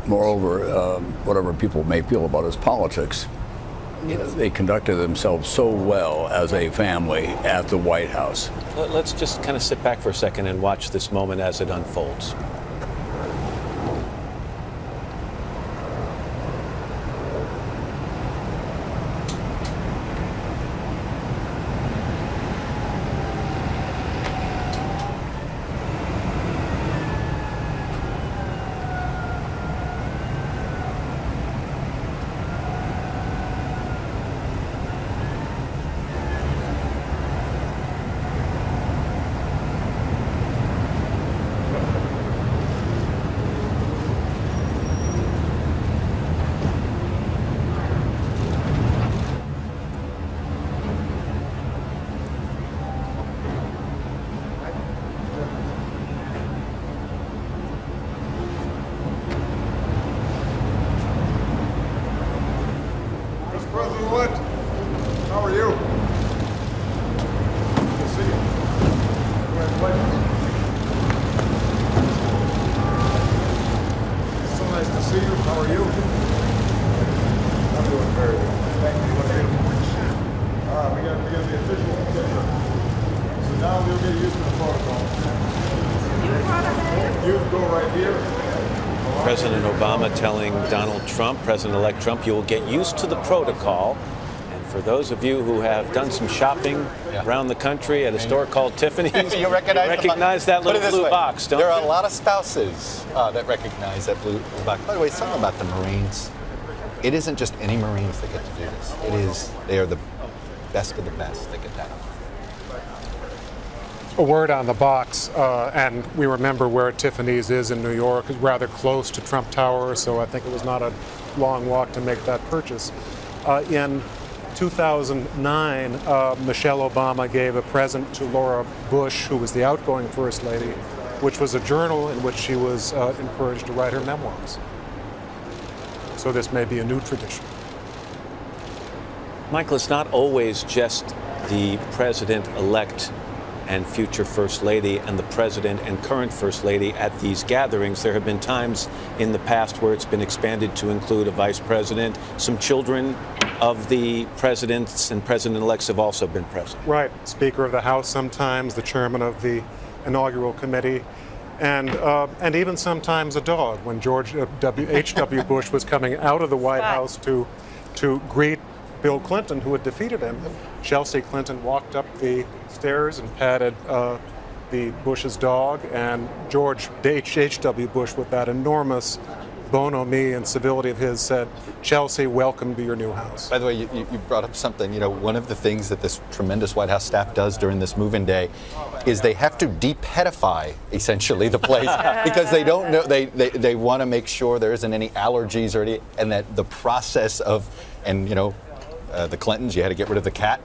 Moreover, whatever people may feel about his politics, they conducted themselves so well as a family at the White House. Let's just kind of sit back for a second and watch this moment as it unfolds. President-elect, how are you? Good to see you. Congratulations. So nice to see you. How are you? I'm doing very good. Thank you. All right, we got the official picture. So now we'll get used to the protocol. You go right here. President Obama telling Donald Trump, President-elect Trump, you will get used to the protocol. And for those of you who have done some shopping around the country at a store called Tiffany's, you recognize that little blue box, don't you? There are a lot of spouses that recognize that blue box. By the way, something about the Marines. It isn't just any Marines that get to do this. It is, they are the best of the best that get that. A word on the box, and we remember where Tiffany's is in New York, is rather close to Trump Tower, so I think it was not a long walk to make that purchase. In 2009, Michelle Obama gave a present to Laura Bush, who was the outgoing First Lady, which was a journal in which she was encouraged to write her memoirs. So this may be a new tradition. Michael, it's not always just the president-elect and future First Lady and the President and current First Lady at these gatherings. There have been times in the past where it's been expanded to include a Vice President. Some children of the presidents and President-elects have also been present. Right. Speaker of the House sometimes, the chairman of the inaugural committee, and even sometimes a dog. When George H.W. Bush was coming out of the White House to greet Bill Clinton, who had defeated him, Chelsea Clinton walked up the stairs and patted the Bush's dog, and George H.W. Bush, with that enormous bonhomie and civility of his, said, "Chelsea, welcome to your new house." By the way, you brought up something. You know, one of the things that this tremendous White House staff does during this move-in day is they have to de-pedify, essentially, the place because they don't know, they want to make sure there isn't any allergies or any, and that the process of, and you know, the Clintons, you had to get rid of the cat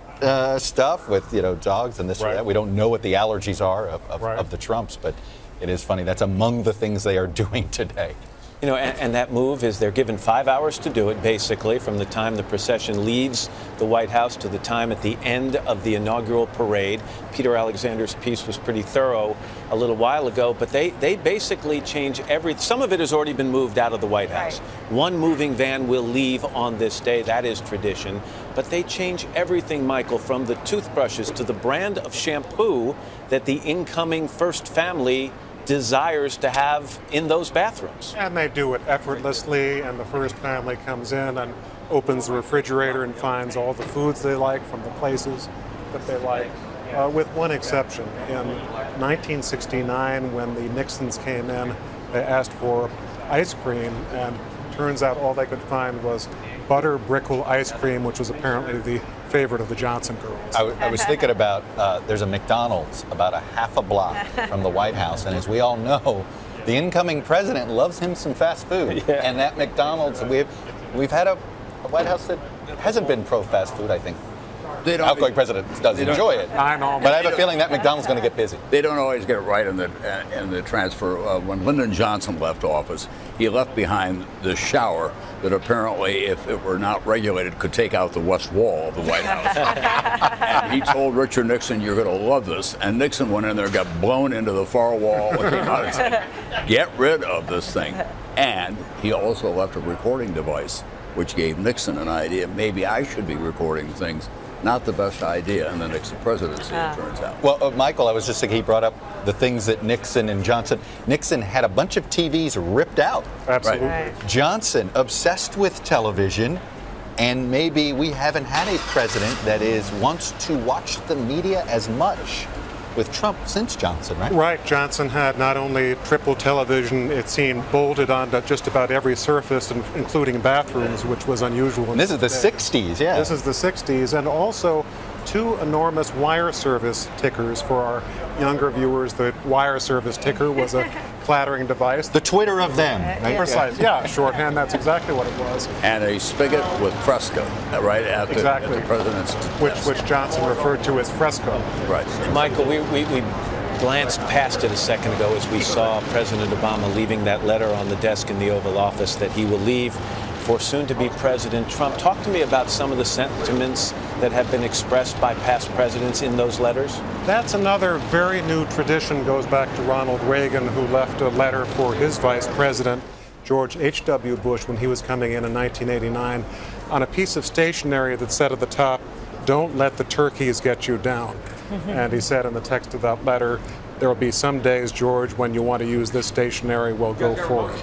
stuff with, you know, dogs and this or that. We don't know what the allergies are of the Trumps, but it is funny. That's among the things they are doing today. You know, and that move is they're given 5 hours to do it, basically, from the time the procession leaves the White House to the time at the end of the inaugural parade. Peter Alexander's piece was pretty thorough a little while ago, but they basically change some of it has already been moved out of the White House. One moving van will leave on this day. That is tradition. But they change everything, Michael, from the toothbrushes to the brand of shampoo that the incoming first family desires to have in those bathrooms. And they do it effortlessly, and the first family comes in and opens the refrigerator and finds all the foods they like from the places that they like, with one exception. In 1969, when the Nixons came in, they asked for ice cream, and turns out all they could find was butter brickle ice cream, which was apparently the favorite of the Johnson girls. I was thinking about, there's a McDonald's about a half a block from the White House, and as we all know, the incoming president loves him some fast food. And that McDonald's, we've had a White House that hasn't been pro-fast food, I think. Outgoing president does enjoy it. I know. But I have a feeling that McDonald's going to get busy. They don't always get it right in the transfer. When Lyndon Johnson left office, he left behind the shower that apparently, if it were not regulated, could take out the west wall of the White House. And he told Richard Nixon, "You're going to love this." And Nixon went in there, got blown into the far wall, and came out and said, "Get rid of this thing." And he also left a recording device, which gave Nixon an idea, maybe I should be recording things. Not the best idea in the Nixon presidency, it turns out. Well, Michael, I was just thinking, he brought up the things that Nixon and Johnson. Nixon had a bunch of TVs ripped out. Absolutely. Right. Johnson, obsessed with television, and maybe we haven't had a president that wants to watch the media as much with Trump since Johnson, right? Right. Johnson had not only triple television, it seemed bolted onto just about every surface, including bathrooms, which was unusual. And this is the 60s, yeah. This is the 60s, and also 2 enormous wire service tickers for our younger viewers. The wire service ticker was a clattering device. The Twitter of them, right? Precise, yeah, shorthand, that's exactly what it was. And a spigot with fresco, right, at Exactly. the president's desk. Which Johnson referred to as fresco. Right. Michael, we glanced past it a second ago as we saw President Obama leaving that letter on the desk in the Oval Office that he will leave for soon-to-be President Trump. Talk to me about some of the sentiments that have been expressed by past presidents in those letters. That's another very new tradition, goes back to Ronald Reagan, who left a letter for his vice president, George H.W. Bush, when he was coming in 1989, on a piece of stationery that said at the top, "Don't let the turkeys get you down." And he said in the text of that letter, "There will be some days, George, when you want to use this stationery, well, go for it."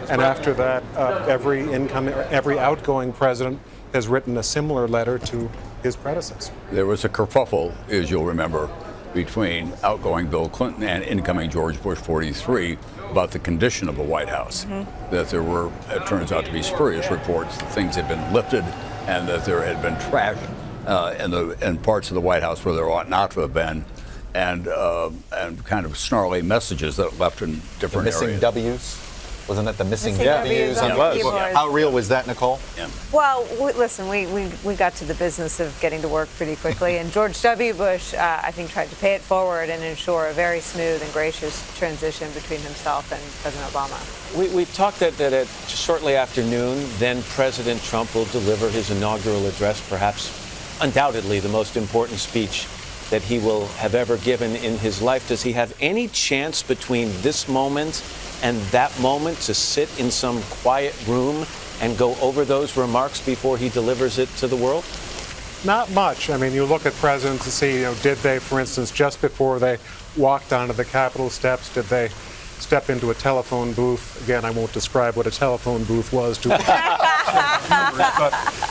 And after that, every outgoing president has written a similar letter to his predecessor. There was a kerfuffle, as you'll remember, between outgoing Bill Clinton and incoming George Bush 43 about the condition of the White House. That there were, it turns out to be spurious reports that things had been lifted and that there had been trash in parts of the White House where there ought not to have been, and kind of snarly messages that left in different Missing areas. W's? Wasn't that the missing Missing W's? W's on on the keyboard. How real was that, Nicole? Yeah. Well, listen, we got to the business of getting to work pretty quickly, and George W. Bush, I think, tried to pay it forward and ensure a very smooth and gracious transition between himself and President Obama. We've talked that at shortly after noon, then President Trump will deliver his inaugural address, perhaps undoubtedly the most important speech that he will have ever given in his life. Does he have any chance between this moment and that moment to sit in some quiet room and go over those remarks before he delivers it to the world? Not much. I mean, you look at presidents to see, did they, for instance, just before they walked onto the Capitol steps, did they step into a telephone booth? Again, I won't describe what a telephone booth was to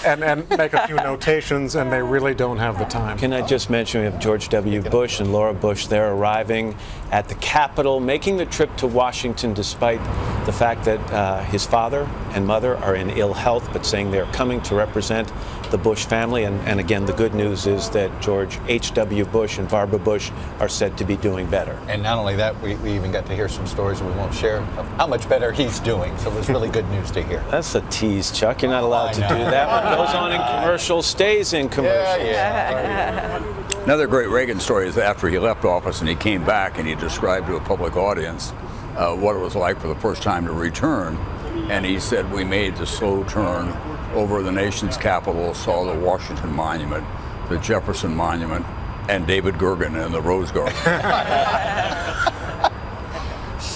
and make a few notations, and they really don't have the time. Can I just mention we have George W. Bush and Laura Bush there arriving at the Capitol, making the trip to Washington despite the fact that his father and mother are in ill health, but saying they're coming to represent the Bush family. And again, the good news is that George H.W. Bush and Barbara Bush are said to be doing better. And not only that, we even got to hear some stories we won't share of how much better he's doing. So it was really good news to hear. That's a tease, Chuck. You're not allowed to do that. What goes on in commercial stays in commercial. Another great Reagan story is after he left office and he came back and he described to a public audience what it was like for the first time to return. And he said, we made the slow turn over the nation's capital, saw the Washington Monument, the Jefferson Monument, and David Gergen in the Rose Garden.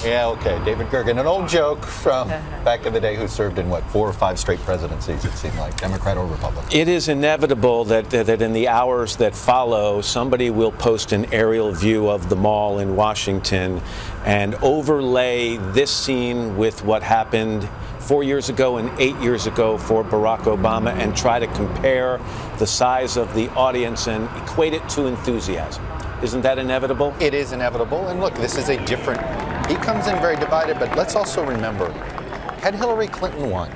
Yeah, okay. David Gergen, an old joke from back in the day, who served in, 4 or 5 straight presidencies, it seemed like, Democrat or Republican. It is inevitable that in the hours that follow, somebody will post an aerial view of the mall in Washington and overlay this scene with what happened 4 years ago and 8 years ago for Barack Obama and try to compare the size of the audience and equate it to enthusiasm. Isn't that inevitable? It is inevitable. And look, this is a different... He comes in very divided, but let's also remember, had Hillary Clinton won,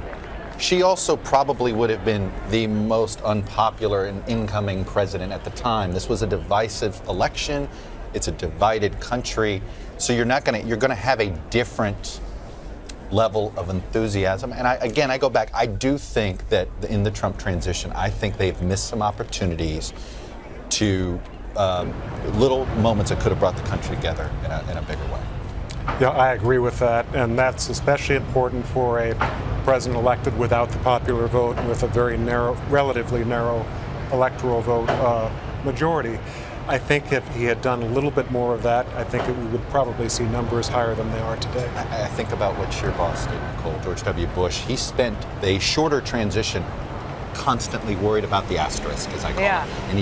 she also probably would have been the most unpopular and incoming president at the time. This was a divisive election. It's a divided country. So you're going to have a different level of enthusiasm. And I go back, I do think that in the Trump transition, I think they've missed some opportunities to little moments that could have brought the country together in a bigger way. Yeah, I agree with that, and that's especially important for a president elected without the popular vote and with a very narrow, relatively narrow electoral vote majority. I think if he had done a little bit more of that, I think that we would probably see numbers higher than they are today. I think about what your boss did, Nicole, George W. Bush. He spent a shorter transition constantly worried about the asterisk, as I call it. And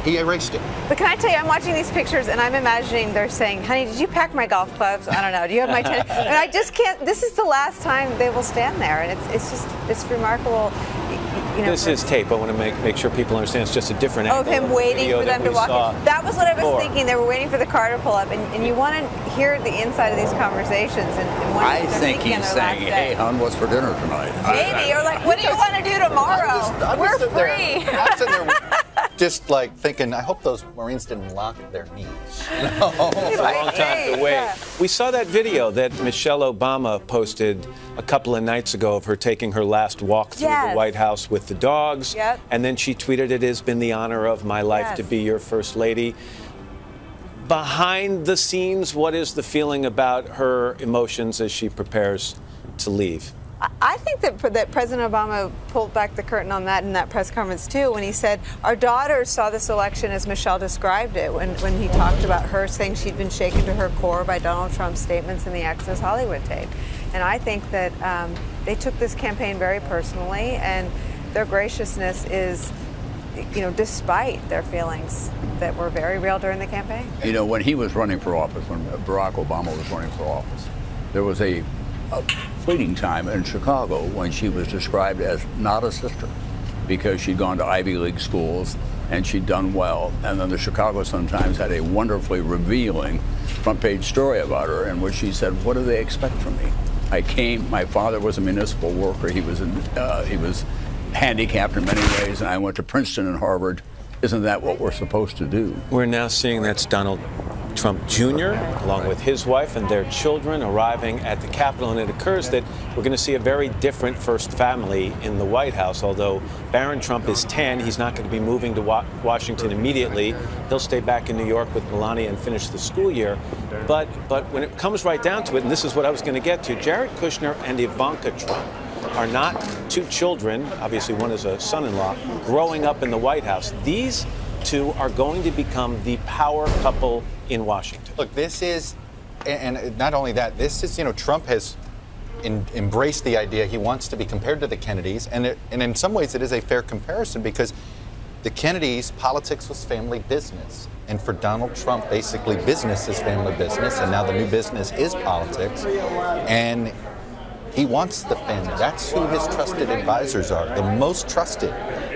he erased it. But can I tell you, I'm watching these pictures and I'm imagining they're saying, honey, did you pack my golf clubs? I don't know. Do you have my tennis? And I just can't, this is the last time they will stand there. And it's remarkable. You know, this is tape. I want to make sure people understand it's just a different angle. Of him waiting for them to walk in. That was what I was thinking. They were waiting for the car to pull up. And you want to hear the inside of these conversations. And I think he's saying, hey, hon, what's for dinner tonight? Maybe. Or like, what do you want to do tomorrow? We're free. I'm sitting there just like thinking, I hope those Marines didn't lock their knees. It's a long time to wait. Yeah. We saw that video that Michelle Obama posted a couple of nights ago of her taking her last walk through the White House with the dogs. Yep. And then she tweeted, it has been the honor of my life to be your first lady. Behind the scenes, what is the feeling about her emotions as she prepares to leave? I think that President Obama pulled back the curtain on that in that press conference, too, when he said, our daughters saw this election as Michelle described it, when he talked about her saying she'd been shaken to her core by Donald Trump's statements in the Access Hollywood tape. And I think that they took this campaign very personally, and their graciousness is, you know, despite their feelings that were very real during the campaign. You know, when he was running for office, when Barack Obama was running for office, there was a fleeting time in Chicago when she was described as not a sister because she'd gone to Ivy League schools and she'd done well. And then the Chicago Sun-Times had a wonderfully revealing front-page story about her in which she said, what do they expect from me? I came, my father was a municipal worker, he was handicapped in many ways, and I went to Princeton and Harvard. Isn't that what we're supposed to do? We're now seeing that's Donald Trump Jr., along with his wife and their children, arriving at the Capitol. And it occurs that we're going to see a very different first family in the White House. Although Barron Trump is 10, he's not going to be moving to Washington immediately. He'll stay back in New York with Melania and finish the school year. But when it comes right down to it, and this is what I was going to get to, Jared Kushner and Ivanka Trump are not two children, obviously one is a son-in-law, growing up in the White House. These two are going to become the power couple in Washington. Look, this is, and not only that, this is, you know, Trump has embraced the idea he wants to be compared to the Kennedys, and in some ways it is a fair comparison because the Kennedys, politics was family business. And for Donald Trump, basically business is family business, and now the new business is politics. And he wants the family. That's who his trusted advisors are. The most trusted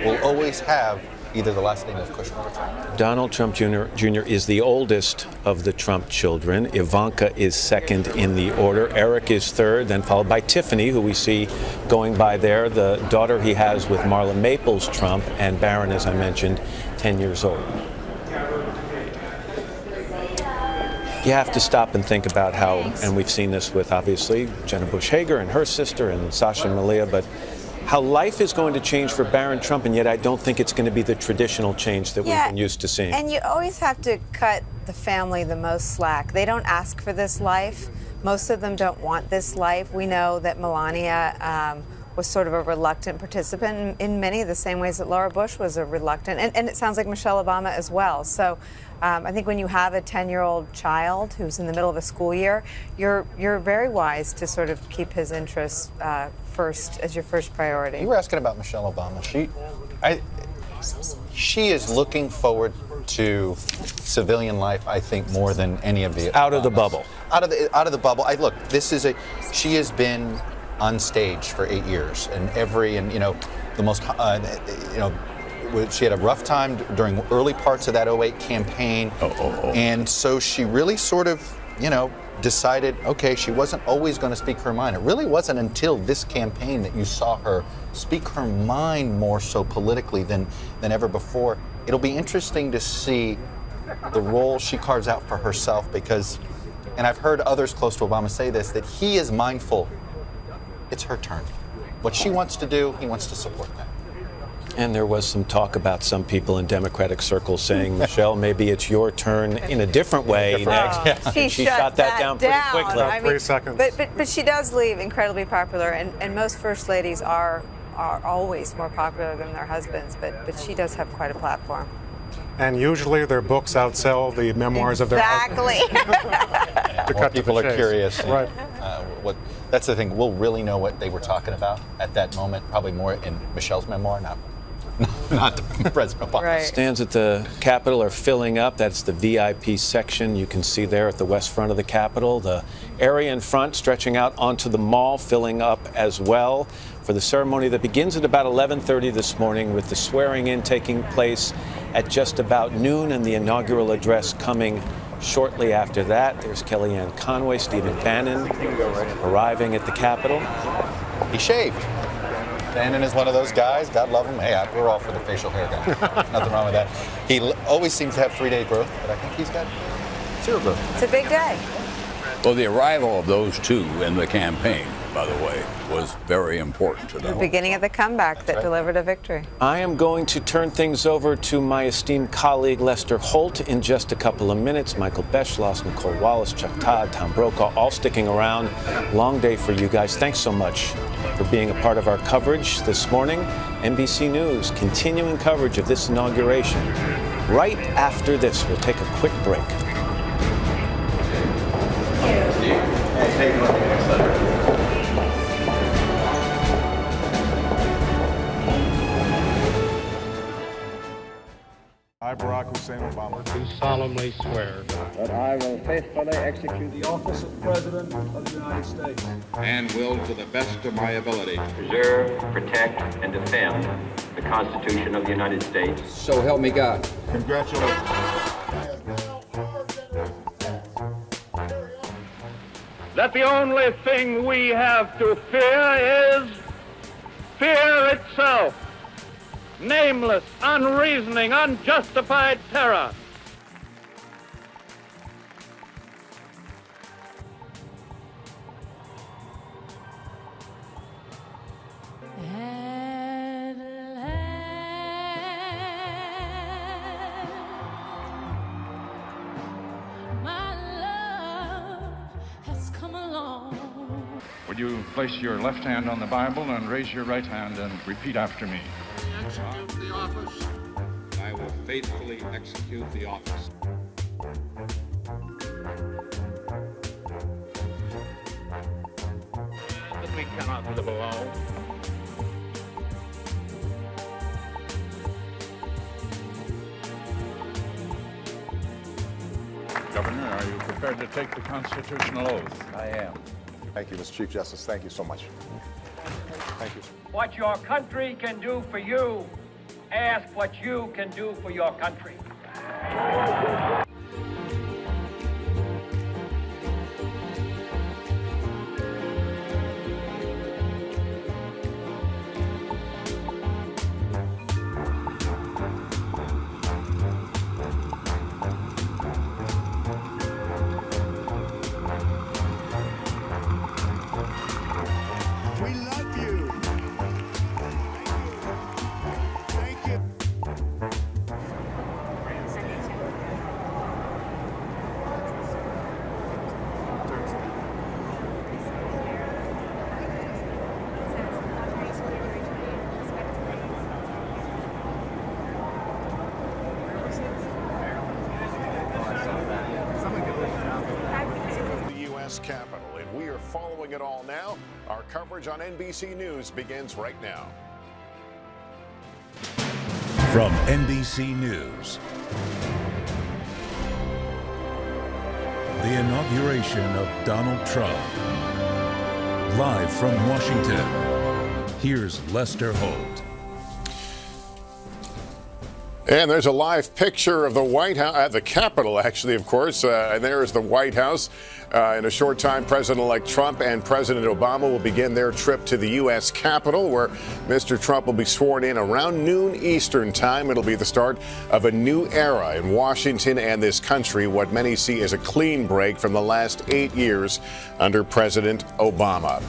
will always have either the last name of Kushner or Trump. Donald Trump Jr. is the oldest of the Trump children. Ivanka is second in the order. Eric is third, then followed by Tiffany, who we see going by there, the daughter he has with Marla Maples Trump, and Barron, as I mentioned, 10 years old. You have to stop and think about how, and we've seen this with, obviously, Jenna Bush Hager and her sister and Sasha Malia, but how life is going to change for Barron Trump, and yet I don't think it's going to be the traditional change that we've been used to seeing. And you always have to cut the family the most slack. They don't ask for this life. Most of them don't want this life. We know that Melania was sort of a reluctant participant in many of the same ways that Laura Bush was a reluctant, and it sounds like Michelle Obama as well. So I think when you have a 10-year-old child who's in the middle of a school year, you're very wise to sort of keep his interests first as your first priority. You were asking about Michelle Obama. She is looking forward to civilian life, I think, more than any of the out of the bubble. Out of the bubble. Look, she has been on stage for 8 years, and the most she had a rough time during early parts of that 2008 campaign. And so she really sort of, decided, okay, she wasn't always going to speak her mind. It really wasn't until this campaign that you saw her speak her mind more so politically than ever before. It'll be interesting to see the role she carves out for herself because, and I've heard others close to Obama say this, that he is mindful it's her turn. What she wants to do, he wants to support that. And there was some talk about some people in Democratic circles saying, Michelle, maybe it's your turn in a different way next. She shot that down pretty quickly. I mean, 3 seconds. But she does leave incredibly popular, and most first ladies are always more popular than their husbands, but she does have quite a platform. And usually their books outsell the memoirs of their husbands. Exactly. More people are curious. Right. That's the thing. We'll really know what they were talking about at that moment, probably more in Michelle's memoir, not President Obama. Right. Stands at the Capitol are filling up. That's the VIP section you can see there at the west front of the Capitol. The area in front stretching out onto the mall, filling up as well for the ceremony that begins at about 11:30 this morning, with the swearing in taking place at just about noon and the inaugural address coming shortly after that. There's Kellyanne Conway, Stephen Bannon arriving at the Capitol. He shaved. Bannon is one of those guys. God love him. Hey, we're all for the facial hair guy. Nothing wrong with that. He always seems to have 3-day growth, but I think he's got 0 growth. It's a big day. Well, the arrival of those two in the campaign, by the way, was very important to The know. beginning of the comeback that delivered a victory. I am going to turn things over to my esteemed colleague Lester Holt in just a couple of minutes. Michael Beschloss, Nicole Wallace, Chuck Todd, Tom Brokaw, all sticking around. Long day for you guys. Thanks so much for being a part of our coverage this morning. NBC News continuing coverage of this inauguration. Right after this, we'll take a quick break. I, Barack Hussein Obama, Do solemnly swear that I will faithfully execute the office of President of the United States and will, to the best of my ability, preserve, protect, and defend the Constitution of the United States. So help me God. congratulations. that the only thing we have to fear is fear itself. Nameless, unreasoning, unjustified terror. Would you place your left hand on the Bible and raise your right hand and repeat after me? execute the office. I will faithfully execute the office. That we cannot live alone. Governor, are you prepared to take the constitutional oath? I am. Thank you, Mr. Chief Justice. Thank you so much. Thank you. What your country can do for you, ask what you can do for your country. We love you. Thank you. The U.S. Capitol, and we are following it all now. Our coverage on NBC News begins right now. From NBC News, the inauguration of Donald Trump. Live from Washington, here's Lester Holt. And there's a live picture of the White House, at the Capitol, actually, of course. And there is the White House. In a short time, President-elect Trump and President Obama will begin their trip to the U.S. Capitol, where Mr. Trump will be sworn in around noon Eastern time. It'll be the start of a new era in Washington and this country, what many see as a clean break from the last 8 years under President Obama.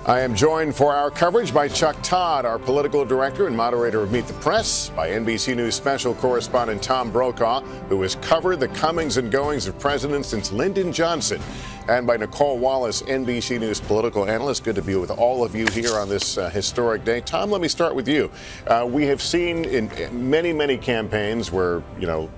I am joined for our coverage by Chuck Todd, our political director and moderator of Meet the Press, by NBC News special correspondent Tom Brokaw, who has covered the comings and goings of presidents since Lyndon Johnson, and by Nicole Wallace, NBC News political analyst. Good to be with all of you here on this historic day. Tom, let me start with you. We have seen in many, many campaigns where,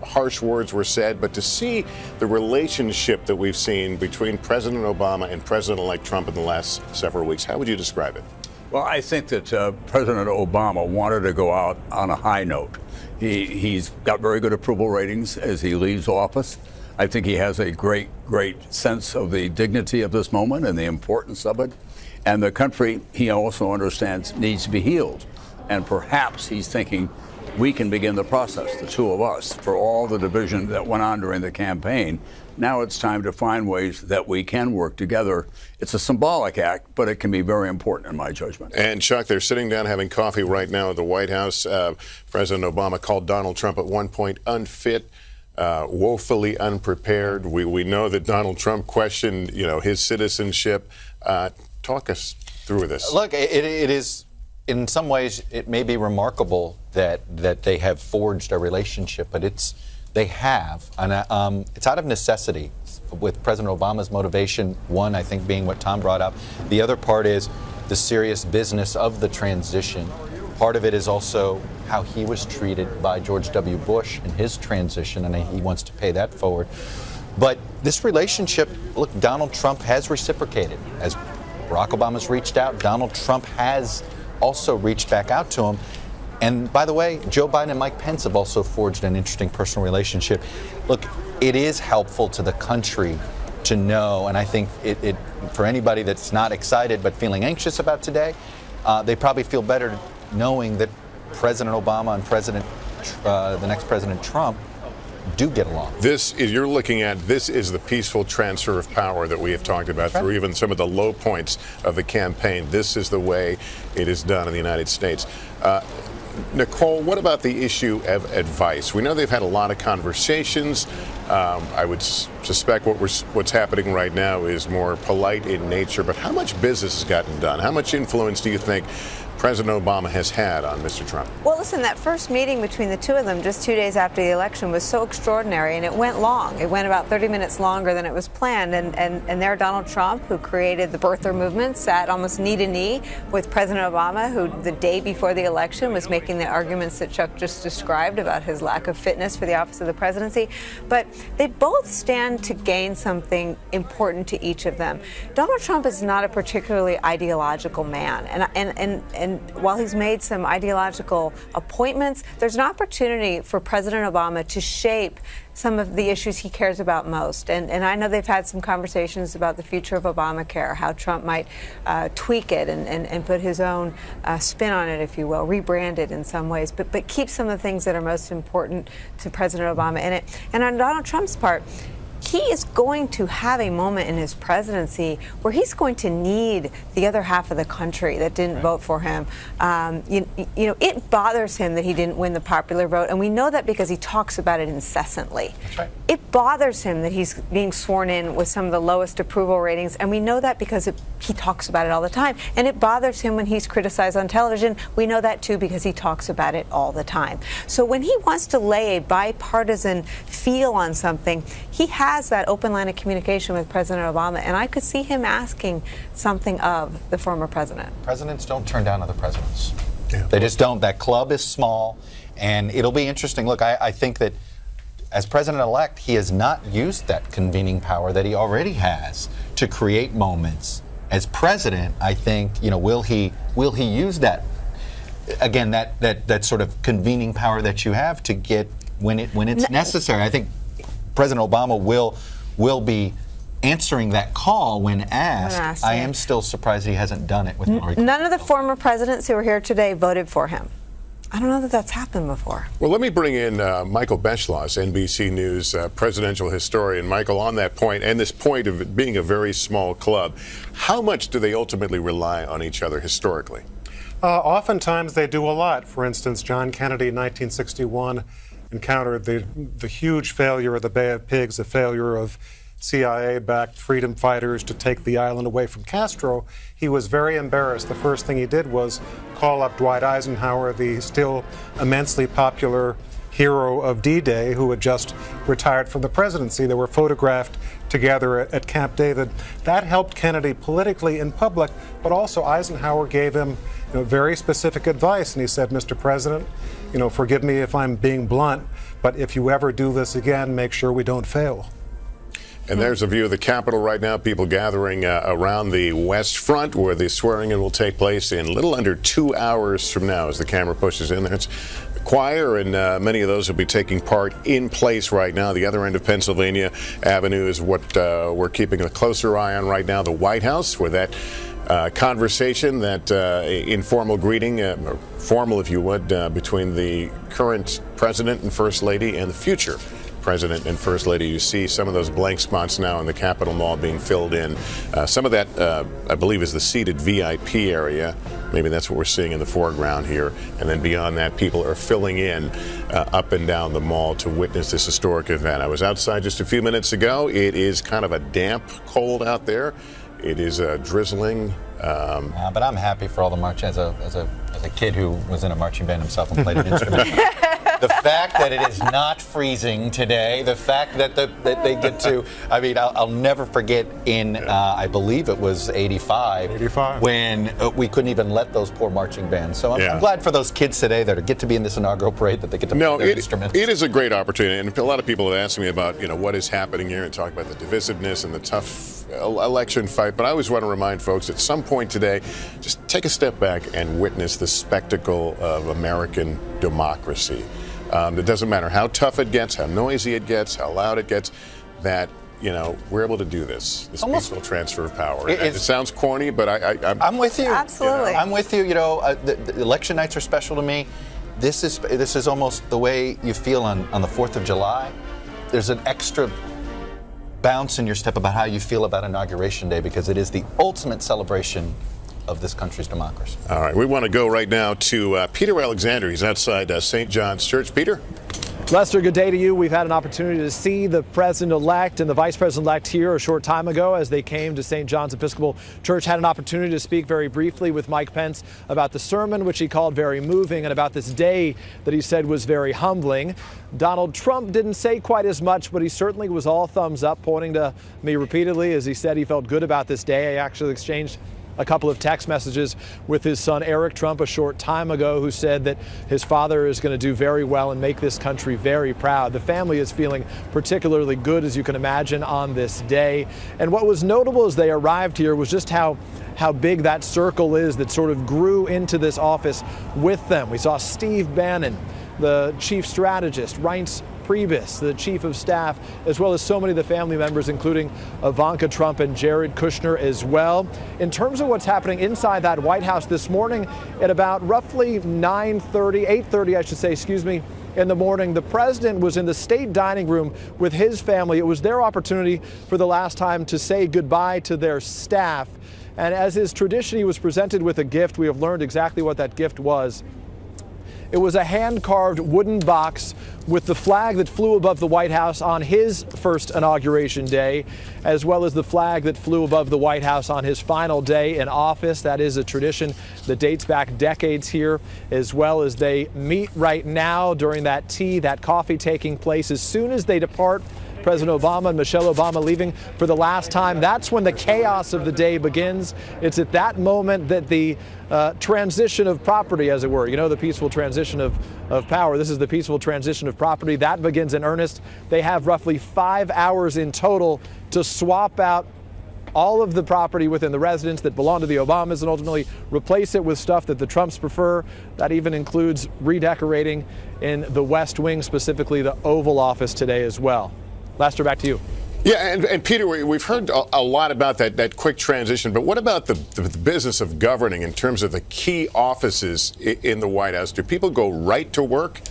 harsh words were said, but to see the relationship that we've seen between President Obama and President-elect Trump in the last several weeks, how would you describe it? Well, I think that President Obama wanted to go out on a high note. He's got very good approval ratings as he leaves office. I think he has a great sense of the dignity of this moment and the importance of it. And the country, he also understands, needs to be healed. And perhaps he's thinking we can begin the process, the two of us, for all the division that went on during the campaign. Now it's time to find ways that we can work together. It's a symbolic act, but it can be very important in my judgment. And Chuck, they're sitting down having coffee right now at the White House. President Obama called Donald Trump at one point unfit, woefully unprepared. We know that Donald Trump questioned, his citizenship. Talk us through this. Look, it is, in some ways, it may be remarkable that they have forged a relationship, but they have, and it's out of necessity. With President Obama's motivation, one, I think, being what Tom brought up. The other part is the serious business of the transition. Part of it is also how he was treated by George W. Bush in his transition, and he wants to pay that forward. But this relationship, look, Donald Trump has reciprocated. As Barack Obama's reached out, Donald Trump has also reached back out to him. And by the way, Joe Biden and Mike Pence have also forged an interesting personal relationship. Look, it is helpful to the country to know, and I think it for anybody that's not excited but feeling anxious about today, they probably feel better knowing that President Obama and the next President Trump do get along. You're looking at this is the peaceful transfer of power that we have talked about through even some of the low points of the campaign. This is the way it is done in the United States. Nicole, what about the issue of advice? We know they've had a lot of conversations. I would suspect what's happening right now is more polite in nature, but how much business has gotten done? How much influence do you think President Obama has had on Mr. Trump? Well, listen, that first meeting between the two of them just 2 days after the election was so extraordinary, and it went long. It went about 30 minutes longer than it was planned. And there Donald Trump, who created the birther movement, sat almost knee to knee with President Obama, who the day before the election was making the arguments that Chuck just described about his lack of fitness for the office of the presidency. But they both stand to gain something important to each of them. Donald Trump is not a particularly ideological man, and while he's made some ideological appointments, there's an opportunity for President Obama to shape some of the issues he cares about most. And I know they've had some conversations about the future of Obamacare, how Trump might tweak it and put his own spin on it, if you will, rebrand it in some ways, but keep some of the things that are most important to President Obama in it. And on Donald Trump's part, he is going to have a moment in his presidency where he's going to need the other half of the country that didn't vote for him. It bothers him that he didn't win the popular vote, and we know that because he talks about it incessantly. That's right. It bothers him that he's being sworn in with some of the lowest approval ratings, and we know that because he talks about it all the time. And it bothers him when he's criticized on television. We know that, too, because he talks about it all the time. So when he wants to lay a bipartisan feel on something, he has that open line of communication with President Obama, and I could see him asking something of the former president. Presidents don't turn down other presidents. Yeah. They just don't. That club is small, and it'll be interesting. Look, I think that as president-elect, he has not used that convening power that he already has to create moments. As president, I think, will he use that, again, that sort of convening power that you have to get when it's necessary? I think President Obama will be answering that call when asked. I am still surprised he hasn't done it with Hillary Clinton. None of the former presidents who are here today voted for him. I don't know that that's happened before. Well, let me bring in Michael Beschloss, NBC News presidential historian. Michael, on that point, and this point of it being a very small club, how much do they ultimately rely on each other historically? Oftentimes they do a lot. For instance, John Kennedy in 1961 encountered the huge failure of the Bay of Pigs, the failure of CIA-backed freedom fighters to take the island away from Castro. He was very embarrassed. The first thing he did was call up Dwight Eisenhower, the still immensely popular hero of D-Day who had just retired from the presidency. They were photographed together at Camp David. That helped Kennedy politically in public, but also Eisenhower gave him very specific advice. And he said, Mr. President, forgive me if I'm being blunt, but if you ever do this again, make sure we don't fail. And there's a view of the Capitol right now, people gathering around the West Front where the swearing-in will take place in a little under 2 hours from now as the camera pushes in there. It's the choir and many of those will be taking part in place right now. The other end of Pennsylvania Avenue is what we're keeping a closer eye on right now, the White House, where that conversation, that informal greeting, or formal if you would, between the current president and first lady and the future President and First Lady. You see some of those blank spots now in the Capitol Mall being filled in. Some of that, I believe, is the seated VIP area. Maybe that's what we're seeing in the foreground here. And then beyond that, people are filling in up and down the mall to witness this historic event. I was outside just a few minutes ago. It is kind of a damp cold out there. It is drizzling. But I'm happy for all the march as a kid who was in a marching band himself and played an instrument. The fact that it is not freezing today, the fact that that they get to, I mean, I'll never forget in, I believe it was 85, when we couldn't even let those poor marching bands. So I'm glad for those kids today that get to be in this inaugural parade, that they get to play their instruments. It is a great opportunity, and a lot of people have asked me about, what is happening here and talk about the divisiveness and the tough election fight. But I always want to remind folks at some point today, just take a step back and witness the spectacle of American democracy. It doesn't matter how tough it gets, how noisy it gets, how loud it gets, that, we're able to do this peaceful transfer of power. It sounds corny, but I'm with you. Absolutely. I'm with you. The election nights are special to me. This is almost the way you feel on the 4th of July. There's an extra bounce in your step about how you feel about Inauguration Day, because it is the ultimate celebration of this country's democracy. All right, we want to go right now to Peter Alexander. He's outside St. John's Church. Peter? Lester, good day to you. We've had an opportunity to see the president-elect and the vice president-elect here a short time ago as they came to St. John's Episcopal Church. Had an opportunity to speak very briefly with Mike Pence about the sermon, which he called very moving, and about this day that he said was very humbling. Donald Trump didn't say quite as much, but he certainly was all thumbs up, pointing to me repeatedly as he said he felt good about this day. I actually exchanged a couple of text messages with his son Eric Trump a short time ago, who said that his father is going to do very well and make this country very proud. The family is feeling particularly good, as you can imagine, on this day. And what was notable as they arrived here was just how big that circle is that sort of grew into this office with them. We saw Steve Bannon, the chief strategist, Reince Priebus, the chief of staff, as well as so many of the family members, including Ivanka Trump and Jared Kushner as well. In terms of what's happening inside that White House this morning, at about roughly 8:30, I should say, in the morning, the president was in the state dining room with his family. It was their opportunity for the last time to say goodbye to their staff. And as is tradition, he was presented with a gift. We have learned exactly what that gift was. It was a hand-carved wooden box with the flag that flew above the White House on his first inauguration day, as well as the flag that flew above the White House on his final day in office. That is a tradition that dates back decades here, as well as they meet right now during that tea, that coffee taking place. As soon as they depart, President Obama and Michelle Obama leaving for the last time, that's when the chaos of the day begins. It's at that moment that the transition of property, as it were, the peaceful transition of power. This is the peaceful transition of property. That begins in earnest. They have roughly 5 hours in total to swap out all of the property within the residence that belong to the Obamas and ultimately replace it with stuff that the Trumps prefer. That even includes redecorating in the West Wing, specifically the Oval Office today as well. Lester, back to you. Yeah, and Peter, we've heard a lot about that quick transition, but what about the business of governing in terms of the key offices in the White House? Do people go right to work?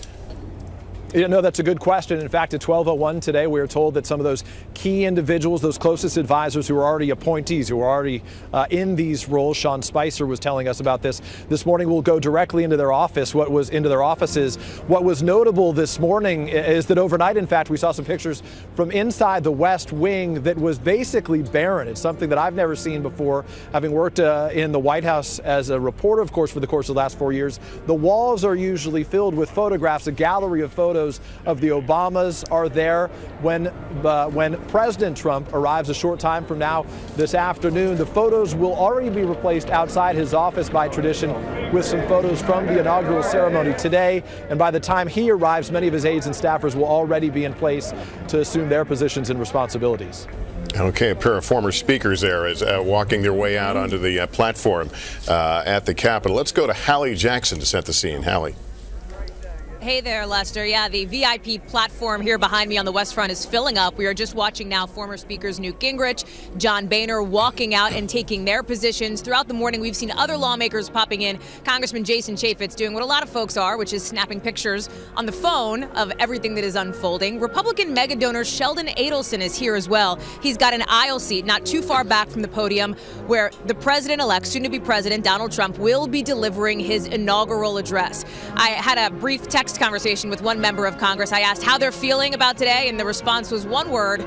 No, that's a good question. In fact, at 12:01 today, we were told that some of those key individuals, those closest advisors who are already appointees, who are already in these roles, Sean Spicer was telling us about this morning, will go directly into their offices. What was notable this morning is that overnight, in fact, we saw some pictures from inside the West Wing that was basically barren. It's something that I've never seen before, having worked in the White House as a reporter, of course, for the course of the last 4 years. The walls are usually filled with photographs, a gallery of photos photos of the Obamas are there. When President Trump arrives a short time from now this afternoon, the photos will already be replaced outside his office by tradition with some photos from the inaugural ceremony today. And by the time he arrives, many of his aides and staffers will already be in place to assume their positions and responsibilities. Okay, a pair of former speakers there is walking their way out onto the platform at the Capitol. Let's go to Hallie Jackson to set the scene. Hallie. Hey there, Lester. Yeah, the VIP platform here behind me on the West Front is filling up. We are just watching now former speakers Newt Gingrich, John Boehner walking out and taking their positions. Throughout the morning, we've seen other lawmakers popping in. Congressman Jason Chaffetz doing what a lot of folks are, which is snapping pictures on the phone of everything that is unfolding. Republican mega donor Sheldon Adelson is here as well. He's got an aisle seat not too far back from the podium where the president-elect, soon-to-be president, Donald Trump, will be delivering his inaugural address. I had a brief text conversation with one member of Congress. I asked how they're feeling about today, and the response was one word: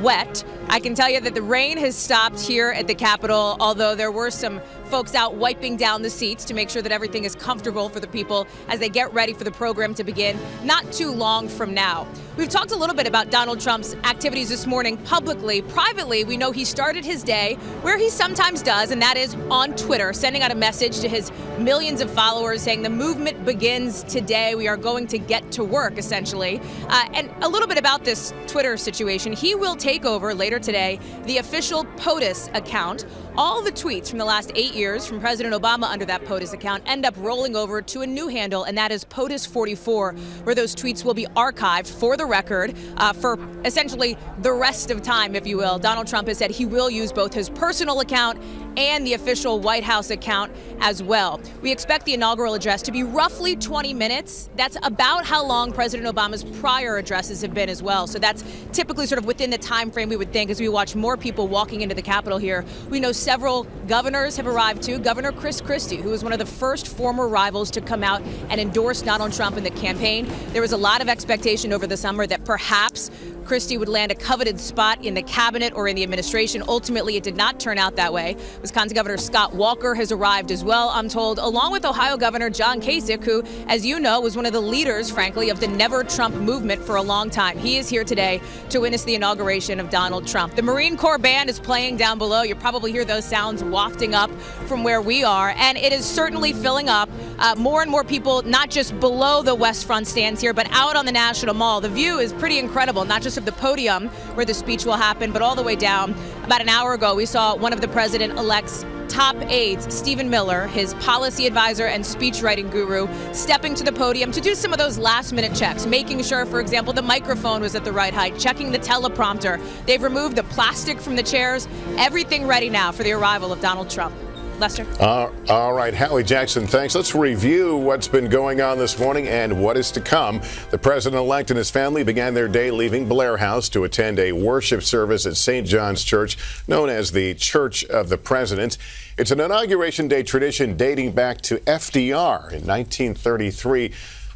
wet. I can tell you that the rain has stopped here at the Capitol, although there were some folks out wiping down the seats to make sure that everything is comfortable for the people as they get ready for the program to begin not too long from now. We've talked a little bit about Donald Trump's activities this morning publicly. Privately, we know he started his day where he sometimes does, and that is on Twitter, sending out a message to his millions of followers saying the movement begins today. We are going to get to work, essentially. And a little bit about this Twitter situation. He will take over later today the official POTUS account. All the tweets from the last 8 years from President Obama under that POTUS account end up rolling over to a new handle, and that is POTUS 44, where those tweets will be archived for the record for essentially the rest of time, if you will. Donald Trump has said he will use both his personal account and the official White House account as well. We expect the inaugural address to be roughly 20 minutes. That's about how long President Obama's prior addresses have been as well. So that's typically sort of within the time frame we would think as we watch more people walking into the Capitol here. We know several governors have arrived too. Governor Chris Christie, who was one of the first former rivals to come out and endorse Donald Trump in the campaign. There was a lot of expectation over the summer that perhaps Christie would land a coveted spot in the cabinet or in the administration. Ultimately, it did not turn out that way. Wisconsin Governor Scott Walker has arrived as well, I'm told, along with Ohio Governor John Kasich, who, as you know, was one of the leaders, frankly, of the Never Trump movement for a long time. He is here today to witness the inauguration of Donald Trump. The Marine Corps band is playing down below. You probably hear those sounds wafting up from where we are, and it is certainly filling up. More and more people, not just below the West Front stands here, but out on the National Mall. The view is pretty incredible, not just of the podium where the speech will happen, but all the way down. About an hour ago, we saw one of the president-elect's top aides, Stephen Miller, his policy advisor and speechwriting guru, stepping to the podium to do some of those last-minute checks, making sure, for example, the microphone was at the right height, checking the teleprompter. They've removed the plastic from the chairs. Everything ready now for the arrival of Donald Trump. Lester. All right, Hallie Jackson, thanks. Let's review what's been going on this morning and what is to come. The president-elect and his family began their day leaving Blair House to attend a worship service at St. John's Church, known as the Church of the President. It's an Inauguration Day tradition dating back to FDR in 1933.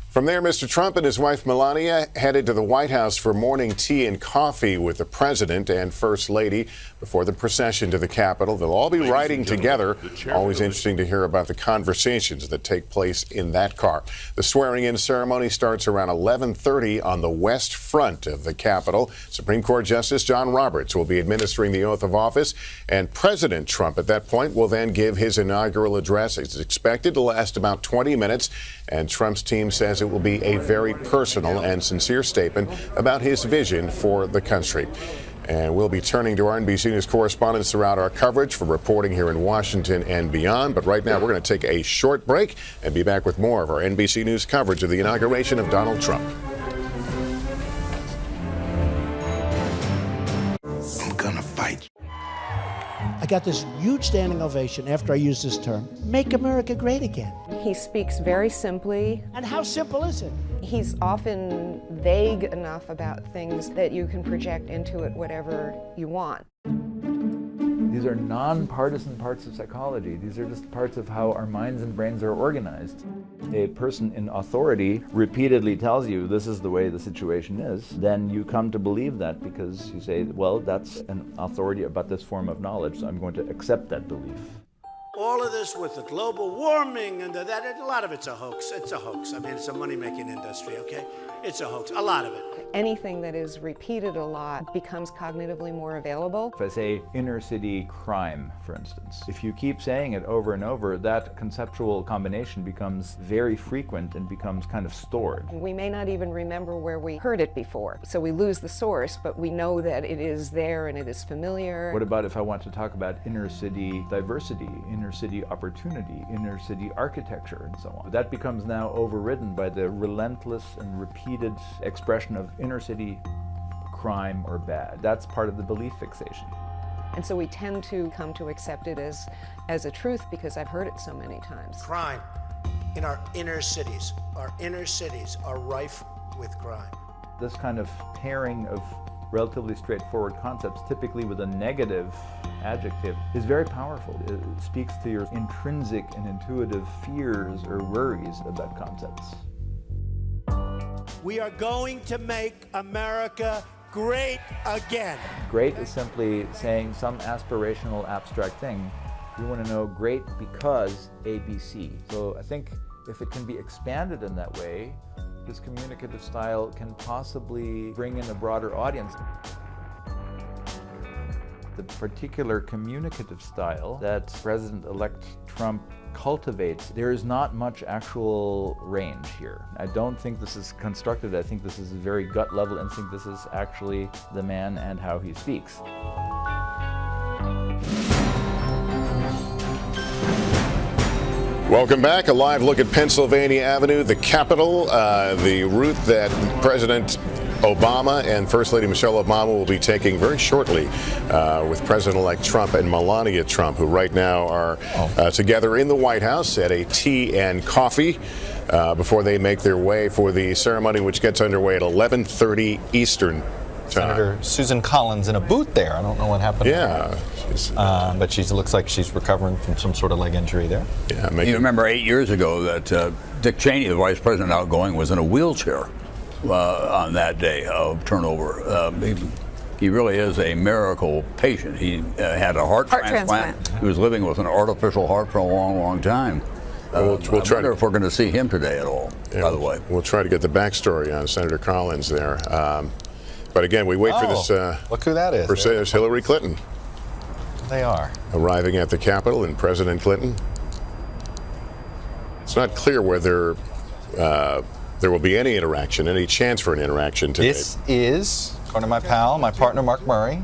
From there, Mr. Trump and his wife Melania headed to the White House for morning tea and coffee with the president and first lady before the procession to the Capitol. They'll all be riding together. Always interesting to hear about the conversations that take place in that car. The swearing-in ceremony starts around 11:30 on the west front of the Capitol. Supreme Court Justice John Roberts will be administering the oath of office, and President Trump at that point will then give his inaugural address. It's expected to last about 20 minutes, and Trump's team says it will be a very personal and sincere statement about his vision for the country. And we'll be turning to our NBC News correspondents throughout our coverage for reporting here in Washington and beyond. But right now, we're going to take a short break and be back with more of our NBC News coverage of the inauguration of Donald Trump. I'm gonna fight. I got this huge standing ovation after I used this term. Make America great again. He speaks very simply. And how simple is it? He's often vague enough about things that you can project into it whatever you want. These are non-partisan parts of psychology. These are just parts of how our minds and brains are organized. A person in authority repeatedly tells you this is the way the situation is, then you come to believe that because you say, well, that's an authority about this form of knowledge, so I'm going to accept that belief. all of this with the global warming and that, a lot of it's a hoax. It's a hoax. I mean, it's a money-making industry, okay? It's a hoax, a lot of it. Anything that is repeated a lot becomes cognitively more available. If I say inner city crime, for instance, if you keep saying it over and over, that conceptual combination becomes very frequent and becomes kind of stored. We may not even remember where we heard it before. So we lose the source, but we know that it is there and it is familiar. What about if I want to talk about inner city diversity, inner city opportunity, inner city architecture, and so on? That becomes now overridden by the relentless and repeated expression of inner city crime or bad. That's part of the belief fixation. And so we tend to come to accept it as a truth because I've heard it so many times. Crime in our inner cities. Our inner cities are rife with crime. This kind of pairing of relatively straightforward concepts, typically with a negative adjective, is very powerful. It speaks to your intrinsic and intuitive fears or worries about concepts. We are going to make America great again. Great is simply saying some aspirational abstract thing. We want to know great because ABC. So I think if it can be expanded in that way, this communicative style can possibly bring in a broader audience. The particular communicative style that President-elect Trump cultivates, there is not much actual range here. I don't think this is constructed. I think this is a very gut level instinct. This is actually the man and how he speaks. Welcome back. A live look at Pennsylvania Avenue, the Capitol, the route that President Obama and First Lady Michelle Obama will be taking very shortly with President-elect Trump and Melania Trump, who right now are together in the White House at a tea and coffee before they make their way for the ceremony, which gets underway at 11:30 Eastern time. Senator Susan Collins in a boot there. I don't know what happened. Yeah. But she looks like she's recovering from some sort of leg injury there. Yeah. You remember 8 years ago that Dick Cheney, the vice president outgoing, was in a wheelchair on that day of turnover. He really is a miracle patient. He had a heart transplant. He was living with an artificial heart for a long, long time. We'll try if we're going to see him today at all, by the way. We'll try to get the backstory on Senator Collins there. But again, we wait for this. Look who that is. There's Hillary Clinton. They are. Arriving at the Capitol, and President Clinton. It's not clear whether there will be any interaction, any chance for an interaction today. This is, according to my pal, my partner Mark Murray,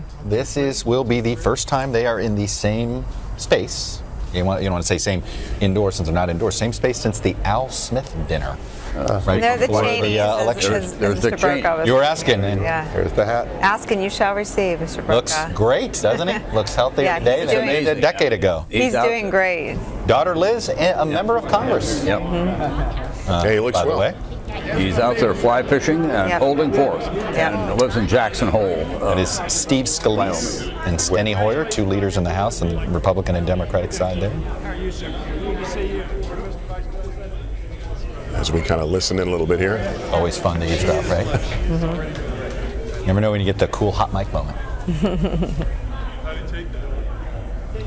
will be the first time they are in the same space. You don't want to say same indoor since they're not indoors. Same space since the Al Smith dinner. Right they're the before Cheneys, the election. There's Mr. Brokaw was You were asking, and yeah. here's the hat. Ask and you shall receive, Mr. Brokaw. Looks great, doesn't he? Looks healthier Yeah, today he's than he did a decade ago. He's doing great. Daughter Liz, a member of Congress. Yep. He looks by well. The way. He's out there fly fishing and holding forth. And lives in Jackson Hole. It is Steve Scalise and Steny Hoyer, two leaders in the House on the Republican and Democratic side there. As we kind of listen in a little bit here. Always fun to eavesdrop, right? You never know when you get the cool hot mic moment.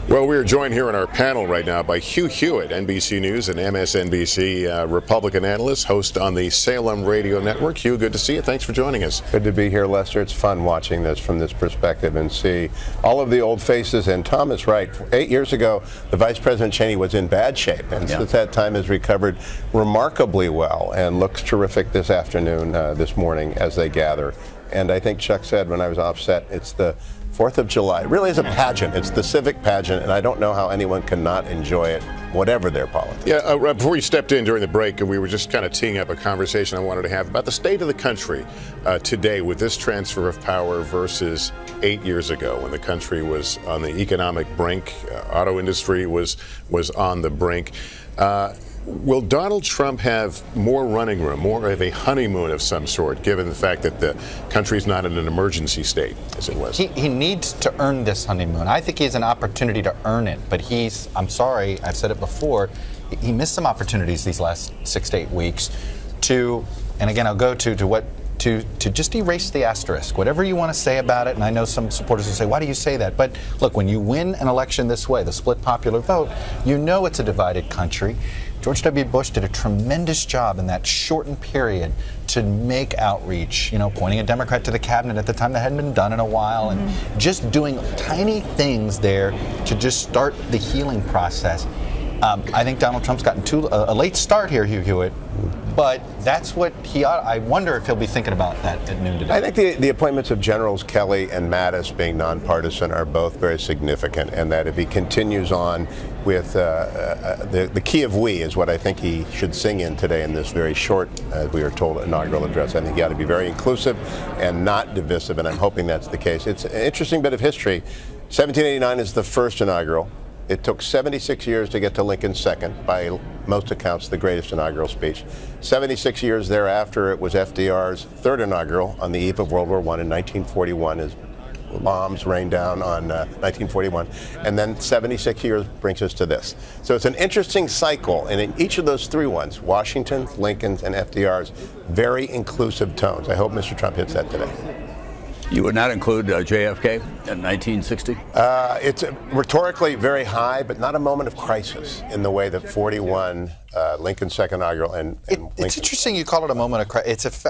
Well, we are joined here on our panel right now by Hugh Hewitt, NBC News and MSNBC Republican analyst, host on the Salem Radio Network. Hugh, good to see you. Thanks for joining us. Good to be here, Lester. It's fun watching this from this perspective and see all of the old faces. And Tom is right. 8 years ago, the Vice President Cheney was in bad shape, and since that time has recovered remarkably well and looks terrific this afternoon, this morning as they gather. And I think Chuck said when I was offset, it's the 4th of July. It really is a pageant. It's the civic pageant, and I don't know how anyone cannot enjoy it, whatever their politics. Yeah, before you stepped in during the break, we were just kind of teeing up a conversation I wanted to have about the state of the country today with this transfer of power versus 8 years ago when the country was on the economic brink, auto industry was on the brink. Will Donald Trump have more running room, more of a honeymoon of some sort, given the fact that the country's not in an emergency state as it was? He needs to earn this honeymoon. I think he has an opportunity to earn it, but I'm sorry, I've said it before, he missed some opportunities these last 6 to 8 weeks and again, I'll go to what to just erase the asterisk. Whatever you want to say about it, and I know some supporters will say, why do you say that? But look, when you win an election this way, the split popular vote, you know it's a divided country. George W. Bush did a tremendous job in that shortened period to make outreach, pointing a Democrat to the cabinet at the time that hadn't been done in a while, and just doing tiny things there to just start the healing process. I think Donald Trump's gotten a late start here, Hugh Hewitt, but that's what he ought. I wonder if he'll be thinking about that at noon today. I think the appointments of Generals Kelly and Mattis being nonpartisan are both very significant, and that if he continues on with the key of we is what I think he should sing in today in this very short, as we are told, inaugural address. I think he ought to be very inclusive and not divisive, and I'm hoping that's the case. It's an interesting bit of history. 1789 is the first inaugural. It took 76 years to get to Lincoln's second, by most accounts the greatest inaugural speech. 76 years thereafter, it was FDR's third inaugural on the eve of World War I in 1941, as bombs rained down on 1941. And then 76 years brings us to this. So it's an interesting cycle, and in each of those three ones, Washington's, Lincoln's, and FDR's, very inclusive tones. I hope Mr. Trump hits that today. You would not include JFK in 1960? It's rhetorically very high, but not a moment of crisis in the way that 41, Lincoln's second inaugural, and it's interesting you call it a moment of crisis.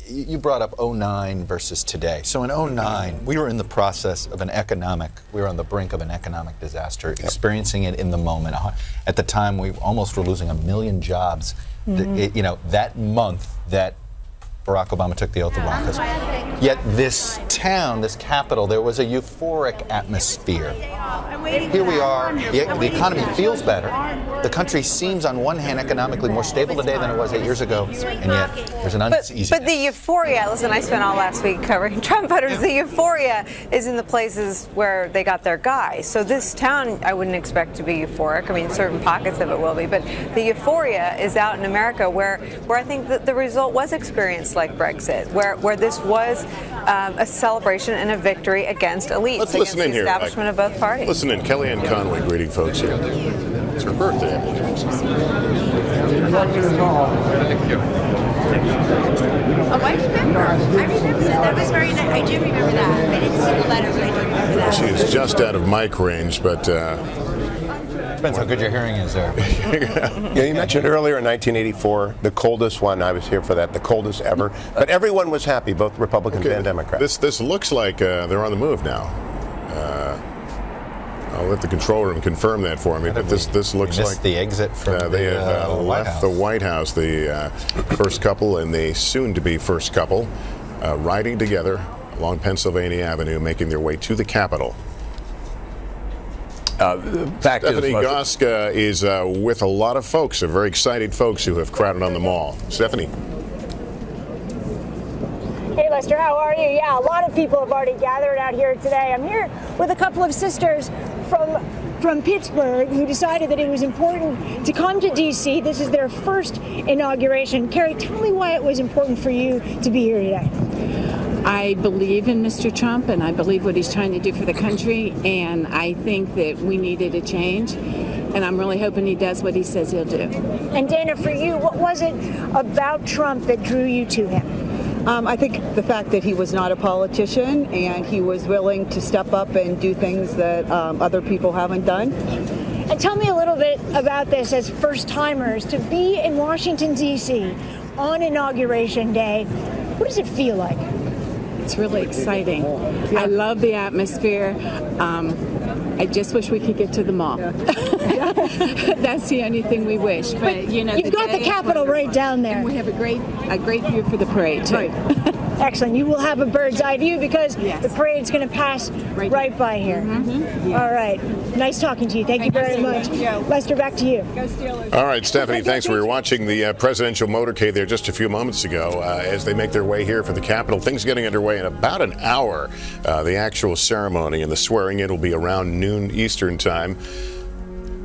You brought up 09 versus today. So in 09, we were in the process of we were on the brink of an economic disaster, experiencing it in the moment. At the time, we almost were losing 1 million jobs. That month that Barack Obama took the oath of office. Yet this town, this capital, there was a euphoric atmosphere. Here we are, the economy feels better. The country seems, on one hand, economically more stable today than it was 8 years ago, and yet there's an uneasiness. But the euphoria, listen, I spent all last week covering Trump voters. The euphoria is in the places where they got their guy. So this town, I wouldn't expect to be euphoric. I mean, certain pockets of it will be, but the euphoria is out in America where I think that the result was experienced like Brexit, where this was a celebration and a victory against elites, against the establishment of both parties. Listen in, Kellyanne Conway greeting folks here. It's her birthday. Thank you. Oh, I remember. That was very nice. I do remember that. I didn't see the letter, but I do remember that. She is just out of mic range, but depends how good your hearing is there. You mentioned earlier in 1984, the coldest one. I was here for that, the coldest ever. But everyone was happy, both Republicans and Democrats. This looks like they're on the move now. I'll let the control room confirm that for me. But this looks like the exit from they have left the White House. The first couple and the soon-to-be first couple riding together along Pennsylvania Avenue, making their way to the Capitol. Stephanie Gosk is with a lot of folks, very excited folks who have crowded on the mall. Stephanie. Hey, Lester, how are you? Yeah, a lot of people have already gathered out here today. I'm here with a couple of sisters from Pittsburgh who decided that it was important to come to D.C. This is their first inauguration. Carrie, tell me why it was important for you to be here today. I believe in Mr. Trump, and I believe what he's trying to do for the country, and I think that we needed a change, and I'm really hoping he does what he says he'll do. And Dana, for you, what was it about Trump that drew you to him? I think the fact that he was not a politician and he was willing to step up and do things that other people haven't done. And tell me a little bit about this as first-timers, to be in Washington, D.C. on Inauguration Day. What does it feel like? It's really exciting. I love the atmosphere. I just wish we could get to the mall. That's the only thing we wish. But you've got the Capitol right down there. And we have a great view for the parade too. Right. Excellent. You will have a bird's eye view because the parade's going to pass right by here. Mm-hmm. All right. Nice talking to you. Thank you very much. Lester, back to you. Go Steelers. All right, Stephanie, thanks. We were watching the presidential motorcade there just a few moments ago as they make their way here for the Capitol. Things getting underway in about an hour. The actual ceremony and the swearing in will be around noon Eastern time.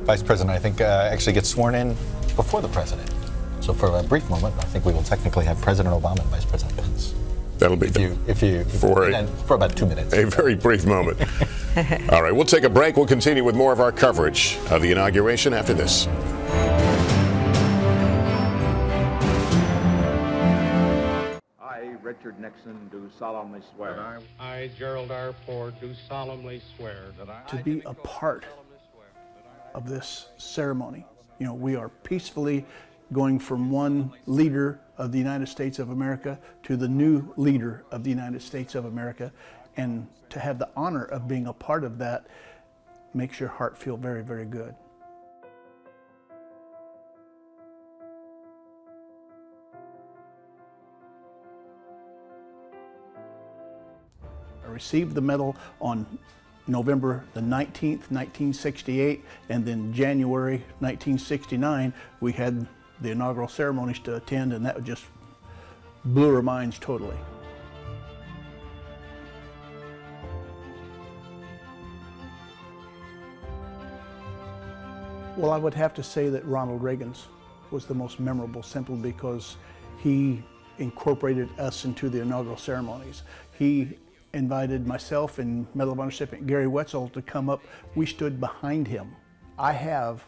Vice President, I think, actually gets sworn in before the president. So for a brief moment, I think we will technically have President Obama and Vice President Pence. That'll be for about 2 minutes. A very brief moment. All right, we'll take a break. We'll continue with more of our coverage of the inauguration after this. I Richard Nixon, do solemnly swear. I, Gerald R. Ford, do solemnly swear that I... To be a part of this ceremony. You know, we are peacefully going from one leader of the United States of America to the new leader of the United States of America, and to have the honor of being a part of that makes your heart feel very, very good. I received the medal on November the 19th, 1968, and then January 1969, we had the inaugural ceremonies to attend, and that just blew our minds totally. Well, I would have to say that Ronald Reagan's was the most memorable, simply because he incorporated us into the inaugural ceremonies. He invited myself and Medal of Honor recipient Gary Wetzel to come up. We stood behind him. I have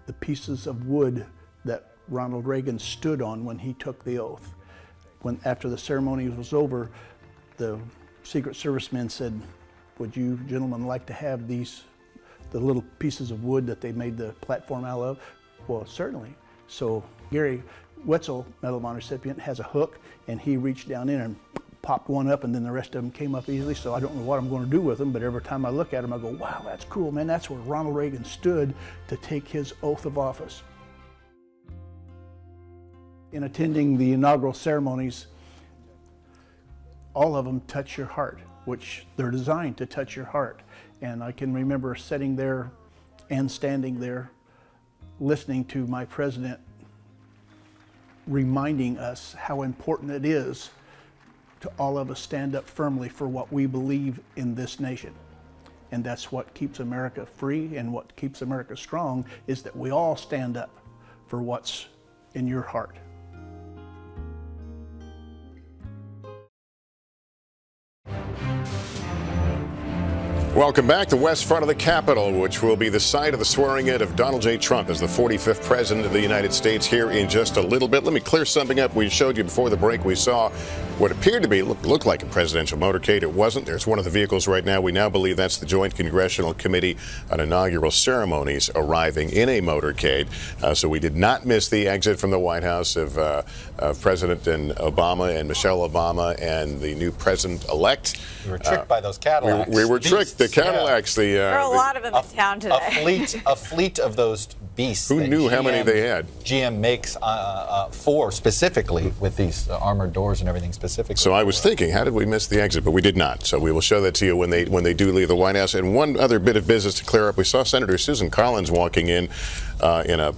the pieces of wood that Ronald Reagan stood on when he took the oath. After the ceremony was over, the Secret Service men said, "Would you gentlemen like to have the little pieces of wood that they made the platform out of?" Well, certainly. So Gary Wetzel, Medal of Honor recipient, has a hook, and he reached down in and popped one up, and then the rest of them came up easily. So I don't know what I'm going to do with them, but every time I look at them, I go, wow, that's cool, man. That's where Ronald Reagan stood to take his oath of office. In attending the inaugural ceremonies, all of them touch your heart, which they're designed to touch your heart. And I can remember sitting there and standing there listening to my president reminding us how important it is to all of us stand up firmly for what we believe in this nation. And that's what keeps America free, and what keeps America strong is that we all stand up for what's in your heart. Welcome back. The west front of the Capitol, which will be the site of the swearing-in of Donald J. Trump as the 45th President of the United States, here in just a little bit. Let me clear something up. We showed you before the break. We saw what appeared to be, looked like a presidential motorcade. It wasn't. There's one of the vehicles right now. We now believe that's the Joint Congressional Committee on Inaugural Ceremonies arriving in a motorcade. So we did not miss the exit from the White House of President Obama and Michelle Obama and the new president-elect. We were tricked by those Cadillacs. We were tricked. The Cadillacs, there are a lot of them in town today. A fleet of those beasts. Who knew how many they had? GM makes for specifically with these armored doors and everything specifically. So I was thinking, how did we miss the exit? But we did not. So we will show that to you when they do leave the White House. And one other bit of business to clear up: we saw Senator Susan Collins walking in a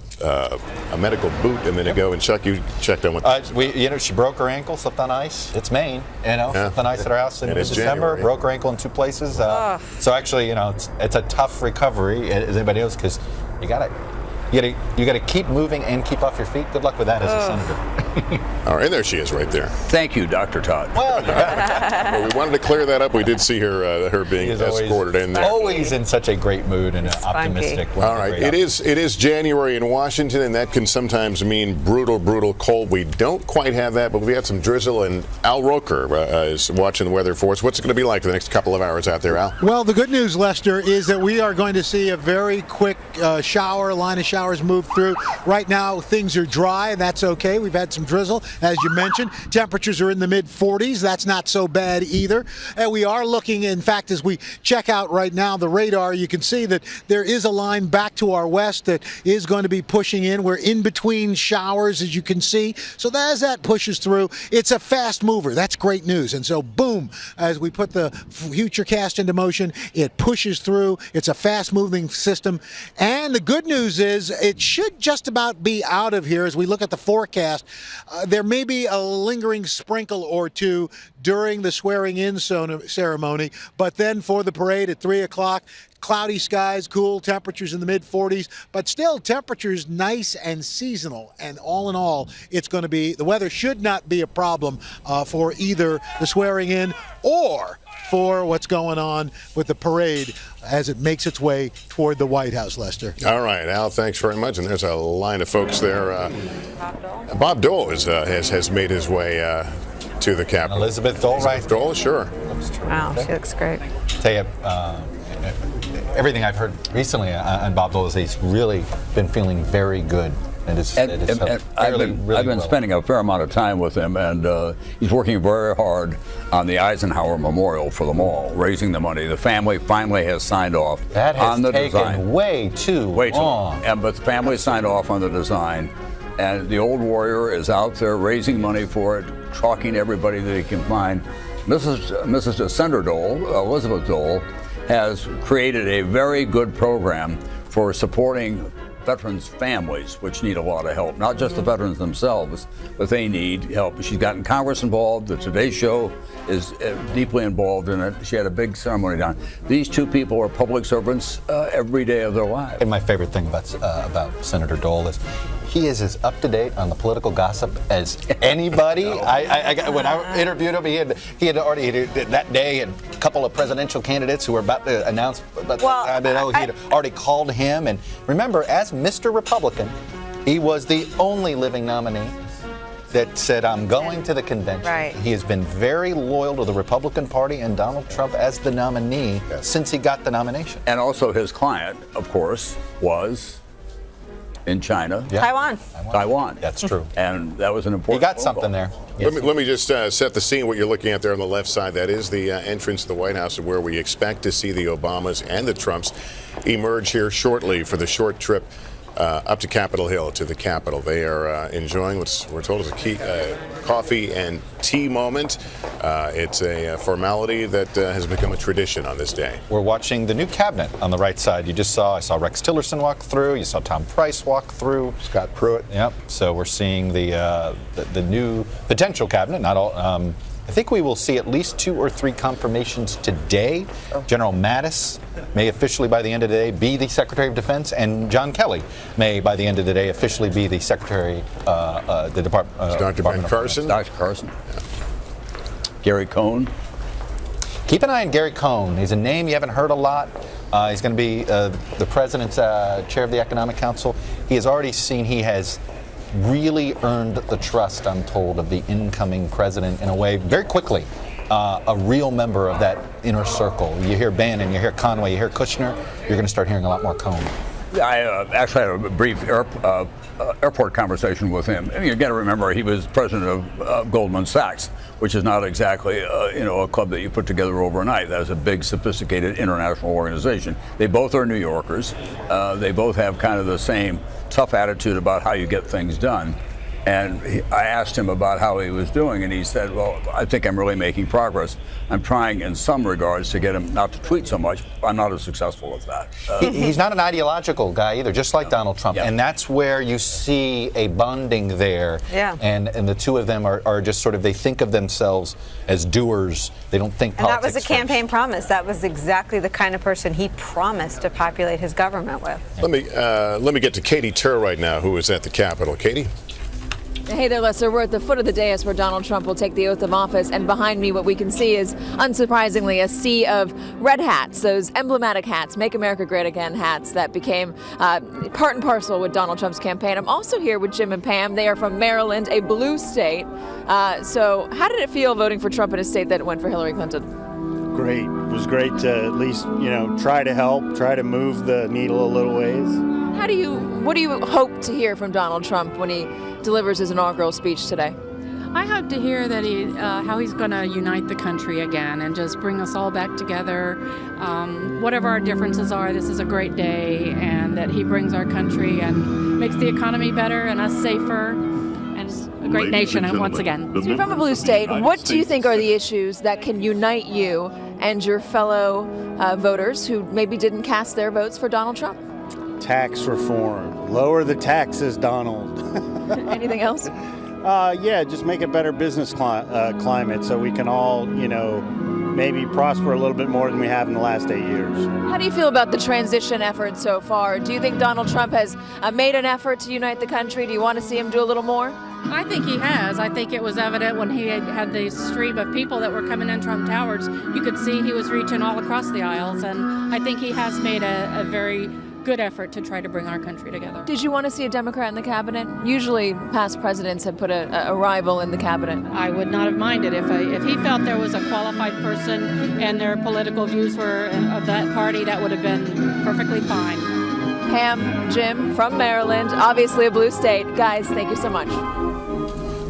medical boot a minute ago. And Chuck, you checked on what? She broke her ankle, slipped on ice. It's Maine, slipped on ice at her house in December. January. Broke her ankle in 2 places. So actually, it's a tough recovery, as anybody knows, because you got to keep moving and keep off your feet. Good luck with that as a senator. All right, and there she is right there. Thank you, Dr. Todd. Well, we wanted to clear that up. We did see her being escorted in there. Always in such a great mood and optimistic. All right, it is January in Washington, and that can sometimes mean brutal, brutal cold. We don't quite have that, but we had some drizzle, and Al Roker is watching the weather for us. What's it going to be like for the next couple of hours out there, Al? Well, the good news, Lester, is that we are going to see a very quick line of showers move through. Right now, things are dry, and that's okay. We've had some drizzle, as you mentioned. Temperatures are in the mid-40s. That's not so bad either. And we are looking, in fact, as we check out right now the radar, you can see that there is a line back to our west that is going to be pushing in. We're in between showers, as you can see. So as that pushes through, it's a fast mover. That's great news. And so, boom, as we put the futurecast into motion, it pushes through. It's a fast-moving system. And the good news is it should just about be out of here as we look at the forecast. There may be a lingering sprinkle or two during the swearing-in ceremony, but then for the parade at 3 o'clock, cloudy skies, cool temperatures in the mid-40s, but still temperatures nice and seasonal. And all in all, it's going to be, the weather should not be a problem for either the swearing-in or for what's going on with the parade as it makes its way toward the White House, Lester. All right, Al, thanks very much. And there's a line of folks there. Bob Dole has made his way to the Capitol. Elizabeth Dole, right? Dole, sure. Wow, she looks great. Tell you, everything I've heard recently on Bob Dole is he's really been feeling very good. And I've been spending a fair amount of time with him, and he's working very hard on the Eisenhower Memorial for the mall, raising the money. The family finally has signed off on the design. That has taken way too long. But the family signed off on the design, and the old warrior is out there raising money for it, talking everybody that he can find. Mrs. Senator Dole, Elizabeth Dole, has created a very good program for supporting veterans' families, which need a lot of help. Not just the veterans themselves, but they need help. She's gotten Congress involved. The Today Show is deeply involved in it. She had a big ceremony down. These two people are public servants every day of their lives. And my favorite thing about Senator Dole is he is as up to date on the political gossip as anybody. When I interviewed him, he had already that day a couple of presidential candidates who were about to announce. He had already called him. And remember, as Mr. Republican, he was the only living nominee that said, I'm going to the convention. Right. He has been very loyal to the Republican Party and Donald Trump as the nominee since he got the nomination. And also his client, of course, was in China. Yeah. Taiwan. That's true. And that was an important He got something there. Yes. Let me just set the scene. What you're looking at there on the left side, that is the entrance to the White House, where we expect to see the Obamas and the Trumps emerge here shortly for the short trip up to Capitol Hill, to the Capitol. They are enjoying what we're told is a key coffee and tea moment. It's a formality that has become a tradition on this day. We're watching the new cabinet on the right side. I saw Rex Tillerson walk through. You saw Tom Price walk through. Scott Pruitt. Yep. So we're seeing the new potential cabinet. Not all. I think we will see at least 2 or 3 confirmations today. General Mattis may officially, by the end of the day, be the Secretary of Defense, and John Kelly may, by the end of the day, officially be the Secretary, the Department. Dr. Ben Carson. Dr. Carson. Gary Cohn. Keep an eye on Gary Cohn. He's a name you haven't heard a lot. He's going to be the President's chair of the Economic Council. He has already seen he has really earned the trust, I'm told, of the incoming president in a way very quickly. A real member of that inner circle. You hear Bannon, you hear Conway, you hear Kushner, you're going to start hearing a lot more Cohn. I actually had a brief airport conversation with him. I mean, you got to remember, he was president of Goldman Sachs, which is not exactly a club that you put together overnight. That is a big, sophisticated international organization. They both are New Yorkers. They both have kind of the same tough attitude about how you get things done. And I asked him about how he was doing, and he said, well, I think I'm really making progress. I'm trying in some regards to get him not to tweet so much. I'm not as successful as that. He's not an ideological guy either, just like Donald Trump. Yeah. And that's where you see a bonding there. Yeah. And the two of them are just sort of, they think of themselves as doers. They don't think politics. And that was a first. campaign promise. That was exactly the kind of person he promised to populate his government with. Let me get to Katie Tur right now, who is at the Capitol. Katie? Hey there, Lester. We're at the foot of the dais where Donald Trump will take the oath of office, and behind me what we can see is, unsurprisingly, a sea of red hats, those emblematic hats, Make America Great Again hats that became part and parcel with Donald Trump's campaign. I'm also here with Jim and Pam. They are from Maryland, a blue state. So how did it feel voting for Trump in a state that went for Hillary Clinton? Great. It was great to at least, try to help, try to move the needle a little ways. What do you hope to hear from Donald Trump when he delivers his inaugural speech today? I hope to hear that how he's going to unite the country again and just bring us all back together. Whatever our differences are, this is a great day, and that he brings our country and makes the economy better and us safer, and it's a great nation once again. So you're from a blue state. What do you think are the issues that can unite you and your fellow voters who maybe didn't cast their votes for Donald Trump? Tax reform. Lower the taxes, Donald. Anything else? Just make a better business climate so we can all, maybe prosper a little bit more than we have in the last 8 years. How do you feel about the transition effort so far? Do you think Donald Trump has made an effort to unite the country? Do you want to see him do a little more? I think he has. I think it was evident when he had the stream of people that were coming in Trump Towers. You could see he was reaching all across the aisles, and I think he has made a very good effort to try to bring our country together. Did you want to see a Democrat in the cabinet? Usually past presidents have put a rival in the cabinet. I would not have minded if he felt there was a qualified person and their political views were of that party, that would have been perfectly fine. Pam, Jim from Maryland, obviously a blue state. Guys, thank you so much.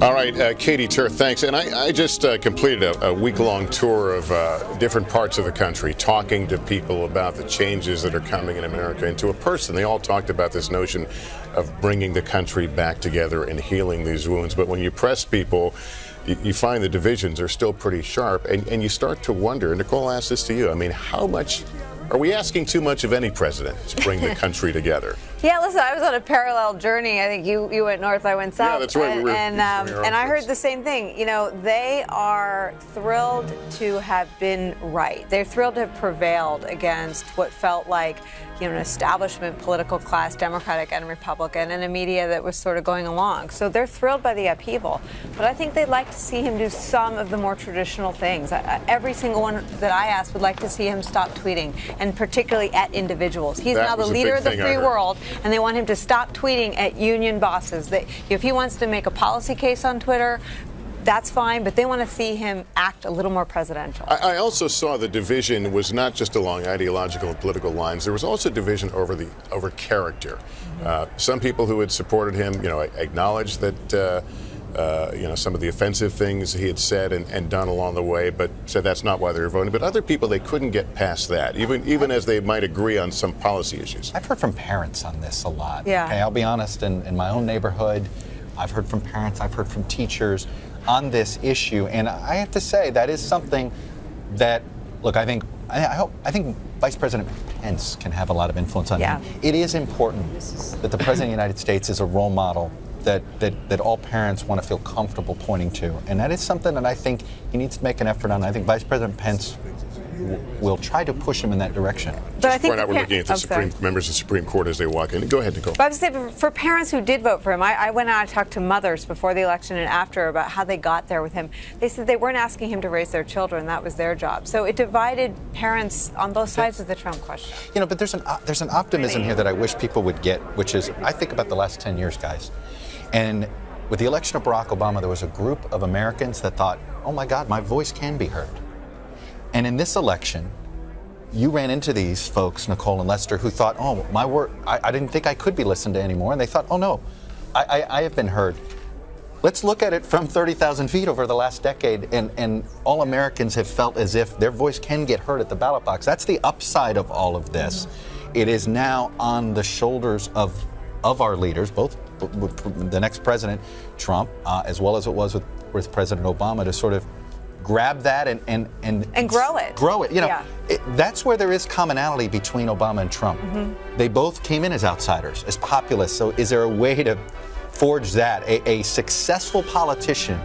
All right, Katie Tur, thanks. And I just completed a week-long tour of different parts of the country, talking to people about the changes that are coming in America. And to a person, they all talked about this notion of bringing the country back together and healing these wounds. But when you press people, you find the divisions are still pretty sharp. And you start to wonder, and Nicole asked this to you, I mean, how much are we asking too much of any president to bring the country together? Yeah, listen, I was on a parallel journey. I think you went north, I went south. Yeah, that's right. And I heard the same thing. You know, they are thrilled to have been right. They're thrilled to have prevailed against what felt like, you know, an establishment political class, Democratic and Republican, and a media that was sort of going along. So they're thrilled by the upheaval. But I think they'd like to see him do some of the more traditional things. Every single one that I asked would like to see him stop tweeting, and particularly at individuals. He's now the leader of the free world, and they want him to stop tweeting at union bosses. If he wants to make a policy case on Twitter, that's fine, but they want to see him act a little more presidential. I also saw the division was not just along ideological and political lines. There was also division over character. Some people who had supported him, you know, acknowledged that you know, some of the offensive things he had said and done along the way, but said that's not why they were voting. But other people, they couldn't get past that, even as they might agree on some policy issues. I've heard from parents on this a lot. Yeah. Okay, I'll be honest, in my own neighborhood, I've heard from parents, I've heard from teachers on this issue, and I have to say that is something that, look, I think Vice President Pence can have a lot of influence on him. It is important that the President of the United States is a role model that all parents want to feel comfortable pointing to, and that is something that I think he needs to make an effort on. I think Vice President Pence will try to push him in that direction. But I think right now we're looking at the members of the Supreme Court as they walk in. Go ahead, Nicole. But I was saying, for parents who did vote for him, I went out and talked to mothers before the election and after about how they got there with him. They said they weren't asking him to raise their children; that was their job. So it divided parents on both sides of the Trump question. You know, but there's an optimism here that I wish people would get, which is, I think about the last 10 years, guys, and with the election of Barack Obama, there was a group of Americans that thought, oh my God, my voice can be heard. And in this election, you ran into these folks, Nicole and Lester, who thought, oh, my word, I didn't think I could be listened to anymore. And they thought, oh no, I have been heard. Let's look at it from 30,000 feet over the last decade, and all Americans have felt as if their voice can get heard at the ballot box. That's the upside of all of this. It is now on the shoulders of our leaders, both the next president, Trump, as well as it was with President Obama, to sort of grab that and grow it. Grow it. You know, that's where there is commonality between Obama and Trump. They both came in as outsiders, as populists. So is there a way to forge that? A successful politician,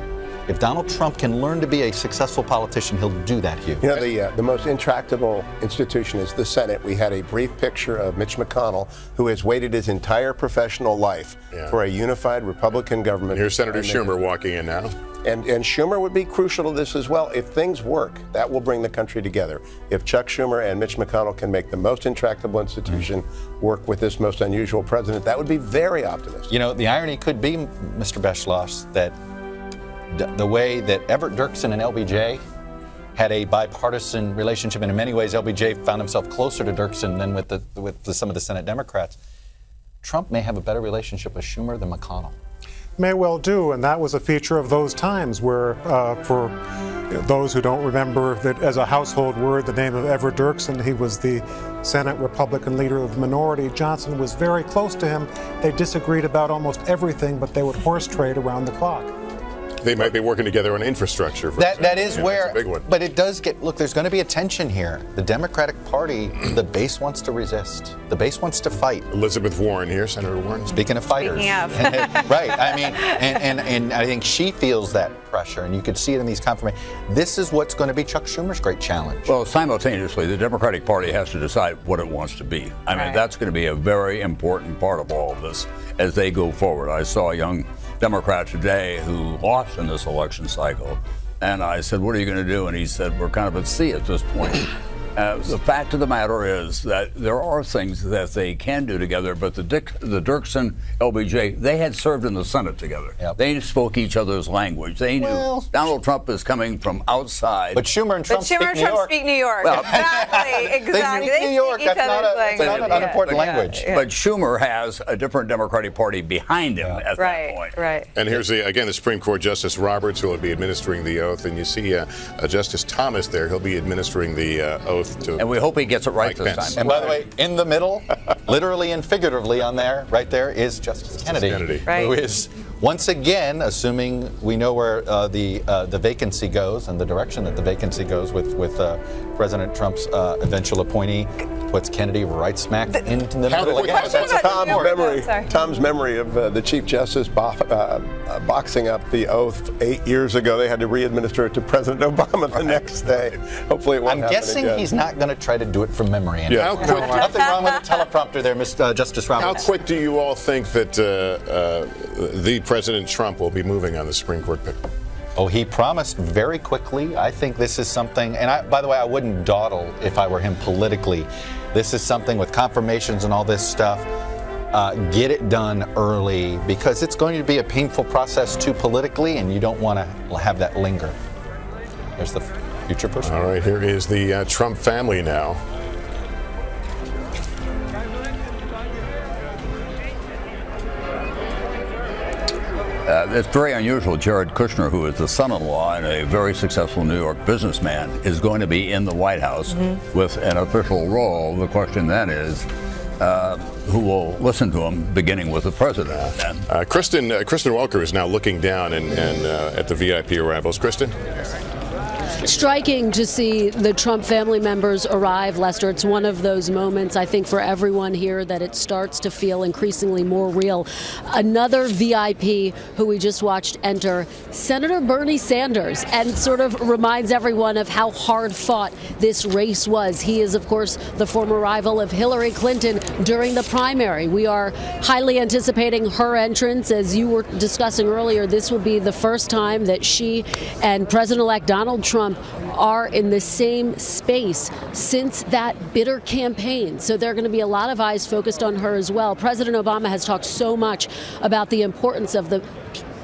if Donald Trump can learn to be a successful politician, he'll do that, Hugh. You know, the most intractable institution is the Senate. We had a brief picture of Mitch McConnell, who has waited his entire professional life for a unified Republican government. Here's Senator Schumer walking in now. And Schumer would be crucial to this as well. If things work, that will bring the country together. If Chuck Schumer and Mitch McConnell can make the most intractable institution work with this most unusual president, that would be very optimistic. You know, the irony could be, Mr. Beschloss, that the way that Everett Dirksen and LBJ had a bipartisan relationship, and in many ways LBJ found himself closer to Dirksen than with some of the Senate Democrats, Trump may have a better relationship with Schumer than McConnell. May well do, and that was a feature of those times where, for those who don't remember that as a household word, the name of Everett Dirksen, he was the Senate Republican leader of the minority. Johnson was very close to him. They disagreed about almost everything, but they would horse trade around the clock. They might be working together on infrastructure. That is where, that's a big one. But it does get, look, there's going to be a tension here. The Democratic Party, the base wants to resist. The base wants to fight. Elizabeth Warren here, Senator Warren. Speaking of fighters. Speaking of. Right, I mean, and I think she feels that pressure, and you could see it in these confirmations. This is what's going to be Chuck Schumer's great challenge. Well, simultaneously, the Democratic Party has to decide what it wants to be. I mean, that's going to be a very important part of all of this as they go forward. I saw a young Democrat today who lost in this election cycle, and I said, what are you going to do? And he said, we're kind of at sea at this point. The fact of the matter is that there are things that they can do together, but the Dirksen, LBJ, they had served in the Senate together. Yep. They spoke each other's language. They knew Donald Trump is coming from outside. But Schumer and Trump speak New York. Well, exactly. They New York. That's not an unimportant language. But Schumer has a different Democratic Party behind him at that point. Right. And here's the Supreme Court Justice Roberts, who will be administering the oath, and you see Justice Thomas there. He'll be administering the oath to. And we hope he gets it right this time. And by the way, in the middle, literally and figuratively on there, right there, is Justice Kennedy, who is once again, assuming we know where the vacancy goes and the direction that the vacancy goes with President Trump's eventual appointee, puts Kennedy right smack into the middle again. That's Tom's memory of the Chief Justice boxing up the oath 8 years ago. They had to re-administer it to President Obama the next day. Hopefully it won't happen guessing again. He's not going to try to do it from memory. Yeah. Nothing wrong with the teleprompter there, Justice Roberts. How quick do you all think that the President Trump will be moving on the Supreme Court pick? Oh, he promised very quickly. I think this is something, and by the way, I wouldn't dawdle if I were him politically. This is something with confirmations and all this stuff. Get it done early, because it's going to be a painful process too politically, and you don't want to have that linger. There's the future person. All right, here is the Trump family now. It's very unusual. Jared Kushner, who is the son-in-law and a very successful New York businessman, is going to be in the White House with an official role. The question then is, who will listen to him, beginning with the president? Kristen Welker is now looking down and at the VIP arrivals. Kristen? Striking to see the Trump family members arrive, Lester. It's one of those moments, I think, for everyone here that it starts to feel increasingly more real. Another VIP who we just watched enter, Senator Bernie Sanders, and sort of reminds everyone of how hard fought this race was. He is, of course, the former rival of Hillary Clinton during the primary. We are highly anticipating her entrance. As you were discussing earlier, this will be the first time that she and President-elect Donald Trump are in the same space since that bitter campaign. So there are going to be a lot of eyes focused on her as well. President Obama has talked so much about the importance of the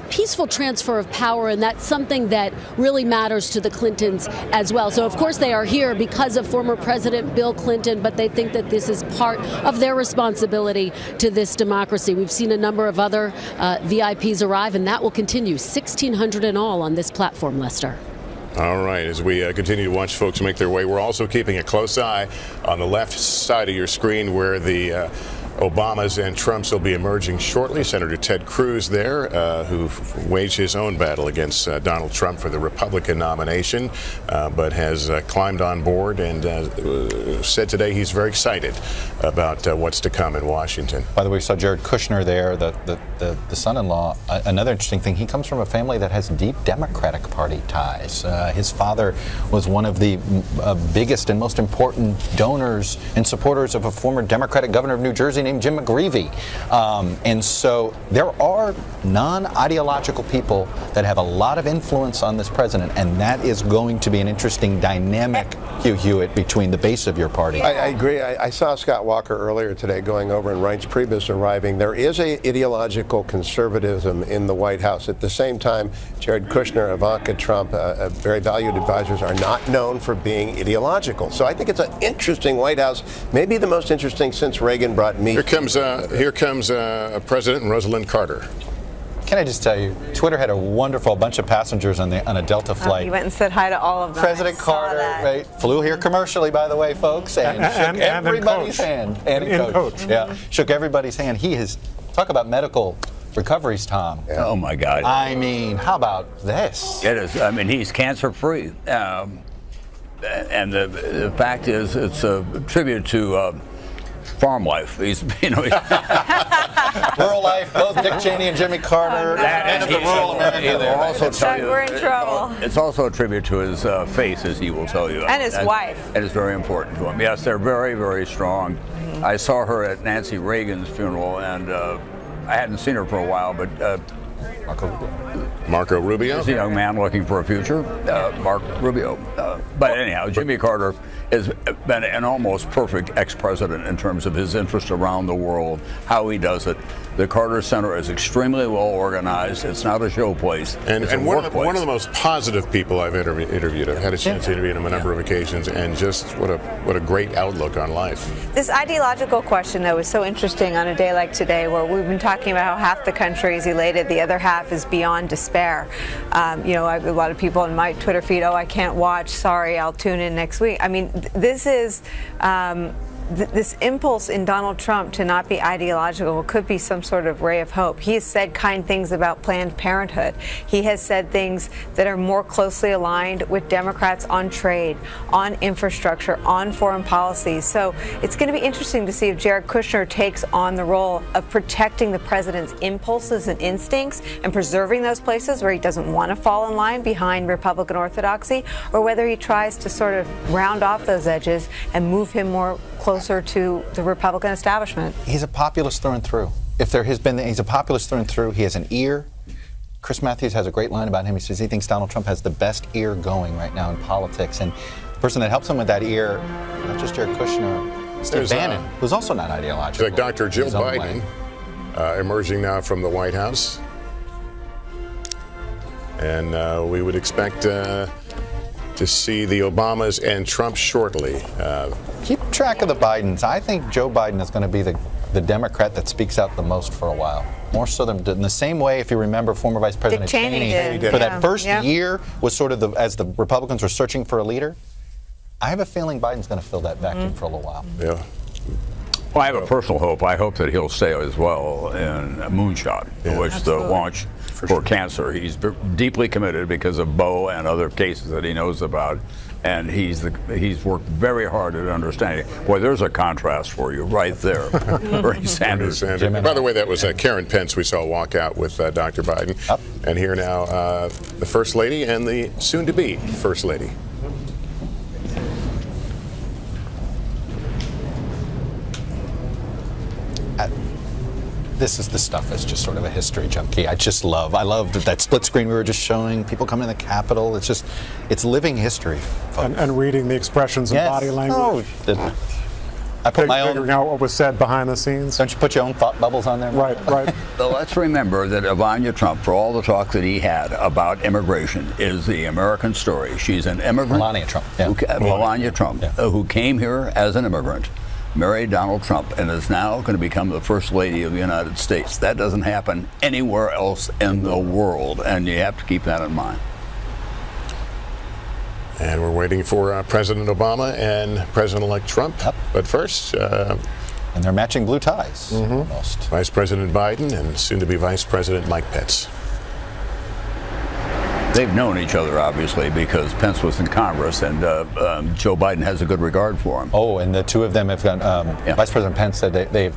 peaceful transfer of power, and that's something that really matters to the Clintons as well. So, of course, they are here because of former President Bill Clinton, but they think that this is part of their responsibility to this democracy. We've seen a number of other VIPs arrive, and that will continue. 1,600 in all on this platform, Lester. All right, as we continue to watch folks make their way, we're also keeping a close eye on the left side of your screen where the Obamas and Trumps will be emerging shortly. Senator Ted Cruz there, who waged his own battle against Donald Trump for the Republican nomination, but has climbed on board and said today he's very excited about what's to come in Washington. By the way, we saw Jared Kushner there, the son-in-law. Another interesting thing, he comes from a family that has deep Democratic Party ties. His father was one of the biggest and most important donors and supporters of a former Democratic governor of New Jersey named Jim McGreevey. And so there are non-ideological people that have a lot of influence on this president, and that is going to be an interesting dynamic, Hugh Hewitt, between the base of your party. I agree. I saw Scott Walker earlier today going over and Reince Priebus arriving. There is a ideological conservatism in the White House. At the same time, Jared Kushner, Ivanka Trump, very valued advisors, are not known for being ideological. So I think it's an interesting White House, maybe the most interesting since Reagan brought me. Here comes President Rosalind Carter. Can I just tell you, Twitter had a bunch of passengers on a Delta flight. He went and said hi to all of them. President Carter, right, flew here commercially, by the way, folks, and shook everybody's hand. And in coach. Yeah, shook everybody's hand. He has, talk about medical recoveries, Tom. Yeah. Oh, my God. I mean, how about this? It is. I mean, he's cancer-free. And the fact is, it's a tribute to farm life. He's, rural life, both Dick Cheney and Jimmy Carter, men of the rural America. We're in trouble. It's also a tribute to his faith, as he will tell you. And his wife. It is very important to him. Yes, they're very, very strong. Mm-hmm. I saw her at Nancy Reagan's funeral, and I hadn't seen her for a while, but Marco Rubio? He's a young man looking for a future. Mark Rubio. But anyhow, Jimmy Carter has been an almost perfect ex-president in terms of his interest around the world, how he does it. The Carter Center is extremely well organized. It's not a show place. And one of the most positive people I've interviewed. I've had a chance to interview him a number of occasions, and just what a great outlook on life. This ideological question, though, is so interesting on a day like today, where we've been talking about how half the country is elated, the other half is beyond despair. You know, a lot of people in my Twitter feed, oh, I can't watch, sorry, I'll tune in next week. I mean, this is this impulse in Donald Trump to not be ideological could be some sort of ray of hope. He has said kind things about Planned Parenthood. He has said things that are more closely aligned with Democrats on trade, on infrastructure, on foreign policy. So it's going to be interesting to see if Jared Kushner takes on the role of protecting the president's impulses and instincts and preserving those places where he doesn't want to fall in line behind Republican orthodoxy, or whether he tries to sort of round off those edges and move him more closer to the Republican establishment. He's a populist through and through. If there has been, he's a populist through and through. He has an ear. Chris Matthews has a great line about him. He says he thinks Donald Trump has the best ear going right now in politics. And the person that helps him with that ear, not just Jared Kushner, Steve Bannon, who's also not ideological. Like Dr. Jill Biden, emerging now from the White House. And we would expect to see the Obamas and Trump shortly. Keep track of the Bidens. I think Joe Biden is going to be the Democrat that speaks out the most for a while. More so than in the same way, if you remember, former Vice President Cheney for that first year was sort of as the Republicans were searching for a leader. I have a feeling Biden's going to fill that vacuum for a little while. Yeah. Well, I have a personal hope. I hope that he'll stay as well in Moonshot, which is the launch for cancer. He's deeply committed because of Beau and other cases that he knows about, and he's worked very hard at understanding. Boy, there's a contrast for you right there. Bernie Sanders. By the way, that was Karen Pence we saw walk out with Dr. Biden. And here now, the First Lady and the soon-to-be First Lady. This is the stuff that's just sort of a history junkie. I love that split screen we were just showing, people coming to the Capitol. It's living history. And reading the expressions and body language. I put my own. Figuring out what was said behind the scenes. Don't you put your own thought bubbles on there? Right. But let's remember that Melania Trump, for all the talk that he had about immigration, is the American story. She's an immigrant. Melania Trump. Melania Trump, who came here as an immigrant, married Donald Trump, and is now going to become the First Lady of the United States. That doesn't happen anywhere else in the world, and you have to keep that in mind. And we're waiting for President Obama and President-elect Trump. But first... and they're matching blue ties. Almost. Vice President Biden and soon-to-be Vice President Mike Pence. They've known each other, obviously, because Pence was in Congress, and Joe Biden has a good regard for him. Oh, and the two of them have gone. Vice President Pence said they've.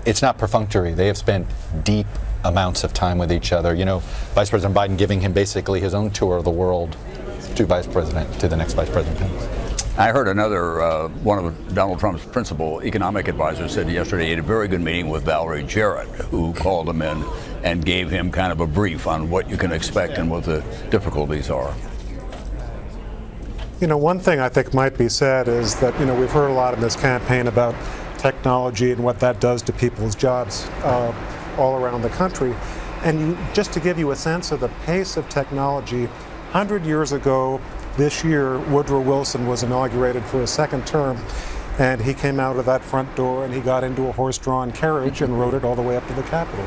It's not perfunctory. They have spent deep amounts of time with each other. You know, Vice President Biden giving him basically his own tour of the world to the next Vice President Pence. I heard another one of Donald Trump's principal economic advisors said yesterday he had a very good meeting with Valerie Jarrett, who called him in and gave him kind of a brief on what you can expect and what the difficulties are. You know, one thing I think might be said is that, you know, we've heard a lot in this campaign about technology and what that does to people's jobs all around the country. And just to give you a sense of the pace of technology, 100 years ago this year, Woodrow Wilson was inaugurated for a second term, and he came out of that front door and he got into a horse-drawn carriage and rode it all the way up to the Capitol.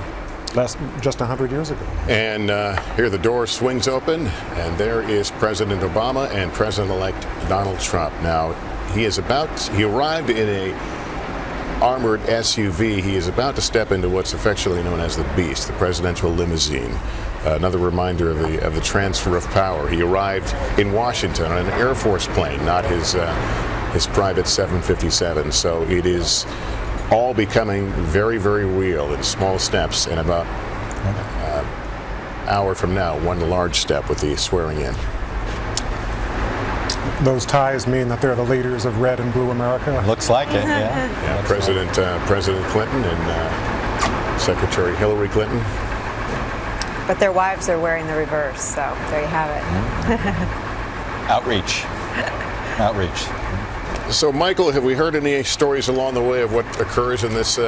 Just 100 years ago. And here the door swings open, and there is President Obama and President-elect Donald Trump. Now, he arrived in a armored SUV. He is about to step into what's affectionately known as the Beast, the presidential limousine. Another reminder of the transfer of power. He arrived in Washington on an Air Force plane, not his private 757. So it is all becoming very, very real in small steps, and about an hour from now, one large step with the swearing in. Those ties mean that they're the leaders of red and blue America. Looks like it, yeah. President Clinton and Secretary Hillary Clinton. But their wives are wearing the reverse, so there you have it. Outreach. So, Michael, have we heard any stories along the way of what occurs in this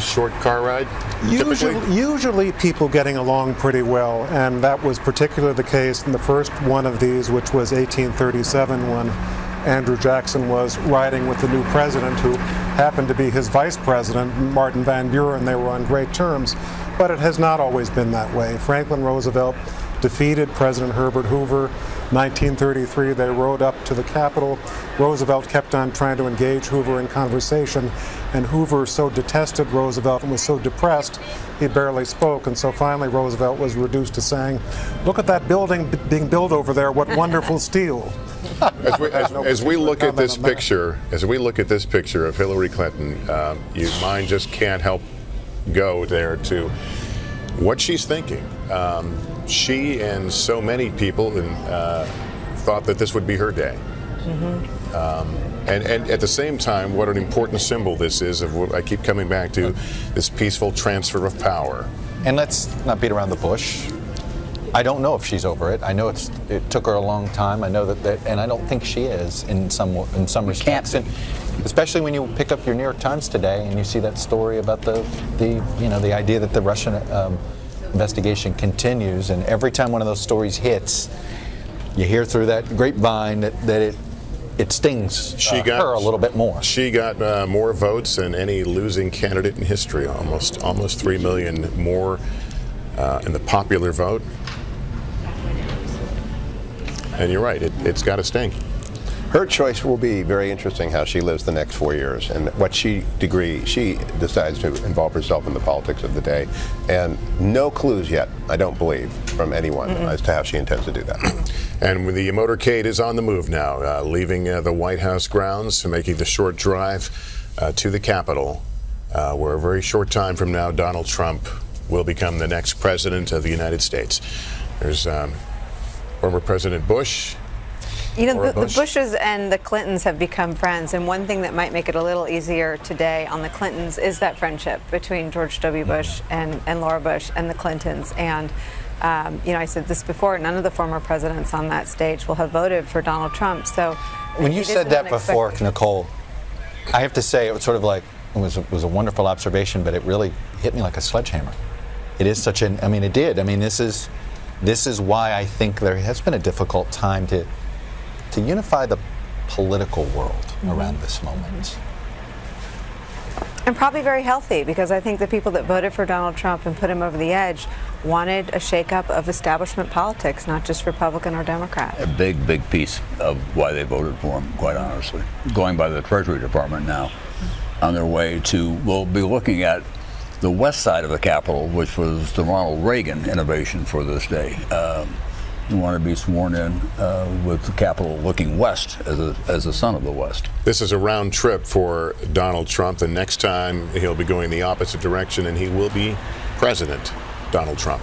short car ride? Usually people getting along pretty well, and that was particularly the case in the first one of these, which was 1837, when Andrew Jackson was riding with the new president, who happened to be his vice president, Martin Van Buren. They were on great terms, but it has not always been that way. Franklin Roosevelt defeated President Herbert Hoover. 1933, they rode up to the Capitol. Roosevelt kept on trying to engage Hoover in conversation, and Hoover so detested Roosevelt and was so depressed he barely spoke. And so finally Roosevelt was reduced to saying, "Look at that building being built over there, what wonderful steel." As we look at this picture of Hillary Clinton, your mind just can't help go there to what she's thinking. She and so many people thought that this would be her day. And at the same time, what an important symbol this is of what I keep coming back to, this peaceful transfer of power. And let's not beat around the bush. I don't know if she's over it. I know it took her a long time. I know that, and I don't think she is in some respects. And especially when you pick up your New York Times today and you see that story about the idea that the Russian investigation continues, and every time one of those stories hits, you hear through that grapevine that it stings her a little bit more. She got more votes than any losing candidate in history, almost 3 million more in the popular vote. And you're right, it's got to sting. Her choice will be very interesting, how she lives the next 4 years and what she decides to involve herself in the politics of the day. And no clues yet, I don't believe, from anyone as to how she intends to do that. And the motorcade is on the move now, leaving the White House grounds, making the short drive to the Capitol, where a very short time from now, Donald Trump will become the next president of the United States. There's former President Bush. You know, the Bushes and the Clintons have become friends, and one thing that might make it a little easier today on the Clintons is that friendship between George W. Bush and Laura Bush and the Clintons. And, you know, I said this before, none of the former presidents on that stage will have voted for Donald Trump. So when you said that before, Nicole, I have to say it was sort of like, it was a wonderful observation, but it really hit me like a sledgehammer. It is such an, I mean, it did. I mean, this is why I think there has been a difficult time to unify the political world around this moment. And probably very healthy, because I think the people that voted for Donald Trump and put him over the edge wanted a shakeup of establishment politics, not just Republican or Democrat. A big, big piece of why they voted for him, quite honestly. Going by the Treasury Department now, on their way to, we'll be looking at the west side of the Capitol, which was the Ronald Reagan innovation for this day. You want to be sworn in with the Capitol looking west as a son of the West. This is a round trip for Donald Trump. The next time he'll be going the opposite direction, and he will be President Donald Trump.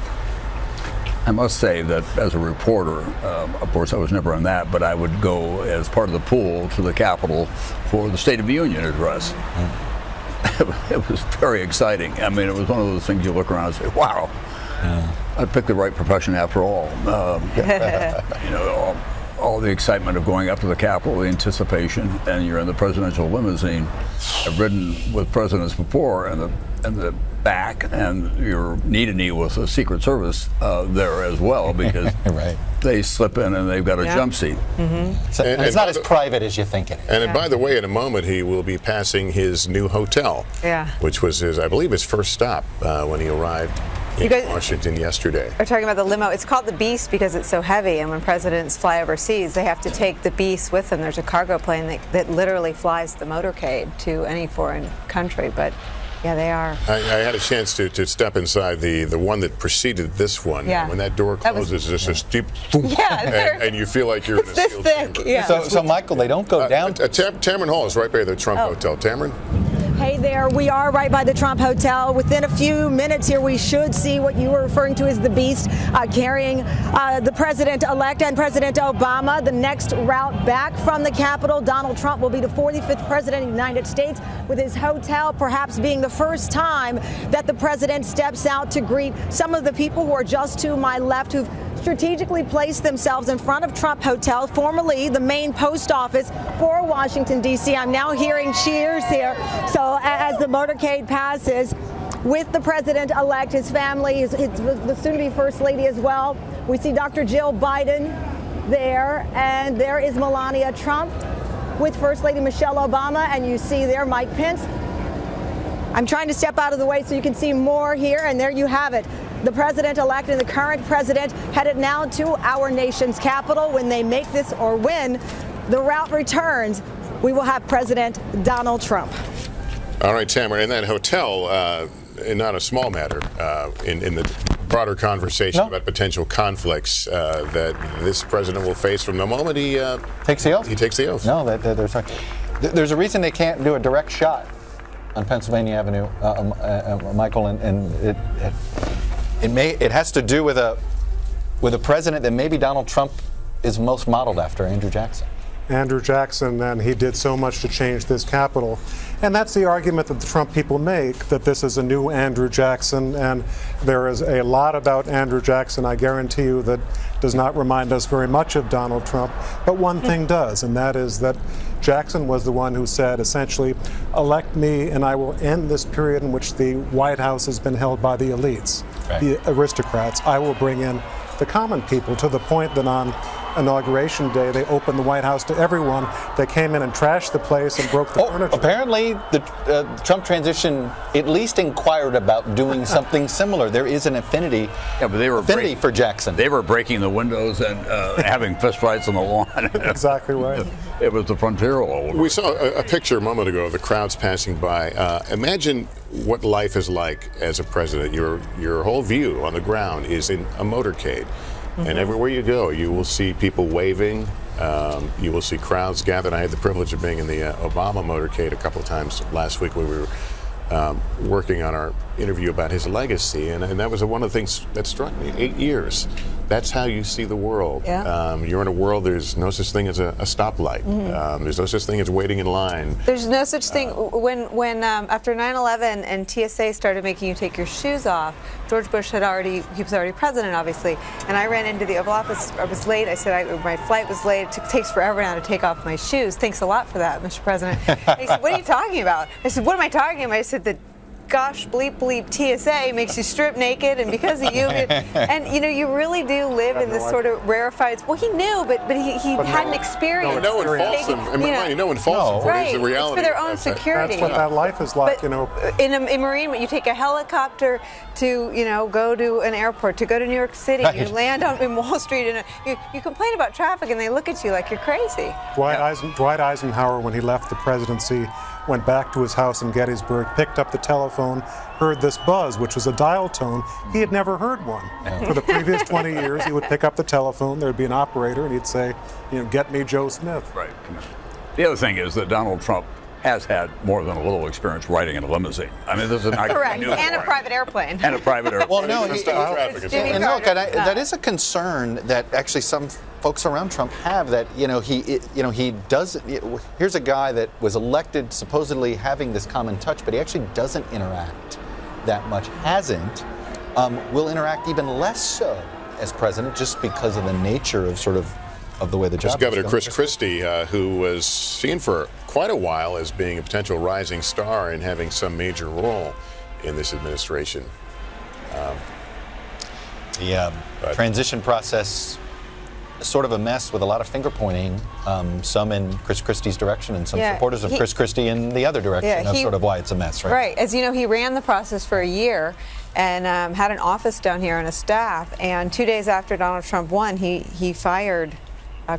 I must say that as a reporter, of course I was never in that, but I would go as part of the pool to the Capitol for the State of the Union address. It was very exciting. I mean, it was one of those things you look around and say, wow. I picked the right profession after all. You know, all the excitement of going up to the Capitol, the anticipation, and you're in the presidential limousine. I've ridden with presidents before in the back, and you're knee to knee with the Secret Service there as well, because they slip in and they've got a jump seat. So, and it's not as private as you think it is. And by the way, in a moment he will be passing his new hotel, which was I believe his first stop when he arrived in Washington yesterday. We're talking about the limo. It's called the Beast because it's so heavy, and when presidents fly overseas, they have to take the Beast with them. There's a cargo plane that literally flies the motorcade to any foreign country, but yeah, they are. I had a chance to step inside the one that preceded this one. Yeah. When that door closes, there's a steep thump, and you feel like you're in a sealed chamber. So Michael, they don't go down. Tamron Hall is right by the Trump Hotel. Tamron? Hey there, we are right by the Trump Hotel. Within a few minutes here, we should see what you were referring to as the Beast carrying the president-elect and President Obama. The next route back from the Capitol, Donald Trump will be the 45th president of the United States, with his hotel perhaps being the first time that the president steps out to greet some of the people who are just to my left who've strategically placed themselves in front of Trump Hotel, formerly the main post office for Washington, D.C. I'm now hearing cheers here. So as the motorcade passes with the president-elect, his family, the soon-to-be First Lady as well. We see Dr. Jill Biden there, and there is Melania Trump with First Lady Michelle Obama, and you see there Mike Pence. I'm trying to step out of the way so you can see more here, and there you have it. The president-elect and the current president headed now to our nation's capital. When they make this or when the route returns, we will have President Donald Trump. All right, Tamara, in that hotel, not a small matter in the broader conversation about potential conflicts that this president will face from the moment he takes the oath. He takes the oath. No, there's a reason they can't do a direct shot on Pennsylvania Avenue, Michael, and it has to do with a president that maybe Donald Trump is most modeled after, Andrew Jackson. Andrew Jackson, and he did so much to change this capital. And that's the argument that the Trump people make, that this is a new Andrew Jackson, and there is a lot about Andrew Jackson, I guarantee you, that does not remind us very much of Donald Trump. But one thing does, and that is that Jackson was the one who said, essentially, elect me and I will end this period in which the White House has been held by the elites, the aristocrats. I will bring in the common people, to the point that on Inauguration Day, they opened the White House to everyone. They came in and trashed the place and broke the furniture. Apparently, the Trump transition at least inquired about doing something similar. There is an affinity, but they were for Jackson. They were breaking the windows and having fistfights on the lawn. Exactly right. It was the frontier all over. We saw a picture a moment ago of the crowds passing by. Imagine what life is like as a president. Your whole view on the ground is in a motorcade. And everywhere you go, you will see people waving. You will see crowds gathered. I had the privilege of being in the Obama motorcade a couple of times last week when we were working on our interview about his legacy. And that was one of the things that struck me. 8 years. That's how you see the world. Yeah. You're in a world, there's no such thing as a stoplight. There's no such thing as waiting in line. There's no such thing. When after 9/11 and TSA started making you take your shoes off, George Bush he was already president, obviously, and I ran into the Oval Office. I was late. I said my flight was late. It takes forever now to take off my shoes. Thanks a lot for that, Mr. President. He said, "What are you talking about?" I said, "What am I talking about?" I said, "The gosh bleep bleep TSA makes you strip naked, and because of you," and you really do live in this sort of rarefied. Well, he knew, but he hadn't experienced. No one faults him. No one faults him. Right. It's the reality. It's for their own security. That's what that life is like, In Marine, you take a helicopter to go to an airport, to go to New York City. Right. You land in Wall Street, and you complain about traffic, and they look at you like you're crazy. Dwight Eisenhower, when he left the presidency, went back to his house in Gettysburg, picked up the telephone, heard this buzz, which was a dial tone. He had never heard one. For the previous 20 years, he would pick up the telephone, there would be an operator, and he'd say, get me Joe Smith. Right. The other thing is that Donald Trump has had more than a little experience riding in a limousine. I mean, this is not correct, and a private airplane. And a private airplane. Well, no, that is a concern that actually some folks around Trump have, that he does. Here's a guy that was elected supposedly having this common touch, but he actually doesn't interact that much. Will interact even less so as president, just because of the nature of of the way the job is Governor going. Chris Christie, who was seen for quite a while as being a potential rising star and having some major role in this administration. The transition process, sort of a mess with a lot of finger pointing, some in Chris Christie's direction and some supporters of Chris Christie in the other direction. That's sort of why it's a mess, right? Right. As you know, he ran the process for a year and had an office down here and a staff. And 2 days after Donald Trump won, he fired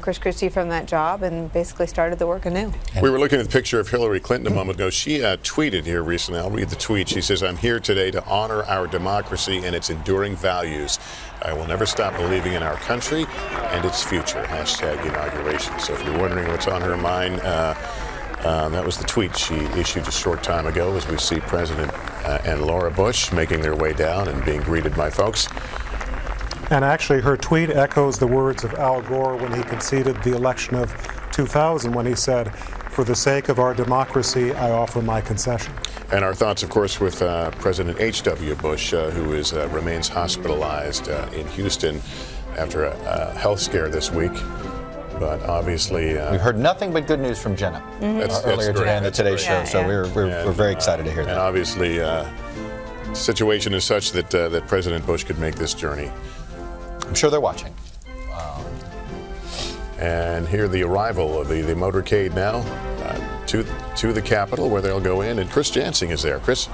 Chris Christie from that job and basically started the work anew. We were looking at the picture of Hillary Clinton a moment ago. She tweeted here recently. I'll read the tweet. She says, "I'm here today to honor our democracy and its enduring values. I will never stop believing in our country and its future." #inauguration. So if you're wondering what's on her mind, that was the tweet she issued a short time ago, as we see President and Laura Bush making their way down and being greeted by folks. And actually, her tweet echoes the words of Al Gore when he conceded the election of 2000, when he said, "For the sake of our democracy, I offer my concession." And our thoughts, of course, with President H.W. Bush, who remains hospitalized in Houston after a health scare this week. But obviously, we've heard nothing but good news from Jenna earlier today on the Today Show. So we're very excited to hear that. And obviously, the situation is such that that President Bush could make this journey. I'm sure they're watching. And here the arrival of the motorcade now to the Capitol, where they'll go in. And Chris Jansing is there. Chris.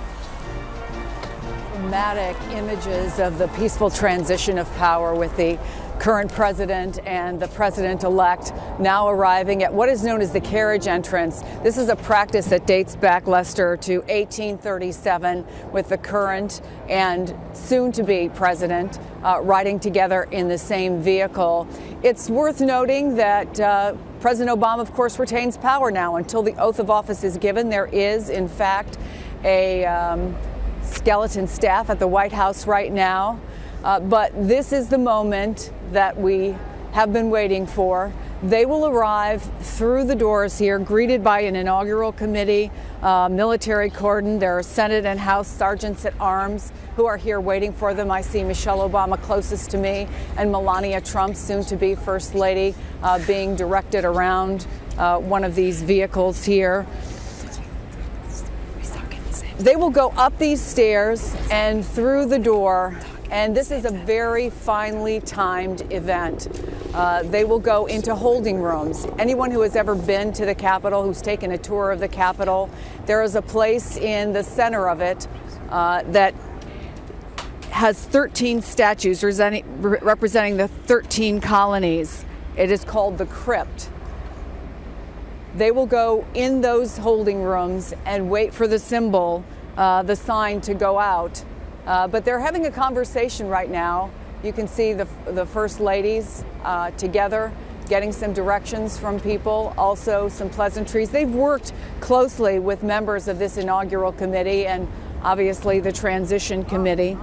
Dramatic images of the peaceful transition of power with the current president and the president-elect now arriving at what is known as the carriage entrance. This is a practice that dates back, Lester, to 1837, with the current and soon-to-be president riding together in the same vehicle. It's worth noting that President Obama, of course, retains power now until the oath of office is given. There is, in fact, a skeleton staff at the White House right now. But this is the moment that we have been waiting for. They will arrive through the doors here, greeted by an inaugural committee, military cordon. There are Senate and House sergeants at arms who are here waiting for them. I see Michelle Obama closest to me and Melania Trump, soon to be First Lady, being directed around one of these vehicles here. They will go up these stairs and through the door, and this is a very finely timed event. They will go into holding rooms. Anyone who has ever been to the Capitol, who's taken a tour of the Capitol, there is a place in the center of it that has 13 statues representing the 13 colonies. It is called the Crypt. They will go in those holding rooms and wait for the symbol, the sign, to go out. But they're having a conversation right now. You can see the First Ladies together, getting some directions from people, also some pleasantries. They've worked closely with members of this inaugural committee and obviously the transition committee.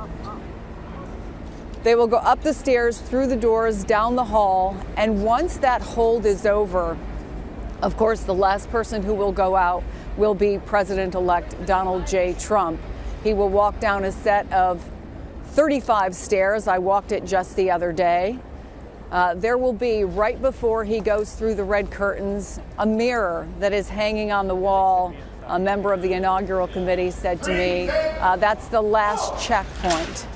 They will go up the stairs, through the doors, down the hall, and once that hold is over, of course, the last person who will go out will be President-elect Donald J. Trump. He will walk down a set of 35 stairs. I walked it just the other day. There will be, right before he goes through the red curtains, a mirror that is hanging on the wall. A member of the inaugural committee said to me, that's the last checkpoint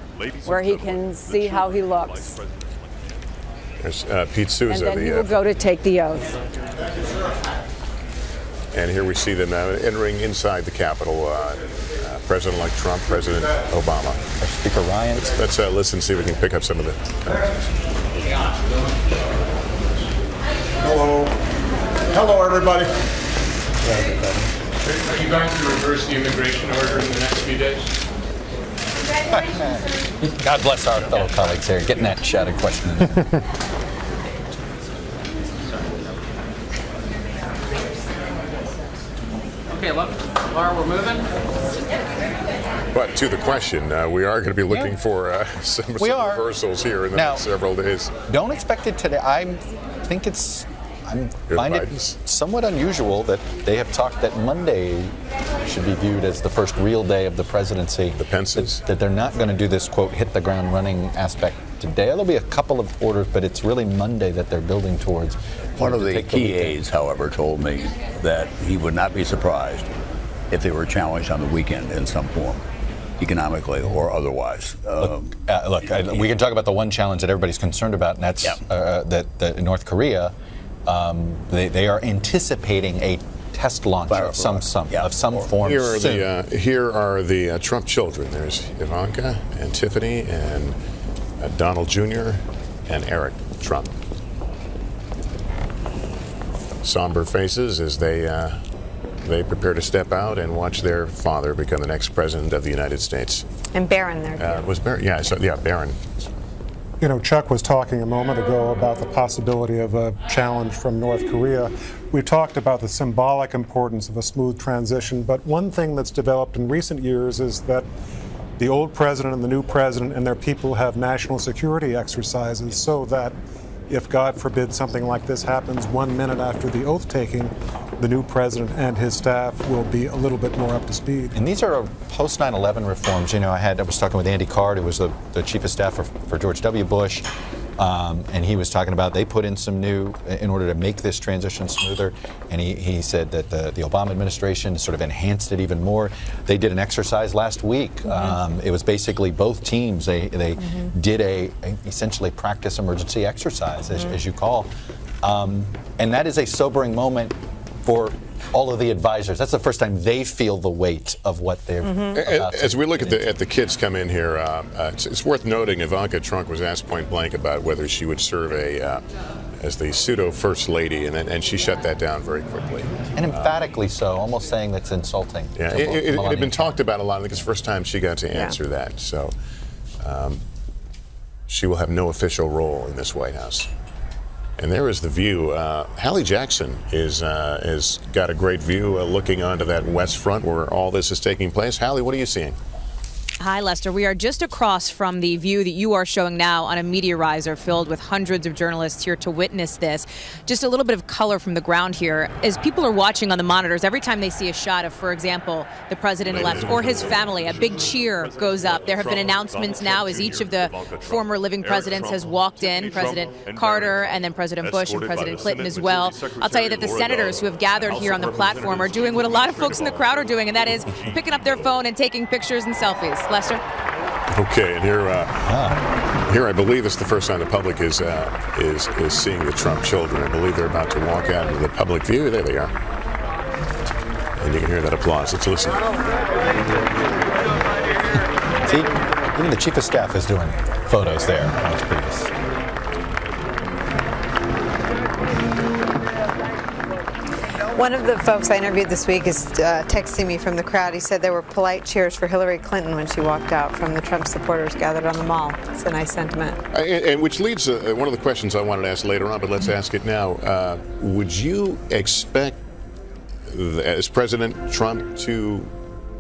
where he can see how he looks. There's Pete Souza. And then he will go to take the oath. And here we see them entering inside the Capitol. President-elect Trump, President Obama. Speaker Ryan. Let's listen, see if we can pick up some of the. Hello. Hello, everybody. Are you going to reverse the immigration order in the next few days? God bless our fellow colleagues here, getting that shouted question in. Okay, Laura, we're moving. But to the question, we are going to be looking for some reversals here in the next several days. Don't expect it today. I find it somewhat unusual that they have talked that Monday should be viewed as the first real day of the presidency. The Pences. That they're not going to do this, quote, hit the ground running aspect today. There'll be a couple of orders, but it's really Monday that they're building towards. One of the key aides, however, told me that he would not be surprised if they were challenged on the weekend in some form, economically or otherwise. We can talk about the one challenge that everybody's concerned about, and that's that North Korea, they are anticipating a test launch of some form. Here are the Trump children. There's Ivanka and Tiffany and Donald Jr. and Eric Trump. Somber faces as they prepare to step out and watch their father become the next president of the United States. And Barron there. Was Barron? Yeah, Barron. You know, Chuck was talking a moment ago about the possibility of a challenge from North Korea. We talked about the symbolic importance of a smooth transition, but one thing that's developed in recent years is that the old president and the new president and their people have national security exercises so that if, God forbid, something like this happens 1 minute after the oath taking, the new president and his staff will be a little bit more up to speed. And these are post 9/11 reforms. You know, I was talking with Andy Card, who was the chief of staff for George W. Bush. And he was talking about they put in some new, in order to make this transition smoother, and he said that the Obama administration sort of enhanced it even more. They did an exercise last week. It was basically both teams. They did essentially practice emergency exercise, as you call. And that is a sobering moment for all of the advisors. That's the first time they feel the weight of what they've about As we look at the kids come in here, it's worth noting Ivanka Trump was asked point blank about whether she would serve as the pseudo first lady, and she shut that down very quickly. And emphatically so, almost saying that's insulting. Yeah, it had been talked about a lot. I think it's the first time she got to answer that. So she will have no official role in this White House. And there is the view. Hallie Jackson has got a great view looking onto that west front where all this is taking place. Hallie, what are you seeing? Hi, Lester. We are just across from the view that you are showing now on a media riser filled with hundreds of journalists here to witness this. Just a little bit of color from the ground here. As people are watching on the monitors, every time they see a shot of, for example, the president-elect or his family, a big cheer goes up. There have been announcements now as each of the former living presidents has walked in, President Carter and then President Bush and President Clinton as well. I'll tell you that the senators who have gathered here on the platform are doing what a lot of folks in the crowd are doing, and that is picking up their phone and taking pictures and selfies. Lester? Okay, and here I believe it's the first time the public is seeing the Trump children. I believe they're about to walk out into the public view. There they are. And you can hear that applause. Let's listen. See, even the chief of staff is doing photos there. That's pretty good. One of the folks I interviewed this week is texting me from the crowd. He said there were polite cheers for Hillary Clinton when she walked out from the Trump supporters gathered on the Mall. It's a nice sentiment. And which leads to one of the questions I wanted to ask later on, but let's ask it now. Would you expect, as President Trump, to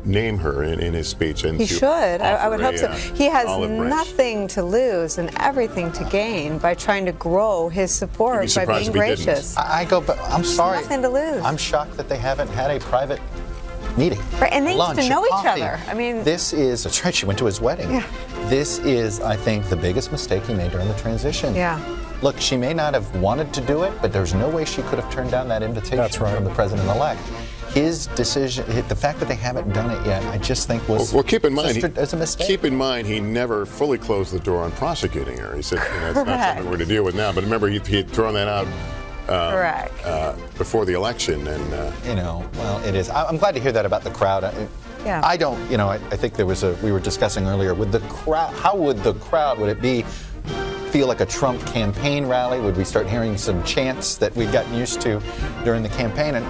name her in his speech? And he should. I would hope so. He has nothing to lose and everything to gain by trying to grow his support by being gracious. But I'm sorry. Nothing to lose. I'm shocked that they haven't had a private meeting. Right, and they lunch, used to know coffee. each other. I mean, that's right. She went to his wedding. Yeah. This is, I think, the biggest mistake he made during the transition. Yeah. Look, she may not have wanted to do it, but there's no way she could have turned down that invitation from the president-elect. His decision, the fact that they haven't done it yet, I just think was keep in mind, as a mistake. Keep in mind, he never fully closed the door on prosecuting her. He said, it's not something we're to deal with now. But remember, he had thrown that out before the election. And well, it is. I'm glad to hear that about the crowd. I don't, I think we were discussing earlier, with the crowd, how would the crowd, would it feel like a Trump campaign rally? Would we start hearing some chants that we'd gotten used to during the campaign? And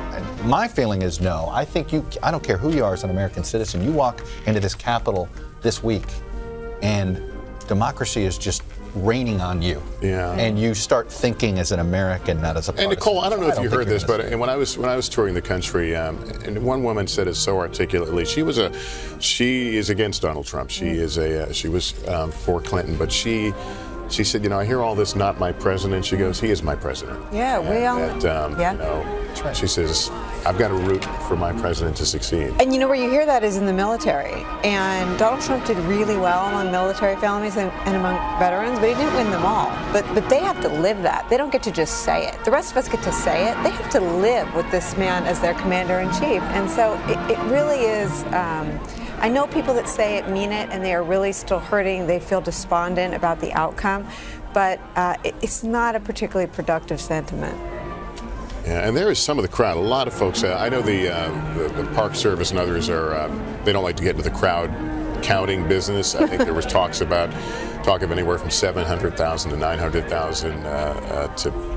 my feeling is no. I think I don't care who you are as an American citizen, you walk into this Capitol this week and democracy is just raining on you. Yeah. And you start thinking as an American, not as a partisan. And Nicole, I don't know if you heard this, but when I was touring the country, and one woman said it so articulately. She is against Donald Trump. She was for Clinton, but she said, I hear all this, not my president. She goes, he is my president. Yeah, we all. She says, I've got to root for my president to succeed. And where you hear that is in the military. And Donald Trump did really well among military families and among veterans, but he didn't win them all. But they have to live that. They don't get to just say it. The rest of us get to say it. They have to live with this man as their commander-in-chief. And so it really is. I know people that say it mean it, and they are really still hurting. They feel despondent about the outcome, but it's not a particularly productive sentiment. Yeah, and there is some of the crowd. A lot of folks. I know the Park Service and others are. They don't like to get into the crowd counting business. I think there was talk of anywhere from 700,000 to 900,000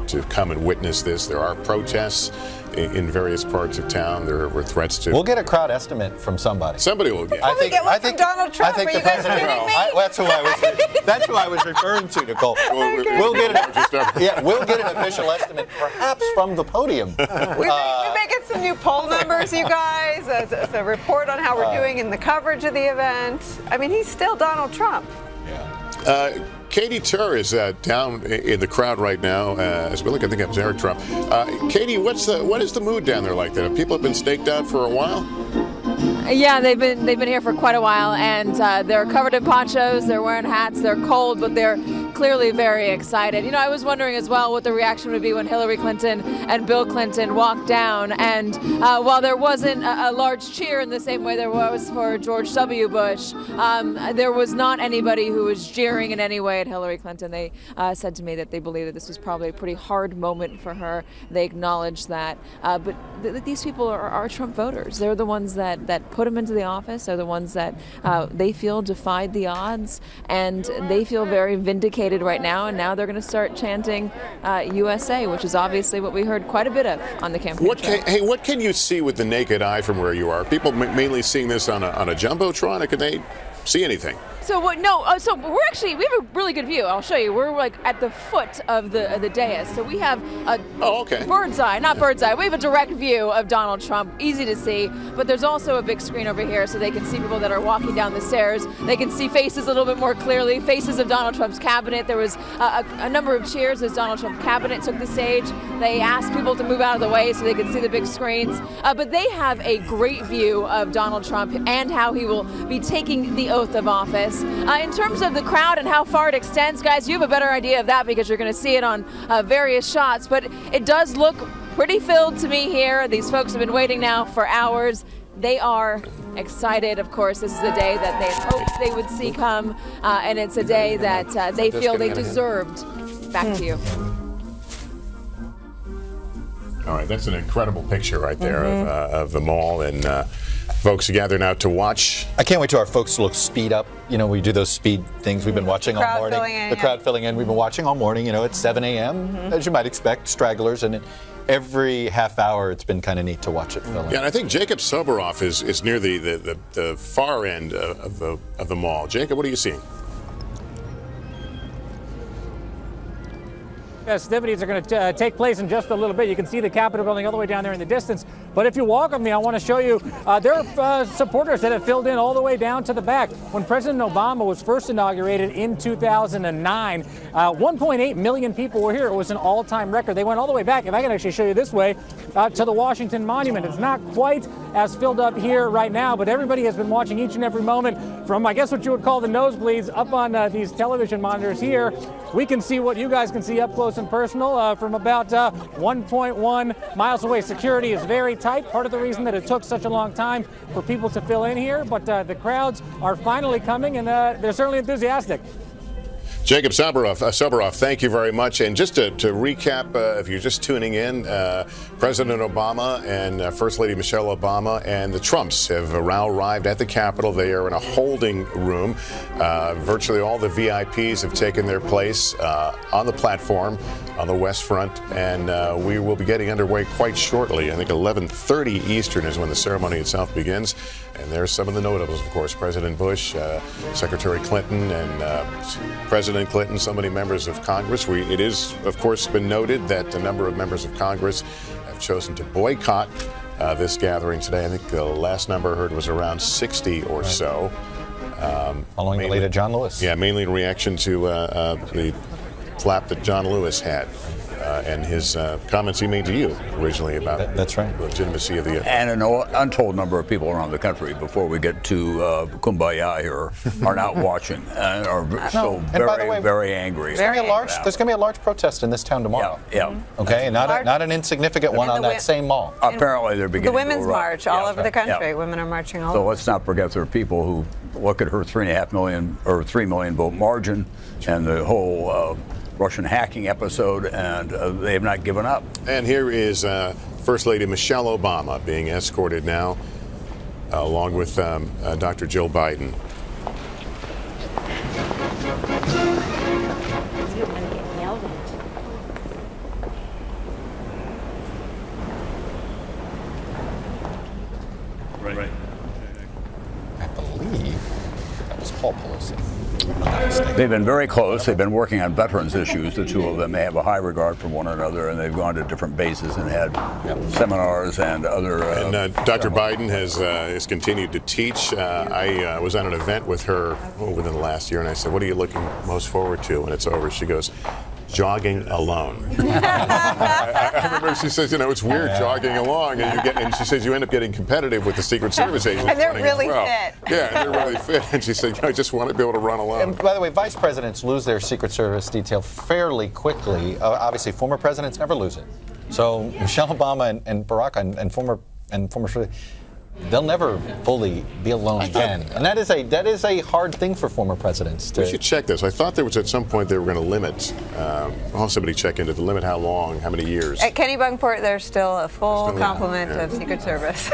to come and witness this. There are protests in various parts of town. There were threats to. We'll get a crowd estimate from somebody. Somebody will get. I think Donald Trump. I think the president will. That's who I was referring to, Nicole. We'll get an official estimate, perhaps from the podium. We may get some new poll numbers, you guys. A report on how we're doing in the coverage of the event. I mean, he's still Donald Trump. Yeah. Katie Tur is down in the crowd right now as we look at the Eric Trump. Katie, what is the mood down there like that? People have been staked out for a while? Yeah, they've been here for quite a while, and they're covered in ponchos, they're wearing hats, they're cold, but they're clearly very excited. You know, I was wondering as well what the reaction would be when Hillary Clinton and Bill Clinton walked down. And while there wasn't a large cheer in the same way there was for George W. Bush, there was not anybody who was jeering in any way at Hillary Clinton. They said to me that they believe that this was probably a pretty hard moment for her. They acknowledged that. But these people are Trump voters. They're the ones that put him into the office. They're the ones that they feel defied the odds, and they feel very vindicated right now. And now they're going to start chanting USA, which is obviously what we heard quite a bit of on the campaign trail. Hey, what can you see with the naked eye from where you are? People mainly seeing this on a jumbotron, or can they see anything? So so we have a really good view. I'll show you. We're like at the foot of the dais. So we have a bird's eye, not bird's eye. We have a direct view of Donald Trump, easy to see. But there's also a big screen over here so they can see people that are walking down the stairs. They can see faces a little bit more clearly, faces of Donald Trump's cabinet. There was a number of cheers as Donald Trump's cabinet took the stage. They asked people to move out of the way so they could see the big screens. But they have a great view of Donald Trump and how he will be taking the oath of office. In terms of the crowd and how far it extends, guys, you have a better idea of that because you're going to see it on various shots. But it does look pretty filled to me here. These folks have been waiting now for hours. They are excited. Of course, this is a day that they hoped they would see come, and it's a day that they feel they deserved. Back to you. All right, that's an incredible picture right there of the mall, and folks gather now to watch. I can't wait till our folks look speed up. You know, we do those speed things we've been watching all morning. The crowd filling in. We've been watching all morning. You know, it's 7 a.m. As you might expect, stragglers, and every half hour it's been kind of neat to watch it fill in. Yeah, and I think Jacob Soboroff is near the far end of the mall. Jacob, what are you seeing? Festivities are going to take place in just a little bit. You can see the Capitol building all the way down there in the distance. But if you walk with me, I want to show you there are supporters that have filled in all the way down to the back. When President Obama was first inaugurated in 2009, 1.8 million people were here. It was an all-time record. They went all the way back, if I can actually show you this way, to the Washington Monument. It's not quite as filled up here right now, but everybody has been watching each and every moment from, I guess, what you would call the nosebleeds up on these television monitors here. We can see what you guys can see up close and personal from about 1.1 miles away. Security is very tight. Part of the reason that it took such a long time for people to fill in here, but the crowds are finally coming, and they're certainly enthusiastic. Jacob Soboroff, thank you very much. And just to recap, if you're just tuning in, President Obama and First Lady Michelle Obama and the Trumps have now arrived at the Capitol. They are in a holding room. Virtually all the VIPs have taken their place on the platform on the West Front, and we will be getting underway quite shortly. I think 11:30 Eastern is when the ceremony itself begins. And there's some of the notables, of course, President Bush, Secretary Clinton, and President Clinton, so many members of Congress. It is, of course, been noted that a number of members of Congress have chosen to boycott this gathering today. I think the last number I heard was around 60 or so. Following the late John Lewis. Yeah, mainly in reaction to the flap that John Lewis had. And his comments he made to you originally about that's right. the legitimacy of the event. And an untold number of people around the country, before we get to Kumbaya here, are not watching and are still very angry. There's going to be a large protest in this town tomorrow. Yeah. Okay, and not an insignificant one on that same mall. Apparently they're beginning the women's to march all over the country. Women are marching all over. So let's not forget there are people who look at her 3.5 million or 3 million vote margin and the whole Russian hacking episode, and they have not given up. And here is First Lady Michelle Obama being escorted now, along with Dr. Jill Biden. Right. I believe that was Paul Pelosi. They've been very close. They've been working on veterans issues, the two of them. They have a high regard for one another, and they've gone to different bases and had seminars and other... and Dr. Biden has continued to teach. I was on an event with her within the last year, and I said, what are you looking most forward to when it's over? She goes, jogging alone. I remember she says, it's weird jogging along, and she says you end up getting competitive with the Secret Service agents. And they're running really as well. fit. Yeah, and they're really fit. And she said, I just want to be able to run along. And by the way, vice presidents lose their Secret Service detail fairly quickly. Obviously, former presidents never lose it. So Michelle Obama and Barack and former they'll never fully be alone again. And that is a hard thing for former presidents to. We should check this. I thought there was at some point they were going to limit. I'll have somebody check into the limit how long, how many years. At Kenny Bunkport, there's still a full complement of Secret Service.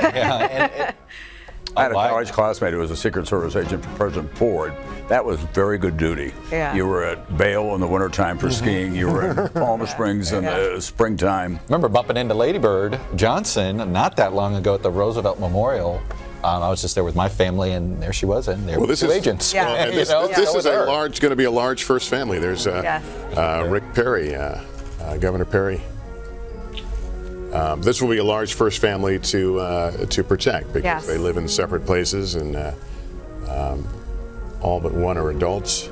I had a college classmate who was a Secret Service agent for President Ford. That was very good duty. Yeah. You were at Vail in the wintertime for skiing. You were in Palm Springs in the springtime. Remember bumping into Lady Bird Johnson not that long ago at the Roosevelt Memorial. I was just there with my family, and there she was, and there were two agents. Yeah. This is going to be a large first family. There's Rick Perry, Governor Perry. This will be a large first family to protect because they live in separate places, and all but one are adults.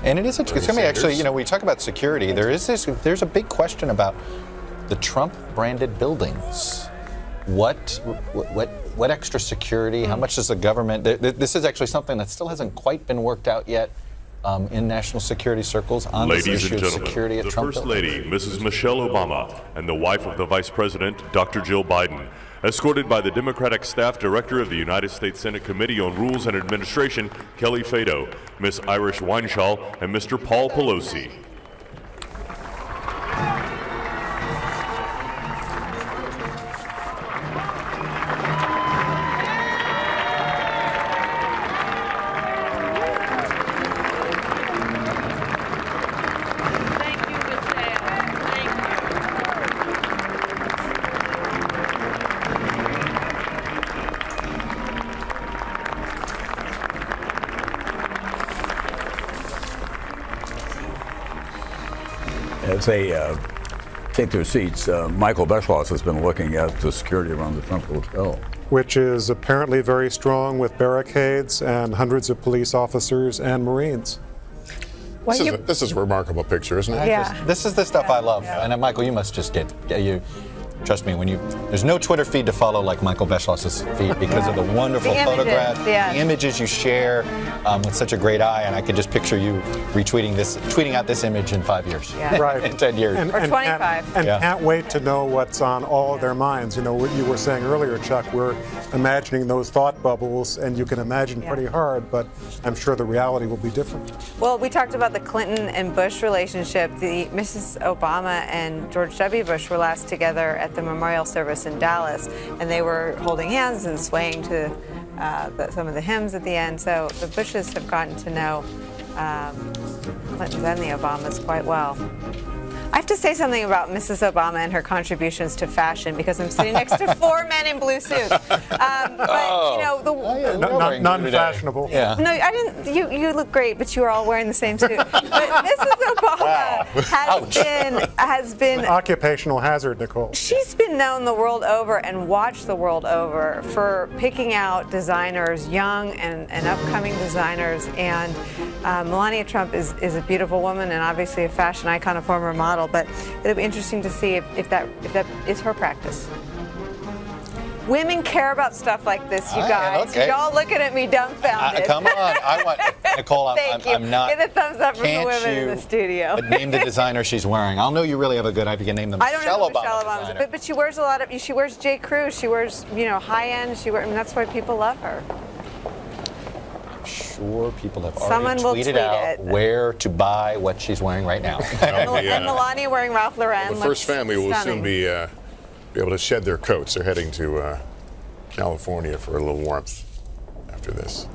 And it's going to be actually, we talk about security. There's a big question about the Trump-branded buildings. What extra security? How much does the government? This is actually something that still hasn't quite been worked out yet. In national security circles on this issue of security at the Trump First Lady, Mrs. Michelle Obama, and the wife of the Vice President, Dr. Jill Biden, escorted by the Democratic Staff Director of the United States Senate Committee on Rules and Administration, Kelly Fado, Miss Irish Weinschall, and Mr. Paul Pelosi. As they take their seats, Michael Beschloss has been looking at the security around the Trump Hotel, which is apparently very strong with barricades and hundreds of police officers and Marines. This is a remarkable picture, isn't it? Yeah. This is the stuff I love. And Michael, you must just get you. Trust me, there's no Twitter feed to follow like Michael Beschloss's feed because of the wonderful photographs, the images you share with such a great eye, and I could just picture you tweeting out this image in 5 years, right? In 10 years, or 25. Can't wait to know what's on all of their minds. What you were saying earlier, Chuck, we're imagining those thought bubbles, and you can imagine pretty hard, but I'm sure the reality will be different. Well, we talked about the Clinton and Bush relationship. Mrs. Obama and George W. Bush were last together at the memorial service in Dallas, and they were holding hands and swaying to some of the hymns at the end. So the Bushes have gotten to know Clintons and the Obamas quite well. I have to say something about Mrs. Obama and her contributions to fashion because I'm sitting next to 4 men in blue suits. Non-fashionable. Yeah. No, I didn't. You look great, but you were all wearing the same suit. But Mrs. Obama has been an occupational hazard, Nicole. She's been known the world over and watched the world over for picking out designers, young and upcoming designers. And Melania Trump is a beautiful woman and obviously a fashion icon, a former model. But it'll be interesting to see if that is her practice. Women care about stuff like this, you guys. Okay. Y'all looking at me dumbfounded. Come on, I want Nicole. I'm not. Get a thumbs up from the women in the studio. But name the designer she's wearing. I'll know you really have a good eye if you can name them. I don't know who Michelle Obama, but she wears a lot of. She wears J. Crew. She wears high end. That's why people love her. Sure, people have already tweeted out where to buy what she's wearing right now. And Melania wearing Ralph Lauren. The first family will soon be able to shed their coats. They're heading to California for a little warmth after this.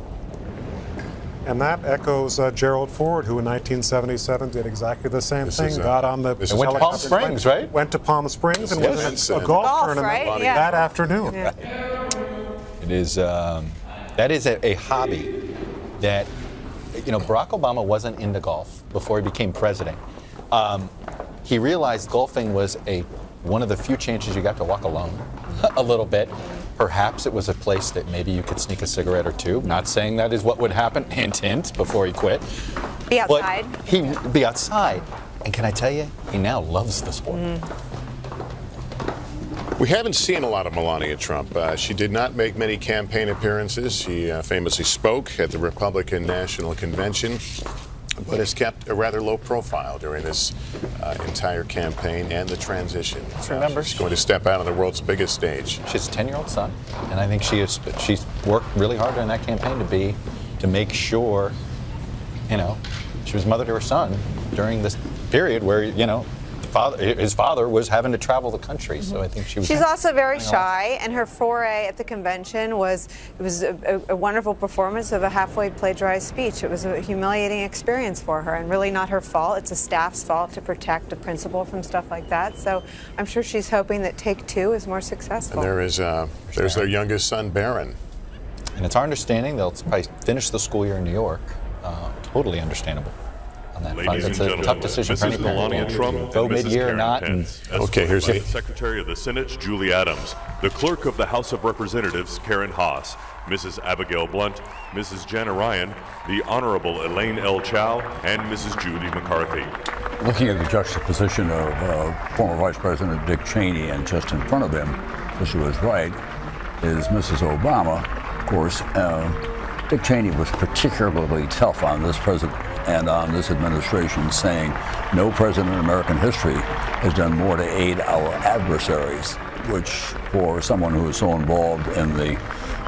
And that echoes Gerald Ford, who in 1977 did exactly the same thing. Got on the went to Palm Springs, right? Went to Palm Springs and was in a golf tournament that afternoon. Yeah. It is. That is a hobby that, Barack Obama wasn't into golf before he became president. He realized golfing was one of the few chances you got to walk alone a little bit. Perhaps it was a place that maybe you could sneak a cigarette or two. Not saying that is what would happen, hint, hint, before he quit. Be outside. But be outside. And can I tell you, he now loves the sport. We haven't seen a lot of Melania Trump. She did not make many campaign appearances. She famously spoke at the Republican National Convention, but has kept a rather low profile during this entire campaign and the transition. Remember, she's going to step out on the world's biggest stage. She has a 10-year-old son, and I think she's worked really hard during that campaign to make sure, you know, she was mother to her son during this period where, you know, his father was having to travel the country, so I think she was. She's also very shy, and her foray at the convention was a wonderful performance of a halfway plagiarized speech. It was a humiliating experience for her, and really not her fault. It's a staff's fault to protect a principal from stuff like that. So I'm sure she's hoping that Take Two is more successful. And there's their youngest son, Barron. And it's our understanding they'll probably finish the school year in New York. Totally understandable. Ladies and gentlemen, tough decision for Mrs. any Melania Trump go and Mrs. mid-year or Karen not. Pence, Okay, here's the Secretary of the Senate, Julie Adams, the Clerk of the House of Representatives, Karen Haas, Mrs. Abigail Blunt, Mrs. Jana Ryan, the Honorable Elaine L. Chao, and Mrs. Judy McCarthy. Looking at the juxtaposition of former Vice President Dick Cheney, and just in front of him, just to his right, is Mrs. Obama. Of course, Dick Cheney was particularly tough on this president and on this administration, saying no president in American history has done more to aid our adversaries, which for someone who is so involved in the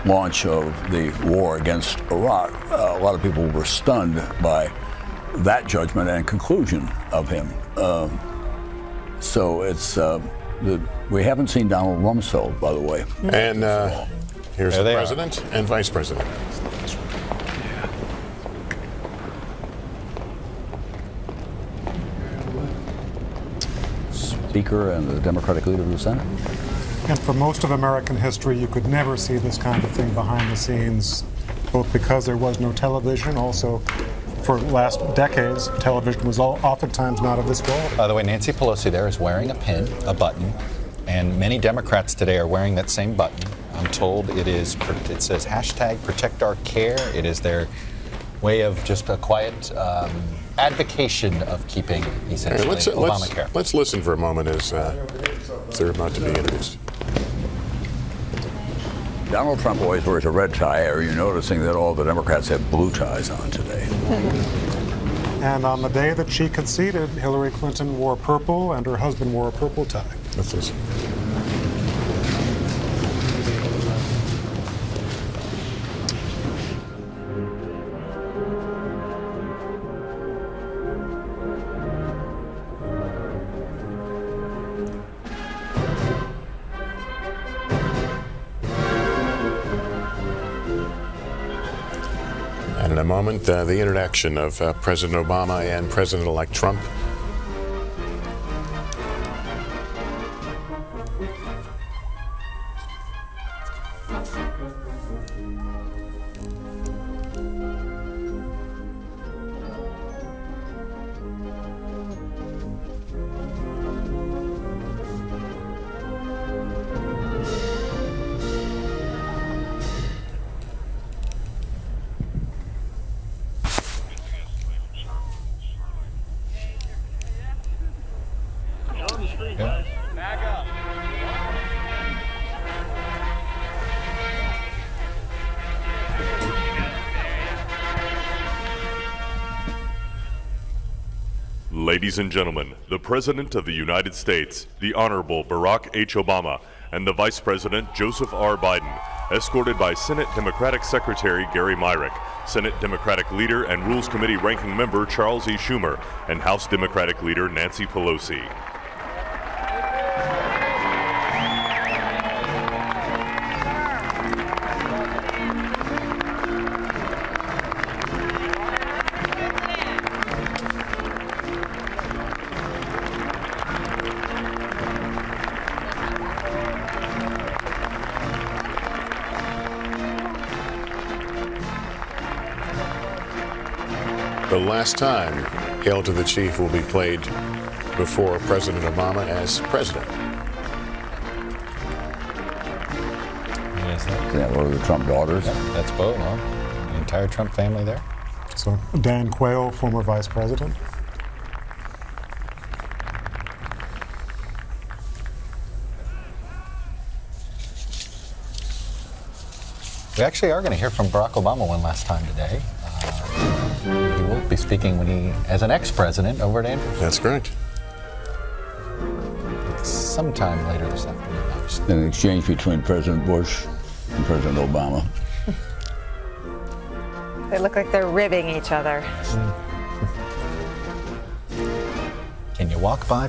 launch of the war against Iraq, a lot of people were stunned by that judgment and conclusion of him. So it's we haven't seen Donald Rumsfeld, by the way. And here's the president and vice president. Speaker and the Democratic leader of the Senate. And for most of American history, you could never see this kind of thing behind the scenes, both because there was no television, also for the last decades, television was oftentimes not of this quality. By the way, Nancy Pelosi there is wearing a pin, a button, and many Democrats today are wearing that same button. I'm told it says hashtag protect our care. It is their way of just a quiet advocation of keeping essentially Obamacare. Let's listen for a moment as they're about to be introduced. Donald Trump always wears a red tie. Are you noticing that all the Democrats have blue ties on today? And on the day that she conceded, Hillary Clinton wore purple and her husband wore a purple tie. Let's listen. And in a moment, the introduction of President Obama and President-elect Trump. Ladies and gentlemen, the President of the United States, the Honorable Barack H. Obama, and the Vice President Joseph R. Biden, escorted by Senate Democratic Secretary Gary Myrick, Senate Democratic Leader and Rules Committee Ranking Member Charles E. Schumer, and House Democratic Leader Nancy Pelosi. The last time Hail to the Chief will be played before President Obama as president. Yes, Is that one of the Trump daughters? Yeah, that's both. Well, the entire Trump family there. So Dan Quayle, former vice president. We actually are going to hear from Barack Obama one last time today. He will be speaking as an ex-president over at Andrews. That's correct. Sometime later this afternoon. An exchange between President Bush and President Obama. They look like they're ribbing each other. Can you walk by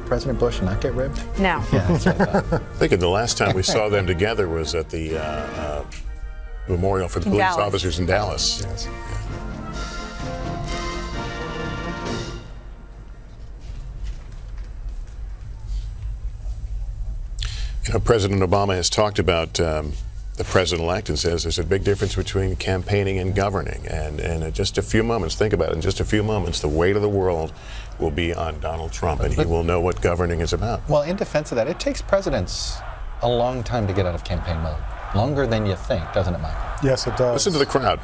President Bush and not get ribbed? No. Yeah, that's what I thought. I think the last time we saw them together was at the memorial for the police officers in Dallas. Yes. You know, President Obama has talked about the president-elect and says there's a big difference between campaigning and governing. And in just a few moments, think about it, in just a few moments, the weight of the world will be on Donald Trump, and he will know what governing is about. Well, in defense of that, it takes presidents a long time to get out of campaign mode. Longer than you think, doesn't it, Michael? Yes, it does. Listen to the crowd.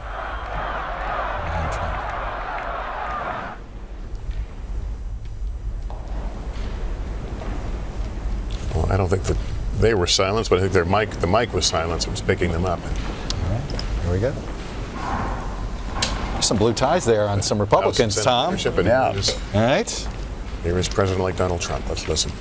Well, I don't think that they were silenced, but I think the mic was silenced. It was picking them up. All right, here we go. There's some blue ties there on some Republicans, Tom. Yeah. All right. Here is President-elect Donald Trump. Let's listen.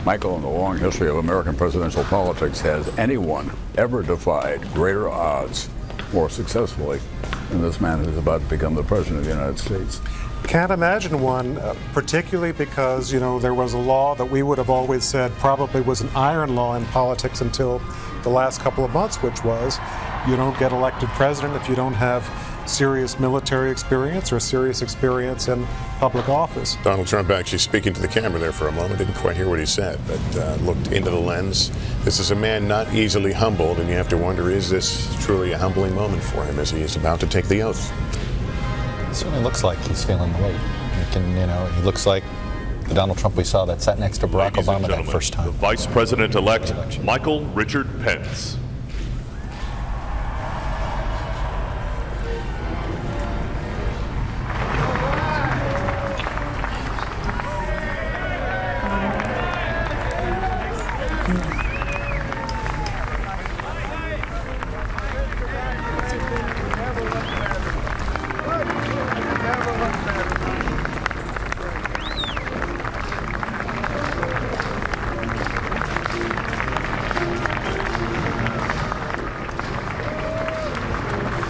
Michael, in the long history of American presidential politics, has anyone ever defied greater odds more successfully than this man who's about to become the president of the United States? Can't imagine one, particularly because, you know, there was a law that we would have always said probably was an iron law in politics until the last couple of months, which was you don't get elected president if you don't have serious military experience or serious experience in public office. Donald Trump actually speaking to the camera there for a moment. Didn't quite hear what he said, but looked into the lens. This is a man not easily humbled, and you have to wonder, is this truly a humbling moment for him as he is about to take the oath? It certainly looks like he's feeling the weight. He looks like the Donald Trump we saw that sat next to Barack Obama that first time. The Vice President-elect Michael Richard Pence.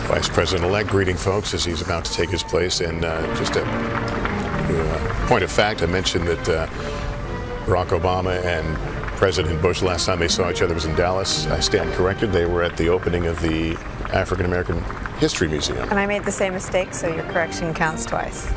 Vice President-elect greeting folks as he's about to take his place. And just a point of fact, I mentioned that Barack Obama and President Bush, last time they saw each other was in Dallas. I stand corrected. They were at the opening of the African American History Museum. And I made the same mistake, so your correction counts twice.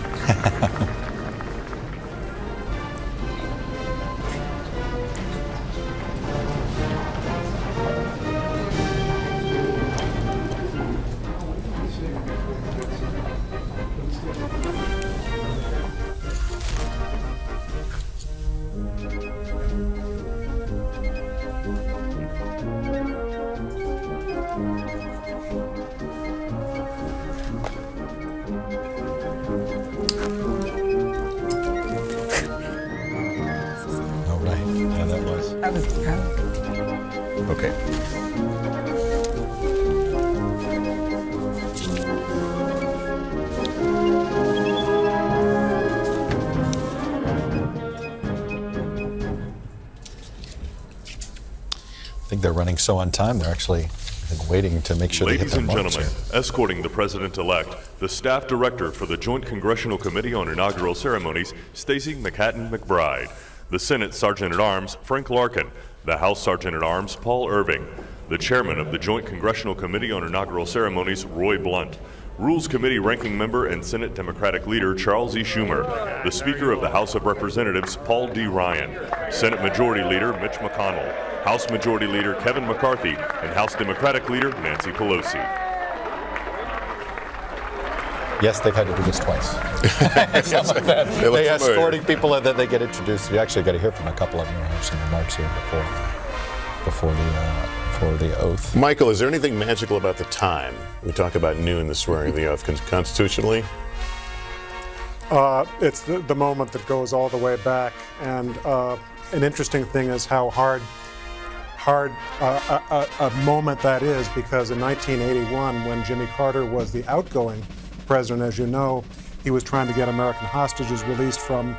That was the crowd. Okay. I think they're running so on time, they're actually waiting to make sure they hit their marks. Ladies and gentlemen, escorting the President-elect, the Staff Director for the Joint Congressional Committee on Inaugural Ceremonies, Stacey McHatton McBride. The Senate Sergeant-at-Arms, Frank Larkin. The House Sergeant-at-Arms, Paul Irving. The Chairman of the Joint Congressional Committee on Inaugural Ceremonies, Roy Blunt. Rules Committee ranking member and Senate Democratic leader Charles E. Schumer, the Speaker of the House of Representatives Paul D. Ryan, Senate Majority Leader Mitch McConnell, House Majority Leader Kevin McCarthy, and House Democratic Leader Nancy Pelosi. Yes, they've had to do this twice. They escorting people and then they get introduced. You actually got to hear from a couple of them. I have some remarks here before the oath. Michael, is there anything magical about the time? We talk about noon, the swearing of the oath. Constitutionally? It's the moment that goes all the way back. And an interesting thing is how hard a moment that is, because in 1981, when Jimmy Carter was the outgoing president, as you know, he was trying to get American hostages released from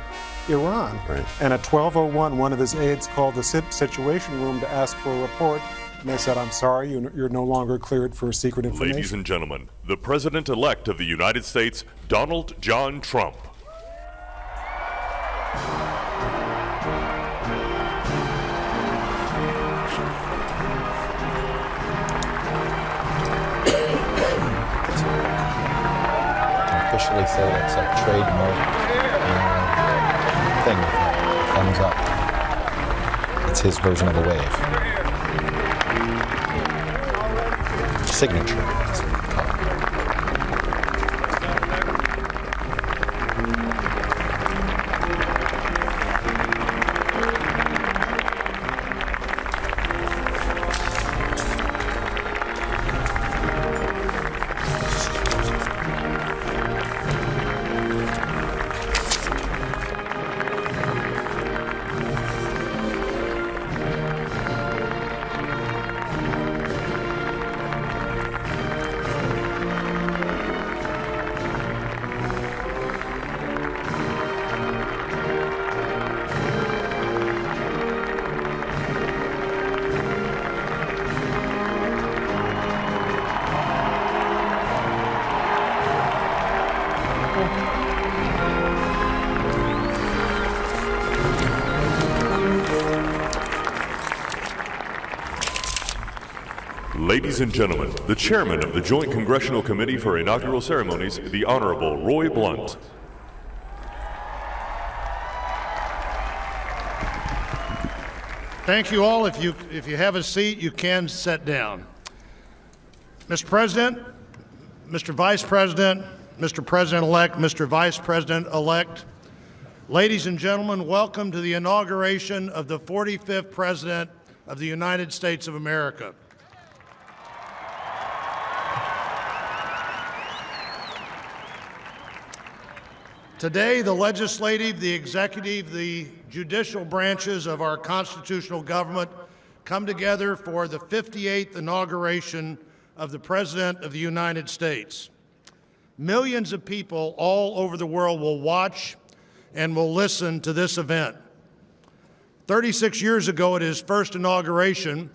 Iran. Right. And at 12:01, one of his aides called the Situation Room to ask for a report. And they said, "I'm sorry, you're no longer cleared for secret information." Ladies and gentlemen, the President-elect of the United States, Donald John Trump. Officially say it's a trademark thing with him. Thumbs up. It's his version of a wave. Signature, that's what we call it. Ladies and gentlemen, the chairman of the Joint Congressional Committee for Inaugural Ceremonies, the Honorable Roy Blunt. Thank you all. If you have a seat, you can sit down. Mr. President, Mr. Vice President, Mr. President-elect, Mr. Vice President-elect, ladies and gentlemen, welcome to the inauguration of the 45th President of the United States of America. Today, the legislative, the executive, the judicial branches of our constitutional government come together for the 58th inauguration of the President of the United States. Millions of people all over the world will watch and will listen to this event. 36 years ago at his first inauguration,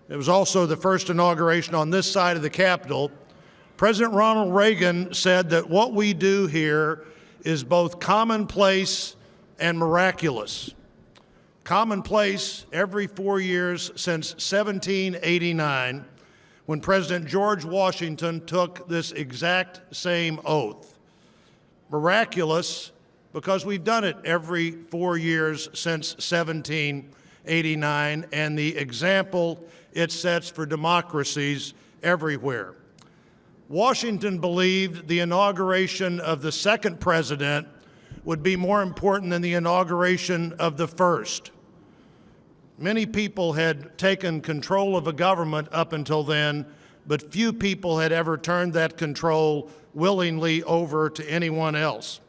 it was also the first inauguration on this side of the Capitol, President Ronald Reagan said that what we do here is both commonplace and miraculous. Commonplace every 4 years since 1789, when President George Washington took this exact same oath. Miraculous because we've done it every 4 years since 1789, and the example it sets for democracies everywhere. Washington believed the inauguration of the second president would be more important than the inauguration of the first. Many people had taken control of a government up until then, but few people had ever turned that control willingly over to anyone else.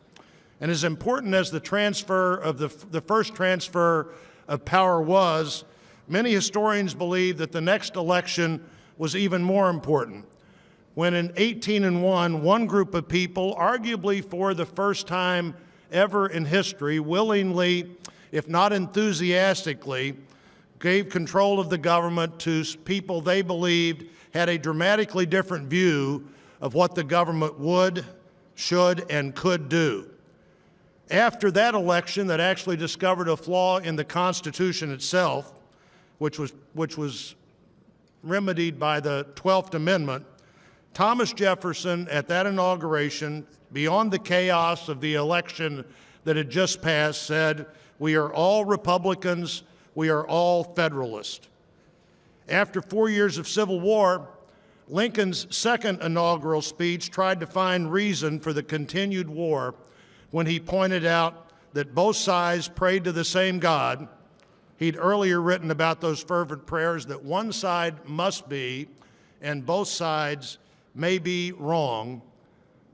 And as important as the transfer of the first transfer of power was, many historians believe that the next election was even more important. When in 1801, one group of people, arguably for the first time ever in history, willingly, if not enthusiastically, gave control of the government to people they believed had a dramatically different view of what the government would, should, and could do. After that election that actually discovered a flaw in the Constitution itself, which was remedied by the 12th Amendment, Thomas Jefferson, at that inauguration, beyond the chaos of the election that had just passed, said, "We are all Republicans, we are all Federalists." After 4 years of civil war, Lincoln's second inaugural speech tried to find reason for the continued war when he pointed out that both sides prayed to the same God. He'd earlier written about those fervent prayers that one side must be and both sides may be wrong.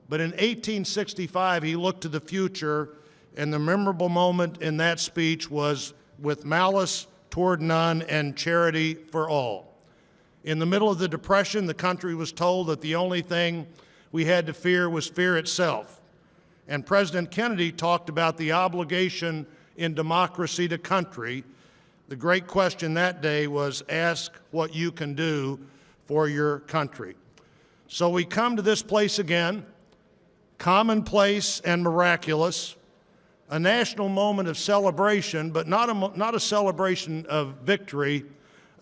But in 1865, he looked to the future, and the memorable moment in that speech was "with malice toward none and charity for all." In the middle of the Depression, the country was told that the only thing we had to fear was fear itself. And President Kennedy talked about the obligation in democracy to country. The great question that day was, ask what you can do for your country. So we come to this place again, commonplace and miraculous, a national moment of celebration, but not a celebration of victory,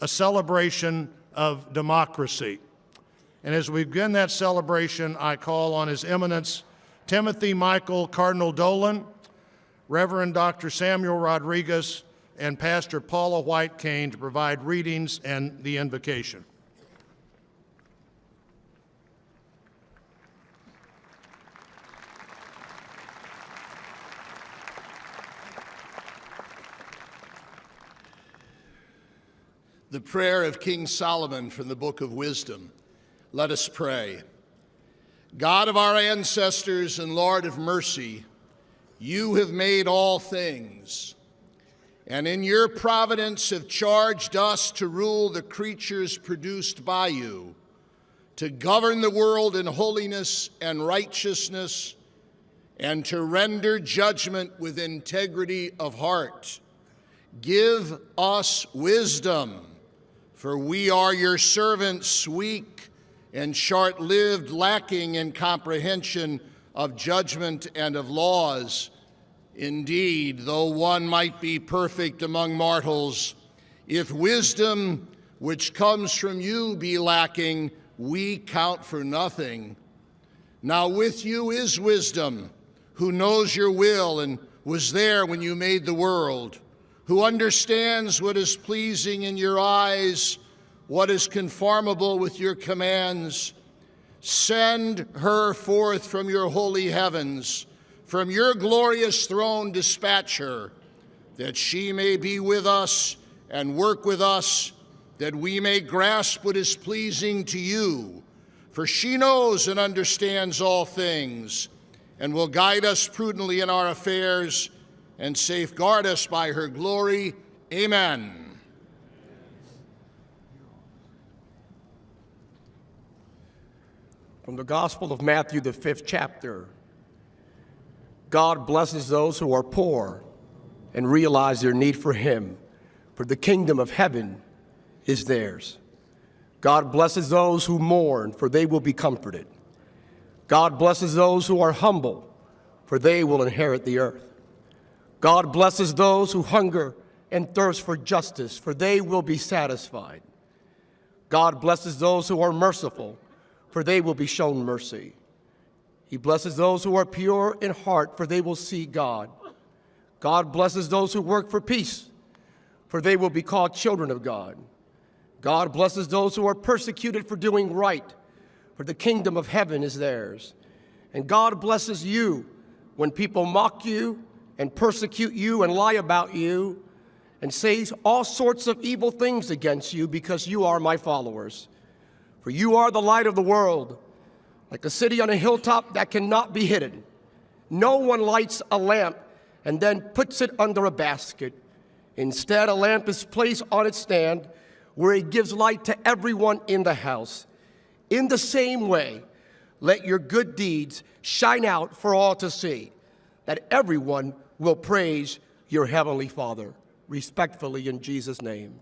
a celebration of democracy. And as we begin that celebration, I call on His Eminence Timothy Michael Cardinal Dolan, Reverend Dr. Samuel Rodriguez, and Pastor Paula White Kane to provide readings and the invocation. The prayer of King Solomon from the Book of Wisdom. Let us pray. God of our ancestors and Lord of mercy, you have made all things, and in your providence have charged us to rule the creatures produced by you, to govern the world in holiness and righteousness, and to render judgment with integrity of heart. Give us wisdom, for we are your servants, weak and short-lived, lacking in comprehension of judgment and of laws. Indeed, though one might be perfect among mortals, if wisdom which comes from you be lacking, we count for nothing. Now with you is wisdom, who knows your will and was there when you made the world, who understands what is pleasing in your eyes, what is conformable with your commands. Send her forth from your holy heavens, from your glorious throne dispatch her, that she may be with us and work with us, that we may grasp what is pleasing to you. For she knows and understands all things, and will guide us prudently in our affairs, and safeguard us by her glory. Amen. From the Gospel of Matthew, the 5th chapter. God blesses those who are poor and realize their need for Him, for the kingdom of heaven is theirs. God blesses those who mourn, for they will be comforted. God blesses those who are humble, for they will inherit the earth. God blesses those who hunger and thirst for justice, for they will be satisfied. God blesses those who are merciful, for they will be shown mercy. He blesses those who are pure in heart, for they will see God. God blesses those who work for peace, for they will be called children of God. God blesses those who are persecuted for doing right, for the kingdom of heaven is theirs. And God blesses you when people mock you and persecute you and lie about you and say all sorts of evil things against you because you are my followers. For you are the light of the world, like a city on a hilltop that cannot be hidden. No one lights a lamp and then puts it under a basket. Instead, a lamp is placed on its stand where it gives light to everyone in the house. In the same way, let your good deeds shine out for all to see, that everyone will praise your heavenly Father. Respectfully, in Jesus' name.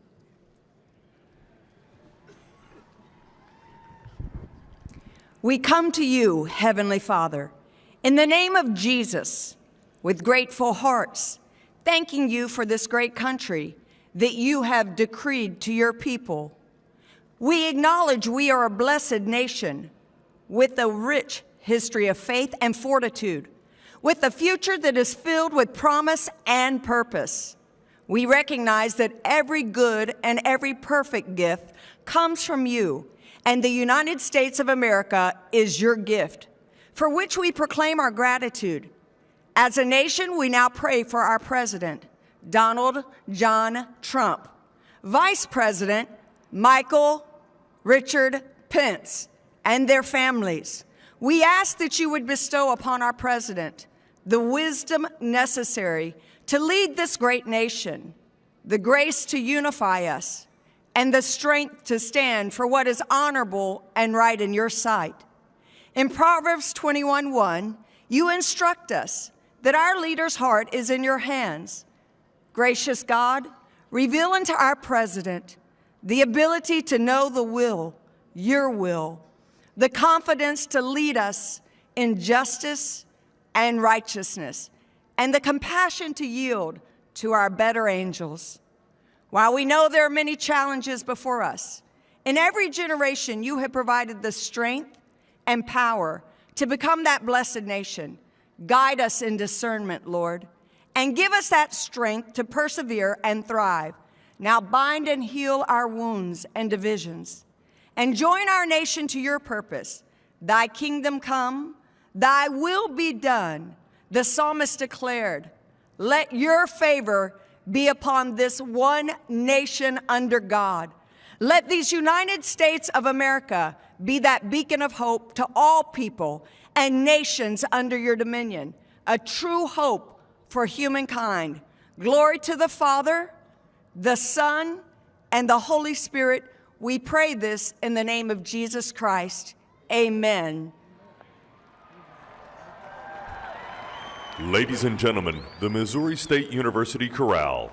We come to you, Heavenly Father, in the name of Jesus, with grateful hearts, thanking you for this great country that you have decreed to your people. We acknowledge we are a blessed nation, with a rich history of faith and fortitude, with a future that is filled with promise and purpose. We recognize that every good and every perfect gift comes from you, and the United States of America is your gift, for which we proclaim our gratitude. As a nation, we now pray for our President, Donald John Trump, Vice President Michael Richard Pence, and their families. We ask that you would bestow upon our President the wisdom necessary to lead this great nation, the grace to unify us, and the strength to stand for what is honorable and right in your sight. In Proverbs 21:1, you instruct us that our leader's heart is in your hands. Gracious God, reveal unto our President the ability to know the will, your will, the confidence to lead us in justice and righteousness, and the compassion to yield to our better angels. While we know there are many challenges before us, in every generation you have provided the strength and power to become that blessed nation. Guide us in discernment, Lord, and give us that strength to persevere and thrive. Now bind and heal our wounds and divisions, and join our nation to your purpose. Thy kingdom come, thy will be done. The psalmist declared, let your favor be upon this one nation under God. Let these United States of America be that beacon of hope to all people and nations under your dominion, a true hope for humankind. Glory to the Father, the Son, and the Holy Spirit. We pray this in the name of Jesus Christ. Amen. Ladies and gentlemen, the Missouri State University Chorale.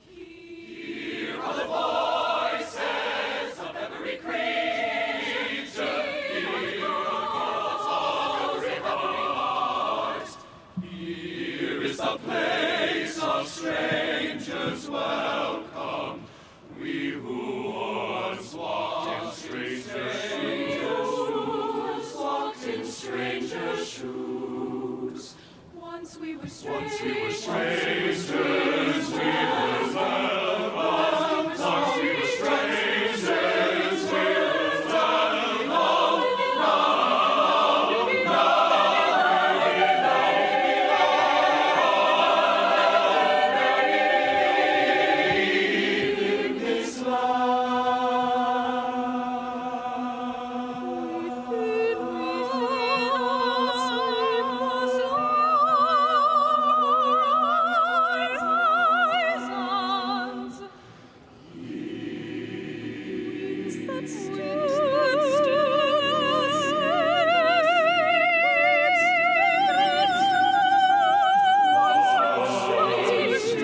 Here are the voices of every creature. Here are the heart. Here is the place of strangers welcome. We who once walked in strangers' shoes. Once we were strangers, we were welcome. Once we were strangers, we were welcome. In this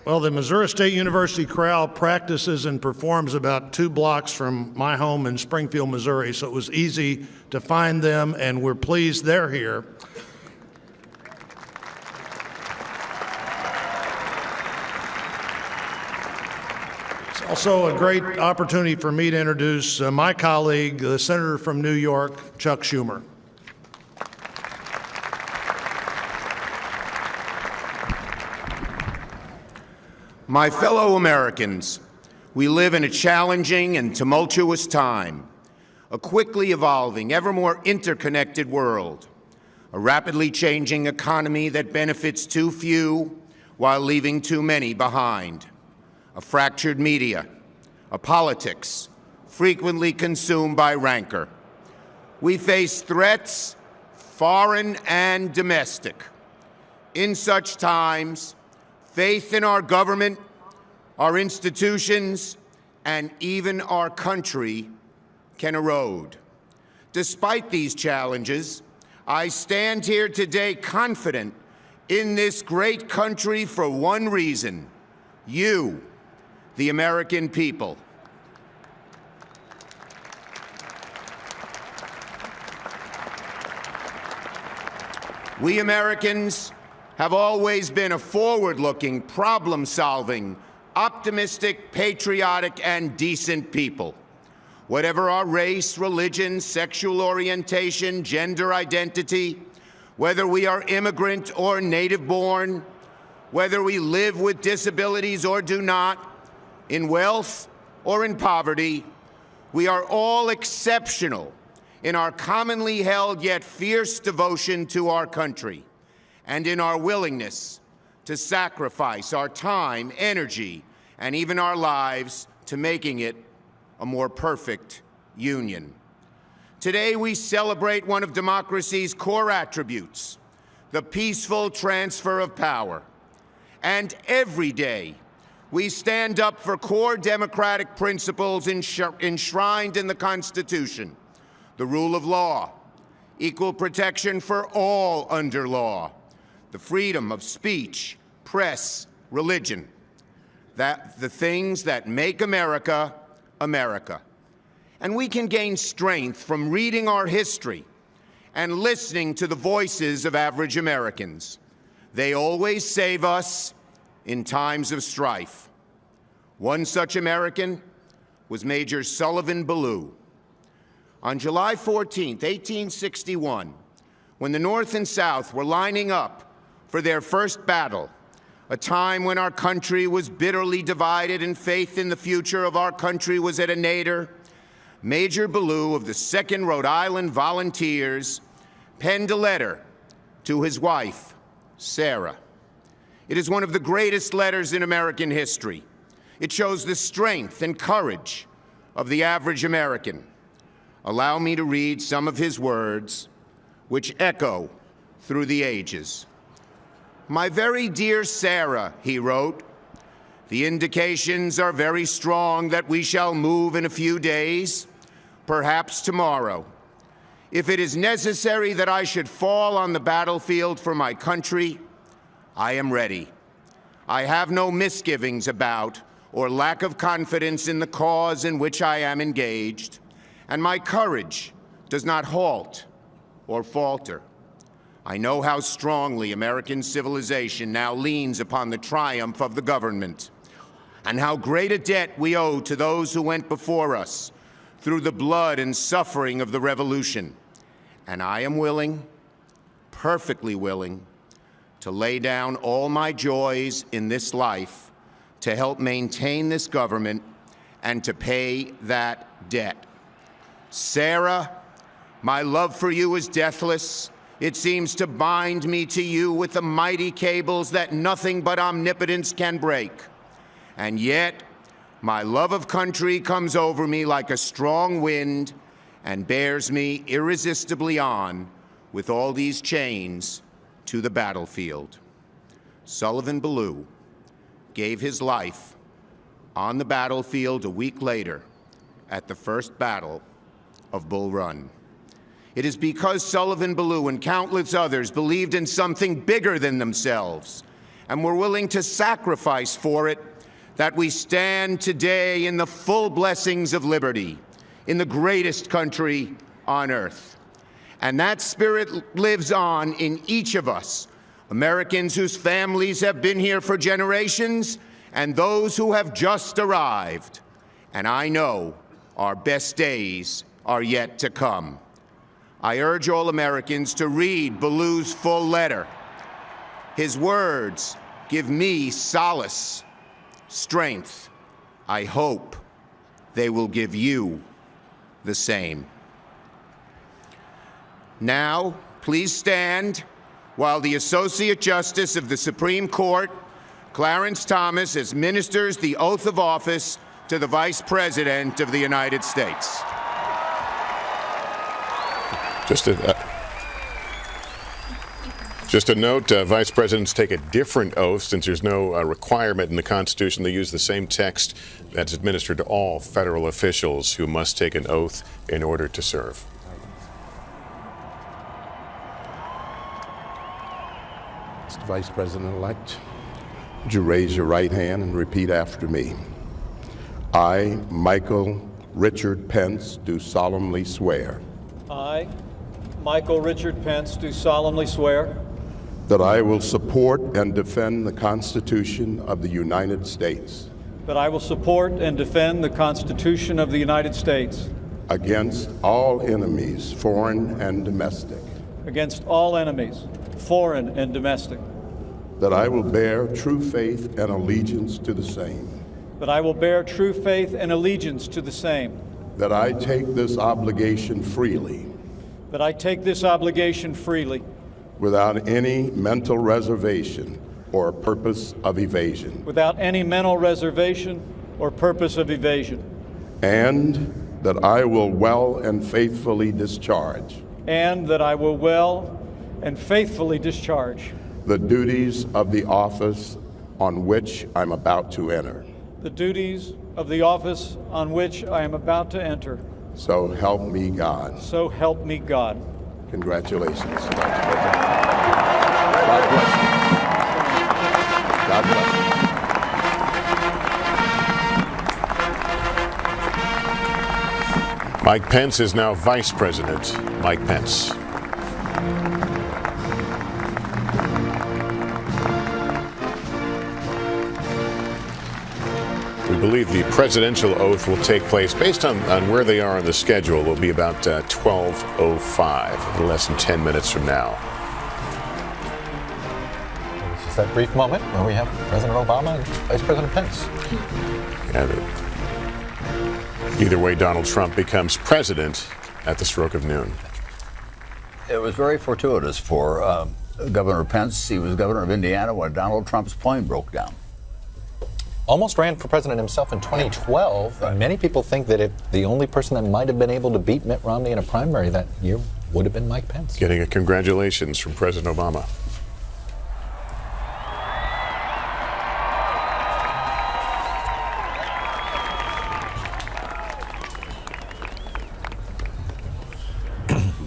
Well, the Missouri State University Chorale practices and performs about 2 blocks from my home in Springfield, Missouri, so it was easy to find them, and we're pleased they're here. It's also a great opportunity for me to introduce my colleague, the Senator from New York, Chuck Schumer. My fellow Americans, we live in a challenging and tumultuous time, a quickly evolving, ever more interconnected world, a rapidly changing economy that benefits too few while leaving too many behind, a fractured media, a politics frequently consumed by rancor. We face threats, foreign and domestic. In such times, faith in our government, our institutions, and even our country can erode. Despite these challenges, I stand here today confident in this great country for one reason: you, the American people. We Americans have always been a forward-looking, problem-solving, optimistic, patriotic, and decent people. Whatever our race, religion, sexual orientation, gender identity, whether we are immigrant or native-born, whether we live with disabilities or do not, in wealth or in poverty, we are all exceptional in our commonly held yet fierce devotion to our country, and in our willingness to sacrifice our time, energy, and even our lives to making it a more perfect union. Today, we celebrate one of democracy's core attributes, the peaceful transfer of power. And every day, we stand up for core democratic principles enshrined in the Constitution: the rule of law, equal protection for all under law, the freedom of speech, press, religion, the things that make America, America. And we can gain strength from reading our history and listening to the voices of average Americans. They always save us in times of strife. One such American was Major Sullivan Ballou. On July 14, 1861, when the North and South were lining up for their first battle, a time when our country was bitterly divided and faith in the future of our country was at a nadir, Major Ballou of the 2nd Rhode Island Volunteers penned a letter to his wife, Sarah. It is one of the greatest letters in American history. It shows the strength and courage of the average American. Allow me to read some of his words, which echo through the ages. "My very dear Sarah," he wrote, "the indications are very strong that we shall move in a few days, perhaps tomorrow. If it is necessary that I should fall on the battlefield for my country, I am ready. I have no misgivings about or lack of confidence in the cause in which I am engaged, and my courage does not halt or falter. I know how strongly American civilization now leans upon the triumph of the government, and how great a debt we owe to those who went before us through the blood and suffering of the Revolution. And I am willing, perfectly willing, to lay down all my joys in this life to help maintain this government and to pay that debt. Sarah, my love for you is deathless. It seems to bind me to you with the mighty cables that nothing but omnipotence can break. And yet, my love of country comes over me like a strong wind and bears me irresistibly on with all these chains to the battlefield." Sullivan Ballou gave his life on the battlefield a week later at the First Battle of Bull Run. It is because Sullivan Ballou and countless others believed in something bigger than themselves and were willing to sacrifice for it, that we stand today in the full blessings of liberty, in the greatest country on earth. And that spirit lives on in each of us, Americans whose families have been here for generations and those who have just arrived. And I know our best days are yet to come. I urge all Americans to read Ballou's full letter. His words give me solace, strength. I hope they will give you the same. Now, please stand while the Associate Justice of the Supreme Court, Clarence Thomas, administers the oath of office to the Vice President of the United States. Just a note, vice presidents take a different oath since there's no requirement in the Constitution. They use the same text that's administered to all federal officials who must take an oath in order to serve. Mr. Vice President-elect, would you raise your right hand and repeat after me? I, Michael Richard Pence, do solemnly swear. I, Michael Richard Pence, do solemnly swear that I will support and defend the Constitution of the United States that I will support and defend the Constitution of the United States against all enemies, foreign and domestic, against all enemies, foreign and domestic, that I will bear true faith and allegiance to the same, that I will bear true faith and allegiance to the same, that I take this obligation freely, that I take this obligation freely, without any mental reservation or purpose of evasion, without any mental reservation or purpose of evasion, and that I will well and faithfully discharge, and that I will well and faithfully discharge the duties of the office on which I'm about to enter. The duties of the office on which I am about to enter. So help me God. So help me God. Congratulations. God bless you. God bless you. Mike Pence is now Vice President Mike Pence. We believe the presidential oath will take place, based on where they are on the schedule, will be about 12:05, a little less than 10 minutes from now. It's just that brief moment where we have President Obama and Vice President Pence. Either way, Donald Trump becomes president at the stroke of noon. It was very fortuitous for Governor Pence. He was governor of Indiana when Donald Trump's plane broke down. Almost ran for president himself in 2012. Right. Many people think that if the only person that might have been able to beat Mitt Romney in a primary that year would have been Mike Pence. Getting a congratulations from President Obama.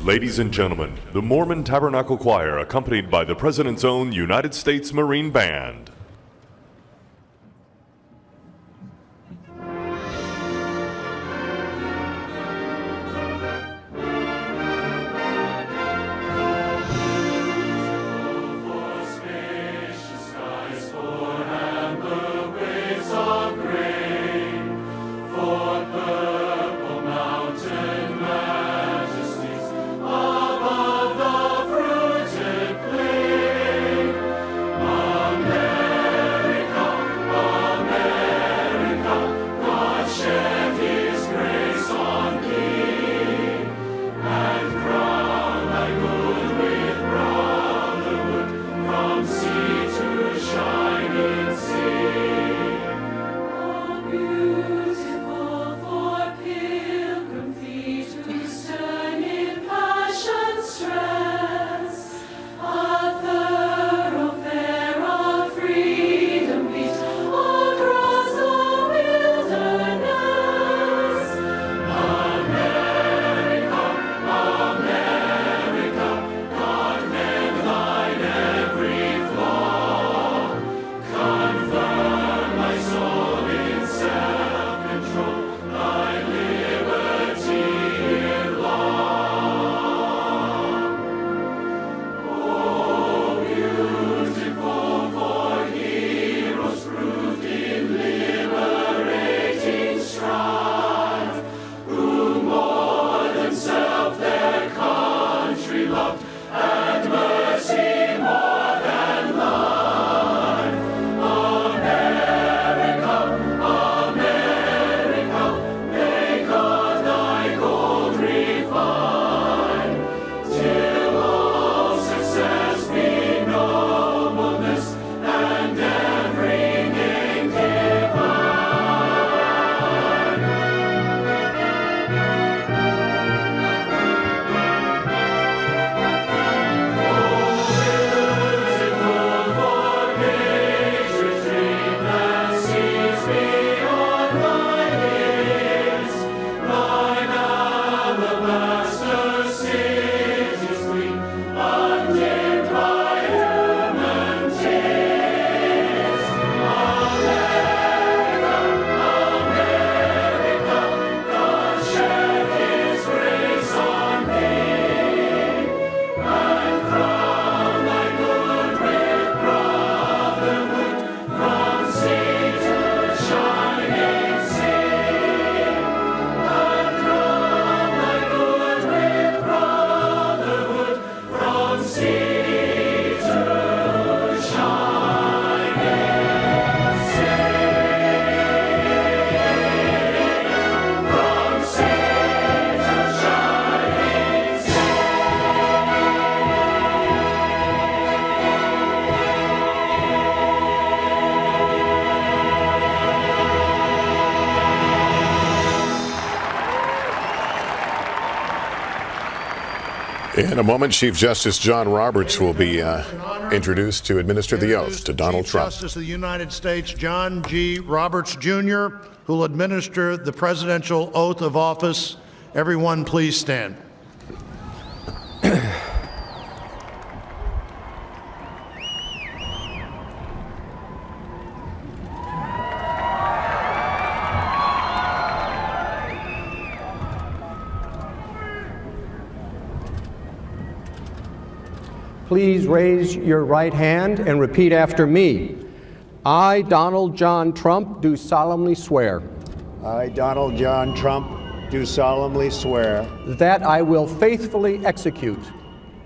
Ladies and gentlemen, the Mormon Tabernacle Choir, accompanied by the President's own United States Marine Band. In a moment, Chief Justice John Roberts will be introduced to administer the oath to Donald Trump. Chief Justice of the United States John G. Roberts, Jr., who will administer the presidential oath of office. Everyone, please stand. Please raise your right hand and repeat after me. I, Donald John Trump, do solemnly swear. I, Donald John Trump, do solemnly swear. That I will faithfully execute.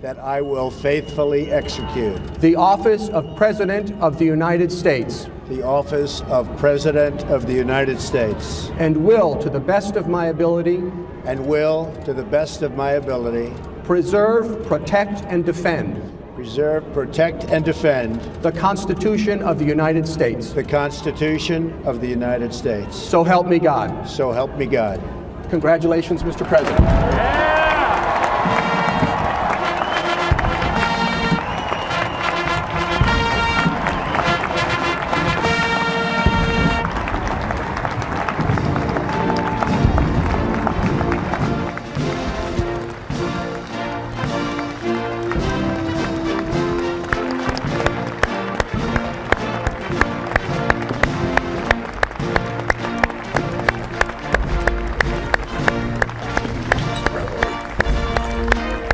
That I will faithfully execute. The office of President of the United States. The office of President of the United States. And will, to the best of my ability. And will, to the best of my ability. Preserve, protect, and defend. Preserve, protect, and defend. The Constitution of the United States. The Constitution of the United States. So help me God. So help me God. Congratulations, Mr. President.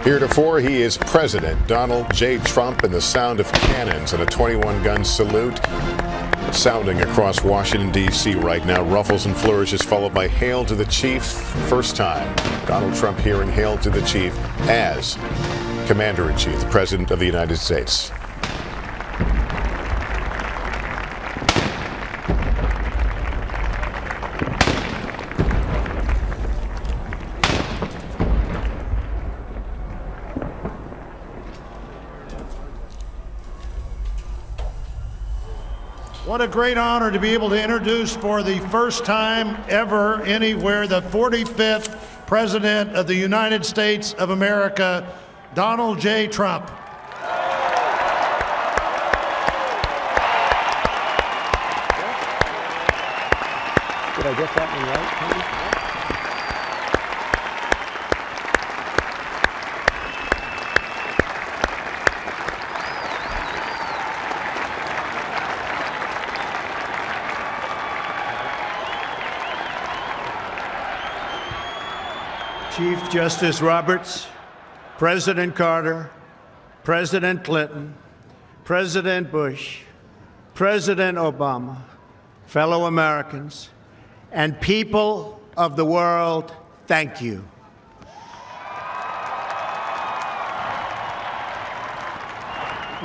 Heretofore, he is President Donald J. Trump, and the sound of cannons and a 21-gun salute sounding across Washington, D.C. right now. Ruffles and flourishes followed by Hail to the Chief. First time Donald Trump hearing Hail to the Chief as Commander-in-Chief, the President of the United States. What a great honor to be able to introduce for the first time ever anywhere the 45th President of the United States of America, Donald J. Trump. Did I get that one right, Tony? Chief Justice Roberts, President Carter, President Clinton, President Bush, President Obama, fellow Americans, and people of the world, thank you.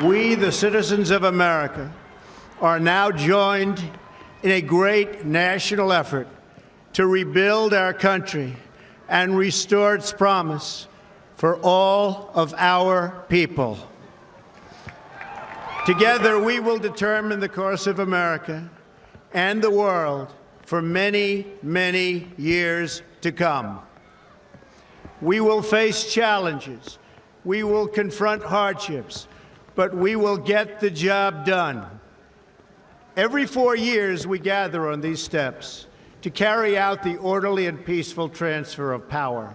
We, the citizens of America, are now joined in a great national effort to rebuild our country and restore its promise for all of our people. Together, we will determine the course of America and the world for many, many years to come. We will face challenges. We will confront hardships, but we will get the job done. Every 4 years, we gather on these steps to carry out the orderly and peaceful transfer of power.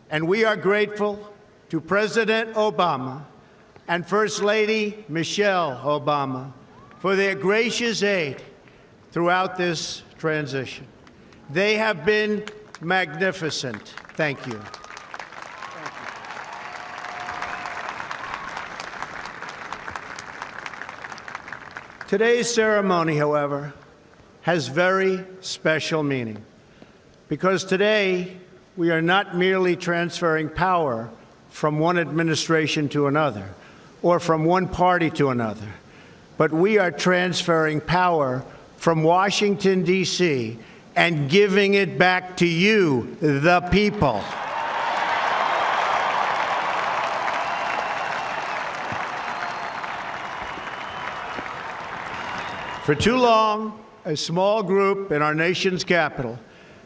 And we are grateful to President Obama and First Lady Michelle Obama for their gracious aid throughout this transition. They have been magnificent. Thank you. Today's ceremony, however, has very special meaning, because today we are not merely transferring power from one administration to another or from one party to another, but we are transferring power from Washington, D.C., and giving it back to you, the people. For too long, a small group in our nation's capital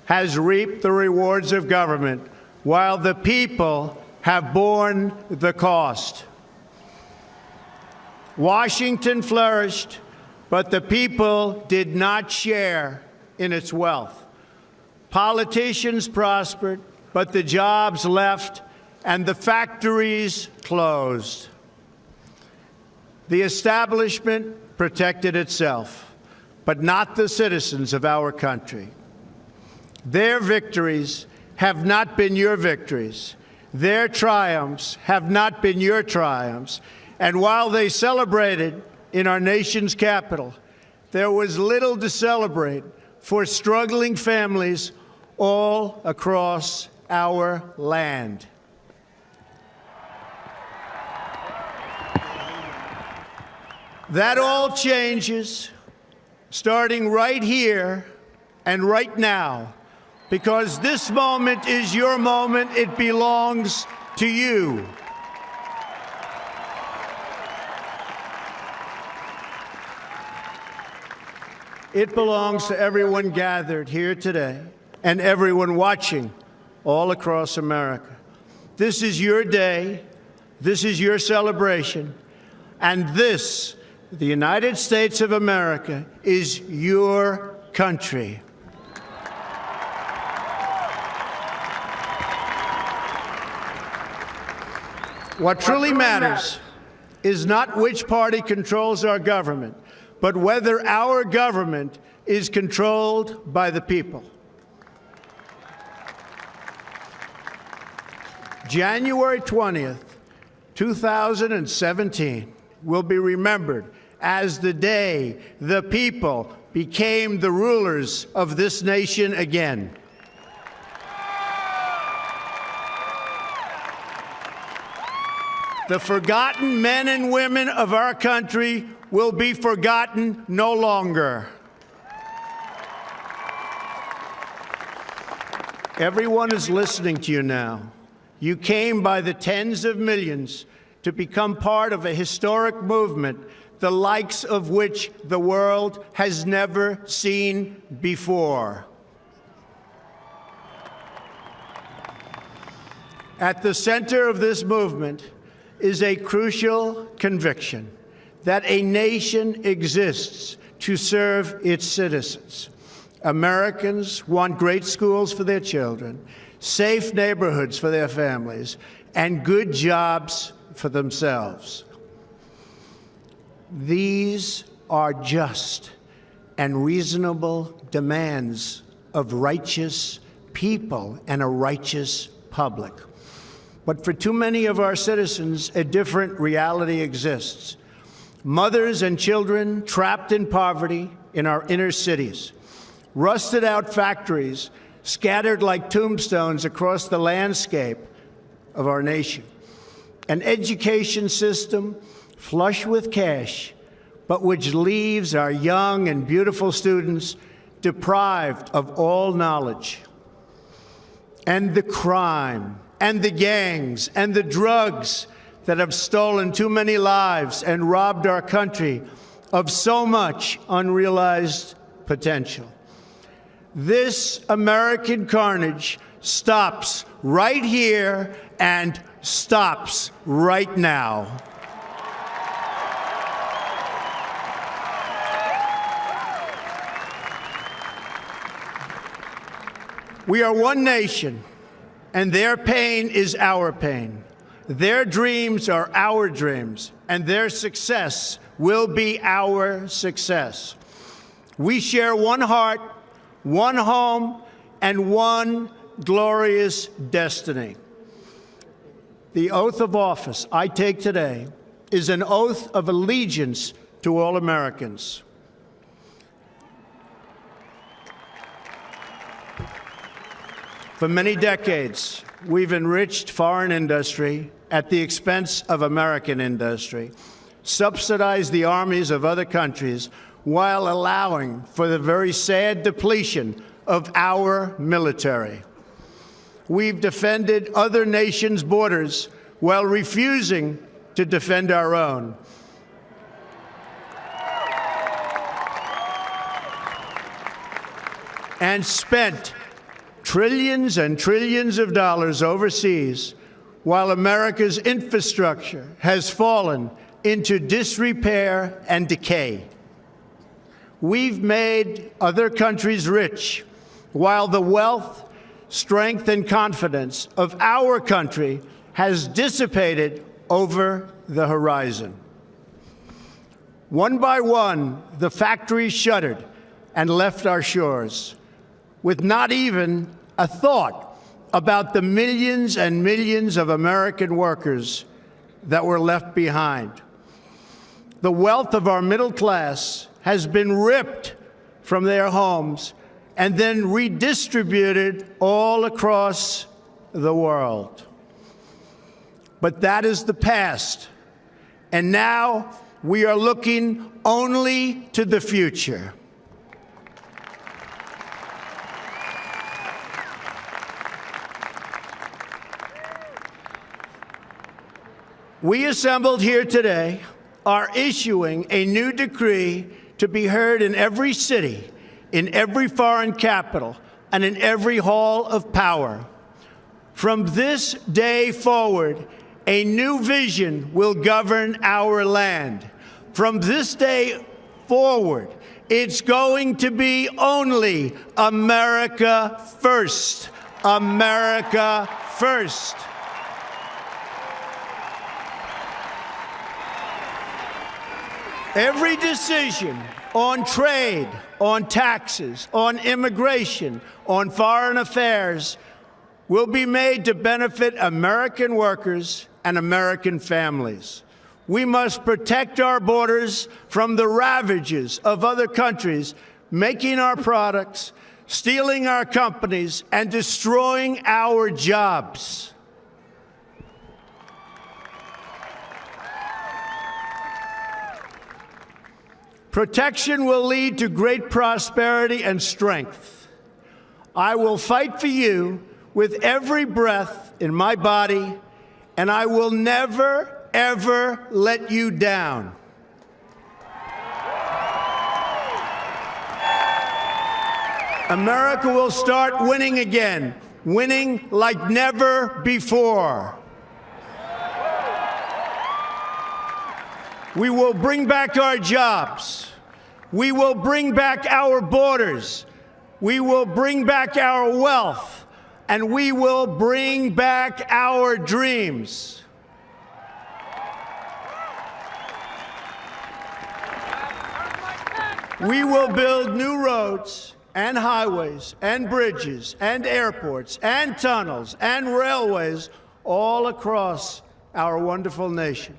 has reaped the rewards of government, while the people have borne the cost. Washington flourished, but the people did not share in its wealth. Politicians prospered, but the jobs left and the factories closed. The establishment protected itself, but not the citizens of our country. Their victories have not been your victories. Their triumphs have not been your triumphs. And while they celebrated in our nation's capital, there was little to celebrate for struggling families all across our land. That all changes starting right here and right now, because this moment is your moment. It belongs to you. It belongs to everyone gathered here today and everyone watching all across America. This is your day. This is your celebration. And this, the United States of America, is your country. What truly matters is not which party controls our government, but whether our government is controlled by the people. January 20th, 2017 will be remembered as the day the people became the rulers of this nation again. The forgotten men and women of our country will be forgotten no longer. Everyone is listening to you now. You came by the tens of millions to become part of a historic movement, the likes of which the world has never seen before. At the center of this movement is a crucial conviction that a nation exists to serve its citizens. Americans want great schools for their children, safe neighborhoods for their families, and good jobs for themselves. These are just and reasonable demands of righteous people and a righteous public. But for too many of our citizens, a different reality exists. Mothers and children trapped in poverty in our inner cities, rusted out factories scattered like tombstones across the landscape of our nation, an education system flush with cash, but which leaves our young and beautiful students deprived of all knowledge, and the crime and the gangs and the drugs that have stolen too many lives and robbed our country of so much unrealized potential. This American carnage stops right here and stops right now. We are one nation, and their pain is our pain. Their dreams are our dreams, and their success will be our success. We share one heart, one home, and one glorious destiny. The oath of office I take today is an oath of allegiance to all Americans. For many decades, we've enriched foreign industry at the expense of American industry, subsidized the armies of other countries while allowing for the very sad depletion of our military. We've defended other nations' borders while refusing to defend our own. And spent trillions and trillions of dollars overseas while America's infrastructure has fallen into disrepair and decay. We've made other countries rich, while the wealth, strength, and confidence of our country has dissipated over the horizon. One by one, the factories shuttered and left our shores, with not even a thought about the millions and millions of American workers that were left behind. The wealth of our middle class has been ripped from their homes and then redistributed all across the world. But that is the past, and now we are looking only to the future. We assembled here today are issuing a new decree to be heard in every city, in every foreign capital, and in every hall of power. From this day forward, a new vision will govern our land. From this day forward, it's going to be only America first. America first. Every decision on trade, on taxes, on immigration, on foreign affairs will be made to benefit American workers and American families. We must protect our borders from the ravages of other countries making our products, stealing our companies, and destroying our jobs. Protection will lead to great prosperity and strength. I will fight for you with every breath in my body, and I will never, ever let you down. America will start winning again, winning like never before. We will bring back our jobs. We will bring back our borders. We will bring back our wealth. And we will bring back our dreams. We will build new roads and highways and bridges and airports and tunnels and railways all across our wonderful nation.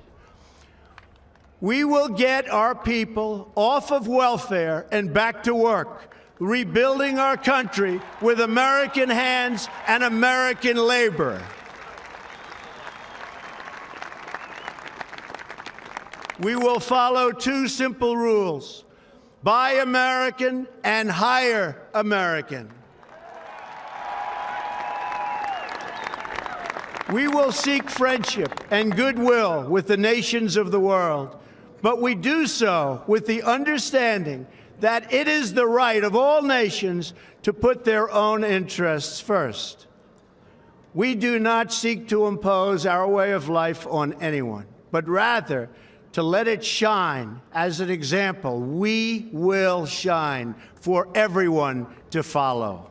We will get our people off of welfare and back to work, rebuilding our country with American hands and American labor. We will follow two simple rules: buy American and hire American. We will seek friendship and goodwill with the nations of the world, but we do so with the understanding that it is the right of all nations to put their own interests first. We do not seek to impose our way of life on anyone, but rather to let it shine as an example. We will shine for everyone to follow.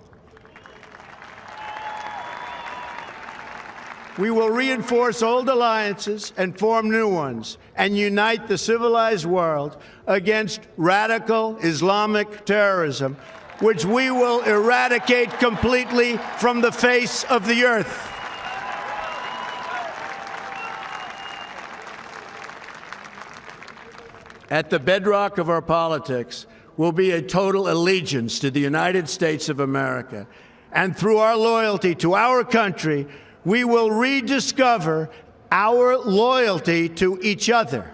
We will reinforce old alliances and form new ones and unite the civilized world against radical Islamic terrorism, which we will eradicate completely from the face of the earth. At the bedrock of our politics will be a total allegiance to the United States of America. And through our loyalty to our country, we will rediscover our loyalty to each other.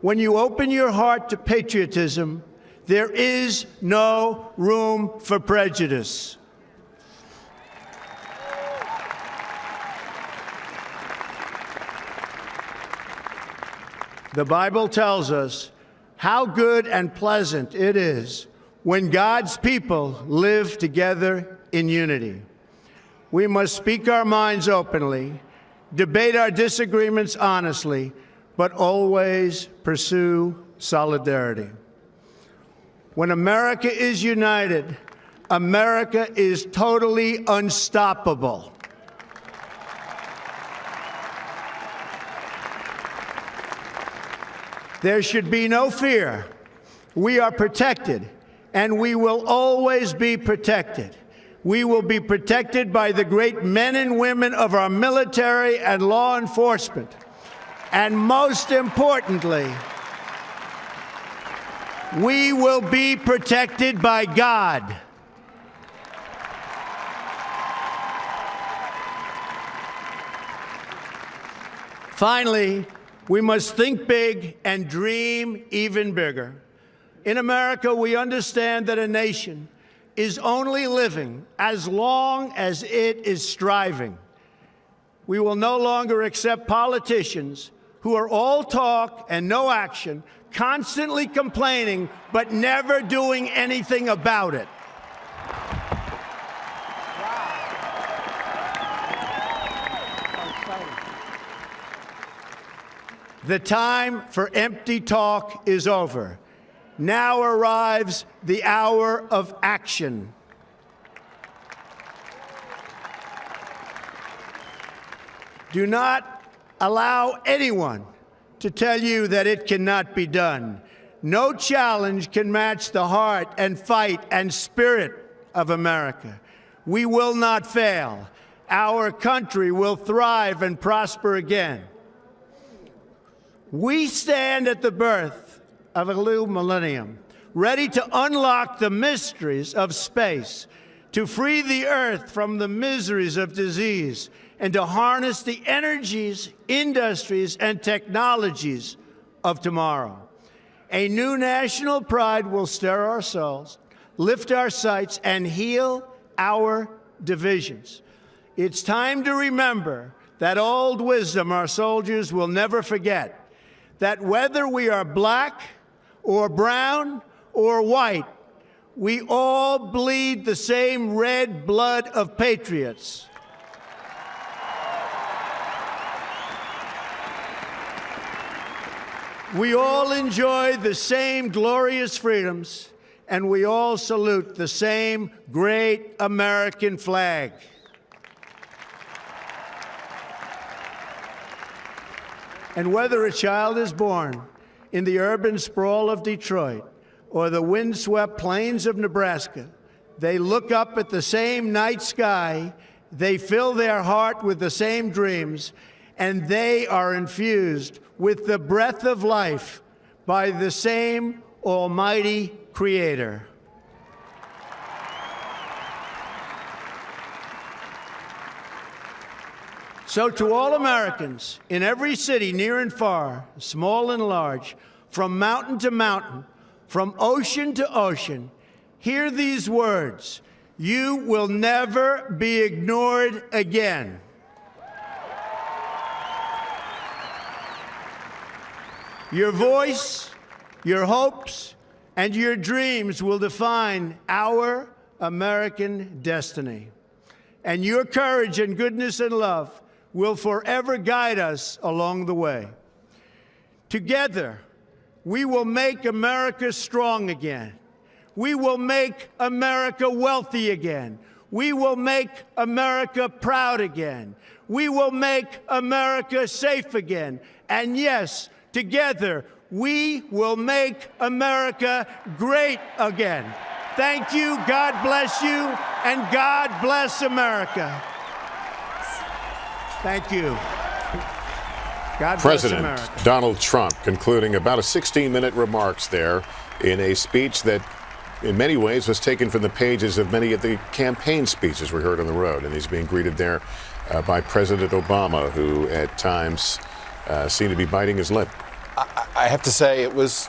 When you open your heart to patriotism, there is no room for prejudice. The Bible tells us how good and pleasant it is when God's people live together in unity. We must speak our minds openly debate our disagreements honestly, but always pursue solidarity. When America is united, America is totally unstoppable. There should be no fear. We are protected, and we will always be protected. We will be protected by the great men and women of our military and law enforcement. And most importantly, we will be protected by God. Finally, we must think big and dream even bigger. In America, we understand that a nation is only living as long as it is striving. We will no longer accept politicians who are all talk and no action, constantly complaining but never doing anything about it. The time for empty talk is over. Now arrives the hour of action. Do not allow anyone to tell you that it cannot be done. No challenge can match the heart and fight and spirit of America. We will not fail. Our country will thrive and prosper again. We stand at the birth of a new millennium, ready to unlock the mysteries of space, to free the earth from the miseries of disease, and to harness the energies, industries, and technologies of tomorrow. A new national pride will stir our souls, lift our sights, and heal our divisions. It's time to remember that old wisdom our soldiers will never forget, that whether we are black or brown or white, we all bleed the same red blood of patriots. We all enjoy the same glorious freedoms, and we all salute the same great American flag. And whether a child is born in the urban sprawl of Detroit or the windswept plains of Nebraska, they look up at the same night sky, they fill their heart with the same dreams, and they are infused with the breath of life by the same almighty Creator. So to all Americans in every city, near and far, small and large, from mountain to mountain, from ocean to ocean, hear these words: you will never be ignored again. Your voice, your hopes, and your dreams will define our American destiny. And your courage and goodness and love will forever guide us along the way. Together, we will make America strong again. We will make America wealthy again. We will make America proud again. We will make America safe again. And yes, together, we will make America great again. Thank you, God bless you, and God bless America. Thank you. God bless America. President Donald Trump concluding about a 16-minute remarks there in a speech that in many ways was taken from the pages of many of the campaign speeches we heard on the road. And he's being greeted there by President Obama, who at times seemed to be biting his lip. I have to say it was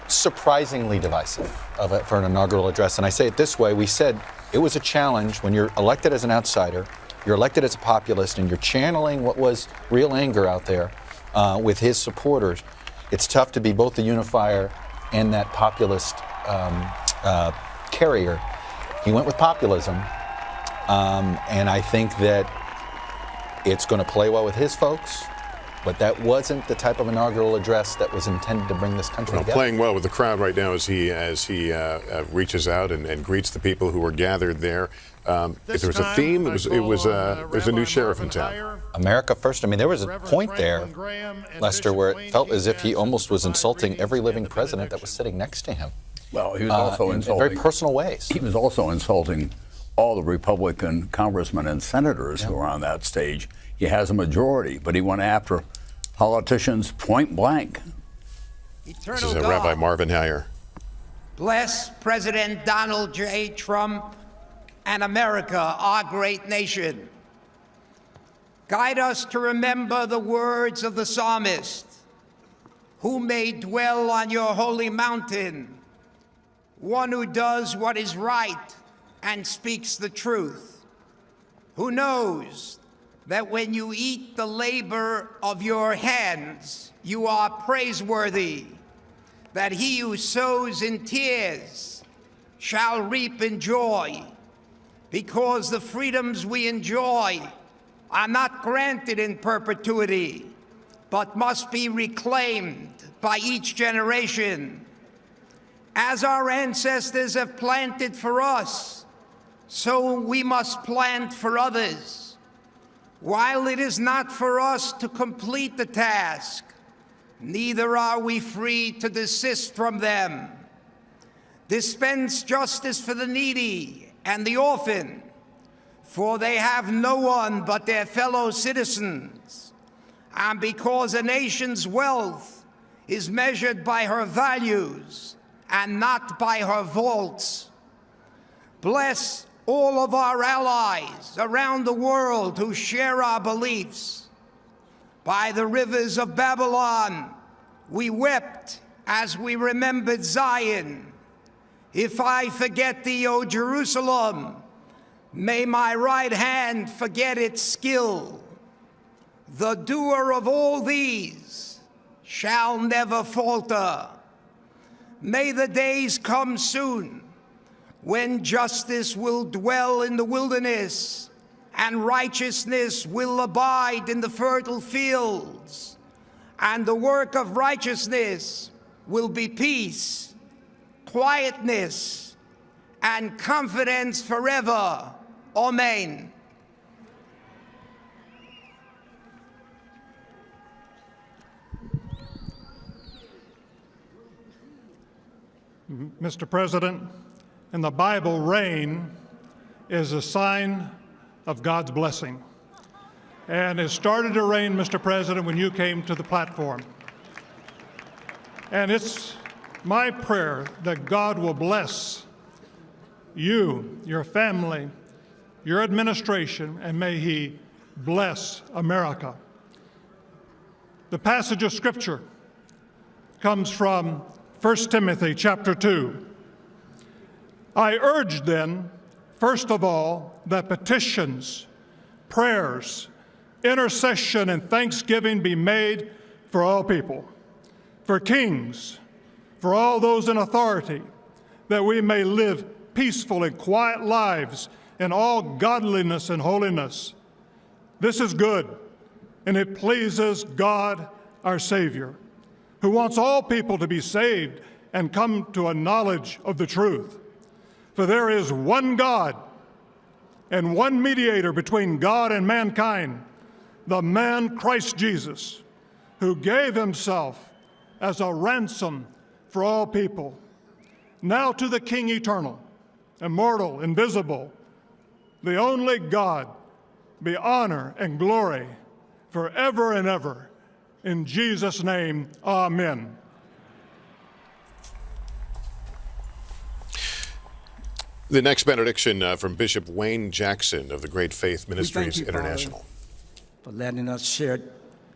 surprisingly divisive for an inaugural address. And I say it this way. We said it was a challenge when you're elected as an outsider, you're elected as a populist, and you're channeling what was real anger out there with his supporters. It's tough to be both the unifier and that populist carrier. He went with populism. And I think that It's going to play well with his folks, but that wasn't the type of inaugural address that was intended to bring this country together. Playing well with the crowd right now as he reaches out and greets the people who were gathered there. If there was a theme, there's a new sheriff in town. America first. I mean, there was a point there, Lester, where it felt as if he almost was insulting every living president that was sitting next to him. Well, he was also insulting in very personal ways. He was also insulting all the Republican congressmen and senators who were on that stage. He has a majority, but he went after politicians point blank. This is Rabbi Marvin Heyer. Bless President Donald J. Trump and America, our great nation. Guide us to remember the words of the psalmist, who may dwell on your holy mountain, one who does what is right and speaks the truth, who knows that when you eat the labor of your hands, you are praiseworthy, that he who sows in tears shall reap in joy, because the freedoms we enjoy are not granted in perpetuity, but must be reclaimed by each generation. As our ancestors have planted for us, so we must plant for others. While it is not for us to complete the task, neither are we free to desist from them. Dispense justice for the needy and the orphan, for they have no one but their fellow citizens. And because a nation's wealth is measured by her values and not by her vaults, bless all of our allies around the world who share our beliefs. By the rivers of Babylon, we wept as we remembered Zion. If I forget thee, O Jerusalem, may my right hand forget its skill. The doer of all these shall never falter. May the days come soon when justice will dwell in the wilderness and righteousness will abide in the fertile fields, and the work of righteousness will be peace, quietness, and confidence forever. Amen. Mr. President, in the Bible, rain is a sign of God's blessing. And it started to rain, Mr. President, when you came to the platform. And it's my prayer that God will bless you, your family, your administration, and may He bless America. The passage of Scripture comes from 1 Timothy chapter 2. I urge then, first of all, that petitions, prayers, intercession, and thanksgiving be made for all people, for kings, for all those in authority, that we may live peaceful and quiet lives in all godliness and holiness. This is good, and it pleases God, our Savior, who wants all people to be saved and come to a knowledge of the truth. For there is one God and one mediator between God and mankind, the man Christ Jesus, who gave himself as a ransom for all people. Now to the King eternal, immortal, invisible, the only God, be honor and glory forever and ever. In Jesus' name, amen. The next benediction from Bishop Wayne Jackson of the Great Faith Ministries you, International. Father, for letting us share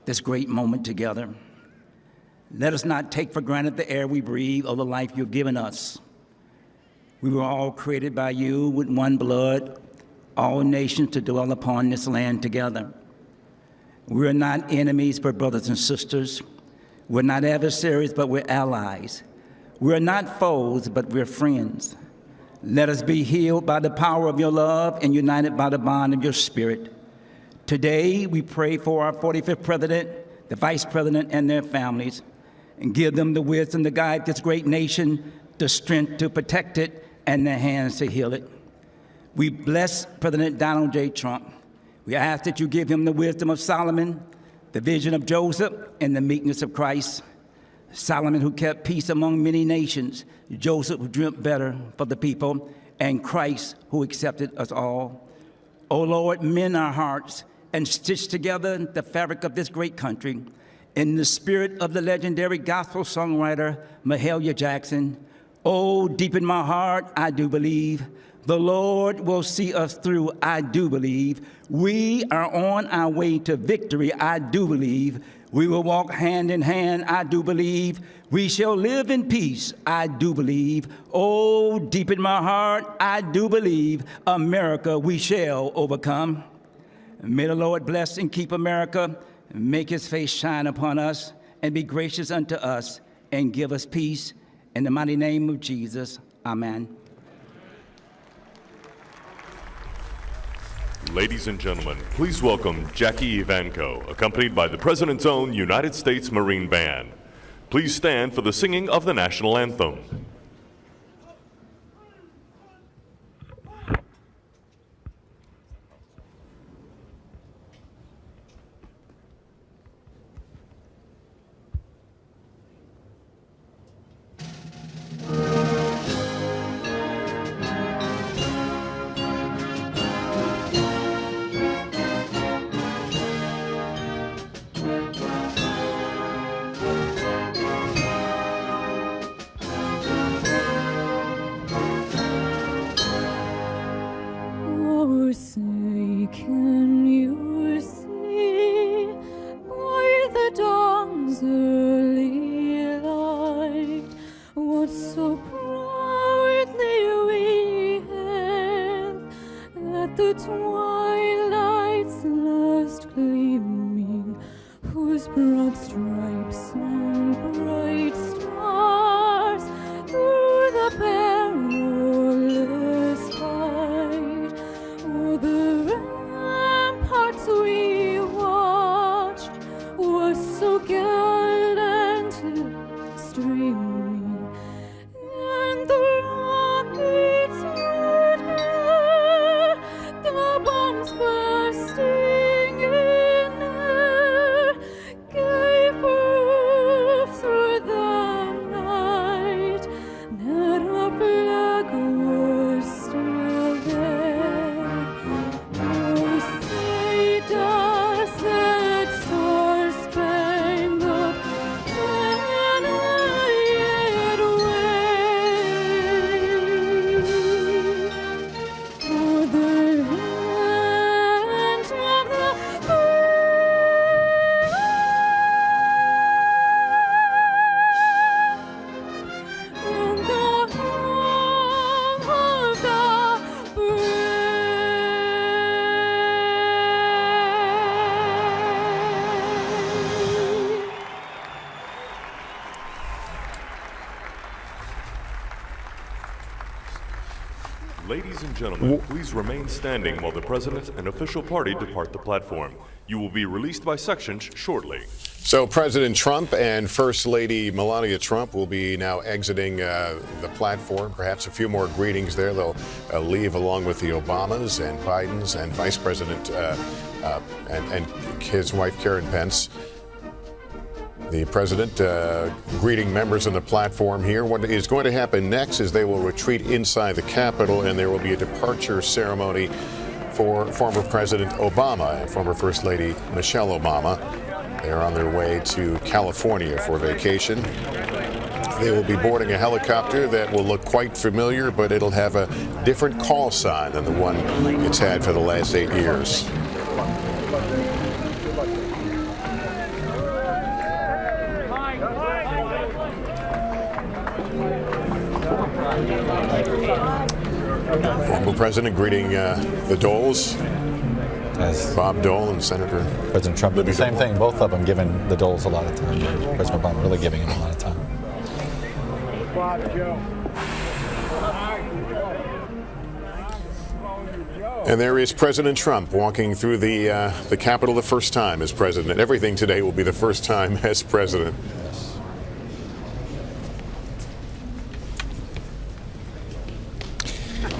this great moment together. Let us not take for granted the air we breathe or the life you've given us. We were all created by you with one blood, all nations to dwell upon this land together. We're not enemies, but brothers and sisters. We're not adversaries, but we're allies. We're not foes, but we're friends. Let us be healed by the power of your love and united by the bond of your spirit. Today, we pray for our 45th president, the vice president, and their families, and give them the wisdom to guide this great nation, the strength to protect it, and the hands to heal it. We bless President Donald J. Trump. We ask that you give him the wisdom of Solomon, the vision of Joseph, and the meekness of Christ. Solomon, who kept peace among many nations, Joseph, who dreamt better for the people, and Christ, who accepted us all. O Lord, mend our hearts and stitch together the fabric of this great country in the spirit of the legendary gospel songwriter Mahalia Jackson. Oh, deep in my heart, I do believe the Lord will see us through. I do believe we are on our way to victory. I do believe we will walk hand in hand. I do believe we shall live in peace. I do believe. Oh, deep in my heart, I do believe America we shall overcome. May the Lord bless and keep America, make his face shine upon us, and be gracious unto us, and give us peace. In the mighty name of Jesus, amen. Ladies and gentlemen, please welcome Jackie Ivanko, accompanied by the President's own United States Marine Band. Please stand for the singing of the national anthem. Oh, say, can you see by the dawn's early light what so proudly we hailed at the twilight's last gleaming, whose broad stripes and bright stars through the perilous fight o'er the ramparts we watched was so gallantly streaming, and the rockets would glare, the bombs bursting in air gave proof through the night that our flag was still there. Oh, say does that star-spangled banner yet wave o'er the land of the and the home of the brave. Ladies and gentlemen, please remain standing while the President and official party depart the platform. You will be released by sections shortly. So President Trump and First Lady Melania Trump will be now exiting the platform. Perhaps a few more greetings there. They'll leave along with the Obamas and Bidens and Vice President and his wife Karen Pence. The president greeting members on the platform here. What is going to happen next is they will retreat inside the Capitol, and there will be a departure ceremony for former President Obama and former First Lady Michelle Obama. They're on their way to California for vacation. They will be boarding a helicopter that will look quite familiar, but it'll have a different call sign than the one it's had for the last 8 years. Former president greeting the Doles, as Bob Dole and Senator President Trump did the same thing. Both of them giving the Doles a lot of time. President Obama really giving him a lot of time. And there is President Trump walking through the Capitol the first time as president. Everything today will be the first time as president.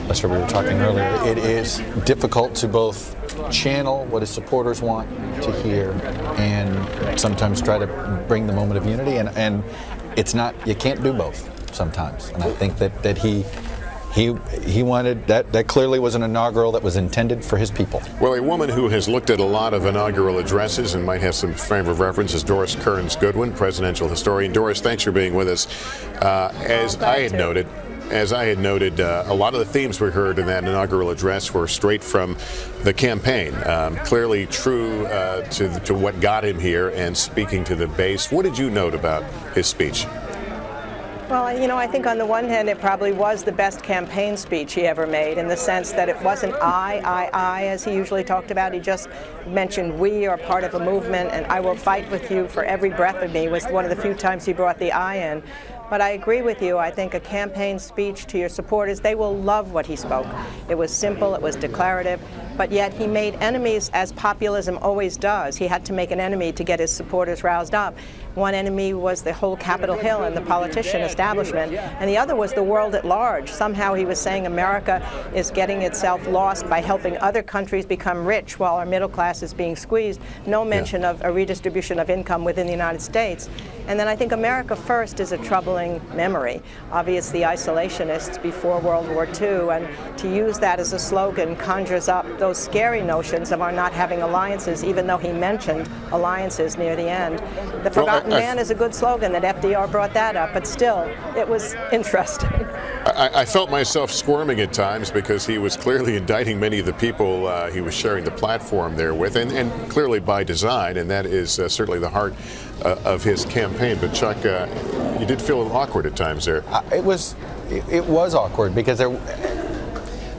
Lester, we were talking earlier, it is difficult to both channel what his supporters want to hear and sometimes try to bring the moment of unity. And it's not, you can't do both sometimes. And I think that he wanted, that clearly was an inaugural that was intended for his people. Well, a woman who has looked at a lot of inaugural addresses and might have some frame of reference is Doris Kearns Goodwin, presidential historian. Doris, thanks for being with us. As I had noted, a lot of the themes we heard in that inaugural address were straight from the campaign, clearly true to what got him here and speaking to the base. What did you note about his speech? Well, you know, I think on the one hand, it probably was the best campaign speech he ever made in the sense that it wasn't I, as he usually talked about. He just mentioned we are part of a movement and I will fight with you for every breath of me was one of the few times he brought the I in. But I agree with you. I think a campaign speech to your supporters, they will love what he spoke. It was simple, it was declarative, but yet he made enemies as populism always does. He had to make an enemy to get his supporters roused up. One enemy was the whole Capitol Hill and the politician establishment, and the other was the world at large. Somehow he was saying America is getting itself lost by helping other countries become rich while our middle class is being squeezed. No mention of a redistribution of income within the United States. And then I think America First is a troubling memory. Obviously, isolationists before World War II, and to use that as a slogan conjures up those scary notions of our not having alliances, even though he mentioned alliances near the end. The Forgotten Man is a good slogan that FDR brought that up, but still, it was interesting. I felt myself squirming at times because he was clearly indicting many of the people he was sharing the platform there with, and clearly by design, and that is certainly the heart of his campaign. But Chuck, you did feel a little awkward at times there. It was awkward because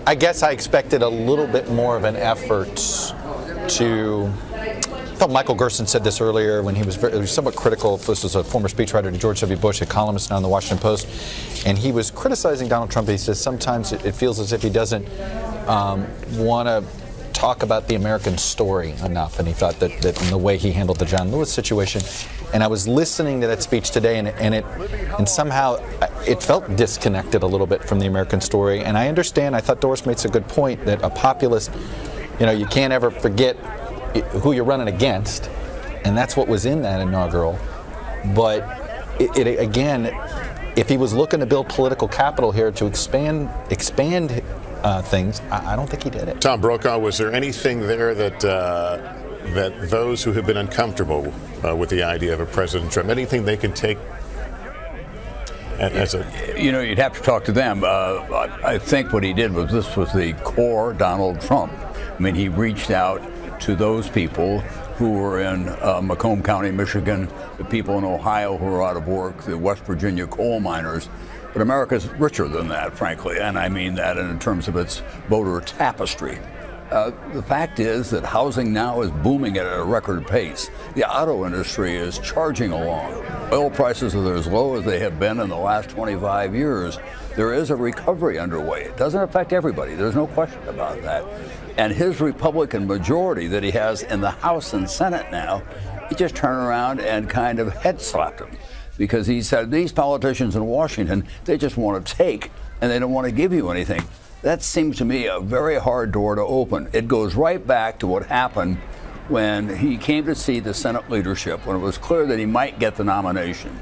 I guess I expected a little bit more of an effort to. I thought Michael Gerson said this earlier when he was somewhat critical. This was a former speechwriter to George W. Bush, a columnist now in the Washington Post, and he was criticizing Donald Trump. He says sometimes it feels as if he doesn't want to talk about the American story enough, and he thought that in the way he handled the John Lewis situation. And I was listening to that speech today, and somehow it felt disconnected a little bit from the American story. And I understand. I thought Doris makes a good point that a populist, you can't ever forget who you're running against, and that's what was in that inaugural. But again, if he was looking to build political capital here to expand things, I don't think he did it. Tom Brokaw, was there anything there that those who have been uncomfortable with the idea of a President Trump, anything they can take as a... You'd have to talk to them. I think what he did was this was the core Donald Trump. I mean, he reached out to those people who were in Macomb County, Michigan, the people in Ohio who are out of work, the West Virginia coal miners. But America's richer than that, frankly, and I mean that in terms of its voter tapestry. The fact is that housing now is booming at a record pace. The auto industry is charging along. Oil prices are as low as they have been in the last 25 years. There is a recovery underway. It doesn't affect everybody. There's no question about that. And his Republican majority that he has in the House and Senate now, he just turned around and kind of head slapped him. Because he said these politicians in Washington, they just want to take and they don't want to give you anything. That seems to me a very hard door to open. It goes right back to what happened when he came to see the Senate leadership, when it was clear that he might get the nomination.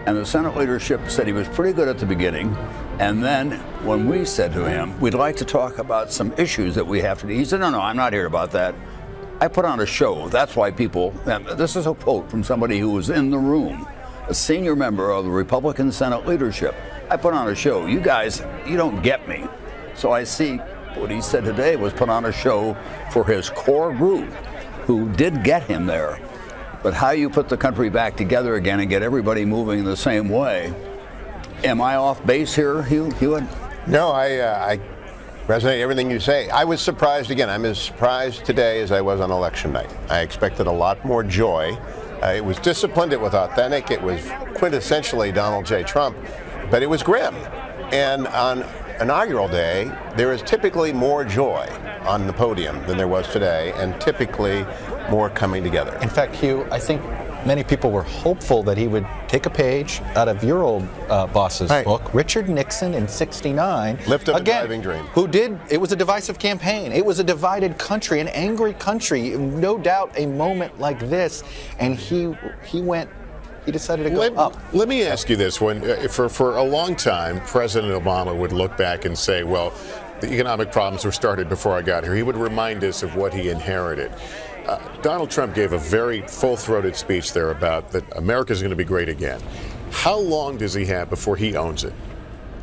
And the Senate leadership said he was pretty good at the beginning. And then when we said to him, we'd like to talk about some issues that we have to do, he said, no, I'm not here about that. I put on a show. That's why people, and this is a quote from somebody who was in the room, a senior member of the Republican Senate leadership. I put on a show. You guys, you don't get me. So I see what he said today was put on a show for his core group who did get him there. But how you put the country back together again and get everybody moving in the same way. Am I off base here, Hewitt? No, I resonate everything you say. I was surprised again. I'm as surprised today as I was on election night. I expected a lot more joy. It was disciplined, it was authentic, it was quintessentially Donald J. Trump, but it was grim. And on inaugural day, there is typically more joy on the podium than there was today, and typically more coming together. In fact, Hugh, I think many people were hopeful that he would take a page out of your old boss's book, Richard Nixon in '69. Lift up a driving dream. It was a divisive campaign. It was a divided country, an angry country. No doubt a moment like this, and he decided to go up. Let me ask you this. For a long time, President Obama would look back and say, well, the economic problems were started before I got here. He would remind us of what he inherited. Donald Trump gave a very full-throated speech there about that America is going to be great again. How long does he have before he owns it?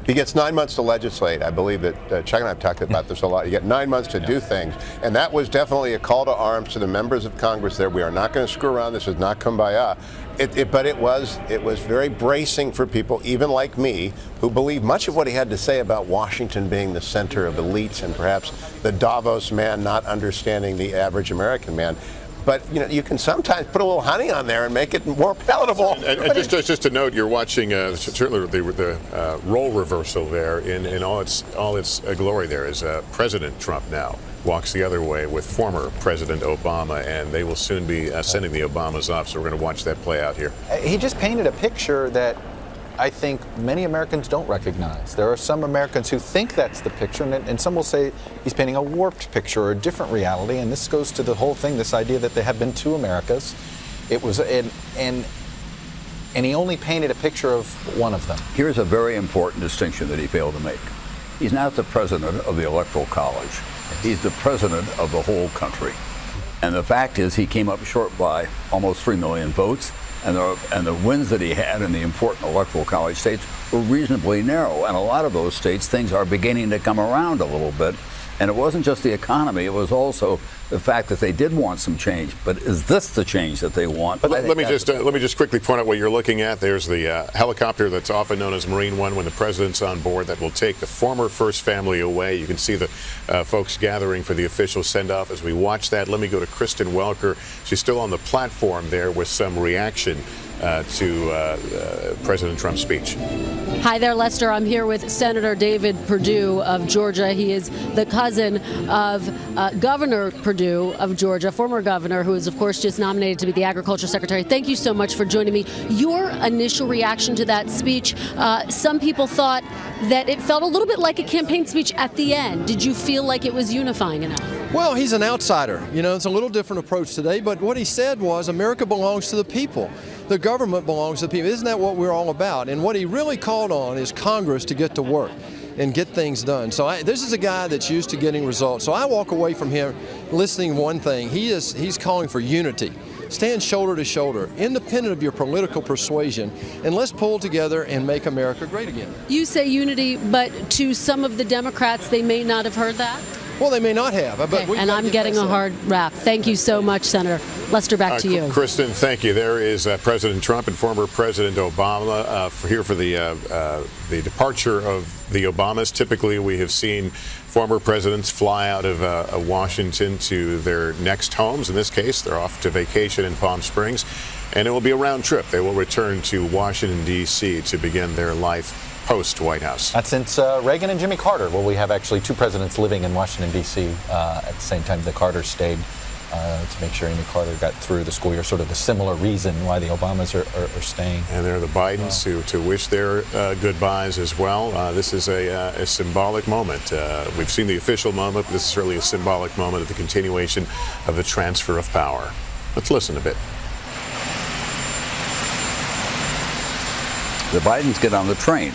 He gets 9 months to legislate. I believe that Chuck and I have talked about this a lot. You get 9 months to do things, and that was definitely a call to arms to the members of Congress there. We are not going to screw around. This is not kumbaya. But it was very bracing for people, even like me, who believe much of what he had to say about Washington being the center of elites and perhaps the Davos man not understanding the average American man. But you can sometimes put a little honey on there and make it more palatable. And just to note, you're watching certainly the role reversal there in all its glory. There is President Trump now walks the other way with former President Obama, and they will soon be sending the Obamas off. So we're going to watch that play out here. He just painted a picture that I think many Americans don't recognize. There are some Americans who think that's the picture, and some will say he's painting a warped picture or a different reality. And this goes to the whole thing, this idea that there have been two Americas. It was, and he only painted a picture of one of them. Here's a very important distinction that he failed to make. He's not the president of the Electoral College. He's the president of the whole country. And the fact is he came up short by almost 3 million votes. And the wins that he had in the important Electoral College states were reasonably narrow. And a lot of those states, things are beginning to come around a little bit. And it wasn't just the economy, it was also the fact that they did want some change. But is this the change that they want? But let me just quickly point out what you're looking at. There's the helicopter that's often known as Marine One when the president's on board that will take the former First Family away. You can see the folks gathering for the official send-off as we watch that. Let me go to Kristen Welker. She's still on the platform there with some reaction to President Trump's speech. Hi there, Lester. I'm here with Senator David Perdue of Georgia. He is the cousin of Governor Perdue of Georgia, former governor, who is, of course, just nominated to be the Agriculture Secretary. Thank you so much for joining me. Your initial reaction to that speech, some people thought that it felt a little bit like a campaign speech at the end. Did you feel like it was unifying enough? Well, he's an outsider. It's a little different approach today, but what he said was America belongs to the people. The government belongs to the people. Isn't that what we're all about? And what he really called on is Congress to get to work and get things done. So this is a guy that's used to getting results. So I walk away from here listening to one thing. He's calling for unity. Stand shoulder to shoulder, independent of your political persuasion, and let's pull together and make America great again. You say unity, but to some of the Democrats, they may not have heard that? Well, they may not have. But and I'm getting a hard rap. Thank you so much, Senator. Lester, back to you. Kristen, thank you. There is President Trump and former President Obama here for the departure of the Obamas. Typically, we have seen former presidents fly out of Washington to their next homes. In this case, they're off to vacation in Palm Springs, and it will be a round trip. They will return to Washington, D.C. to begin their life post-White House. That's since Reagan and Jimmy Carter. Well, we have actually two presidents living in Washington, D.C. At the same time the Carters stayed to make sure Amy Carter got through the school year, sort of the similar reason why the Obamas are staying. And there are the Bidens to wish their goodbyes as well. This is a symbolic moment. We've seen the official moment, but this is certainly a symbolic moment of the continuation of the transfer of power. Let's listen a bit. The Bidens get on the train.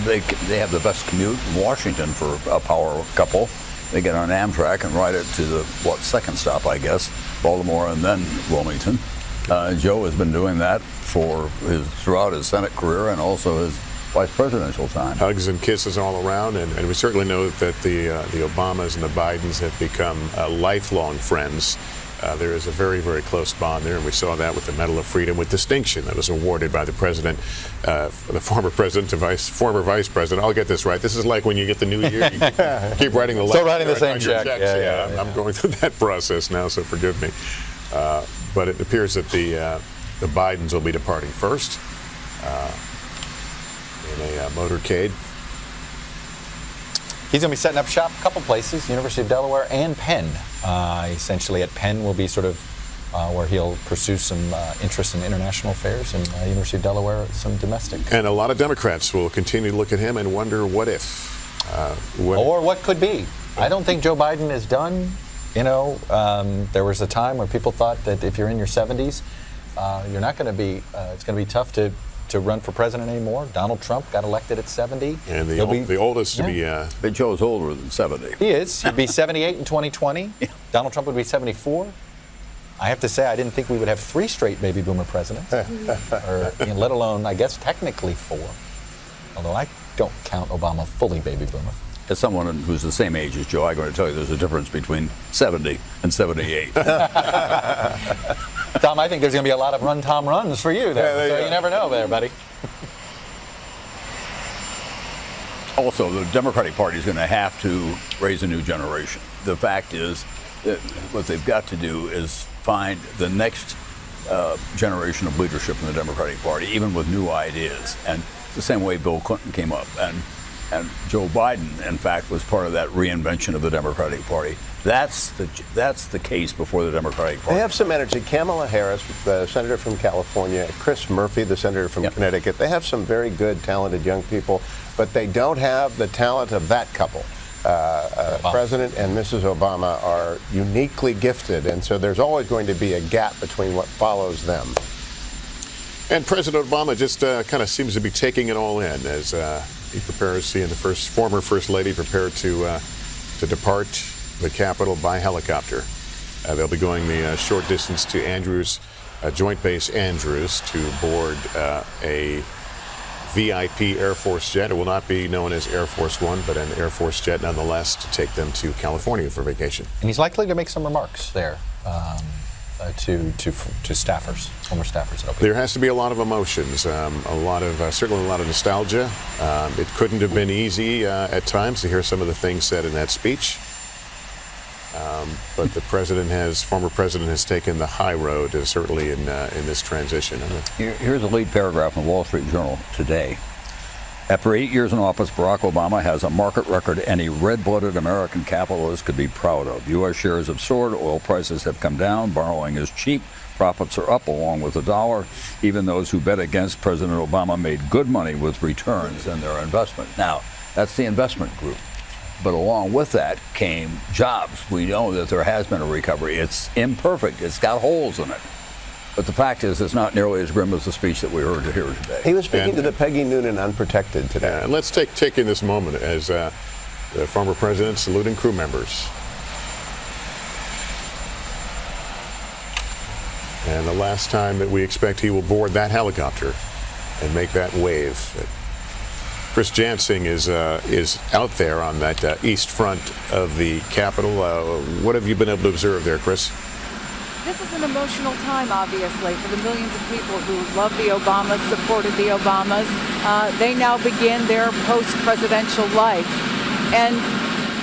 They have the best commute in Washington for a power couple. They get on Amtrak and ride it to the, second stop, I guess, Baltimore and then Wilmington. Joe has been doing that throughout his Senate career and also his vice presidential time. Hugs and kisses all around, and we certainly know that the Obamas and the Bidens have become lifelong friends. There is a very, very close bond there, and we saw that with the Medal of Freedom with distinction that was awarded by the president, the former president to former vice president. I'll get this right. This is like when you get the new year, you keep writing the Still writing the same check. Yeah. I'm going through that process now, so forgive me. But it appears that the Bidens will be departing first in a motorcade. He's going to be setting up shop a couple places, University of Delaware and Penn. Essentially at Penn will be sort of where he'll pursue some interest in international affairs, and University of Delaware some domestic. And a lot of Democrats will continue to look at him and wonder what if. Or what could be. I don't think Joe Biden is done. You know, there was a time where people thought that if you're in your 70s, you're not going to be, it's going to be tough to run for president anymore. Donald Trump got elected at 70. And the oldest to be... But Joe's older than 70. He is. He'd be 78 in 2020. Donald Trump would be 74. I have to say, I didn't think we would have 3 straight baby boomer presidents, or let alone, I guess, technically 4. Although I don't count Obama fully baby boomer. As someone who's the same age as Joe, I'm going to tell you there's a difference between 70 and 78. Tom, I think there's going to be a lot of run, Tom, runs for you there. So you never know there, buddy. Also, the Democratic Party is going to have to raise a new generation. The fact is that what they've got to do is find the next generation of leadership in the Democratic Party, even with new ideas. And the same way Bill Clinton came up. And Joe Biden, in fact, was part of that reinvention of the Democratic Party. That's the case before the Democratic Party. They have some energy. Kamala Harris, the senator from California, Chris Murphy, the senator from Connecticut. They have some very good, talented young people, but they don't have the talent of that couple. President and Mrs. Obama are uniquely gifted, and so there's always going to be a gap between what follows them. And President Obama just kind of seems to be taking it all in as he prepares, he and the former First Lady prepare to depart the Capitol by helicopter. They'll be going the short distance to Andrews, Joint Base Andrews, to board a VIP Air Force jet. It will not be known as Air Force One, but an Air Force jet nonetheless, to take them to California for vacation. And he's likely to make some remarks there to staffers, former staffers. There has to be a lot of emotions, certainly a lot of nostalgia. It couldn't have been easy at times to hear some of the things said in that speech. But the former president has taken the high road, certainly in this transition. Here's a lead paragraph in the Wall Street Journal today. After 8 years in office, Barack Obama has a market record any red-blooded American capitalist could be proud of. U.S. shares have soared, oil prices have come down, borrowing is cheap, profits are up along with the dollar. Even those who bet against President Obama made good money with returns in their investment. Now, that's the investment group. But along with that came jobs. We know that there has been a recovery. It's imperfect. It's got holes in it. But the fact is, it's not nearly as grim as the speech that we heard here today. He was speaking to the Peggy Noonan Unprotected today. And let's take in this moment as the former president saluting crew members. And the last time that we expect he will board that helicopter and make that wave. Chris Jansing is out there on that east front of the Capitol. What have you been able to observe there, Chris? This is an emotional time, obviously, for the millions of people who love the Obamas, supported the Obamas. They now begin their post-presidential life. And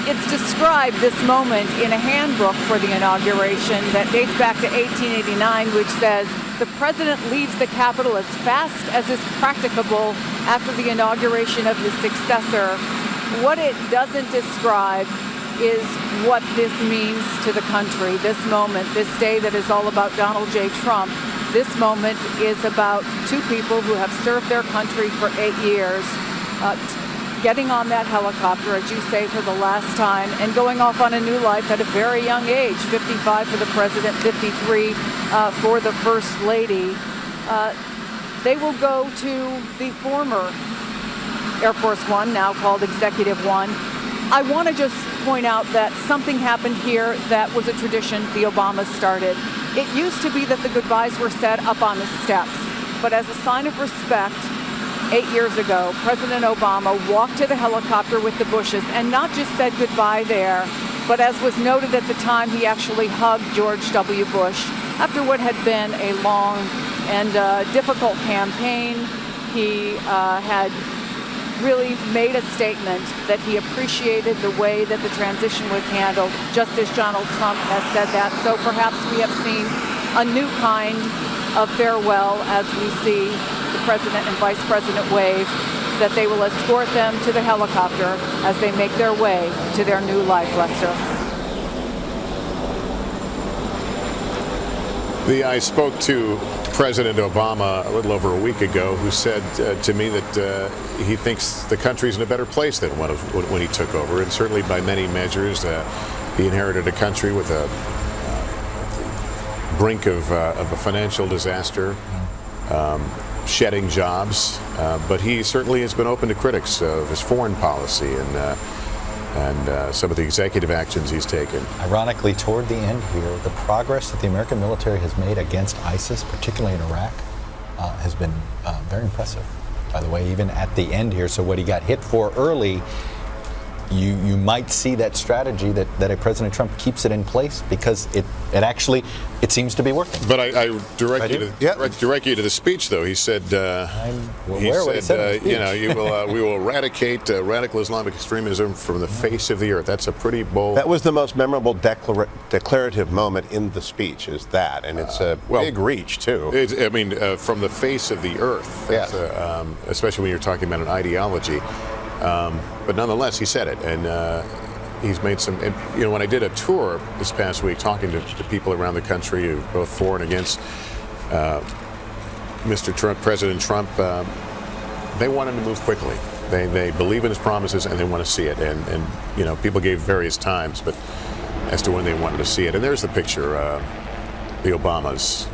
it's described, this moment, in a handbook for the inauguration that dates back to 1889, which says, the president leaves the Capitol as fast as is practicable after the inauguration of his successor. What it doesn't describe is what this means to the country, this moment, this day that is all about Donald J. Trump. This moment is about 2 people who have served their country for 8 years, getting on that helicopter, as you say, for the last time, and going off on a new life at a very young age, 55 for the president, 53 for the First Lady. They will go to the former Air Force One, now called Executive One. I want to just point out that something happened here that was a tradition the Obamas started. It used to be that the goodbyes were said up on the steps, but as a sign of respect, 8 years ago, President Obama walked to the helicopter with the Bushes and not just said goodbye there, but as was noted at the time, he actually hugged George W. Bush. After what had been a long and difficult campaign, he had really made a statement that he appreciated the way that the transition was handled, just as Donald Trump has said that. So perhaps we have seen a new kind of farewell as we see the president and vice president wave that they will escort them to the helicopter as they make their way to their new life, Lester. I spoke to President Obama a little over a week ago, who said to me that he thinks the country's in a better place than when he took over. And certainly by many measures, he inherited a country with a brink of a financial disaster, shedding jobs. But he certainly has been open to critics of his foreign policy and some of the executive actions he's taken. Ironically, toward the end here, the progress that the American military has made against ISIS, particularly in Iraq, has been very impressive. By the way, even at the end here, so what he got hit for early, you might see that strategy that a President Trump keeps it in place because it actually seems to be working. But I direct you to the speech, though. He said, we will eradicate radical Islamic extremism from the face of the earth. That's a pretty bold. That was the most memorable declarative moment in the speech. Is that, and it's a big reach too. From the face of the earth. That's, especially when you're talking about an ideology. But nonetheless, he said it, and he's made some. When I did a tour this past week, talking to people around the country, both for and against Mr. Trump, President Trump, they want him to move quickly. They believe in his promises, and they want to see it. And people gave various times, but as to when they wanted to see it. And there's the picture: the Obamas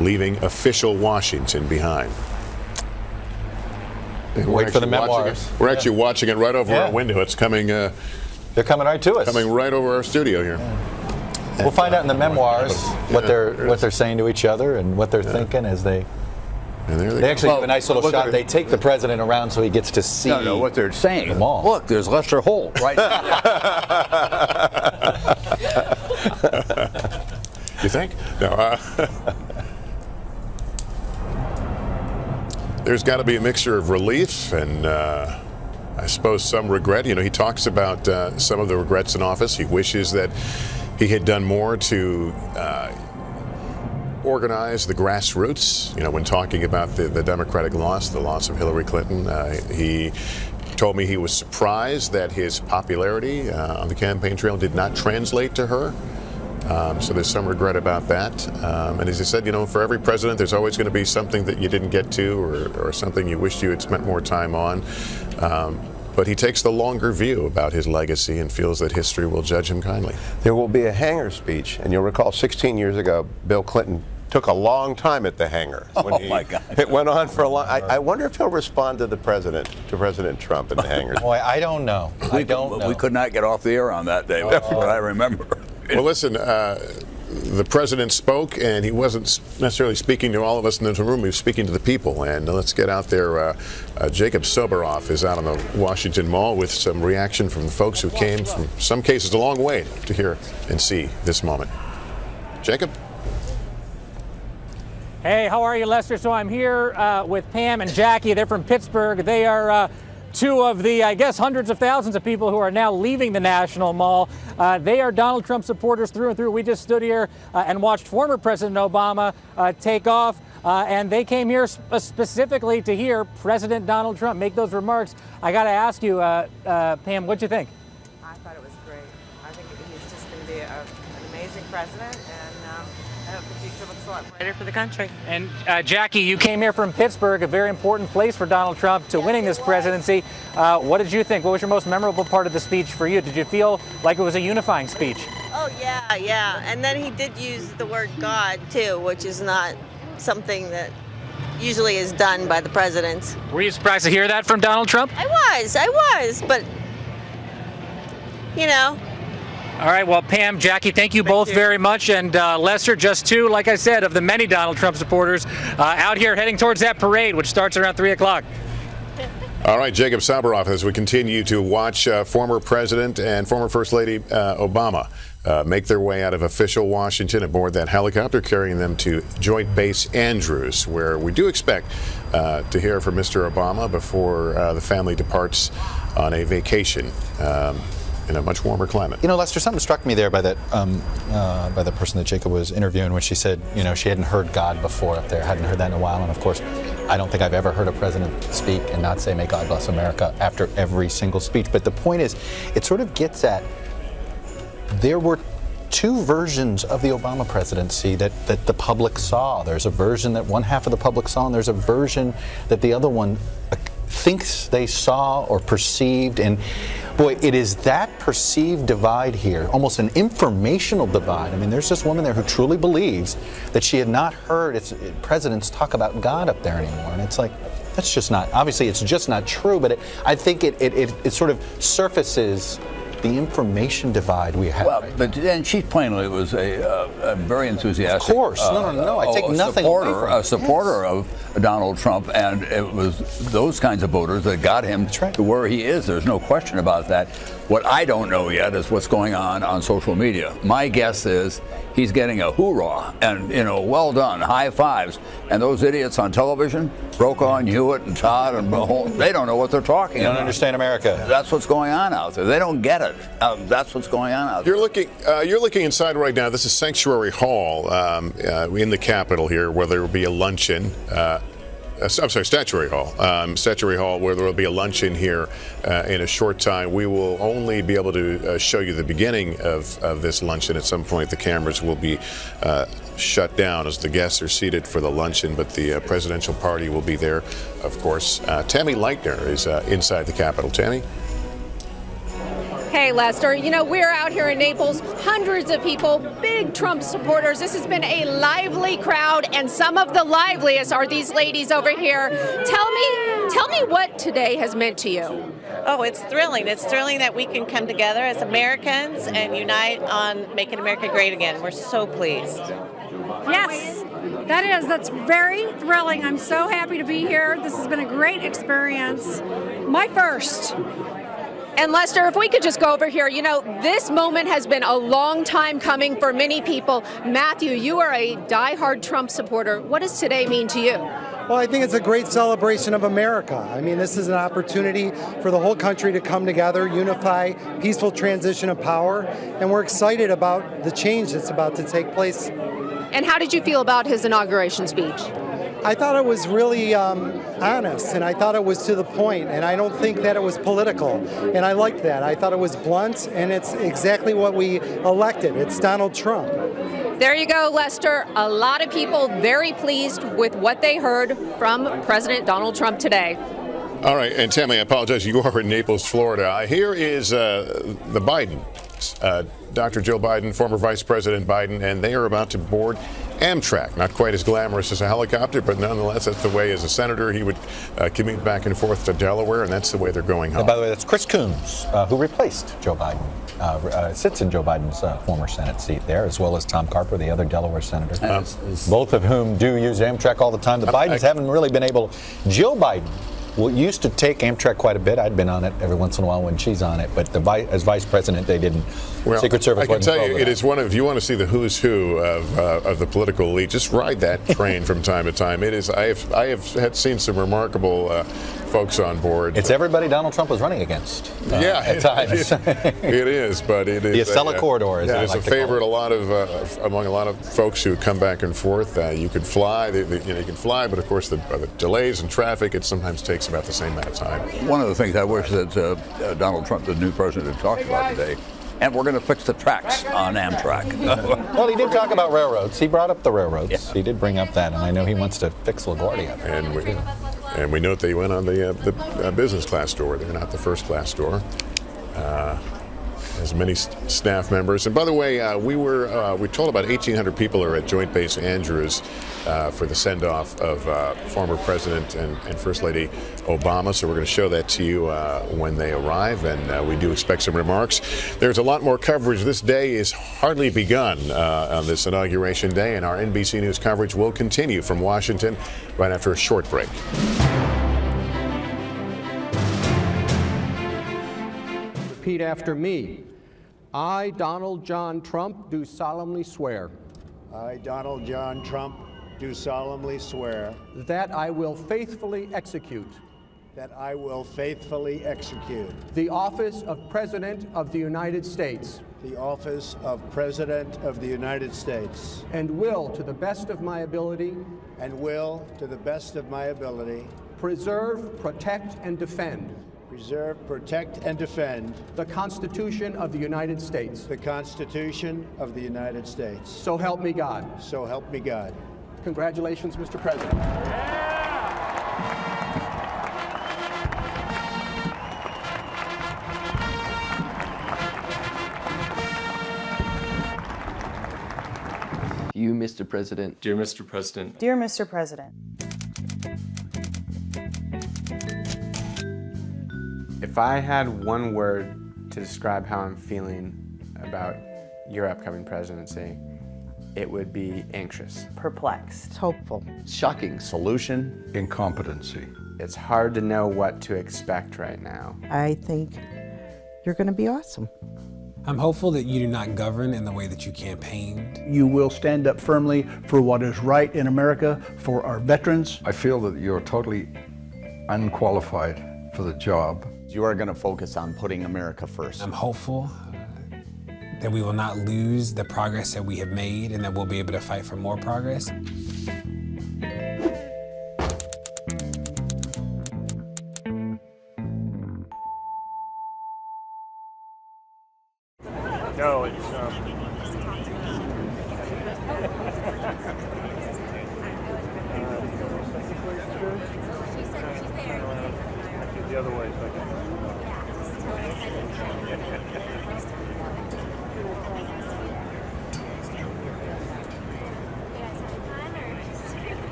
leaving official Washington behind. Wait for the memoirs. We're actually watching it right over our window. It's coming. They're coming right to us. Coming right over our studio here. We'll find out in the memoirs what they're saying to each other and what they're thinking as they. And there they actually give a nice little shot. They take the president around so he gets to see. No, what they're saying. Them all. Look, there's Lester Holt right there. You think? No. There's got to be a mixture of relief and I suppose some regret. He talks about some of the regrets in office. He wishes that he had done more to organize the grassroots. When talking about the Democratic loss, the loss of Hillary Clinton, he told me he was surprised that his popularity on the campaign trail did not translate to her. So there's some regret about that. And as he said, for every president, there's always going to be something that you didn't get to or something you wished you had spent more time on. But he takes the longer view about his legacy and feels that history will judge him kindly. There will be a hangar speech, and you'll recall 16 years ago, Bill Clinton took a long time at the hangar. My God. It went on for a long. I wonder if he'll respond to President Trump in the hangar. Boy, I don't know. We could not get off the air on that day. That's what I remember. Well, listen, the president spoke, and he wasn't necessarily speaking to all of us in the room. He was speaking to the people. And let's get out there. Jacob Soboroff is out on the Washington Mall with some reaction from the folks who came from some cases a long way to hear and see this moment. Jacob? Hey, how are you, Lester? So I'm here with Pam and Jackie. They're from Pittsburgh. They are two of the, I guess, hundreds of thousands of people who are now leaving the National Mall. They are Donald Trump supporters through and through. We just stood here and watched former President Obama take off, and they came here specifically to hear President Donald Trump make those remarks. I got to ask you, Pam, what'd you think? I thought it was great. I think he's just going to be an amazing president, and I hope the future looks a lot brighter for the country. And Jackie, you came here from Pittsburgh, a very important place for Donald Trump to winning this presidency. What did you think? What was your most memorable part of the speech for you? Did you feel like it was a unifying speech? Oh, yeah. And then he did use the word God, too, which is not something that usually is done by the presidents. Were you surprised to hear that from Donald Trump? I was, but, All right, well, Pam, Jackie, thank you both very much. And Lester, just two, like I said, of the many Donald Trump supporters out here heading towards that parade, which starts around 3 o'clock. All right, Jacob Soboroff, as we continue to watch former President and former First Lady Obama make their way out of official Washington aboard that helicopter, carrying them to Joint Base Andrews, where we do expect to hear from Mr. Obama before the family departs on a vacation. In a much warmer climate. Lester, something struck me there by that by the person that Jacob was interviewing when she said, she hadn't heard God before up there, hadn't heard that in a while, and of course, I don't think I've ever heard a president speak and not say, "May God bless America," after every single speech. But the point is, it sort of gets at, there were two versions of the Obama presidency that the public saw. There's a version that one half of the public saw, and there's a version that the other one thinks they saw or perceived. And boy, it is that perceived divide here, almost an informational divide. I mean, there's this woman there who truly believes that she had not heard presidents talk about God up there anymore. And it's like, that's just not, obviously it's just not true, but I think it sort of surfaces the information divide we have. Well, but then she plainly was a very enthusiastic. Of course, no. I take nothing away from it. A supporter of Donald Trump, and it was those kinds of voters that got him to where he is. There's no question about that. What I don't know yet is what's going on social media. My guess is he's getting a hoorah and, well done, high fives. And those idiots on television, Brokaw and Hewitt and Todd and they don't know what they're talking about. They don't understand America. That's what's going on out there. They don't get it. That's what's going on out there. You're looking inside right now. This is Sanctuary Hall in the Capitol here, where there will be a luncheon. I'm sorry, Statuary Hall. Statuary Hall, where there will be a luncheon here in a short time. We will only be able to show you the beginning of this luncheon. At some point, the cameras will be shut down as the guests are seated for the luncheon, but the presidential party will be there, of course. Tammy Leitner is inside the Capitol. Tammy? Hey, Lester, we're out here in Naples, hundreds of people, big Trump supporters. This has been a lively crowd, and some of the liveliest are these ladies over here. Tell me what today has meant to you. Oh, it's thrilling. It's thrilling that we can come together as Americans and unite on making America great again. We're so pleased. Yes, that's very thrilling. I'm so happy to be here. This has been a great experience. My first. And Lester, if we could just go over here, this moment has been a long time coming for many people. Matthew, you are a diehard Trump supporter. What does today mean to you? Well, I think it's a great celebration of America. I mean, this is an opportunity for the whole country to come together, unify, peaceful transition of power, and we're excited about the change that's about to take place. And how did you feel about his inauguration speech? I thought it was really honest, and I thought it was to the point, and I don't think that it was political, and I liked that. I thought it was blunt, and it's exactly what we elected. It's Donald Trump. There you go, Lester. A lot of people very pleased with what they heard from President Donald Trump today. All right, and Tammy, I apologize. You are in Naples, Florida. Here is the Biden, Dr. Joe Biden, former Vice President Biden, and they are about to board Amtrak. Not quite as glamorous as a helicopter, but nonetheless, that's the way as a senator he would commute back and forth to Delaware, and that's the way they're going home. And by the way, that's Chris Coons, who replaced Joe Biden, sits in Joe Biden's former Senate seat there, as well as Tom Carper, the other Delaware senator, both of whom do use Amtrak all the time. The Bidens haven't really been able. Joe Biden used to take Amtrak quite a bit. I'd been on it every once in a while when she's on it, but as vice president, they didn't. Well, Secret Service. I can tell you, it is one of. If you want to see the who's who of the political elite, just ride that train from time to time. It is. I have seen some remarkable folks on board. It's everybody Donald Trump was running against. At times. It is, but it is the Acela corridor. It is a favorite. Among a lot of folks who come back and forth. You can fly. You can fly, but of course the delays and traffic. It sometimes takes about the same amount of time. One of the things I wish that Donald Trump, the new president, had talked about today, and we're going to fix the tracks on Amtrak. Well, he did talk about railroads. He brought up the railroads. Yeah. He did bring up that, and I know he wants to fix LaGuardia. And we note they went on the business class door. They're not the first class door. As many staff members. And by the way, we told about 1,800 people are at Joint Base Andrews for the send-off of former President and First Lady Obama. So we're going to show that to you when they arrive, and we do expect some remarks. There's a lot more coverage. This day is hardly begun on this Inauguration Day, and our NBC News coverage will continue from Washington right after a short break. Repeat after me. I, Donald John Trump, do solemnly swear. I, Donald John Trump, do solemnly swear that I will faithfully execute that I will faithfully execute the office of President of the United States the office of President of the United States and will, to the best of my ability, preserve, protect, and defend the Constitution of the United States. The Constitution of the United States. So help me God. So help me God. Congratulations, Mr. President. You, Mr. President. Dear Mr. President. Dear Mr. President. If I had one word to describe how I'm feeling about your upcoming presidency, it would be anxious. Perplexed. Hopeful. Shocking. Solution. Incompetency. It's hard to know what to expect right now. I think you're going to be awesome. I'm hopeful that you do not govern in the way that you campaigned. You will stand up firmly for what is right in America, for our veterans. I feel that you're totally unqualified for the job. You are going to focus on putting America first. I'm hopeful that we will not lose the progress that we have made and that we'll be able to fight for more progress. No, it's the other way.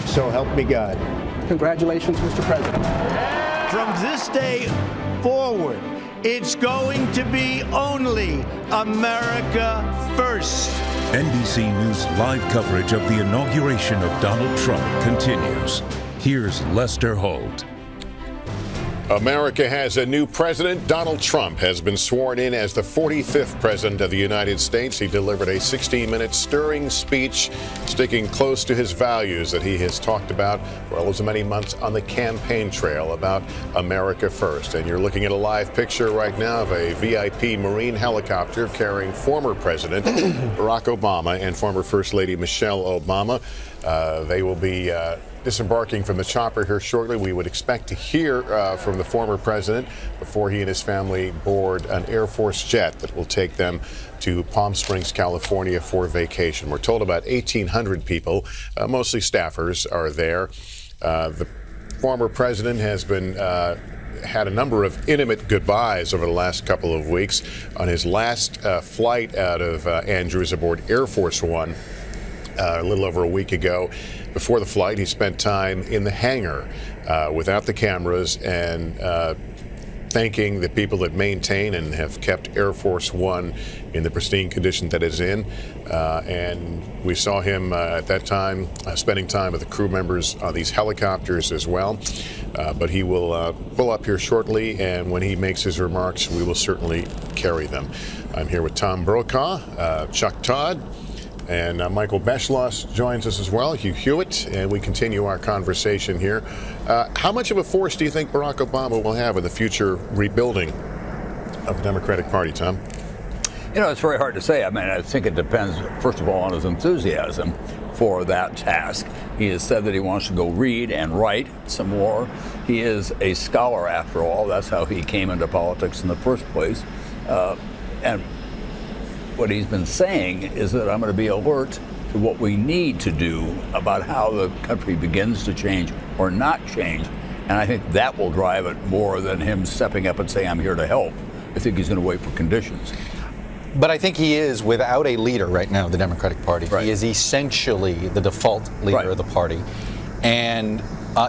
So help me God. Congratulations, Mr. President. From this day forward, it's going to be only America first. NBC News live coverage of the inauguration of Donald Trump continues. Here's Lester Holt. America has a new president. Donald Trump has been sworn in as the 45th president of the United States. He delivered a 16-minute stirring speech, sticking close to his values that he has talked about for all those many months on the campaign trail about America first. And you're looking at a live picture right now of a VIP Marine helicopter carrying former President Barack Obama and former First Lady Michelle Obama. They will be disembarking from the chopper here shortly. We would expect to hear from the former president before he and his family board an Air Force jet that will take them to Palm Springs, California for vacation. We're told about 1,800 people, mostly staffers, are there. The former president has been had a number of intimate goodbyes over the last couple of weeks. On his last flight out of Andrews aboard Air Force One a little over a week ago, before the flight, he spent time in the hangar without the cameras and thanking the people that maintain and have kept Air Force One in the pristine condition that it's in. And we saw him at that time spending time with the crew members on these helicopters as well. But he will pull up here shortly, and when he makes his remarks, we will certainly carry them. I'm here with Tom Brokaw, Chuck Todd, and Michael Beschloss joins us as well, Hugh Hewitt, and we continue our conversation here. How much of a force do you think Barack Obama will have in the future rebuilding of the Democratic Party, Tom? You know, it's very hard to say. I mean, I think it depends, first of all, on his enthusiasm for that task. He has said that he wants to go read and write some more. He is a scholar, after all. That's how he came into politics in the first place. And what he's been saying is that I'm going to be alert to what we need to do about how the country begins to change or not change. And I think that will drive it more than him stepping up and saying, I'm here to help. I think he's going to wait for conditions. But I think he is, without a leader right now, the Democratic Party. Right. He is essentially the default leader of the party. And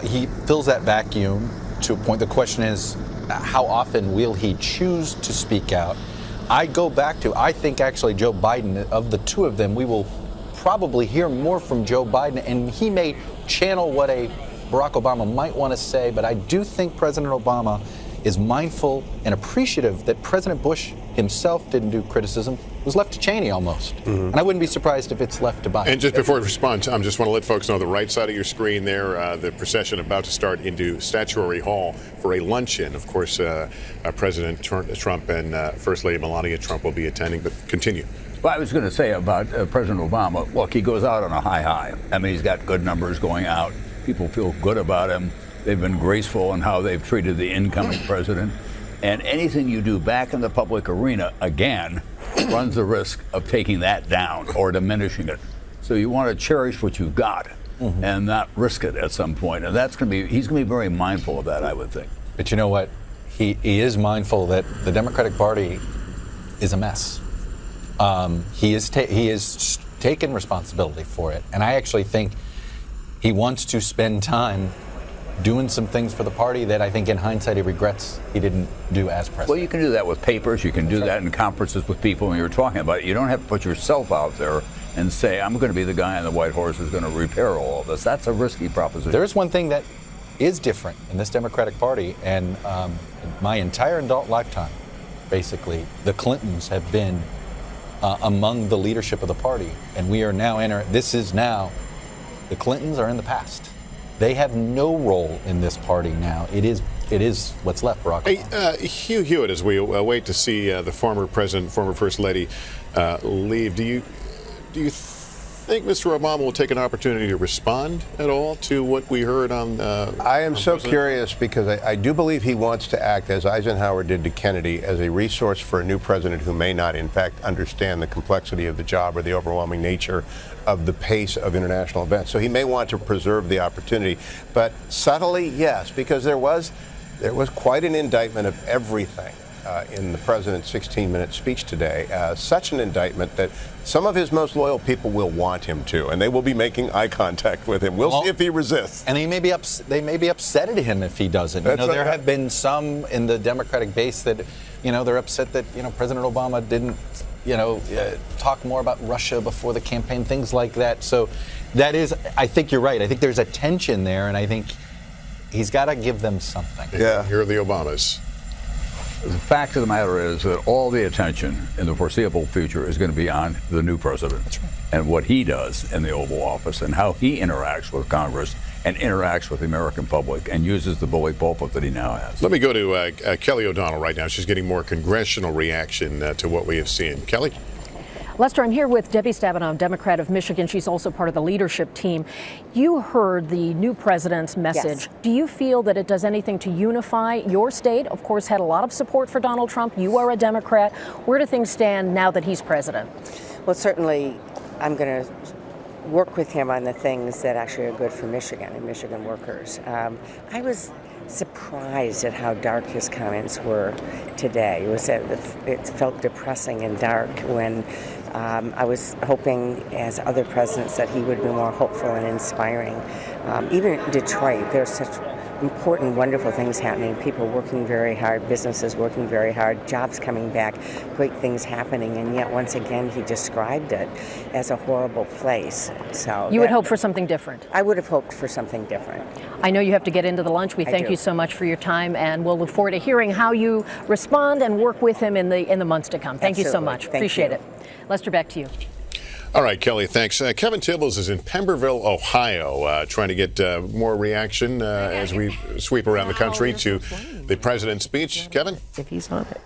he fills that vacuum to a point. The question is, how often will he choose to speak out? I go back to, I think actually Joe Biden, of the two of them, we will probably hear more from Joe Biden, and he may channel what a Barack Obama might want to say, but I do think President Obama is mindful and appreciative that President Bush himself didn't do criticism. It was left to Cheney almost. And I wouldn't be surprised if it's left to Biden. And just before I respond, I just want to let folks know the right side of your screen there, the procession about to start into Statuary Hall for a luncheon. Of course, President Trump and First Lady Melania Trump will be attending, but continue. Well, I was going to say about President Obama, look, he goes out on a high. I mean, he's got good numbers going out. People feel good about him. They've been graceful in how they've treated the incoming president. And anything you do back in the public arena, again, runs the risk of taking that down or diminishing it. So you want to cherish what you've got and not risk it at some point. And that's going to be, he's going to be very mindful of that, I would think. But you know what? He is mindful that the Democratic Party is a mess. He has taken responsibility for it. And I actually think he wants to spend time doing some things for the party that I think in hindsight he regrets he didn't do as president. Well, you can do that with papers. You can do that in conferences with people when you're talking about it. You don't have to put yourself out there and say, I'm going to be the guy on the white horse who's going to repair all of this. That's a risky proposition. There is one thing that is different in this Democratic Party, and my entire adult lifetime, basically, the Clintons have been among the leadership of the party, and we are now the Clintons are in the past. They have no role in this party now. It is what's left, Barack Obama. Hey, Hugh Hewitt, as we wait to see the former president, former first lady leave, do you think Mr. Obama will take an opportunity to respond at all to what we heard on? I am so curious because I do believe he wants to act as Eisenhower did to Kennedy as a resource for a new president who may not, in fact, understand the complexity of the job or the overwhelming nature of the pace of international events. So he may want to preserve the opportunity, but subtly, yes, because there was quite an indictment of everything in the president's 16-minute speech today. Such an indictment that some of his most loyal people will want him to, and they will be making eye contact with him. We'll see if he resists. And they may be upset at him if he doesn't. There have been some in the Democratic base that, they're upset that, President Obama didn't, talk more about Russia before the campaign, things like that. So that is, I think you're right. I think there's a tension there, and I think he's got to give them something. Yeah. Here are the Obamas. The fact of the matter is that all the attention in the foreseeable future is going to be on the new president. That's right. And what he does in the Oval Office and how he interacts with Congress and interacts with the American public and uses the bully pulpit that he now has. Let me go to Kelly O'Donnell right now. She's getting more congressional reaction to what we have seen. Kelly? Lester, I'm here with Debbie Stabenow, Democrat of Michigan. She's also part of the leadership team. You heard the new president's message. Yes. Do you feel that it does anything to unify your state? Of course, had a lot of support for Donald Trump. You are a Democrat. Where do things stand now that he's president? Well, certainly, I'm going to work with him on the things that actually are good for Michigan and Michigan workers. I was surprised at how dark his comments were today. It felt depressing and dark when I was hoping, as other presidents, that he would be more hopeful and inspiring. Even in Detroit, there's such important, wonderful things happening. People working very hard, businesses working very hard, jobs coming back, great things happening, and yet once again he described it as a horrible place. So you would hope for something different. I would have hoped for something different. I know you have to get into the lunch. We thank you so much for your time, and we'll look forward to hearing how you respond and work with him in the months to come. Thank you so much. Appreciate it. Lester, back to you. All right, Kelly, thanks. Kevin Tibbles is in Pemberville, Ohio, trying to get more reaction as we sweep around the country to the president's speech. Kevin? If he's on it.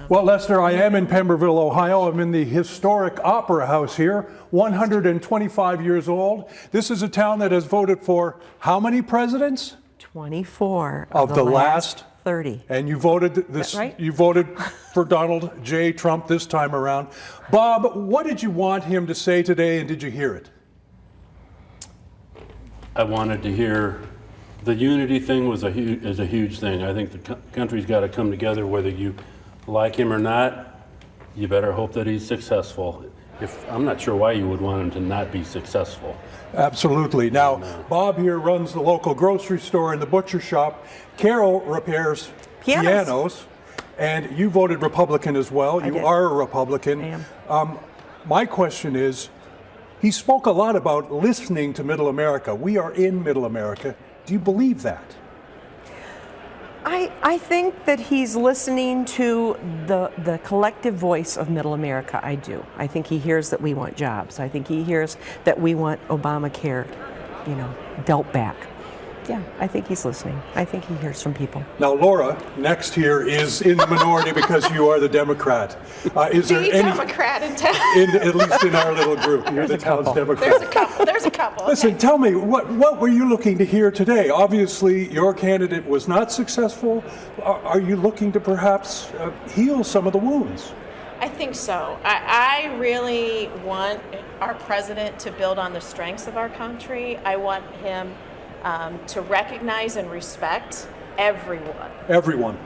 Well, Lester, I am in Pemberville, Ohio. I'm in the historic Opera House here, 125 years old. This is a town that has voted for how many presidents? 24 of the last 30. And you voted this. Right? You voted for Donald J. Trump this time around. Bob, what did you want him to say today, and did you hear it? I wanted to hear the unity thing is a huge thing. I think the country's got to come together, whether you like him or not. You better hope that he's successful. I'm not sure why you would want him to not be successful. Absolutely. Now, Bob here runs the local grocery store and the butcher shop. Carol repairs pianos. And you voted Republican as well. You are a Republican. I am. My question is, he spoke a lot about listening to Middle America. We are in Middle America. Do you believe that? I think that he's listening to the collective voice of middle America. I do. I think he hears that we want jobs. I think he hears that we want Obamacare, dealt back. Yeah, I think he's listening. I think he hears from people. Now, Laura, next here is in the minority because you are the Democrat. Is there any Democrat in town? At least in our little group, you're the town's Democrat. There's a couple. Listen, tell me, what were you looking to hear today? Obviously, your candidate was not successful. Are you looking to perhaps heal some of the wounds? I think so. I really want our president to build on the strengths of our country. I want him to recognize and respect everyone. Everyone.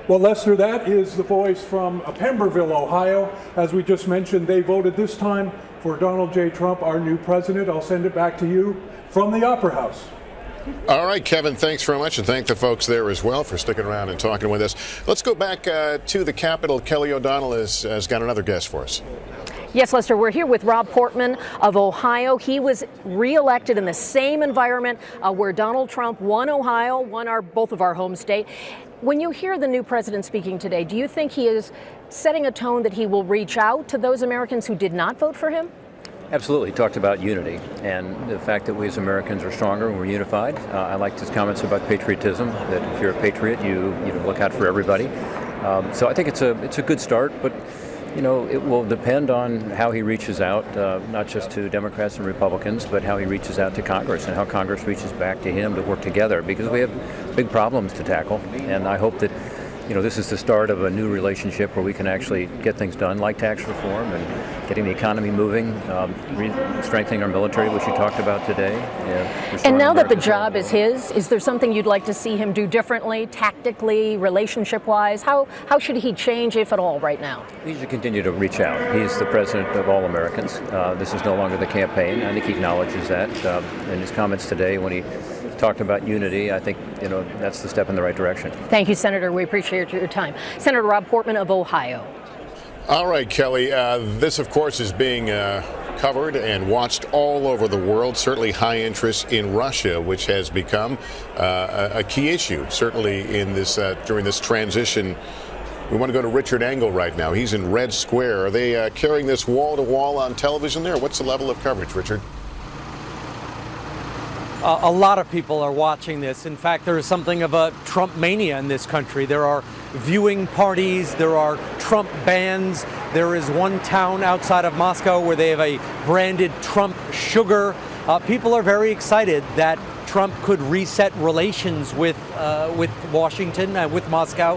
Well, Lester, that is the voice from Pemberville, Ohio. As we just mentioned, they voted this time for Donald J. Trump, our new president. I'll send it back to you from the Opera House. All right, Kevin, thanks very much, and thank the folks there as well for sticking around and talking with us. Let's go back to the Capitol. Kelly O'Donnell has got another guest for us. Yes, Lester, we're here with Rob Portman of Ohio. He was reelected in the same environment where Donald Trump won Ohio, won both of our home state. When you hear the new president speaking today, do you think he is setting a tone that he will reach out to those Americans who did not vote for him? Absolutely. He talked about unity and the fact that we as Americans are stronger and we're unified. I liked his comments about patriotism, that if you're a patriot, you look out for everybody. So I think it's a good start, but it will depend on how he reaches out, not just to Democrats and Republicans, but how he reaches out to Congress and how Congress reaches back to him to work together, because we have big problems to tackle. And I hope that this is the start of a new relationship where we can actually get things done, like tax reform and getting the economy moving, strengthening our military, which you talked about today. And now that the job is his, is there something you'd like to see him do differently, tactically, relationship-wise? How should he change, if at all, right now? He should continue to reach out. He's the president of all Americans. This is no longer the campaign. I think he acknowledges that. In his comments today, when he talked about unity, I think that's the step in the right direction. Thank you, Senator. We appreciate your time. Senator Rob Portman of Ohio. All right, Kelly. This, of course, is being covered and watched all over the world. Certainly high interest in Russia, which has become a key issue, certainly in this during this transition. We want to go to Richard Engel right now. He's in Red Square. Are they carrying this wall-to-wall on television there? What's the level of coverage, Richard? A lot of people are watching this. In fact, there is something of a Trump mania in this country. There are viewing parties, there are Trump bans. There is one town outside of Moscow where they have a branded Trump sugar. People are very excited that Trump could reset relations with Washington, with Moscow.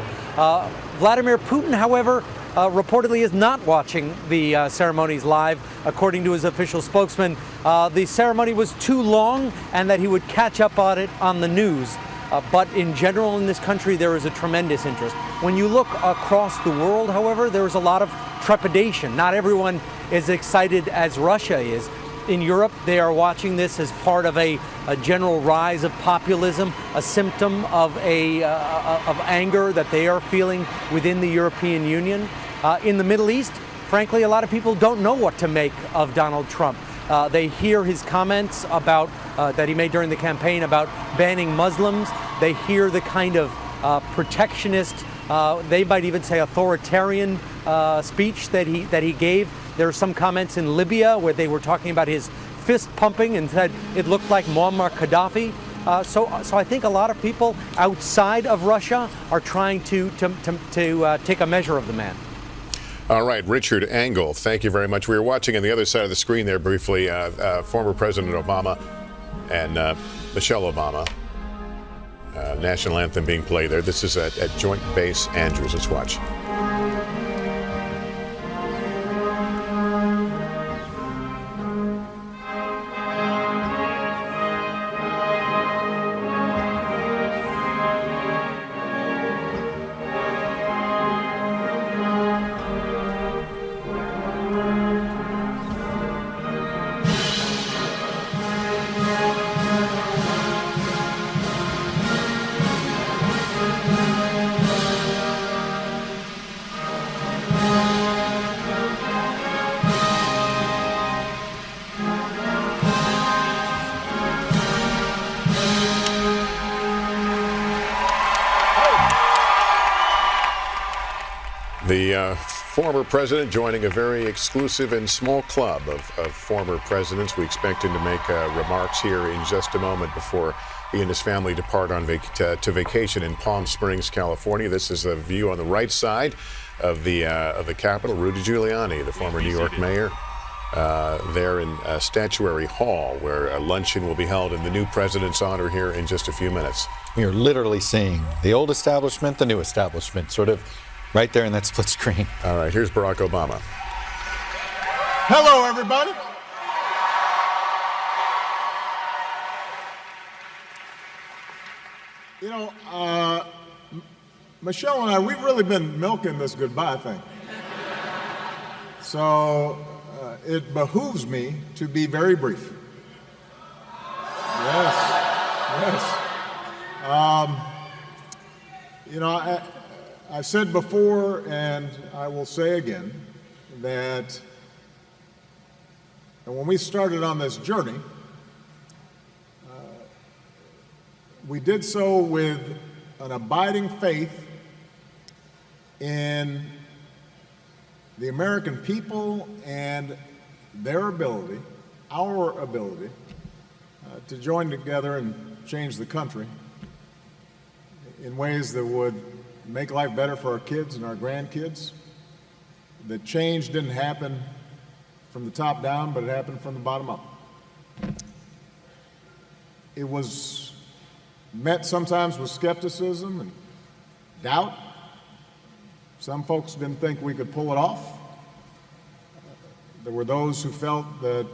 Vladimir Putin, however, reportedly is not watching the ceremonies live. According to his official spokesman, the ceremony was too long and that he would catch up on it on the news. But in general in this country, there is a tremendous interest. When you look across the world, however, there is a lot of trepidation. Not everyone is excited as Russia is. In Europe, they are watching this as part of a general rise of populism, a symptom of anger that they are feeling within the European Union. In the Middle East, frankly, a lot of people don't know what to make of Donald Trump. They hear his comments about that he made during the campaign about banning Muslims. They hear the kind of protectionist, they might even say authoritarian speech that he gave. There are some comments in Libya where they were talking about his fist pumping and said it looked like Muammar Gaddafi. So I think a lot of people outside of Russia are trying to take a measure of the man. All right, Richard Engel, thank you very much. We were watching on the other side of the screen there briefly, former President Obama and Michelle Obama. National anthem being played there. This is at Joint Base Andrews. Let's watch. The former president joining a very exclusive and small club of former presidents. We expect him to make remarks here in just a moment before he and his family depart on to vacation in Palm Springs, California. This is a view on the right side of the Capitol. Rudy Giuliani, the former New York mayor, there in Statuary Hall, where a luncheon will be held in the new president's honor here in just a few minutes. We are literally seeing the old establishment, the new establishment, sort of right there in that split screen. All right, here's Barack Obama. Hello, everybody. You know, Michelle and I, we've really been milking this goodbye thing. So it behooves me to be very brief. Yes. You know, I've said before, and I will say again, that when we started on this journey, we did so with an abiding faith in the American people and their ability, our ability, to join together and change the country in ways that would make life better for our kids and our grandkids. That change didn't happen from the top down, but it happened from the bottom up. It was met sometimes with skepticism and doubt. Some folks didn't think we could pull it off. There were those who felt that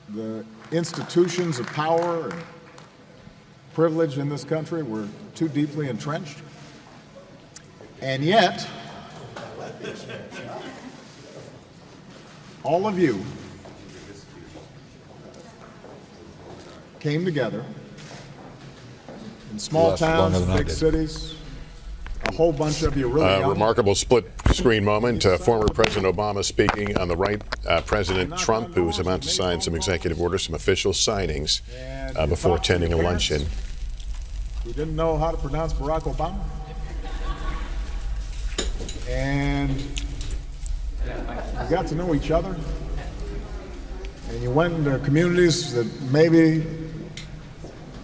the institutions of power and privilege in this country were too deeply entrenched. And yet, all of you came together in small towns, big cities. A whole bunch of you really young. Remarkable split screen moment. Former President Obama speaking on the right. President Trump, who is about to sign some executive orders, some official signings before attending a luncheon. We didn't know how to pronounce Barack Obama. And you got to know each other. And you went into communities that maybe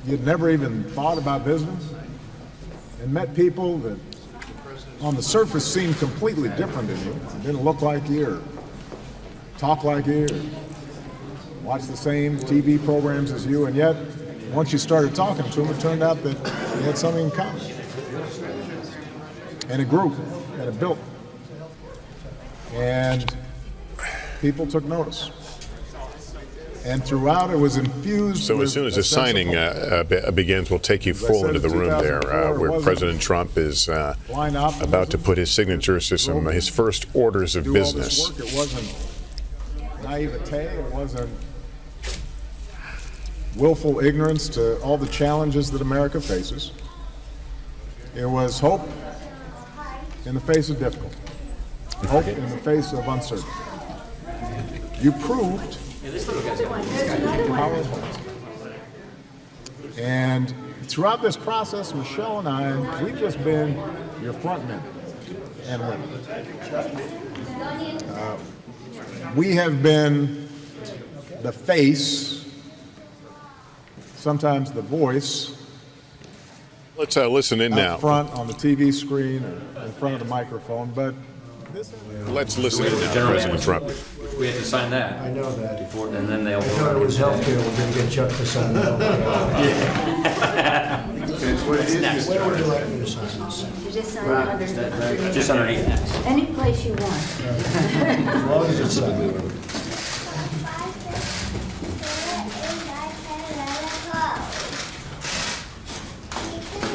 you'd never even thought about visiting, and met people that on the surface seemed completely different than you. Didn't look like you or talk like you or watch the same TV programs as you, and yet once you started talking to them, it turned out that you had something in common. And it grew and it built. And people took notice. And throughout, it was infused. So as soon as the signing begins, we'll take you full into the room there, where President Trump is about to put his signatures to some his first orders of business. It wasn't naivete. It wasn't willful ignorance to all the challenges that America faces. It was hope in the face of difficulty. Hope in the face of uncertainty. You proved. And throughout this process, Michelle and I, we've just been your front men and women. We have been the face, sometimes the voice. Let's listen in now. Up front on the TV screen or in front of the microphone, but let's listen in now, President Trump. We have to sign that. I know that. Before, and then they'll. I thought it was healthcare. We didn't get Chuck to sign that. Where would you like me to sign this? You just sign it underneath. Just underneath that. Any place you want. As long as it's signed.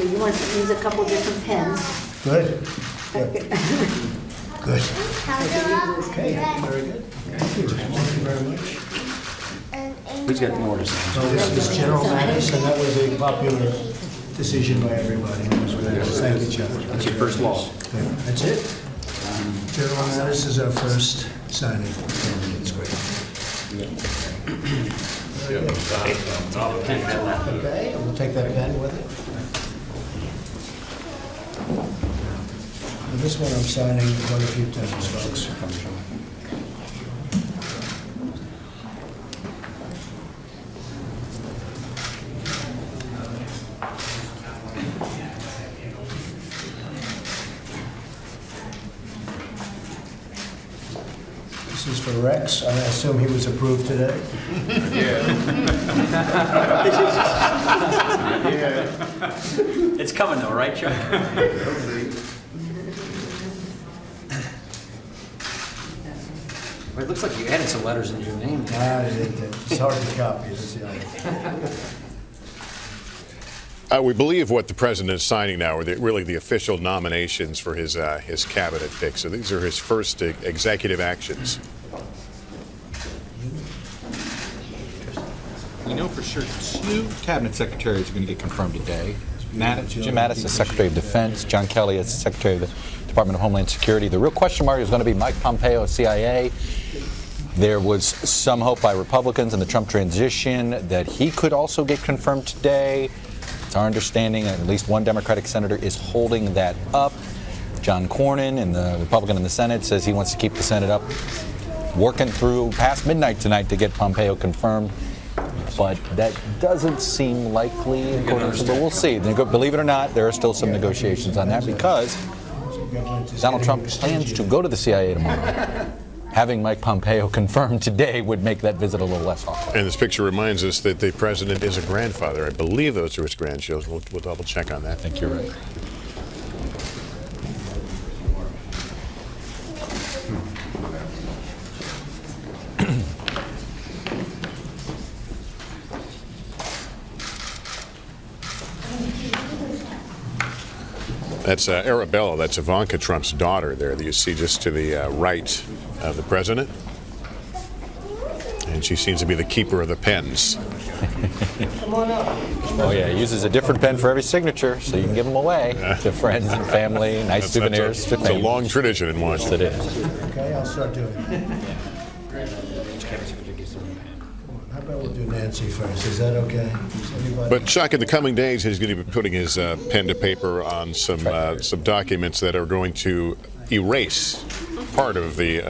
You want to use a couple different pens. Good. Good. Good. Okay, very good. Thank you very much. Who's got more to say? So this is General Mattis, and that was a popular decision by everybody. Thank you, Chuck. That's your first law. Yeah, that's it. General Mattis is our first signing. It's great. Okay, and we'll take that pen with it. this one I'm signing quite a few times, folks. This is for Rex. I assume he was approved today. It's coming though, right, Chuck? It looks like you added some letters into your name. It's hard to copy. That's the other. We believe what the president is signing now are really the official nominations for his cabinet picks. So these are his first executive actions. We know for sure 2 cabinet secretaries are going to get confirmed today. Jim Mattis as Secretary of Defense, John Kelly as Secretary of the Department of Homeland Security. The real question mark is going to be Mike Pompeo, CIA. There was some hope by Republicans in the Trump transition that he could also get confirmed today. It's our understanding at least one Democratic senator is holding that up. John Cornyn, and the Republican in the Senate, says he wants to keep the Senate up, working through past midnight tonight to get Pompeo confirmed. But that doesn't seem likely, according to, but we'll see. Believe it or not, there are still some negotiations on that because Donald Trump plans to go to the CIA tomorrow. Having Mike Pompeo confirmed today would make that visit a little less awkward. And this picture reminds us that the president is a grandfather. I believe those are his grandchildren. We'll double check on that. I think you're right. That's Arabella. That's Ivanka Trump's daughter there that you see just to the right of the president. And she seems to be the keeper of the pens. Come on up. Oh, yeah. He uses a different pen for every signature, so you can give them away to friends and family, nice souvenirs. It's a long tradition in Washington. Yes, it is. Okay, I'll start doing it. How about we'll do Nancy first? Is that okay? But Chuck, in the coming days, he's going to be putting his pen to paper on some documents that are going to erase part of the,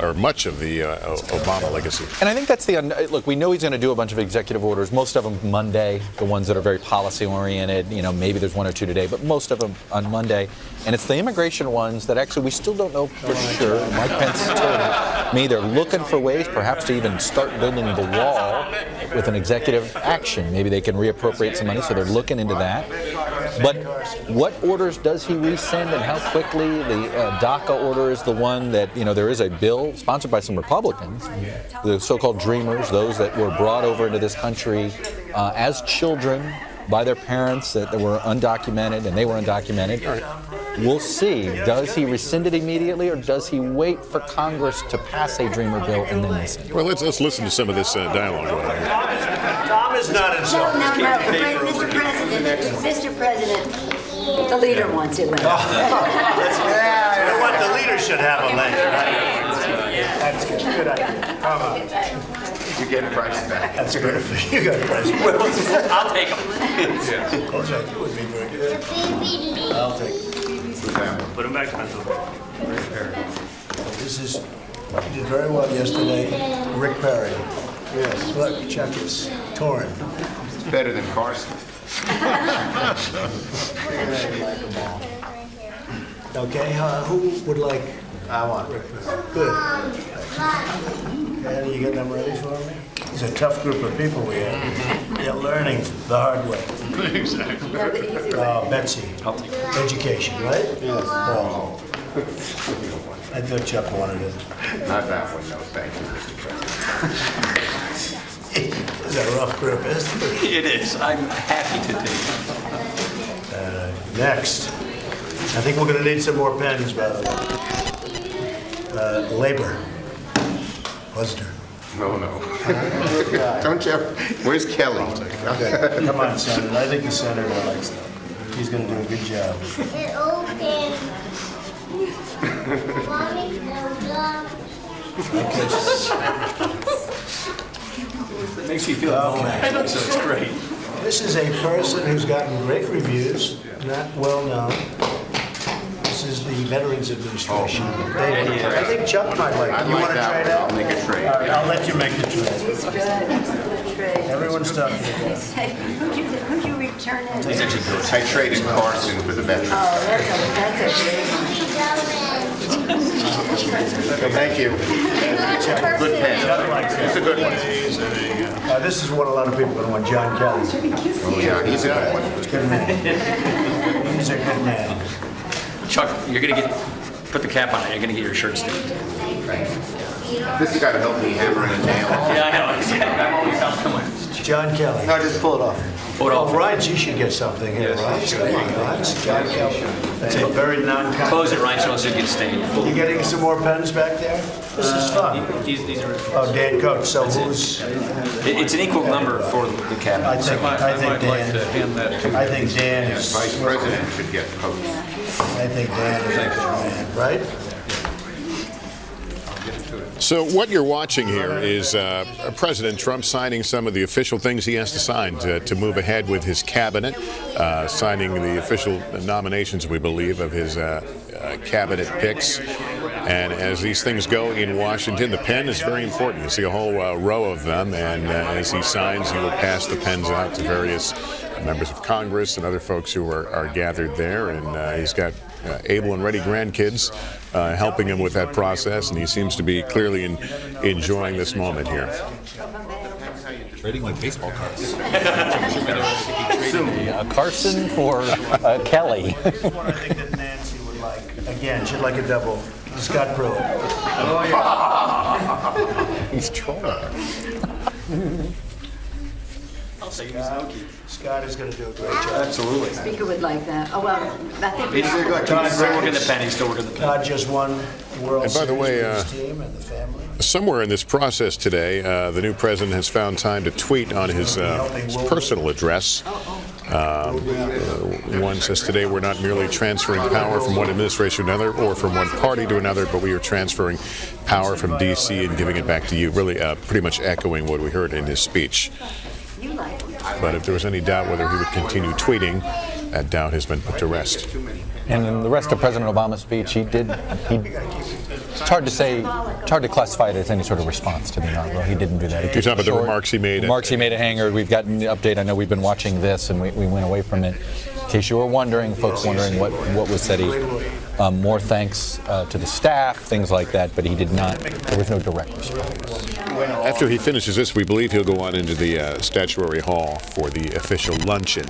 or much of the Obama legacy. And I think that's the, look, we know he's going to do a bunch of executive orders, most of them Monday, the ones that are very policy oriented, you know, maybe there's 1 or 2 today, but most of them on Monday. And it's the immigration ones that actually we still don't know for sure. Mike Pence told me they're looking for ways perhaps to even start building the wall with an executive action. Maybe they can reappropriate some money, so they're looking into that. But what orders does he resend and how quickly? The DACA order is the one that, you know, there is a bill sponsored by some Republicans, the so-called Dreamers, those that were brought over into this country as children by their parents that were undocumented, and they were undocumented. We'll see. Does he rescind it immediately, or does he wait for Congress to pass a Dreamer bill and then rescind it? Well, let's listen to some of this dialogue going on here. Tom is not himself. No, Mr. President, the leader wants it. You know what? The leader should have a lecture. That's good. Good idea. Come on. You get a price back. That's good. You got a price back. I'll take them. Of course, you would be very good. I'll take them. Put them back on. This is, you did very well yesterday. Rick Perry. Yes. Look, check this. Torn. It's better than Carson. Okay, who would like? I want Rick Perry. Good. Okay, you get them ready for me? It's a tough group of people we have. They're learning the hard way. Exactly. Betsy. Education, right? Yes. Paul. I thought Chuck wanted it. Not that one, no. Thank you, Mr. President. It's a rough group, isn't it? It is. I'm happy to take it. Next. I think we're going to need some more pens, by the way. Labor. Wasner. No. Don't you? Where's Kelly? Okay. Come on, Senator. I think the senator likes that. He's going to do a good job. It makes me feel okay. So it's great. This is a person who's gotten great reviews, not well known. This is the the Veterans Administration. I think Chuck might like it. You want to trade out? I'll make a trade. All right, I'll let you make the trade. Everyone's stuck here. Who'd you return it? I traded Carson for the veterans. Oh, that's a great one. Thank you. Good pen. It's a good one. This is what a lot of people are going to want, John Kelly. Oh, yeah, he's a good one. He's a good man. He's a good man. Chuck, you're going to put the cap on it. You're going to get your shirt stained. This has got to help me hammer in a nail. Yeah, I know. Come on. John Kelly. No, just pull it off. Pull it off. Oh, Ryan, you should get something here, Ryan. Come on, Ryan. John Kelly. That's a very non-contact. Close it, Ryan, so it doesn't get stained. You getting some more pens back there? This is fun. These are. Oh, Dan Coates. So who's? It's an equal number for the cap. I think Dan. I think Dan is. Vice President should get Coates. I think Dan is a good man, right? So what you're watching here is President Trump signing some of the official things he has to sign to move ahead with his cabinet, signing the official nominations, we believe, of his cabinet picks. And as these things go in Washington, the pen is very important. You see a whole row of them, and as he signs, he will pass the pens out to various members of Congress and other folks who are gathered there. And he's got able and ready grandkids helping him with that process, and he seems to be clearly enjoying this moment here. Trading like baseball cards. Carson for Kelly. One I think that Nancy would like. Again, she'd like a double. Scott Pruitt. He's trolling. Scott is going to do a great job. Absolutely. Speaker would like that. Oh, well, I think He's still working the pen. He's still working the pen. Todd just won World And by the Series way, with his team and the family. Somewhere in this process today, the new president has found time to tweet on his personal address. One says, today we're not merely transferring power from one administration to another or from one party to another, but we are transferring power from D.C. and giving it back to you. Really pretty much echoing what we heard in his speech. But if there was any doubt whether he would continue tweeting, that doubt has been put to rest. And in the rest of President Obama's speech, it's hard to classify it as any sort of response to the inaugural. He didn't do that. You're talking about the remarks he made. Remarks he made at Hangar. We've gotten the update. I know we've been watching this, and we went away from it. In case you were wondering, folks wondering what was said, more thanks to the staff, things like that, but he did not. There was no direct response. After he finishes this, we believe he'll go on into the Statuary Hall for the official luncheon.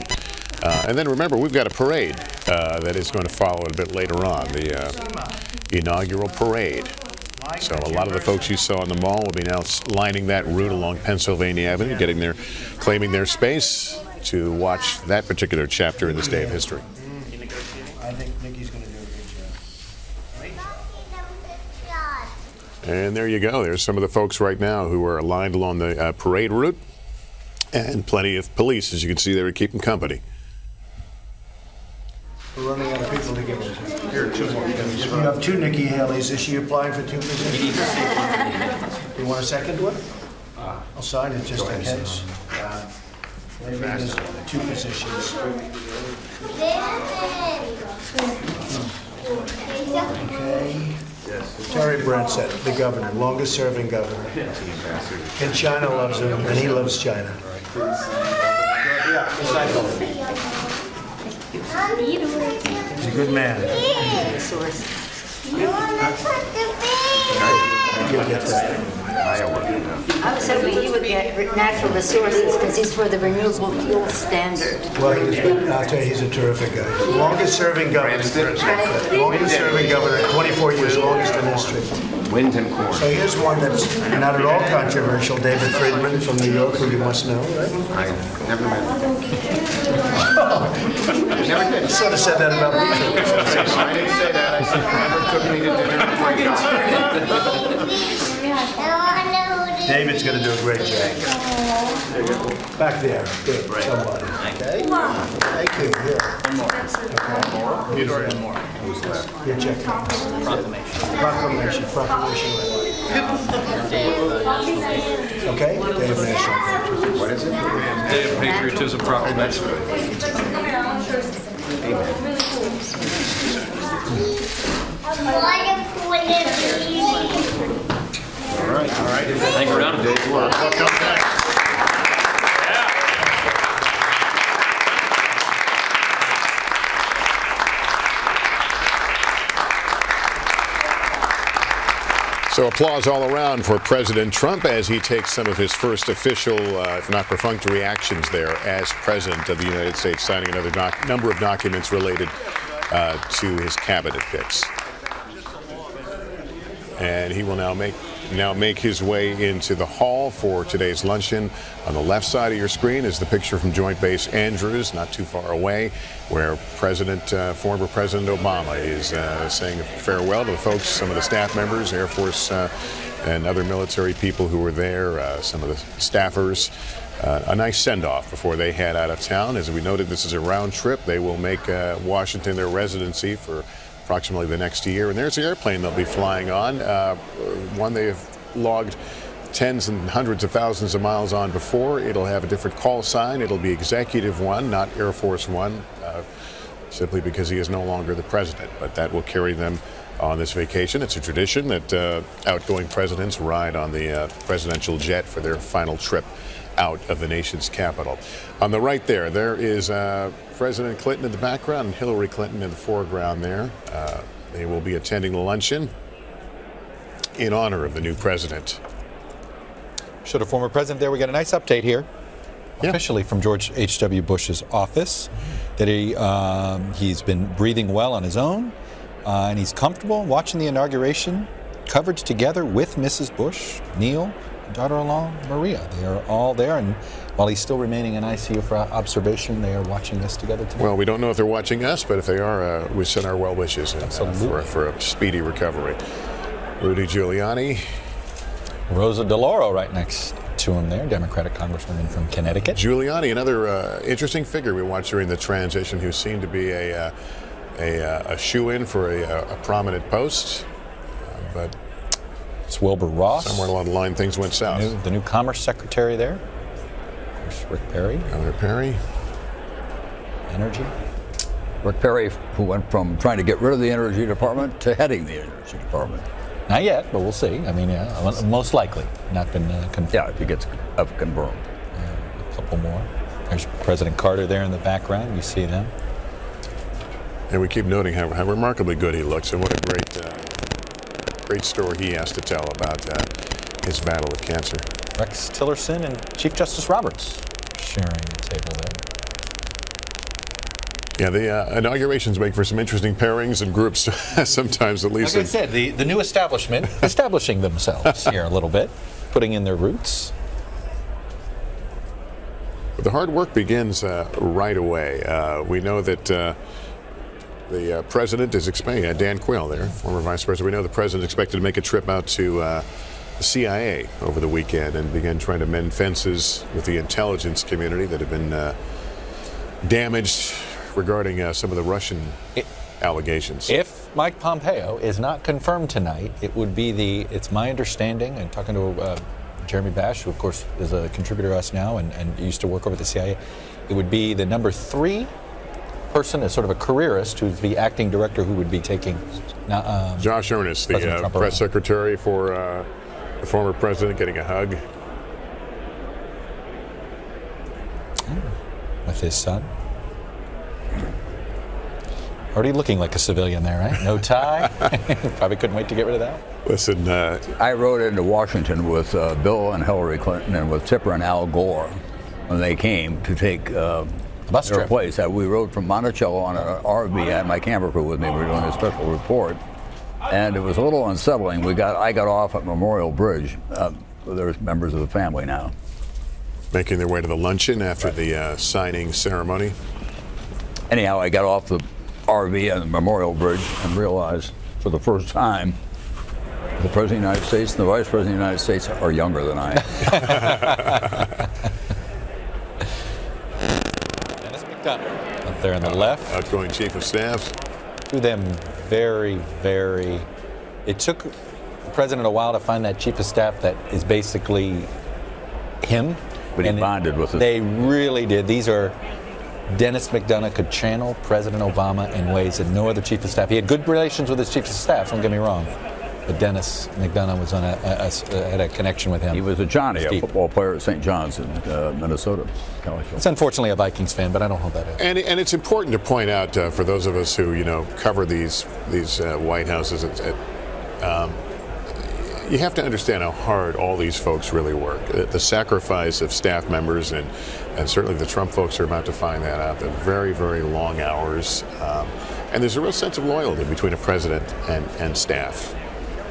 And then remember, we've got a parade that is going to follow a bit later on, the inaugural parade. So a lot of the folks you saw in the mall will be now lining that route along Pennsylvania Avenue, getting their, claiming their space to watch that particular chapter in this day of history. I think Nikki's going to do a great job. And there you go. There's some of the folks right now who are aligned along the parade route, and plenty of police, as you can see, they were keeping company. We're running out of people to give us. Here, two more. You have two Nikki Haley's. Is she applying for two positions? You want a second one? I'll sign it just in case. Maybe there's two positions. Okay. Terry Branstad, the governor, longest serving governor. And China loves him, and he loves China. Yeah, he's a good man. You'll get that. I was hoping he would get natural resources because he's for the renewable fuel standard. Well, I'll tell you, he's a terrific guy. Longest serving governor. Longest serving governor, 24 years, longest in history. Wind and corn. So here's one that's not at all controversial. David Friedman from New York, who you must know, right? I never met him. Never did. You sort of said that about me. I didn't say that. I said never took me to dinner. David's going to do a great job. Back there. Good. Somebody. Okay. Thank you. Here. One more. Okay. You'd already one more. Who's left? Your check. Proclamation. Proclamation. Okay. Day of National. What is it? Day of Patriotism Proclamation. Amen. All right. Hang around. Day's work. Welcome back. So applause all around for President Trump as he takes some of his first official, if not perfunctory, actions there as President of the United States, signing another number of documents related to his cabinet picks. And he will now make his way into the hall for today's luncheon. On the left side of your screen is the picture from Joint Base Andrews, not too far away, where former President Obama is saying farewell to the folks, some of the staff members, Air Force and other military people who were there, some of the staffers. A nice send-off before they head out of town. As we noted, this is a round trip. They will make Washington their residency for approximately the next year. And there's the airplane they'll be flying on, one they have logged tens and hundreds of thousands of miles on before. It'll have a different call sign. It'll be Executive One, not Air Force One, simply because he is no longer the president. But that will carry them on this vacation. It's a tradition that outgoing presidents ride on the presidential jet for their final trip out of the nation's capital. On the right there is President Clinton in the background and Hillary Clinton in the foreground there. They will be attending the luncheon in honor of the new president. Should a former president there. We got a nice update here, officially from George H.W. Bush's office, that he's been breathing well on his own, and he's comfortable watching the inauguration coverage together with Mrs. Bush, Neil, daughter-in-law Maria. They are all there, and while he's still remaining in ICU for observation, they are watching this together today. Well, we don't know if they're watching us, but if they are, we send our well wishes for a speedy recovery. Rudy Giuliani. Rosa DeLauro right next to him there, Democratic Congresswoman from Connecticut. Giuliani, another interesting figure we watched during the transition, who seemed to be a shoe-in for a prominent post, but it's Wilbur Ross. Somewhere along the line, things went south. The new Commerce Secretary there. Of course, Rick Perry. Governor Perry. Energy. Rick Perry, who went from trying to get rid of the Energy Department to heading the Energy Department. Not yet, but we'll see. I mean, most likely. Not been confirmed. Yeah, if he gets confirmed. A couple more. There's President Carter there in the background. You see them. And we keep noting how remarkably good he looks, and what a great story he has to tell about his battle with cancer. Rex Tillerson and Chief Justice Roberts sharing the table there. Yeah, the inaugurations make for some interesting pairings and groups sometimes, at least. Like I said, the new establishment establishing themselves here a little bit, putting in their roots. But the hard work begins right away. We know that the president is expecting, Dan Quayle there, former vice president, we know the president is expected to make a trip out to the CIA over the weekend and begin trying to mend fences with the intelligence community that have been damaged regarding some of the Russian allegations. If Mike Pompeo is not confirmed tonight, it would be it's my understanding, and talking to Jeremy Bash, who of course is a contributor to us now and used to work over at the CIA, it would be the number 3 person, as sort of a careerist, who's the acting director, who would be taking Josh Earnest, the press secretary for the former president, getting a hug with his son. Already looking like a civilian there, right? No tie. Probably couldn't wait to get rid of that. Listen, I rode into Washington with Bill and Hillary Clinton and with Tipper and Al Gore when they came to take bus their trip. place. We rode from Monticello on an RV. I had my camera crew with me. We were doing a special report, and it was a little unsettling. I got off at Memorial Bridge. There's members of the family now. Making their way to the luncheon after the signing ceremony. Anyhow, I got off the RV at the Memorial Bridge and realized for the first time the President of the United States and the Vice President of the United States are younger than I am. Dennis McDonough up there on the left. Outgoing Chief of Staff. To them very, very... It took the President a while to find that Chief of Staff that is basically him. But he bonded with us. They really did. These are Dennis McDonough could channel President Obama in ways that no other chief of staff. He had good relations with his chief of staff, don't get me wrong. But Dennis McDonough was on had a connection with him. He was a Johnny, a football player at St. John's in Minnesota. It's unfortunately a Vikings fan, but I don't hold that out. And it's important to point out for those of us who cover these White Houses, you have to understand how hard all these folks really work. The sacrifice of staff members, and certainly the Trump folks are about to find that out. The very, very long hours, and there's a real sense of loyalty between a president and staff.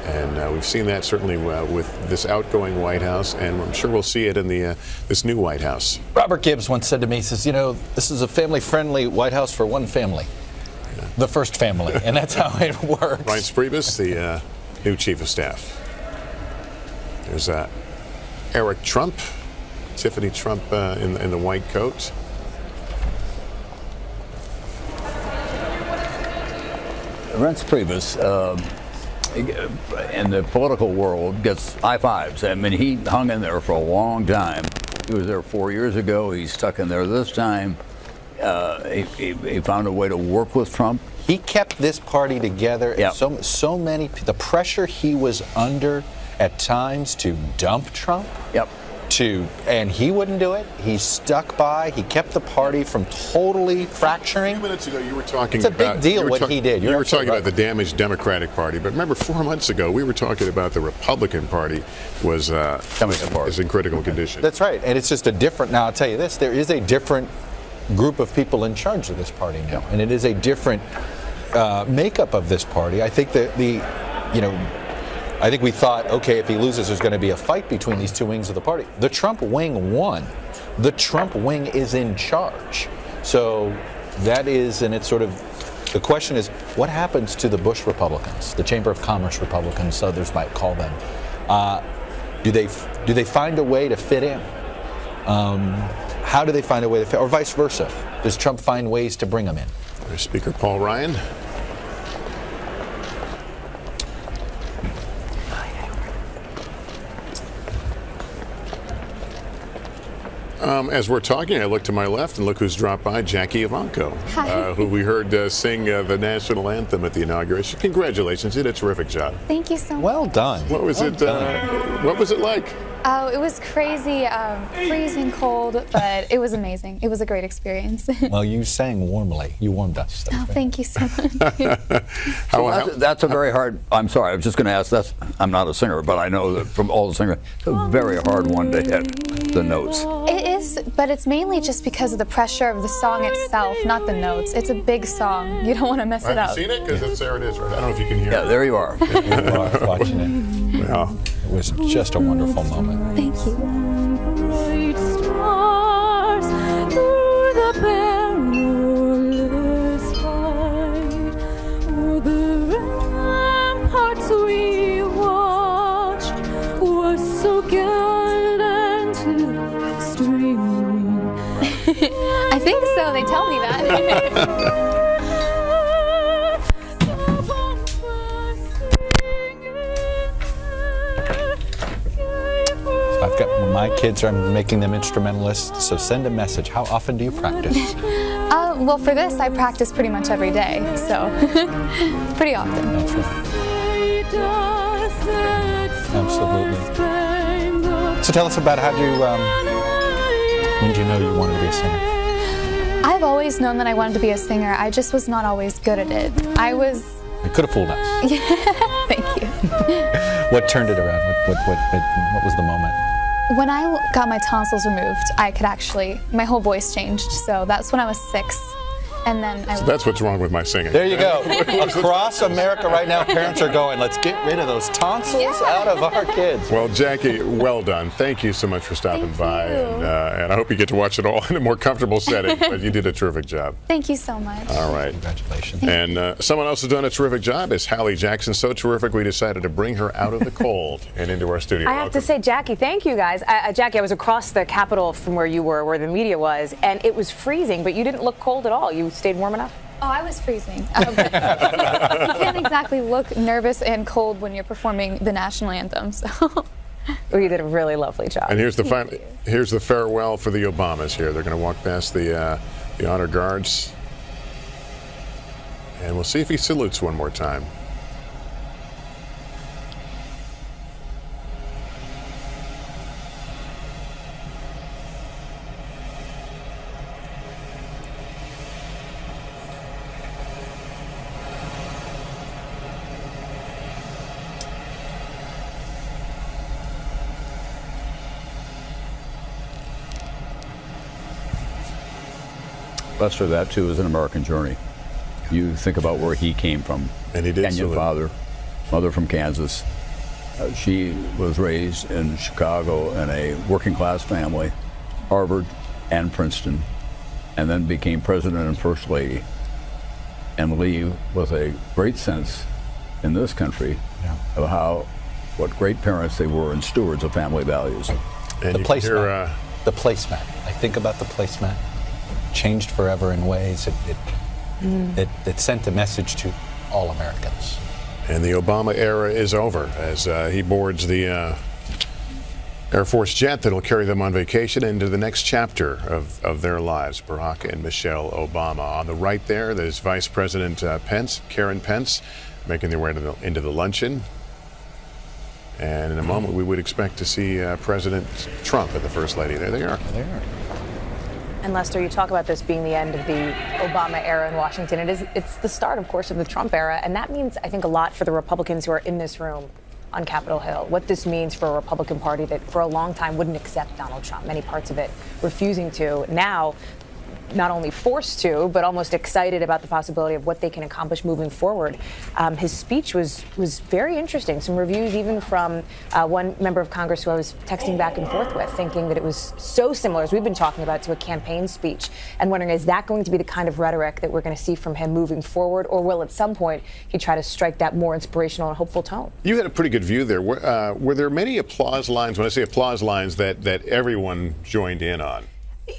And we've seen that certainly with this outgoing White House, and I'm sure we'll see it in this new White House. Robert Gibbs once said to me, he says, this is a family-friendly White House for one family, the first family, and that's how it works. Ryan Priebus, the new chief of staff. There's Eric Trump, Tiffany Trump in the white coat. Reince Priebus, in the political world, gets high fives. I mean, he hung in there for a long time. He was there 4 years ago. He's stuck in there this time. He found a way to work with Trump. He kept this party together. Yep. So many, the pressure he was under at times to dump Trump. Yep. And he wouldn't do it. He stuck by. He kept the party from totally fracturing. A few minutes ago, you were talking about... It's a big deal what he did. You were talking about the damaged Democratic Party, but remember 4 months ago, we were talking about the Republican Party was in critical condition. That's right, and it's just a different... Now, I'll tell you this, there is a different group of people in charge of this party now, and it is a different makeup of this party. I think that I think we thought, okay, if he loses, there's going to be a fight between these two wings of the party. The Trump wing won. The Trump wing is in charge. So that is, and it's sort of, the question is, what happens to the Bush Republicans, the Chamber of Commerce Republicans, others might call them? Do they find a way to fit in? How do they find a way to fit, or vice versa? Does Trump find ways to bring them in? There's Speaker Paul Ryan. As we're talking, I look to my left and look who's dropped by, Jackie Ivanko, who we heard sing the national anthem at the inauguration. Congratulations, you did a terrific job. Thank you so much. Well done. What was what was it like? Oh, it was crazy, freezing cold, but it was amazing. It was a great experience. Well, you sang warmly. You warmed us. Oh, thank you so much. That's a very hard, I'm sorry, I was just going to ask, I'm not a singer, but I know that from all the singers, it's a very hard one to hit the notes. It is, but it's mainly just because of the pressure of the song itself, not the notes. It's a big song. You don't want to mess it up. Have you seen it? Because there it is, right? I don't know if you can hear it. Yeah, there you are. You are watching it. Well, it was just a wonderful moment. Thank you. Bright stars through the perilous fight, o'er the ramparts we watched was so gallantly streaming. I think so. They tell me that. I've got my kids, I'm making them instrumentalists, so send a message. How often do you practice? Well, for this, I practice pretty much every day, so pretty often. That's right. Absolutely. So tell us about when did you know you wanted to be a singer? I've always known that I wanted to be a singer. I just was not always good at it. You could have fooled us. Thank you. What turned it around? What was the moment? When I got my tonsils removed, I could my whole voice changed. So that's when I was 6. And then so that's what's wrong with my singing. There you go. Across America right now, parents are going, let's get rid of those tonsils out of our kids. Well, Jackie, well done. Thank you so much for stopping by. And I hope you get to watch it all in a more comfortable setting. But you did a terrific job. Thank you so much. All right. Congratulations. And someone else who's done a terrific job is Hallie Jackson. So terrific, we decided to bring her out of the cold and into our studio. I have to say, Jackie, thank you guys. Jackie, I was across the Capitol from where you were, where the media was, and it was freezing, but you didn't look cold at all. You stayed warm enough? Oh, I was freezing. You can't exactly look nervous and cold when you're performing the national anthem. So. Well, you did a really lovely job. And here's the farewell for the Obamas here. They're going to walk past the the honor guards. And we'll see if he salutes one more time. Lester, that too is an American journey. You think about where he came from. And he did. Kenyan father, mother from Kansas. She was raised in Chicago in a working class family, Harvard and Princeton, and then became president and first lady, and leave with a great sense in this country of what great parents they were and stewards of family values. And the placemat. The placemat. I think about the placemat. Changed forever in ways it sent a message to all Americans. And the Obama era is over as he boards the Air Force jet that will carry them on vacation into the next chapter of their lives. Barack and Michelle Obama. On the right there's Vice President Karen Pence, making their way into the luncheon. And in a moment, we would expect to see President Trump and the First Lady. There they are. There they are. And Lester, you talk about this being the end of the Obama era in Washington. It's the start, of course, of the Trump era. And that means, I think, a lot for the Republicans who are in this room on Capitol Hill. What this means for a Republican Party that for a long time wouldn't accept Donald Trump, many parts of it refusing to. Now, not only forced to, but almost excited about the possibility of what they can accomplish moving forward. His speech was very interesting. Some reviews even from one member of Congress who I was texting back and forth with, thinking that it was so similar, as we've been talking about, to a campaign speech, and wondering, is that going to be the kind of rhetoric that we're going to see from him moving forward, or will at some point he try to strike that more inspirational and hopeful tone? You had a pretty good view there. Were there many applause lines, when I say applause lines, that everyone joined in on?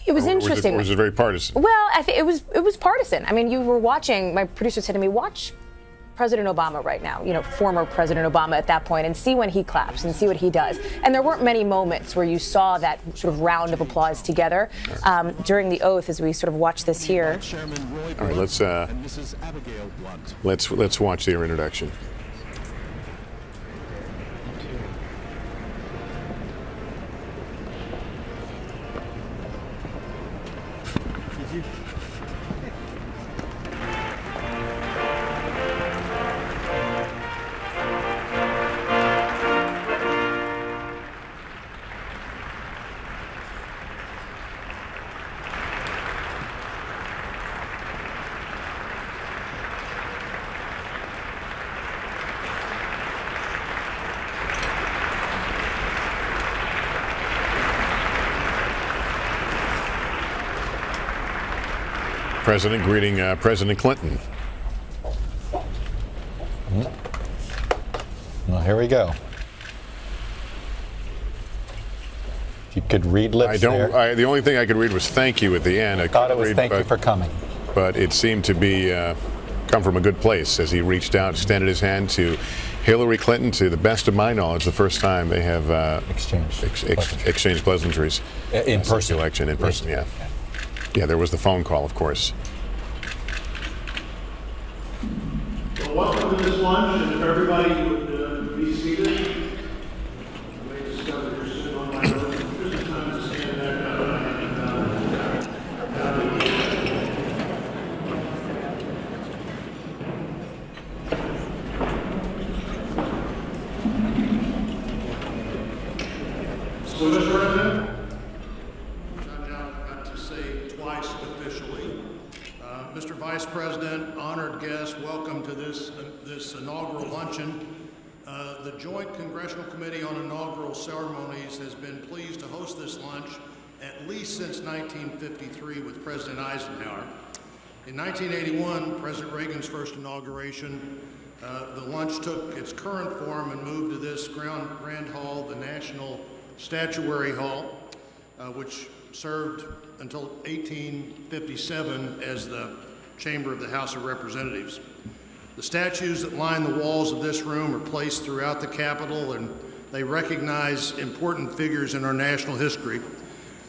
It was interesting. Or was it very partisan? Well, I think it was partisan. I mean, you were watching, my producer said to me, watch President Obama right now, former President Obama at that point, and see when he claps and see what he does. And there weren't many moments where you saw that sort of round of applause together during the oath as we sort of watch this here. All right, let's watch their introduction. President greeting President Clinton. Well, here we go. If you could read lips there. The only thing I could read was "thank you" at the end. I thought it was "thank you for coming." But it seemed to be come from a good place as he reached out, extended his hand to Hillary Clinton. To the best of my knowledge, the first time they have exchanged pleasantries in person. Election in person, yeah. Yeah, there was the phone call, of course. Well, welcome to this lunch, and if everybody would be seated. You may discover you're sitting on my road. This is time to stand back up. So, Mr. President, Mr. Vice President, honored guests, welcome to this inaugural luncheon. The Joint Congressional Committee on Inaugural Ceremonies has been pleased to host this lunch at least since 1953 with President Eisenhower. In 1981, President Reagan's first inauguration, the lunch took its current form and moved to this grand hall, the National Statuary Hall, which served until 1857 as the chamber of the House of Representatives. The statues that line the walls of this room are placed throughout the Capitol, and they recognize important figures in our national history.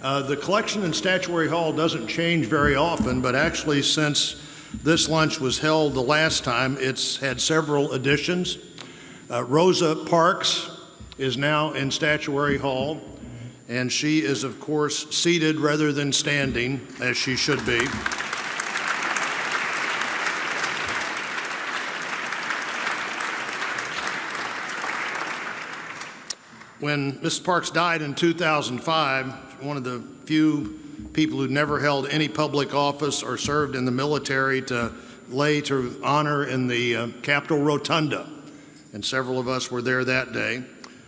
The collection in Statuary Hall doesn't change very often, but actually since this lunch was held the last time, it's had several additions. Rosa Parks is now in Statuary Hall, and she is, of course, seated rather than standing, as she should be. When Mrs. Parks died in 2005, one of the few people who never held any public office or served in the military to lay to honor in the Capitol Rotunda, and several of us were there that day.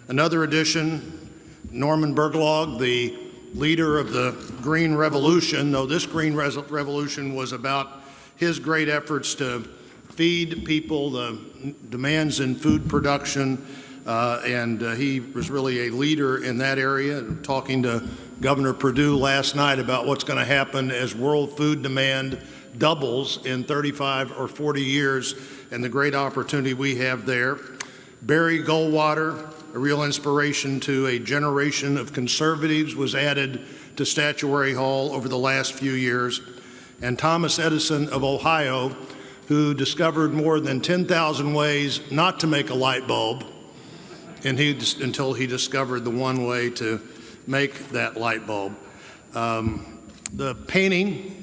Another addition, Norman Berglog, the leader of the Green Revolution, though this Green Revolution was about his great efforts to feed people, the demands in food production, and he was really a leader in that area. Talking to Governor Perdue last night about what's going to happen as world food demand doubles in 35 or 40 years and the great opportunity we have there. Barry Goldwater, a real inspiration to a generation of conservatives, was added to Statuary Hall over the last few years. And Thomas Edison of Ohio, who discovered more than 10,000 ways not to make a light bulb, and until he discovered the one way to make that light bulb. The painting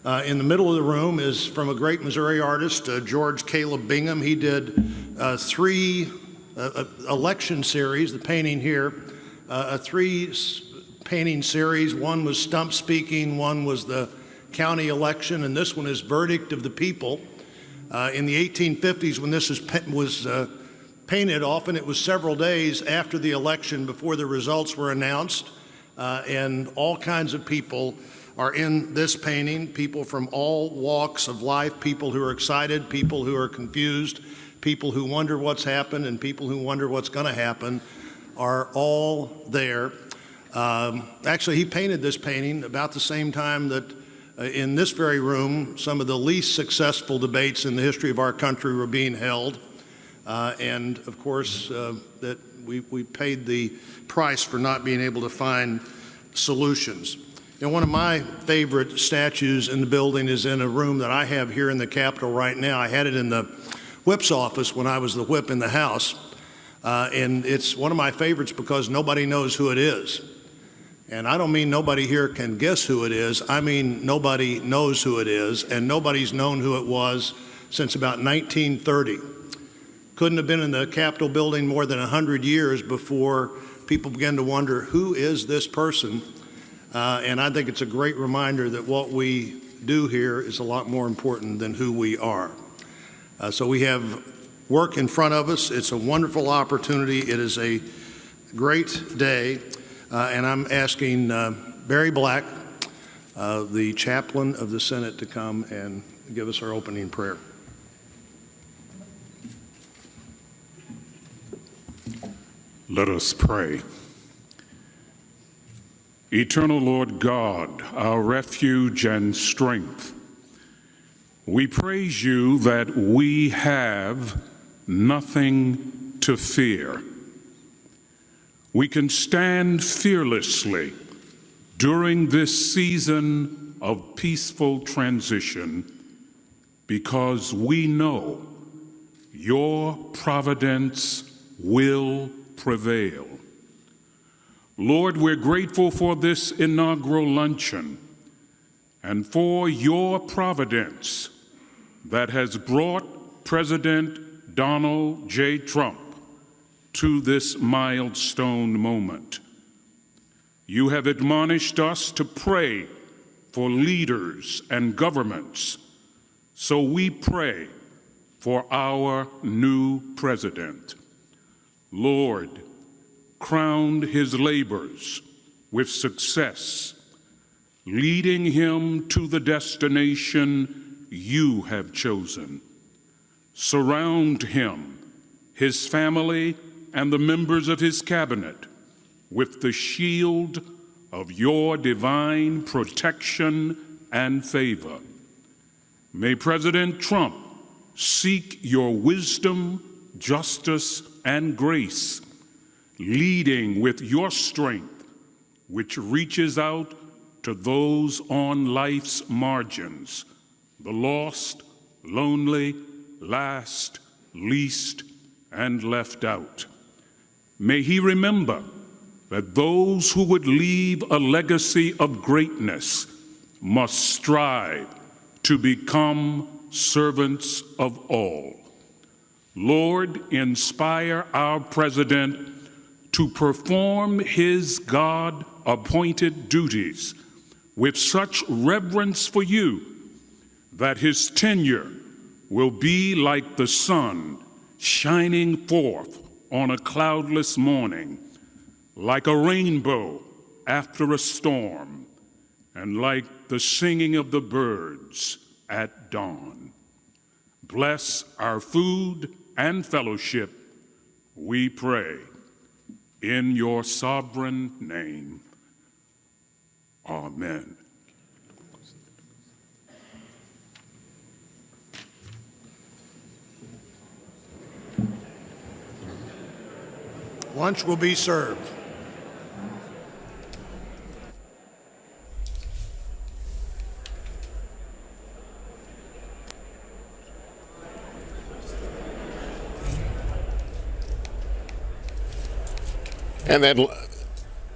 in the middle of the room is from a great Missouri artist, George Caleb Bingham. He did 3 election series, the painting here, a 3 painting series. One was Stump Speaking, one was the county election, and this one is Verdict of the People. In the 1850s, when this was painted, often it was several days after the election before the results were announced, and all kinds of people are in this painting, people from all walks of life, people who are excited, people who are confused, people who wonder what's happened, and people who wonder what's going to happen are all there. Actually, he painted this painting about the same time that in this very room, some of the least successful debates in the history of our country were being held. And of course, that we paid the price for not being able to find solutions. And one of my favorite statues in the building is in a room that I have here in the Capitol right now. I had it in the whip's office when I was the whip in the House. And it's one of my favorites because nobody knows who it is. And I don't mean nobody here can guess who it is. I mean nobody knows who it is, and nobody's known who it was since about 1930. Couldn't have been in the Capitol building more than 100 years before people began to wonder, who is this person? And I think it's a great reminder that what we do here is a lot more important than who we are. So we have work in front of us. It's a wonderful opportunity. It is a great day. And I'm asking Barry Black, the chaplain of the Senate, to come and give us our opening prayer. Let us pray. Eternal Lord God, our refuge and strength, we praise you that we have nothing to fear. We can stand fearlessly during this season of peaceful transition because we know your providence will prevail. Lord, we're grateful for this inaugural luncheon and for your providence that has brought President Donald J. Trump to this milestone moment. You have admonished us to pray for leaders and governments, so we pray for our new president. Lord, crown his labors with success, leading him to the destination you have chosen. Surround him, his family, and the members of his cabinet with the shield of your divine protection and favor. May President Trump seek your wisdom, justice, and grace, leading with your strength which reaches out to those on life's margins, the lost, lonely, last, least, and left out. May he remember that those who would leave a legacy of greatness must strive to become servants of all. Lord, inspire our president to perform his God-appointed duties with such reverence for you that his tenure will be like the sun shining forth on a cloudless morning, like a rainbow after a storm, and like the singing of the birds at dawn. Bless our food and fellowship, we pray, in your sovereign name. Amen. Lunch will be served.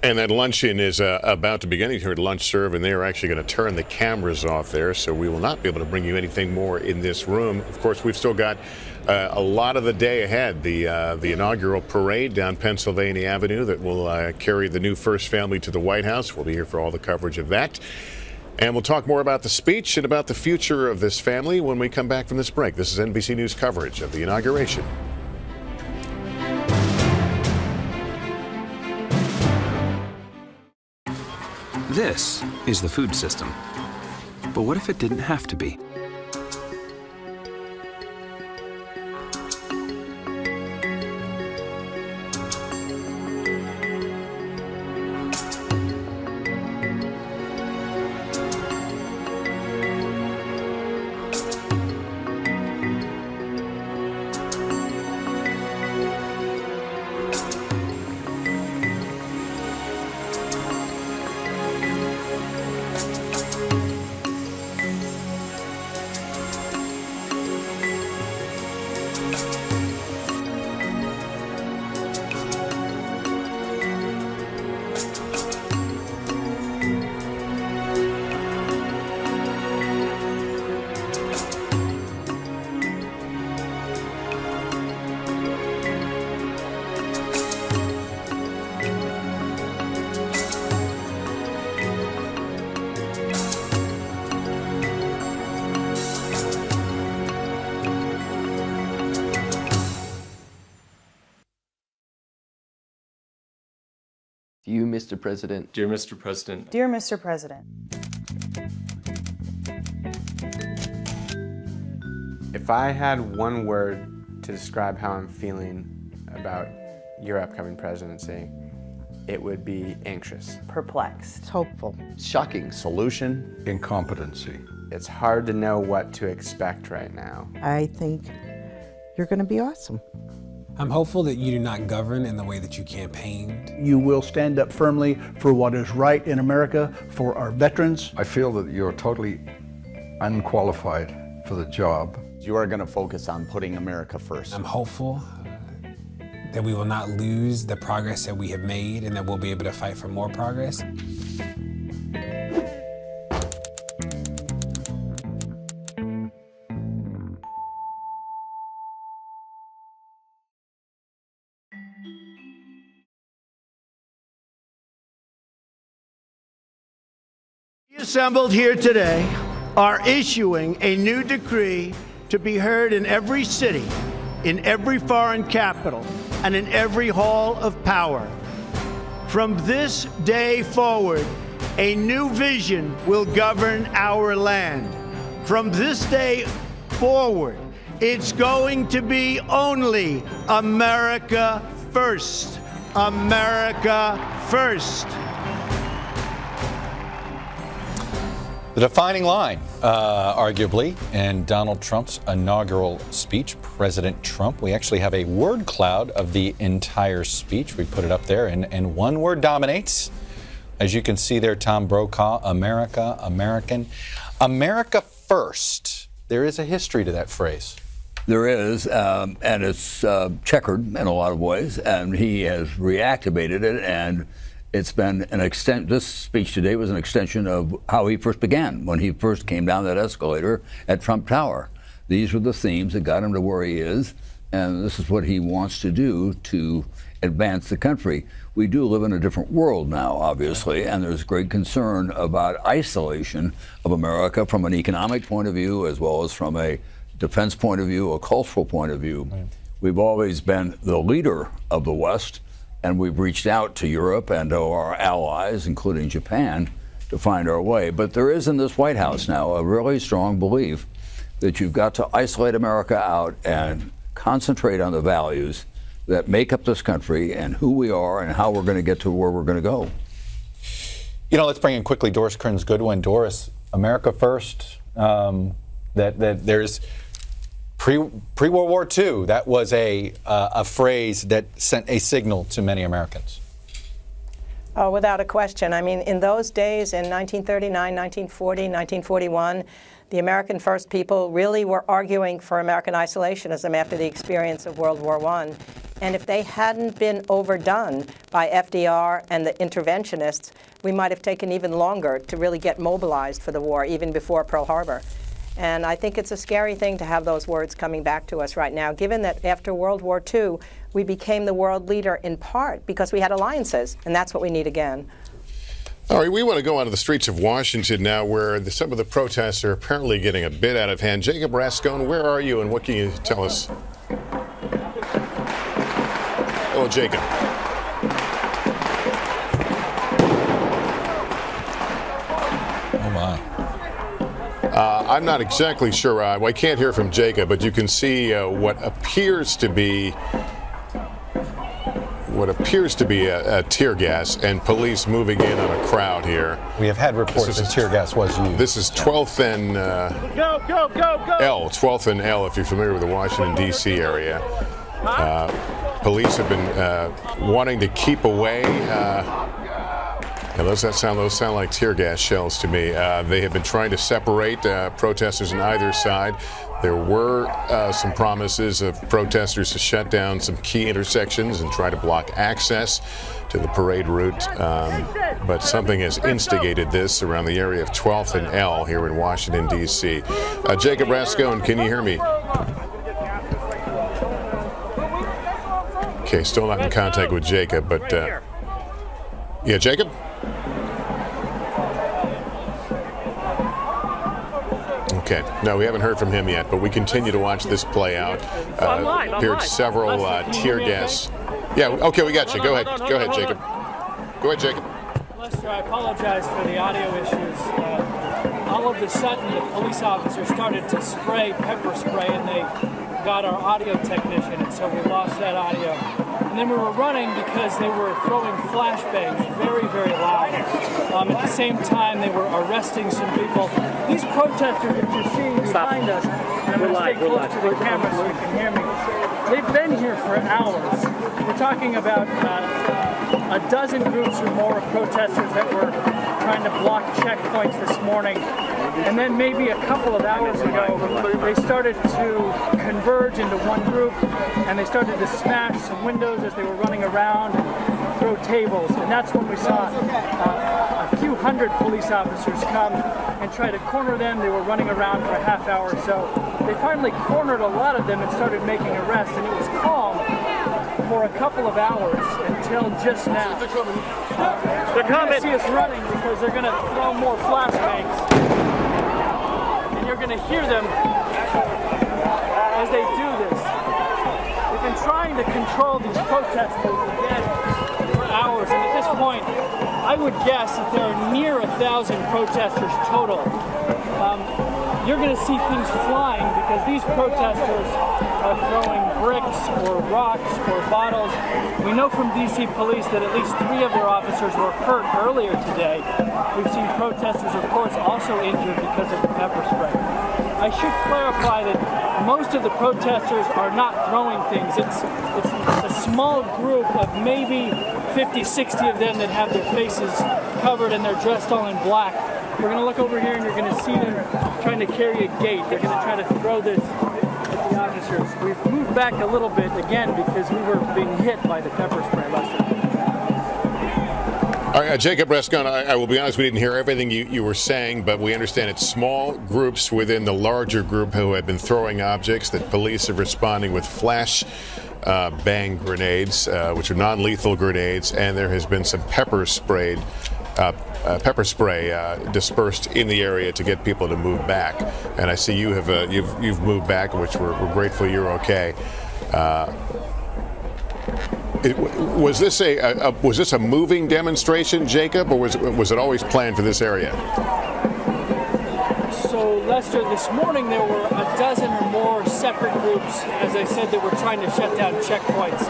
And that luncheon is about to begin. You heard lunch serve, and they are actually going to turn the cameras off there, so we will not be able to bring you anything more in this room. Of course, we've still got a lot of the day ahead. The inaugural parade down Pennsylvania Avenue that will carry the new first family to the White House. We'll be here for all the coverage of that. And we'll talk more about the speech and about the future of this family when we come back from this break. This is NBC News coverage of the inauguration. This is the food system. But what if it didn't have to be? To you, Mr. President. Dear Mr. President. Dear Mr. President. If I had one word to describe how I'm feeling about your upcoming presidency, it would be anxious. Perplexed. Hopeful. Shocking. Solution. Incompetency. It's hard to know what to expect right now. I think you're going to be awesome. I'm hopeful that you do not govern in the way that you campaigned. You will stand up firmly for what is right in America, for our veterans. I feel that you're totally unqualified for the job. You are going to focus on putting America first. I'm hopeful that we will not lose the progress that we have made and that we'll be able to fight for more progress. Assembled here today are issuing a new decree to be heard in every city, in every foreign capital, and in every hall of power. From this day forward, a new vision will govern our land. From this day forward, it's going to be only America first. America first. The defining line, arguably, in Donald Trump's inaugural speech, President Trump. We actually have a word cloud of the entire speech. We put it up there, and one word dominates. As you can see there, Tom Brokaw, America, American. America first. There is a history to that phrase. There is, and it's checkered in a lot of ways, and he has reactivated it, and it's been an extent. This speech today was an extension of how he first began, when he first came down that escalator at Trump Tower. These were the themes that got him to where he is, and this is what he wants to do to advance the country. We do live in a different world now, obviously, and there's great concern about isolation of America from an economic point of view, as well as from a defense point of view, a cultural point of view. Right. We've always been the leader of the West, and we've reached out to Europe and to our allies, including Japan, to find our way. But there is in this White House now a really strong belief that you've got to isolate America out and concentrate on the values that make up this country and who we are and how we're going to get to where we're going to go. You know, let's bring in quickly Doris Kearns-Goodwin. Doris, America first, that there's pre-World War II, that was a phrase that sent a signal to many Americans. Oh, without a question. I mean, in those days, in 1939, 1940, 1941, the American First people really were arguing for American isolationism after the experience of World War I. And if they hadn't been overdone by FDR and the interventionists, we might have taken even longer to really get mobilized for the war, even before Pearl Harbor. And I think it's a scary thing to have those words coming back to us right now, given that after World War II, we became the world leader in part because we had alliances, and that's what we need again. All right, we want to go onto the streets of Washington now, where some of the protests are apparently getting a bit out of hand. Jacob Rascone, where are you, and what can you tell us? Hello, Jacob. Oh, my. I'm not exactly sure. I can't hear from Jacob, but you can see what appears to be a tear gas and police moving in on a crowd here. We have had reports that tear gas was used. This is 12th and L, 12th and L, if you're familiar with the Washington, D.C. area. Police have been wanting to keep away. Those sound like tear gas shells to me. They have been trying to separate protesters on either side. There were some promises of protesters to shut down some key intersections and try to block access to the parade route, but something has instigated this around the area of 12th and L here in Washington, D.C. Jacob Rascone, can you hear me? Okay, still not in contact with Jacob, but yeah, Jacob? Okay. No, we haven't heard from him yet, but we continue to watch this play out. Appeared several tear gas. Yeah, okay, we got you. Go ahead. Go ahead, Jacob. Go ahead, Jacob. Lester, I apologize for the audio issues. All of a sudden, the police officers started to spray pepper spray, and they got our audio technician, and so we lost that audio. And then we were running because they were throwing flashbangs very, very loud. At the same time, they were arresting some people. These protesters that you're seeing behind us, and I'm going to stay close to the camera so you can hear me, they've been here for hours. We're talking about a dozen groups or more of protesters that were trying to block checkpoints this morning. And then maybe a couple of hours ago, they started to converge into one group, and they started to smash some windows as they were running around and throw tables. And that's when we saw a few hundred police officers come and try to corner them. They were running around for a half hour or so. They finally cornered a lot of them and started making arrests, and it was calm for a couple of hours until just now. They're coming. See us running because they're going to throw more flashbangs. And you're going to hear them as they do this. We've been trying to control these protesters again for hours, and at this point, I would guess that there are near 1,000 protesters total. You're going to see things flying because these protesters are throwing bricks or rocks or bottles. We know from D.C. police that at least 3 of their officers were hurt earlier today. We've seen protesters, of course, also injured because of the pepper spray. I should clarify that most of the protesters are not throwing things. It's a small group of maybe 50, 60 of them that have their faces covered and they're dressed all in black. We're going to look over here and you're going to see them trying to carry a gate. They're going to try to throw this at the officers. We've moved back a little bit again because we were being hit by the pepper spray, Lester. All right, Jacob Rescon, I will be honest, we didn't hear everything you were saying, but we understand it's small groups within the larger group who have been throwing objects, that police are responding with flash bang grenades, which are non-lethal grenades, and there has been some pepper spray dispersed in the area to get people to move back. And I see you have you've moved back, which we're grateful you're okay. Was this a moving demonstration, Jacob, or was it always planned for this area? So, Lester, this morning there were a dozen or more separate groups, as I said, that were trying to shut down checkpoints.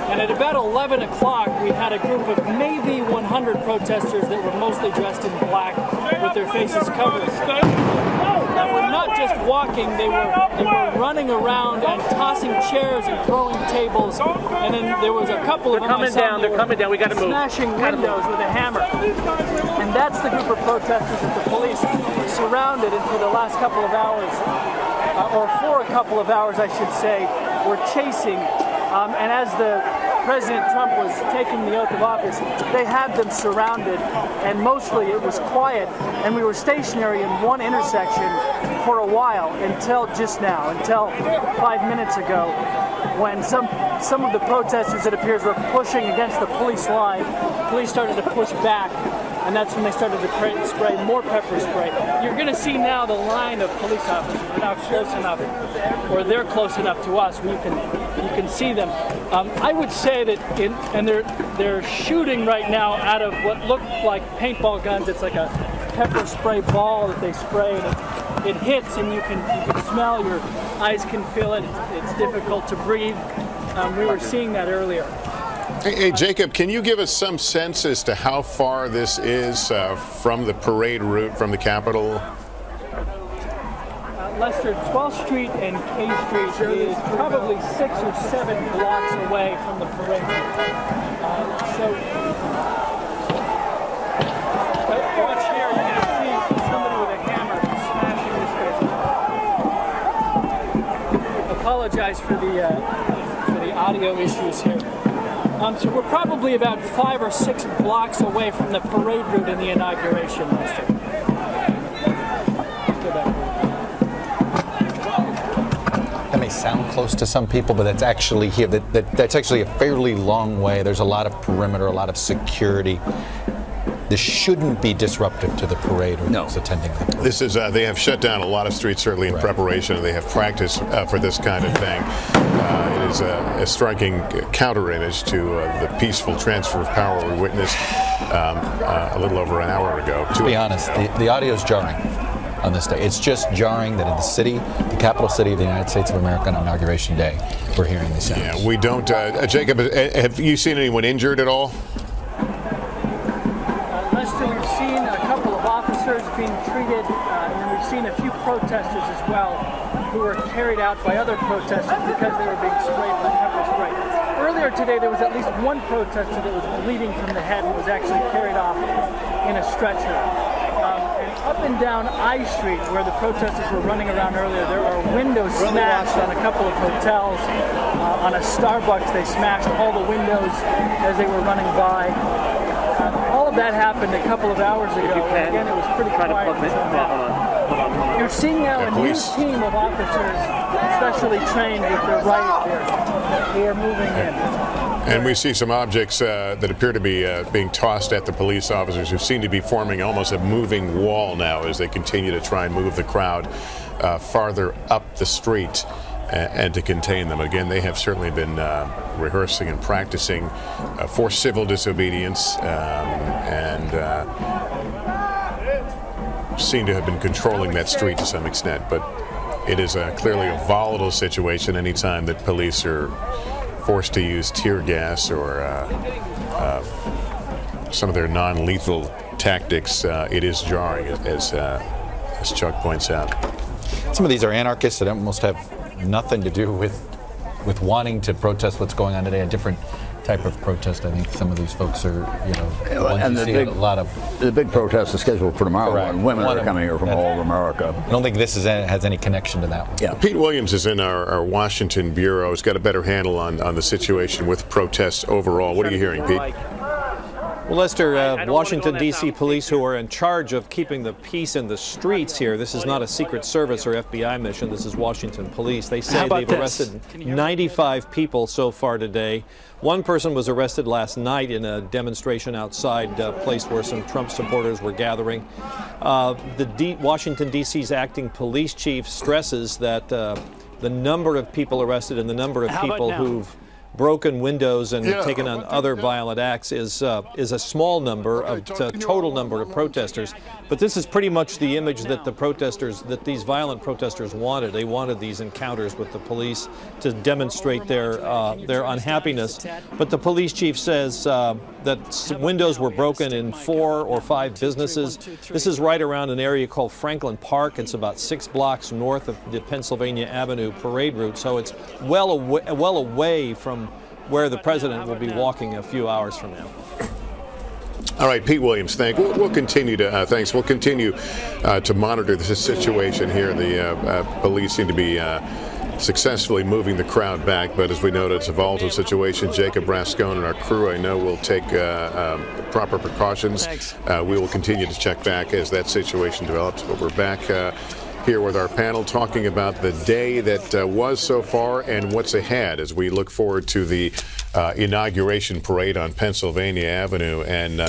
And at about 11 o'clock, we had a group of maybe 100 protesters that were mostly dressed in black with their faces covered. That were not just walking, they were running around and tossing chairs and throwing tables. And then there was a couple of them. They're coming down, we got to move. Smashing windows with a hammer. And that's the group of protesters that the police surrounded, and for the last couple of hours, or for a couple of hours, I should say, were chasing. And as President Trump was taking the oath of office, they had them surrounded, and mostly it was quiet, and we were stationary in one intersection for a while until just now, until 5 minutes ago, when some of the protesters, it appears, were pushing against the police line. Police started to push back, and that's when they started to spray more pepper spray. You're going to see now the line of police officers are now close enough, or they're close enough to us where you can see them. I would say that, they're shooting right now out of what look like paintball guns. It's like a pepper spray ball that they spray, and it hits, and you can smell. Your eyes can feel it. It's difficult to breathe. We were seeing that earlier. Hey, Jacob, can you give us some sense as to how far this is from the parade route from the Capitol? Lester, 12th Street and K Street is probably 6 or 7 blocks away from the parade route. Watch here, you're going to see somebody with a hammer smashing this place. Apologize for the audio issues here. So we're probably about 5 or 6 blocks away from the parade route in the inauguration, Lester. That may sound close to some people, but that's actually here. That's actually a fairly long way. There's a lot of perimeter, a lot of security. This shouldn't be disruptive to the parade or those attending the parade. This is they have shut down a lot of streets, certainly in preparation. They have practiced for this kind of thing. It is a striking counter image to the peaceful transfer of power we witnessed a little over an hour ago. To be honest, the audio is jarring on this day. It's just jarring that in the city, the capital city of the United States of America on Inauguration Day, we're hearing these sounds. Yeah, we don't. Jacob, have you seen anyone injured at all? Lester, we've seen a couple of officers being treated, and then we've seen a few protesters as well who were carried out by other protesters because they were being sprayed with pepper spray. Earlier today, there was at least one protester that was bleeding from the head and was actually carried off in a stretcher. Up and down I Street, where the protesters were running around earlier, there are windows smashed on a couple of hotels. On a Starbucks, they smashed all the windows as they were running by. All of that happened a couple of hours ago. And again, it was pretty quiet. You're seeing now a new team of officers, specially trained with their riot gear. They are moving in. And we see some objects that appear to be being tossed at the police officers, who seem to be forming almost a moving wall now as they continue to try and move the crowd farther up the street and to contain them. Again, they have certainly been rehearsing and practicing for civil disobedience and seem to have been controlling that street to some extent. But it is clearly a volatile situation anytime that police are forced to use tear gas or some of their non-lethal tactics. It is jarring, as Chuck points out. Some of these are anarchists that almost have nothing to do with with wanting to protest what's going on today, a different type of protest. I think some of these folks are, and the big protest is scheduled for tomorrow, and women are coming here from all over America. I don't think this has any connection to that one. Yeah. Pete Williams is in our Washington bureau. He's got a better handle on the situation with protests overall. What are you hearing, Pete? Well, Lester, Washington, D.C. police who are in charge of keeping the peace in the streets here. This is not a Secret Service or FBI mission. This is Washington police. They say they've arrested 95 people so far today. One person was arrested last night in a demonstration outside a place where some Trump supporters were gathering. Washington, D.C.'s acting police chief stresses that the number of people arrested and the number of people who've broken windows and taken on other violent acts is a small number of the total number of protesters. But this is pretty much the image that that these violent protesters wanted. They wanted these encounters with the police to demonstrate their unhappiness. But the police chief says that windows were broken in 4 or 5 businesses. This is right around an area called Franklin Park. It's about 6 blocks north of the Pennsylvania Avenue parade route. So it's well away from where the president will be walking a few hours from now. All right, Pete Williams, we'll continue to thanks. We'll continue to monitor this situation here. The police seem to be successfully moving the crowd back, but as we noted, it's a volatile situation. Jacob Rascone and our crew, I know, will take proper precautions. We will continue to check back as that situation develops, but we're back here with our panel talking about the day that was so far and what's ahead as we look forward to the inauguration parade on Pennsylvania Avenue. And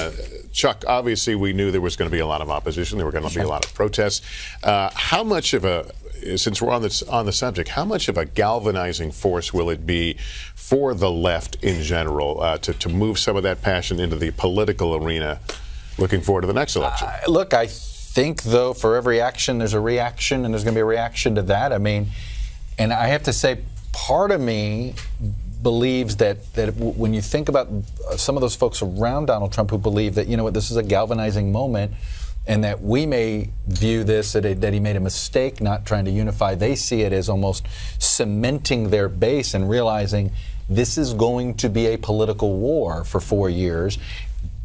Chuck, obviously we knew there was going to be a lot of opposition. There were going to be a lot of protests. How much of a, since we're on the subject, how much of a galvanizing force will it be for the left in general to move some of that passion into the political arena looking forward to the next election? Look, I think, though, for every action there's a reaction, and there's going to be a reaction to that. I mean, and I have to say, part of me believes that when you think about some of those folks around Donald Trump who believe that, you know what, this is a galvanizing moment, and that we may view this, that he made a mistake not trying to unify, they see it as almost cementing their base and realizing this is going to be a political war for 4 years.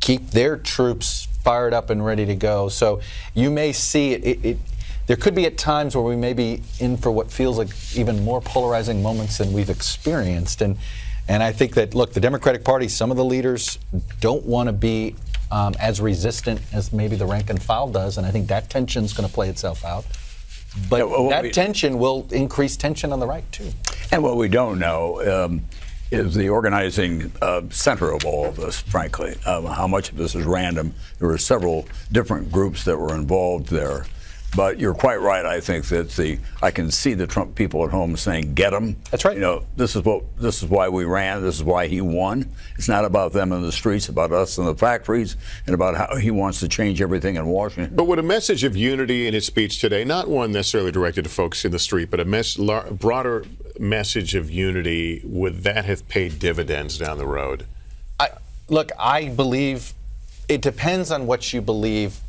Keep their troops fired up and ready to go. So you may see it. There could be at times where we may be in for what feels like even more polarizing moments than we've experienced. And I think that, look, the Democratic Party, some of the leaders don't want to be as resistant as maybe the rank and file does, and I think that tension's going to play itself out. But that tension will increase tension on the right, too. And what we don't know is the organizing center of all of this, frankly. How much of this is random. There were several different groups that were involved there. But you're quite right. I think that I can see the Trump people at home saying, "Get him." That's right. You know, this is why we ran. This is why he won. It's not about them in the streets, about us in the factories, and about how he wants to change everything in Washington. But would a message of unity in his speech today, not one necessarily directed to folks in the street, but a broader message of unity, would that have paid dividends down the road? Look, I believe it depends on what you believe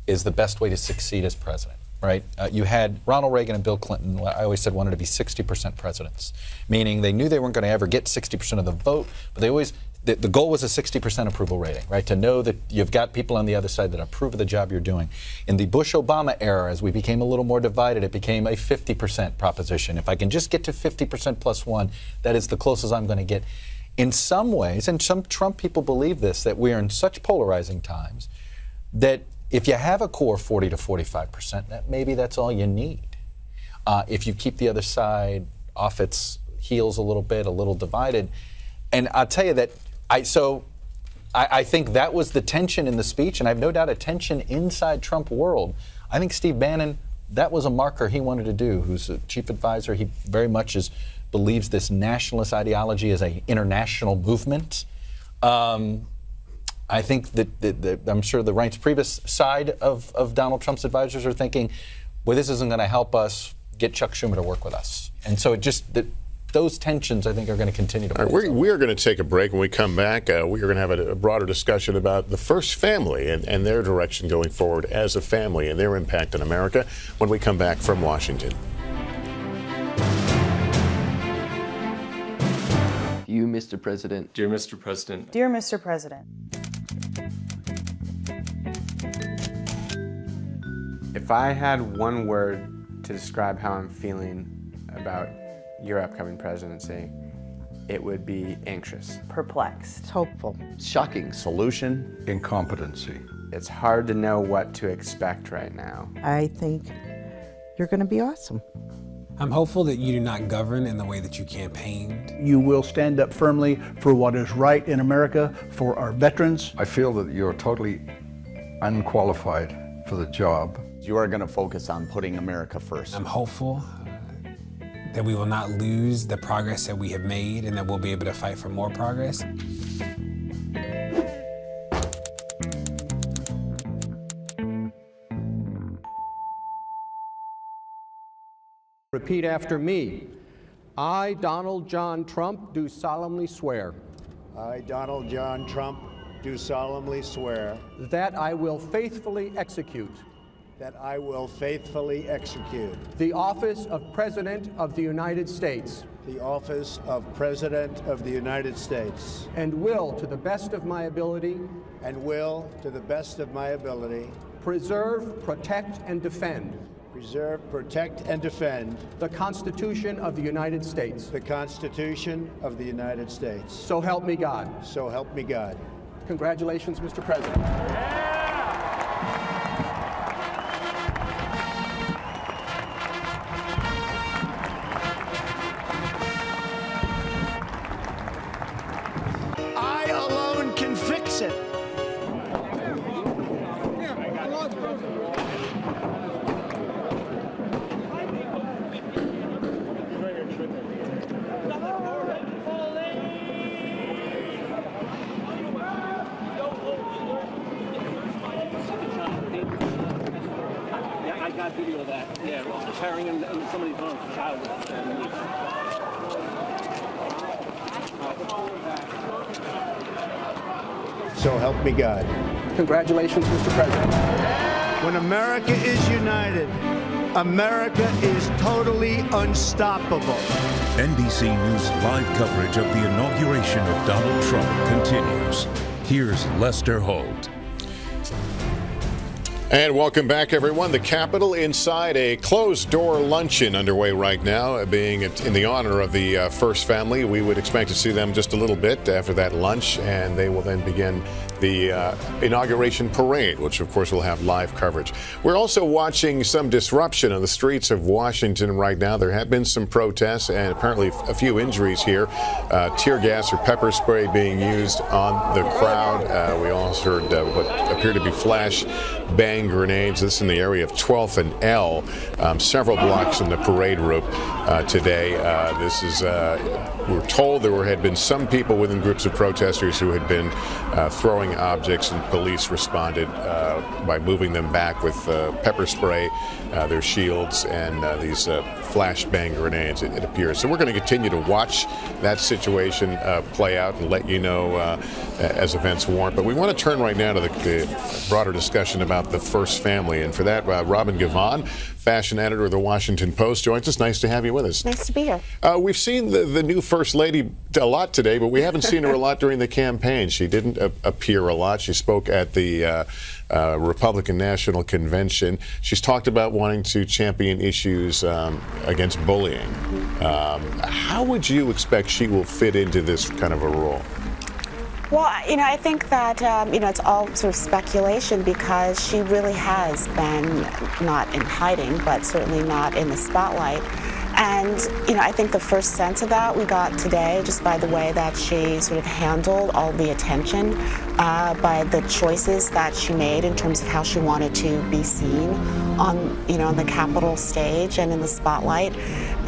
is the best way to succeed as president, right? You had Ronald Reagan and Bill Clinton, I always said, wanted to be 60% presidents, meaning they knew they weren't going to ever get 60% of the vote, but they always, the goal was a 60% approval rating, right? To know that you've got people on the other side that approve of the job you're doing. In the Bush-Obama era, as we became a little more divided, it became a 50% proposition. If I can just get to 50% plus one, that is the closest I'm going to get. In some ways, and some Trump people believe this, that we are in such polarizing times that if you have a core 40 to 45%, maybe that's all you need. If you keep the other side off its heels a little bit, a little divided. And I'll tell you that, I think that was the tension in the speech, and I have no doubt a tension inside Trump world. I think Steve Bannon, that was a marker he wanted to do, who's a chief advisor. He very much believes this nationalist ideology is an international movement. I think that I'm sure the Reince Priebus side of Donald Trump's advisors are thinking, well, this isn't going to help us get Chuck Schumer to work with us. And so those tensions, I think, are going to continue to play. We are going to take a break. When we come back, we are going to have a broader discussion about the first family and their direction going forward as a family and their impact on America when we come back from Washington. To you, Mr. President. Dear Mr. President. Dear Mr. President. If I had one word to describe how I'm feeling about your upcoming presidency, it would be anxious. Perplexed. Hopeful. Shocking. Solution. Incompetency. It's hard to know what to expect right now. I think you're going to be awesome. I'm hopeful that you do not govern in the way that you campaigned. You will stand up firmly for what is right in America, for our veterans. I feel that you're totally unqualified for the job. You are going to focus on putting America first. I'm hopeful that we will not lose the progress that we have made and that we'll be able to fight for more progress. Repeat after me. I, Donald John Trump, do solemnly swear. I, Donald John Trump, do solemnly swear. That I will faithfully execute. That I will faithfully execute. The office of President of the United States. The office of President of the United States. And will, to the best of my ability. And will, to the best of my ability. Preserve, protect, and defend. Preserve, protect, and defend. The Constitution of the United States. The Constitution of the United States. So help me God. So help me God. Congratulations, Mr. President. I alone can fix it. I got video of that. Yeah, preparing in somebody's home, child. So help me God. Congratulations, Mr. President. When America is united, America is totally unstoppable. NBC News live coverage of the inauguration of Donald Trump continues. Here's Lester Holt. And welcome back, everyone. The Capitol inside a closed-door luncheon underway right now, being in the honor of the First Family. We would expect to see them just a little bit after that lunch, and they will then begin the inauguration parade, which, of course, will have live coverage. We're also watching some disruption on the streets of Washington right now. There have been some protests and apparently a few injuries here. Tear gas or pepper spray being used on the crowd. We also heard what appear to be flash bang grenades. This in the area of 12th and L, several blocks from the parade route today. This is, we're told there had been some people within groups of protesters who had been throwing objects, and police responded by moving them back with pepper spray, their shields, and these flashbang grenades, it appears. So we're going to continue to watch that situation play out and let you know as events warrant. But we want to turn right now to the broader discussion about the First Family. And for that, Robin Givhan, fashion editor of the Washington Post, joins us. Nice to have you with us. Nice to be here. We've seen the new First Lady a lot today, but we haven't seen her a lot during the campaign. She didn't appear a lot. She spoke at the Republican National Convention. She's talked about wanting to champion issues against bullying. How would you expect she will fit into this kind of a role? Well, I think that, it's all sort of speculation because she really has been not in hiding, but certainly not in the spotlight. And, I think the first sense of that we got today just by the way that she sort of handled all the attention, by the choices that she made in terms of how she wanted to be seen on the Capitol stage and in the spotlight.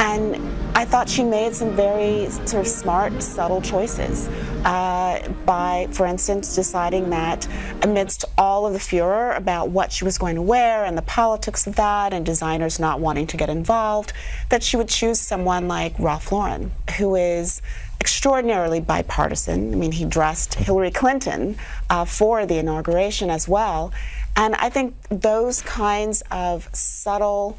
And I thought she made some very sort of smart, subtle choices by, for instance, deciding that amidst all of the furor about what she was going to wear and the politics of that and designers not wanting to get involved, that she would choose someone like Ralph Lauren, who is extraordinarily bipartisan. I mean, he dressed Hillary Clinton for the inauguration as well. And I think those kinds of subtle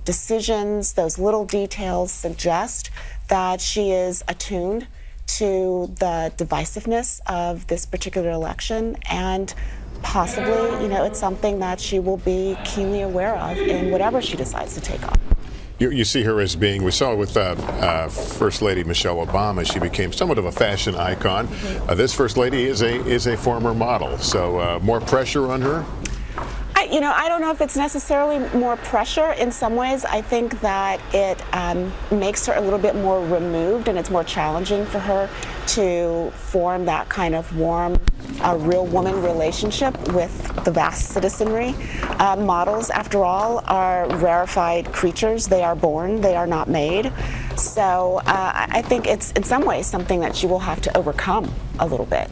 decisions, those little details suggest that she is attuned to the divisiveness of this particular election, and possibly, it's something that she will be keenly aware of in whatever she decides to take on. You see her as being, we saw with First Lady Michelle Obama, she became somewhat of a fashion icon. This First Lady is a former model, so more pressure on her? I don't know if it's necessarily more pressure. In some ways, I think that it makes her a little bit more removed, and it's more challenging for her to form that kind of warm, real woman relationship with the vast citizenry. Models, after all, are rarefied creatures. They are born, they are not made. So I think it's in some ways something that she will have to overcome a little bit.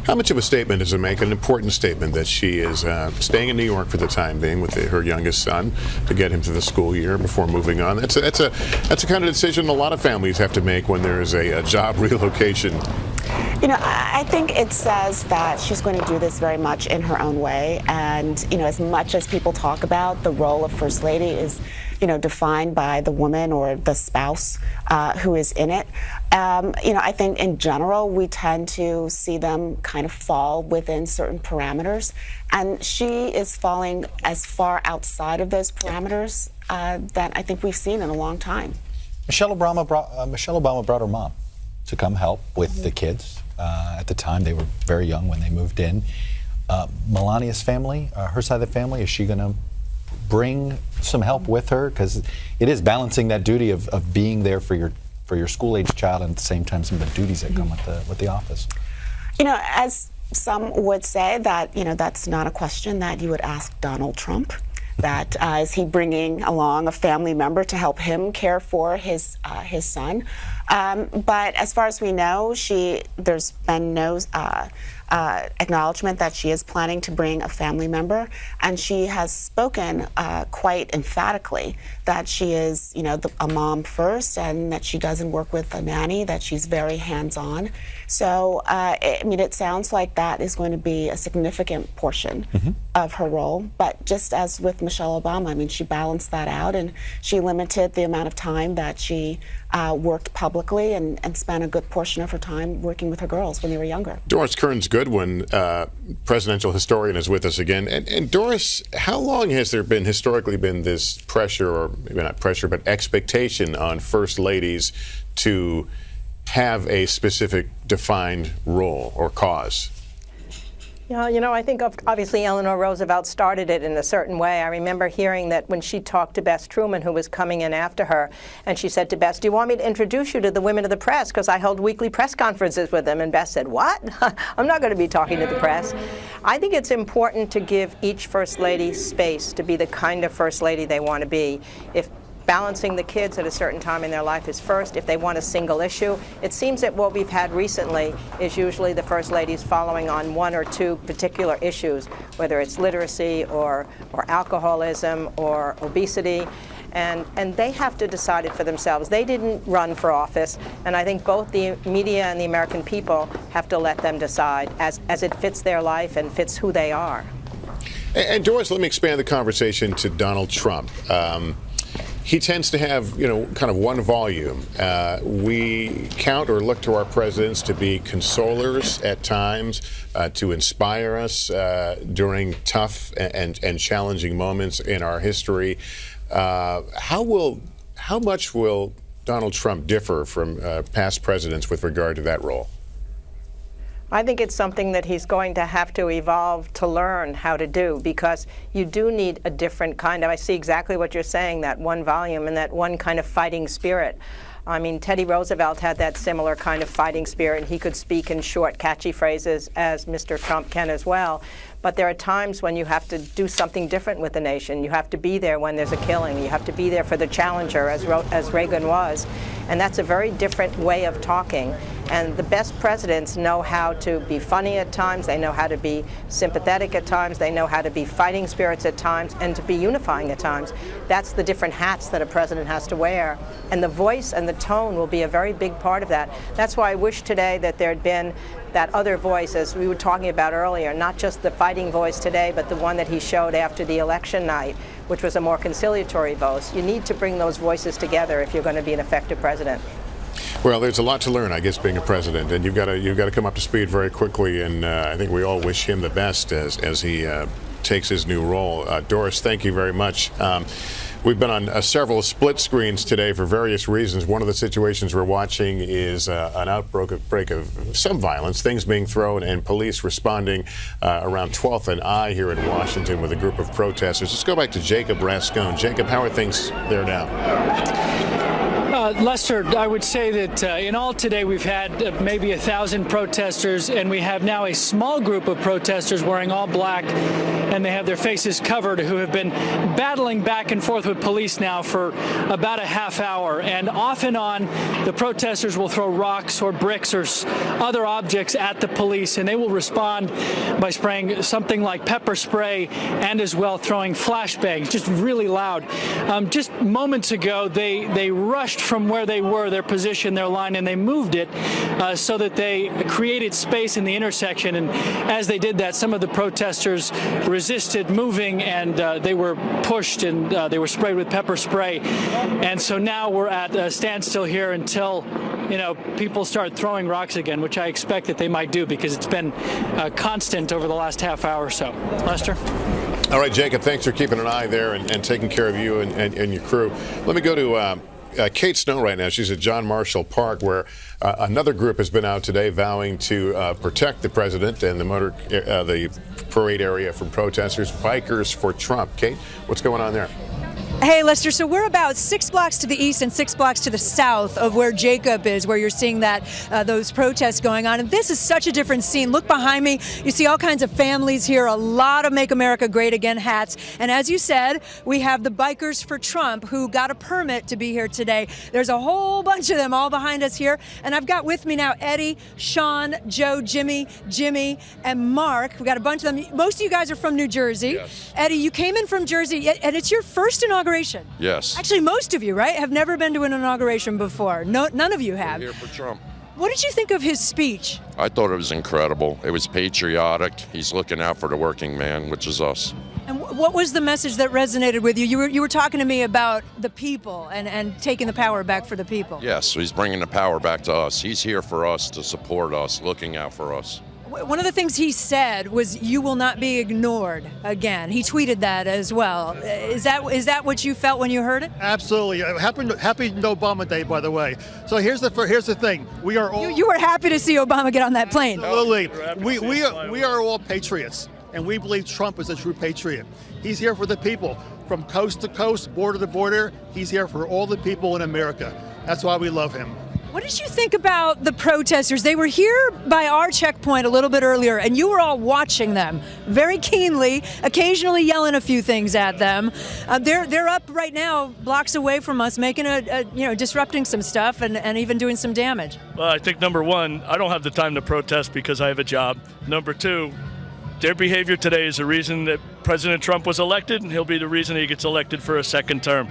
How much of a statement does it make, an important statement, that she is staying in New York for the time being with her youngest son to get him through the school year before moving on? That's a kind of decision a lot of families have to make when there is a job relocation. I think it says that she's going to do this very much in her own way. And, as much as people talk about the role of First Lady is, defined by the woman or the spouse who is in it, I think in general we tend to see them kind of fall within certain parameters. And she is falling as far outside of those parameters that I think we've seen in a long time. Michelle Obama brought her mom to come help with the kids. At the time, they were very young when they moved in. Melania's family, her side of the family, is she going to bring some help with her? Because it is balancing that duty of being there for your school-age child, and at the same time some of the duties that come with the office. As some would say, that that's not a question that you would ask Donald Trump. That is he bringing along a family member to help him care for his son? But as far as we know, there's been no acknowledgement that she is planning to bring a family member, and she has spoken quite emphatically that she is, a mom first, and that she doesn't work with a nanny, that she's very hands-on. So, it sounds like that is going to be a significant portion of her role. But just as with Michelle Obama, she balanced that out, and she limited the amount of time that she worked publicly and spent a good portion of her time working with her girls when they were younger. Doris Kearns-Goodwin, presidential historian, is with us again. And Doris, how long has there historically been this pressure, or maybe not pressure, but expectation on First Ladies to have a specific defined role or cause? I think obviously Eleanor Roosevelt started it in a certain way. I remember hearing that when she talked to Bess Truman, who was coming in after her, and she said to Bess, "Do you want me to introduce you to the women of the press? Because I hold weekly press conferences with them." And Bess said, "What? I'm not going to be talking to the press." I think it's important to give each First Lady space to be the kind of First Lady they want to be. If balancing the kids at a certain time in their life is first, if they want a single issue. It seems that what we've had recently is usually the First Ladies following on one or two particular issues, whether it's literacy or alcoholism or obesity. And they have to decide it for themselves. They didn't run for office, and I think both the media and the American people have to let them decide as it fits their life and fits who they are. And Doris, let me expand the conversation to Donald Trump. He tends to have, kind of one volume. We count or look to our presidents to be consolers at times, to inspire us during tough and challenging moments in our history. How much will Donald Trump differ from past presidents with regard to that role? I think it's something that he's going to have to evolve to learn how to do, because you do need a different kind of, I see exactly what you're saying, that one volume and that one kind of fighting spirit. Teddy Roosevelt had that similar kind of fighting spirit, and he could speak in short, catchy phrases, as Mr. Trump can as well. But there are times when you have to do something different with the nation. You have to be there when there's a killing. You have to be there for the challenger, as Reagan was. And that's a very different way of talking. And the best presidents know how to be funny at times. They know how to be sympathetic at times. They know how to be fighting spirits at times and to be unifying at times. That's the different hats that a president has to wear. And the voice and the tone will be a very big part of that. That's why I wish today that there had been that other voice, as we were talking about earlier, not just the fighting voice today, but the one that he showed after the election night, which was a more conciliatory voice. You need to bring those voices together if you're going to be an effective president. Well, there's a lot to learn, I guess, being a president, and you've got to come up to speed very quickly. And I think we all wish him the best as he takes his new role. Doris, thank you very much. We've been on several split screens today for various reasons. One of the situations we're watching is an outbreak of some violence, things being thrown, and police responding around 12th and I here in Washington with a group of protesters. Let's go back to Jacob Rascone. Jacob, how are things there now? Lester, I would say that in all today we've had maybe 1,000 protesters, and we have now a small group of protesters wearing all black, and they have their faces covered, who have been battling back and forth with police now for about a half hour. And off and on, the protesters will throw rocks or bricks or other objects at the police, and they will respond by spraying something like pepper spray and as well throwing flashbangs, just really loud. Just moments ago, they rushed from where they were, their position, their line, and they moved it so that they created space in the intersection. And as they did that, some of the protesters resisted moving, and they were pushed, and they were sprayed with pepper spray. And so now we're at a standstill here until, people start throwing rocks again, which I expect that they might do because it's been constant over the last half hour or so. Lester? All right, Jacob, thanks for keeping an eye there and taking care of you and your crew. Let me go to Kate Snow right now. She's at John Marshall Park, where another group has been out today vowing to protect the president and the parade area from protesters. Bikers for Trump. Kate, what's going on there? Hey, Lester, so we're about 6 blocks to the east and 6 blocks to the south of where Jacob is, where you're seeing that those protests going on. And this is such a different scene. Look behind me. You see all kinds of families here, a lot of Make America Great Again hats. And as you said, we have the Bikers for Trump who got a permit to be here today. There's a whole bunch of them all behind us here. And I've got with me now Eddie, Sean, Joe, Jimmy, and Mark. We've got a bunch of them. Most of you guys are from New Jersey. Yes. Eddie, you came in from Jersey, and it's your first inauguration. Yes. Actually, most of you, right, have never been to an inauguration before. No, none of you have. We're here for Trump. What did you think of his speech? I thought it was incredible. It was patriotic. He's looking out for the working man, which is us. And what was the message that resonated with you? You were talking to me about the people and taking the power back for the people. Yes, he's bringing the power back to us. He's here for us, to support us, looking out for us. One of the things he said was, "You will not be ignored again." He tweeted that as well. Is that what you felt when you heard it? Absolutely. Happy Obama Day, by the way. So here's the thing. We are all. You were happy to see Obama get on that plane. Absolutely. We are all patriots, and we believe Trump is a true patriot. He's here for the people, from coast to coast, border to border. He's here for all the people in America. That's why we love him. What did you think about the protesters? They were here by our checkpoint a little bit earlier, and you were all watching them very keenly, occasionally yelling a few things at them. They're up right now, blocks away from us, making disrupting some stuff and even doing some damage. Well, I think number one, I don't have the time to protest because I have a job. Number two, their behavior today is the reason that President Trump was elected, and he'll be the reason he gets elected for a second term.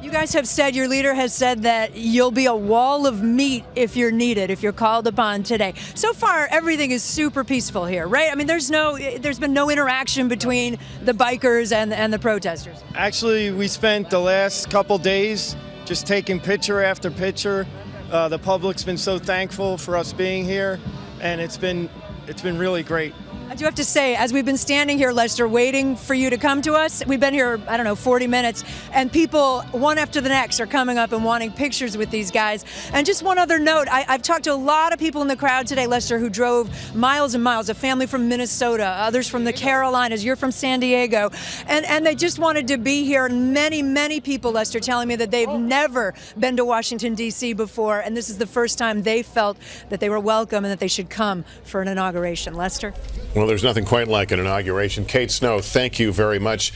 You guys have said, your leader has said that you'll be a wall of meat if you're needed, if you're called upon today. So far, everything is super peaceful here, right? I mean, there's been no interaction between the bikers and the protesters. Actually, we spent the last couple days just taking picture after picture. The public's been so thankful for us being here, and it's been really great. I do have to say, as we've been standing here, Lester, waiting for you to come to us, we've been here, 40 minutes, and people, one after the next, are coming up and wanting pictures with these guys. And just one other note, I've talked to a lot of people in the crowd today, Lester, who drove miles and miles, a family from Minnesota, others from the Carolinas, you're from San Diego, and they just wanted to be here. And many people, Lester, telling me that they've never been to Washington, D.C. before, and this is the first time they felt that they were welcome and that they should come for an inauguration. Lester? Well, there's nothing quite like an inauguration. Kate Snow, thank you very much.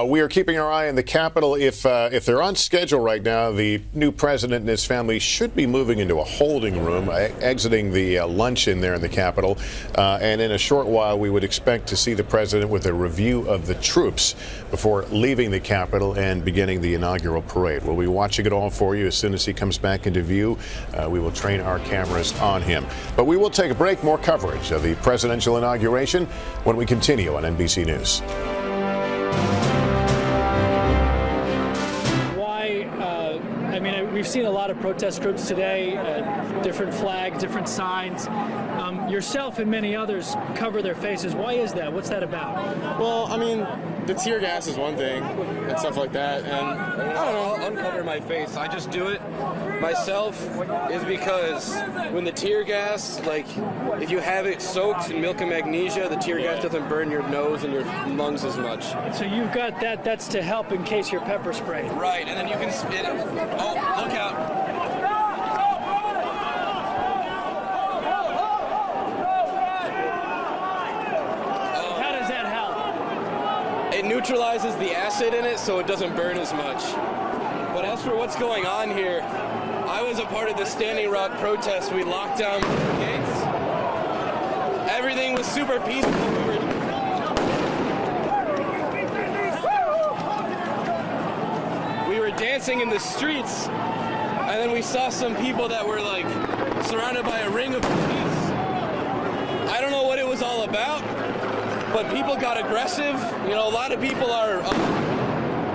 We are keeping our eye on the Capitol. If they're on schedule right now, the new president and his family should be moving into a holding room, exiting the luncheon there in the Capitol. And in a short while, we would expect to see the president with a review of the troops before leaving the Capitol and beginning the inaugural parade. We'll be watching it all for you as soon as he comes back into view. We will train our cameras on him. But we will take a break. More coverage of the presidential inauguration when we continue on NBC News. We've seen a lot of protest groups today, different flags, different signs. Yourself and many others cover their faces. Why is that? What's that about? Well, I mean, the tear gas is one thing and stuff like that, and I don't know. I'll uncover my face. I just do it myself is because when the tear gas, like, if you have it soaked in milk and magnesia, the tear gas doesn't burn your nose and your lungs as much. So you've got that. That's to help in case you're pepper sprayed. Right, and then you can spit it. Oh, look out. It neutralizes the acid in it so it doesn't burn as much. But as for what's going on here, I was a part of the Standing Rock protest. We locked down the gates. Everything was super peaceful. We were dancing in the streets, and then we saw some people that were like surrounded by a ring of police. I don't know what it was all about. But people got aggressive. You know, a lot of people are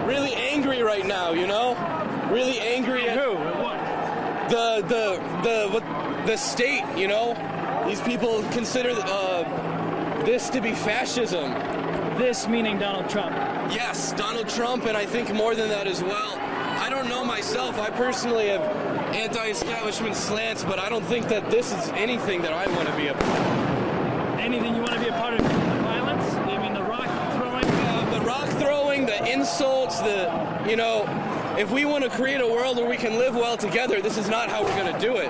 really angry right now. You know, really angry at who? The state. You know, these people consider this to be fascism. This meaning Donald Trump. Yes, Donald Trump, and I think more than that as well. I don't know myself. I personally have anti-establishment slants, but I don't think that this is anything that I want to be a part of. Anything you want to be a part of? Rock throwing, the insults, you know, if we want to create a world where we can live well together, this is not how we're going to do it.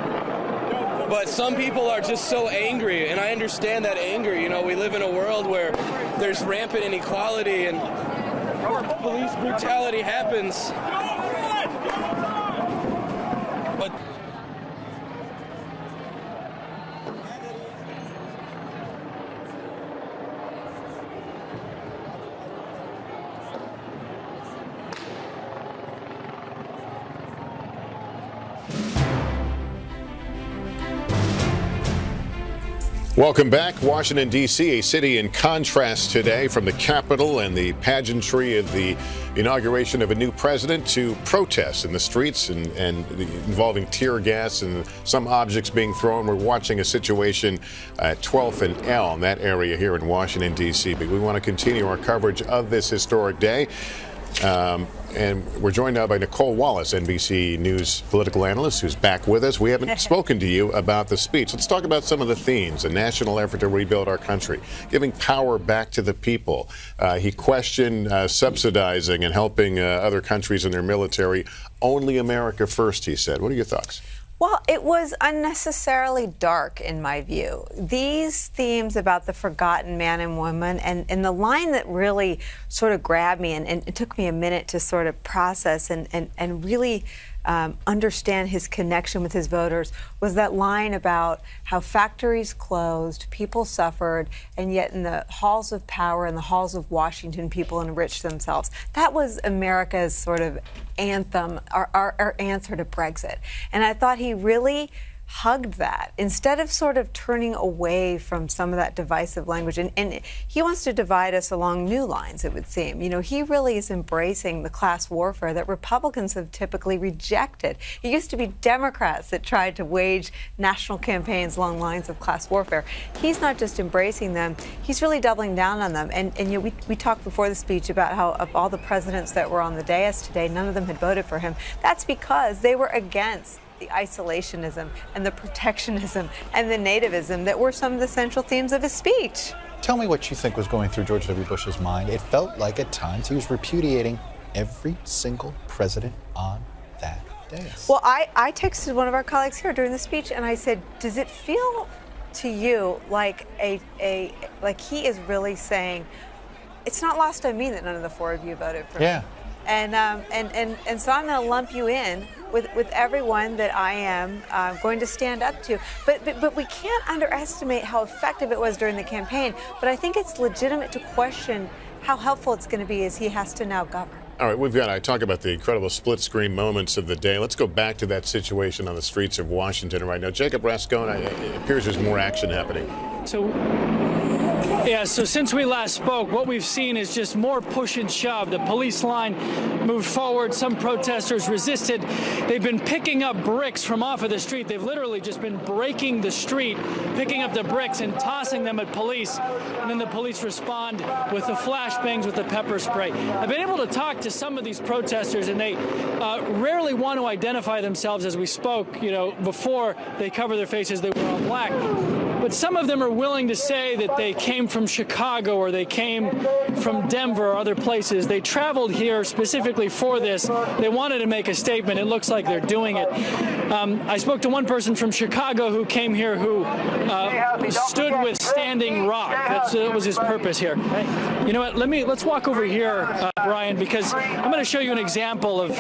But some people are just so angry, and I understand that anger. You know, we live in a world where there's rampant inequality and police brutality happens. But Welcome back. Washington, D.C., a city in contrast today, from the Capitol and the pageantry of the inauguration of a new president to protests in the streets and involving tear gas and some objects being thrown. We're watching a situation at 12th and Elm, that area here in Washington, D.C. But we want to continue our coverage of this historic day. And we're joined now by Nicole Wallace, NBC News political analyst, who's back with us. We haven't spoken to you about the speech. Let's talk about some of the themes. A national effort to rebuild our country, giving power back to the people. He questioned subsidizing and helping other countries in their military. Only America first, he said. What are your thoughts? Well, it was unnecessarily dark, in my view. These themes about the forgotten man and woman, and the line that really sort of grabbed me, and it took me a minute to sort of process and really understand his connection with his voters, was that line about how factories closed, people suffered, and yet in the halls of power, in the halls of Washington, people enriched themselves. That was America's sort of anthem, our answer to Brexit. And I thought he really hugged that instead of sort of turning away from some of that divisive language. And he wants to divide us along new lines, it would seem. You know, he really is embracing the class warfare that Republicans have typically rejected. It used to be Democrats that tried to wage national campaigns along lines of class warfare. He's not just embracing them, he's really doubling down on them. And you know, we talked before the speech about how of all the presidents that were on the dais today, none of them had voted for him. That's because they were against the isolationism and the protectionism and the nativism that were some of the central themes of his speech. Tell me what you think was going through George W. Bush's mind. It felt like at times he was repudiating every single president on that day. Well, I texted one of our colleagues here during the speech and I said, does it feel to you like like he is really saying, it's not lost on me that none of the four of you voted for me. And so I'm going to lump you in with everyone that I am going to stand up to. But we can't underestimate how effective it was during the campaign. But I think it's legitimate to question how helpful it's going to be as he has to now govern. All right, I talk about the incredible split-screen moments of the day. Let's go back to that situation on the streets of Washington right now. Jacob Rascone, it appears there's more action happening. So since we last spoke, what we've seen is just more push and shove. The police line moved forward. Some protesters resisted. They've been picking up bricks from off of the street. They've literally just been breaking the street, picking up the bricks and tossing them at police. And then the police respond with the flashbangs, with the pepper spray. I've been able to talk to some of these protesters, and they rarely want to identify themselves. As we spoke, before they cover their faces, they were all black. But some of them are willing to say that they came from Chicago or they came from Denver or other places. They traveled here specifically for this. They wanted to make a statement. It looks like they're doing it. I spoke to one person from Chicago who came here who stood with Standing Rock. That was his purpose here. You know what? Let's walk over here, Brian, because I'm going to show you an example of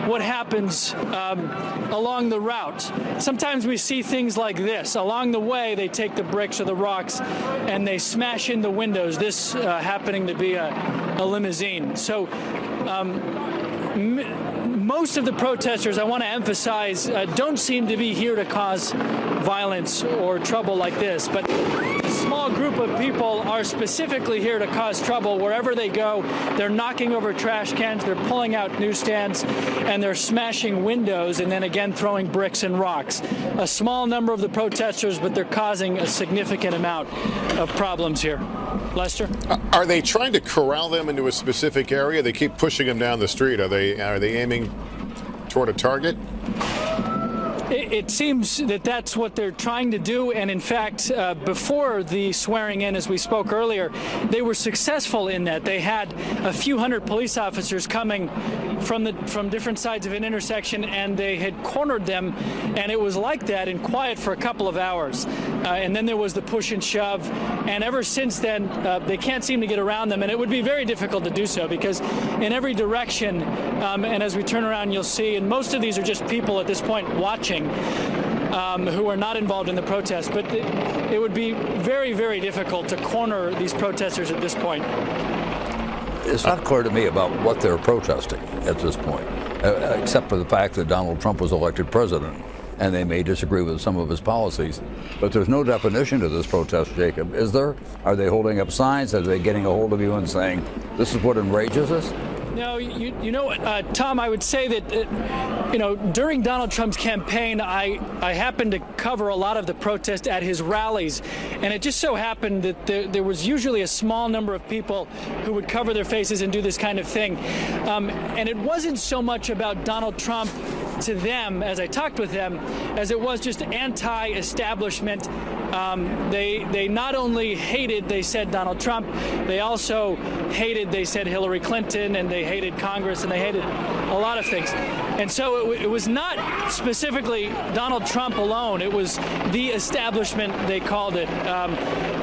what happens along the route. Sometimes we see things like this. Along the way, they take the bricks or the rocks and they smash in the windows, this happening to be a limousine. So most of the protesters, I want to emphasize, don't seem to be here to cause violence or trouble like this, but a small group of people are specifically here to cause trouble. Wherever they go, they're knocking over trash cans, they're pulling out newsstands, and they're smashing windows and then again throwing bricks and rocks. A small number of the protesters, but they're causing a significant amount of problems here. Lester? Are they trying to corral them into a specific area? They keep pushing them down the street. Are they aiming toward a target? It seems that that's what they're trying to do, and in fact, before the swearing in, as we spoke earlier, they were successful in that. They had a few hundred police officers coming from different sides of an intersection, and they had cornered them, and it was like that in quiet for a couple of hours. And then there was the push and shove, and ever since then, they can't seem to get around them, and it would be very difficult to do so because in every direction, and as we turn around, you'll see, and most of these are just people at this point watching, who are not involved in the protest, but it would be very, very difficult to corner these protesters at this point. It's not clear to me about what they're protesting at this point, except for the fact that Donald Trump was elected president, and they may disagree with some of his policies. But there's no definition to this protest, Jacob, is there? Are they holding up signs? Are they getting a hold of you and saying, this is what enrages us? No, you know what, Tom, I would say that, during Donald Trump's campaign, I happened to cover a lot of the protest at his rallies, and it just so happened that there was usually a small number of people who would cover their faces and do this kind of thing. And it wasn't so much about Donald Trump to them, as I talked with them, as it was just anti-establishment. They not only hated, they said, Donald Trump, they also hated, they said, Hillary Clinton, and they hated Congress, and they hated a lot of things. And so it was not specifically Donald Trump alone. It was the establishment, they called it.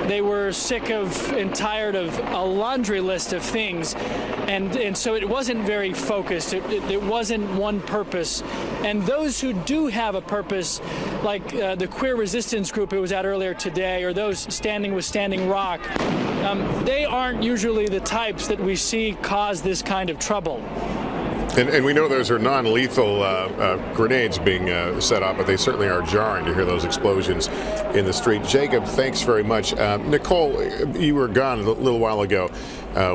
They were sick of and tired of a laundry list of things. And so it wasn't very focused. It wasn't one purpose. And those who do have a purpose, like the queer resistance group who was out earlier today, or those standing with Standing Rock, they aren't usually the types that we see cause this kind of trouble. And we know those are non-lethal grenades being set up, but they certainly are jarring to hear those explosions in the street. Jacob, thanks very much. Nicole, you were gone a little while ago.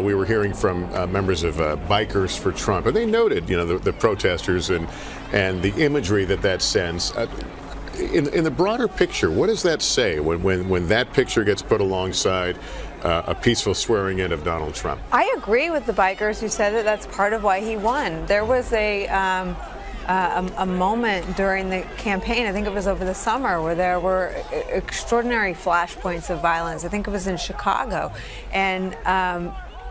We were hearing from members of Bikers for Trump, and they noted, the protesters and the imagery that sends. In the broader picture, what does that say when that picture gets put alongside a peaceful swearing in of Donald Trump? I agree with the bikers who said that that's part of why he won. There was a moment during the campaign, I think it was over the summer, where there were extraordinary flashpoints of violence. I think it was in Chicago. And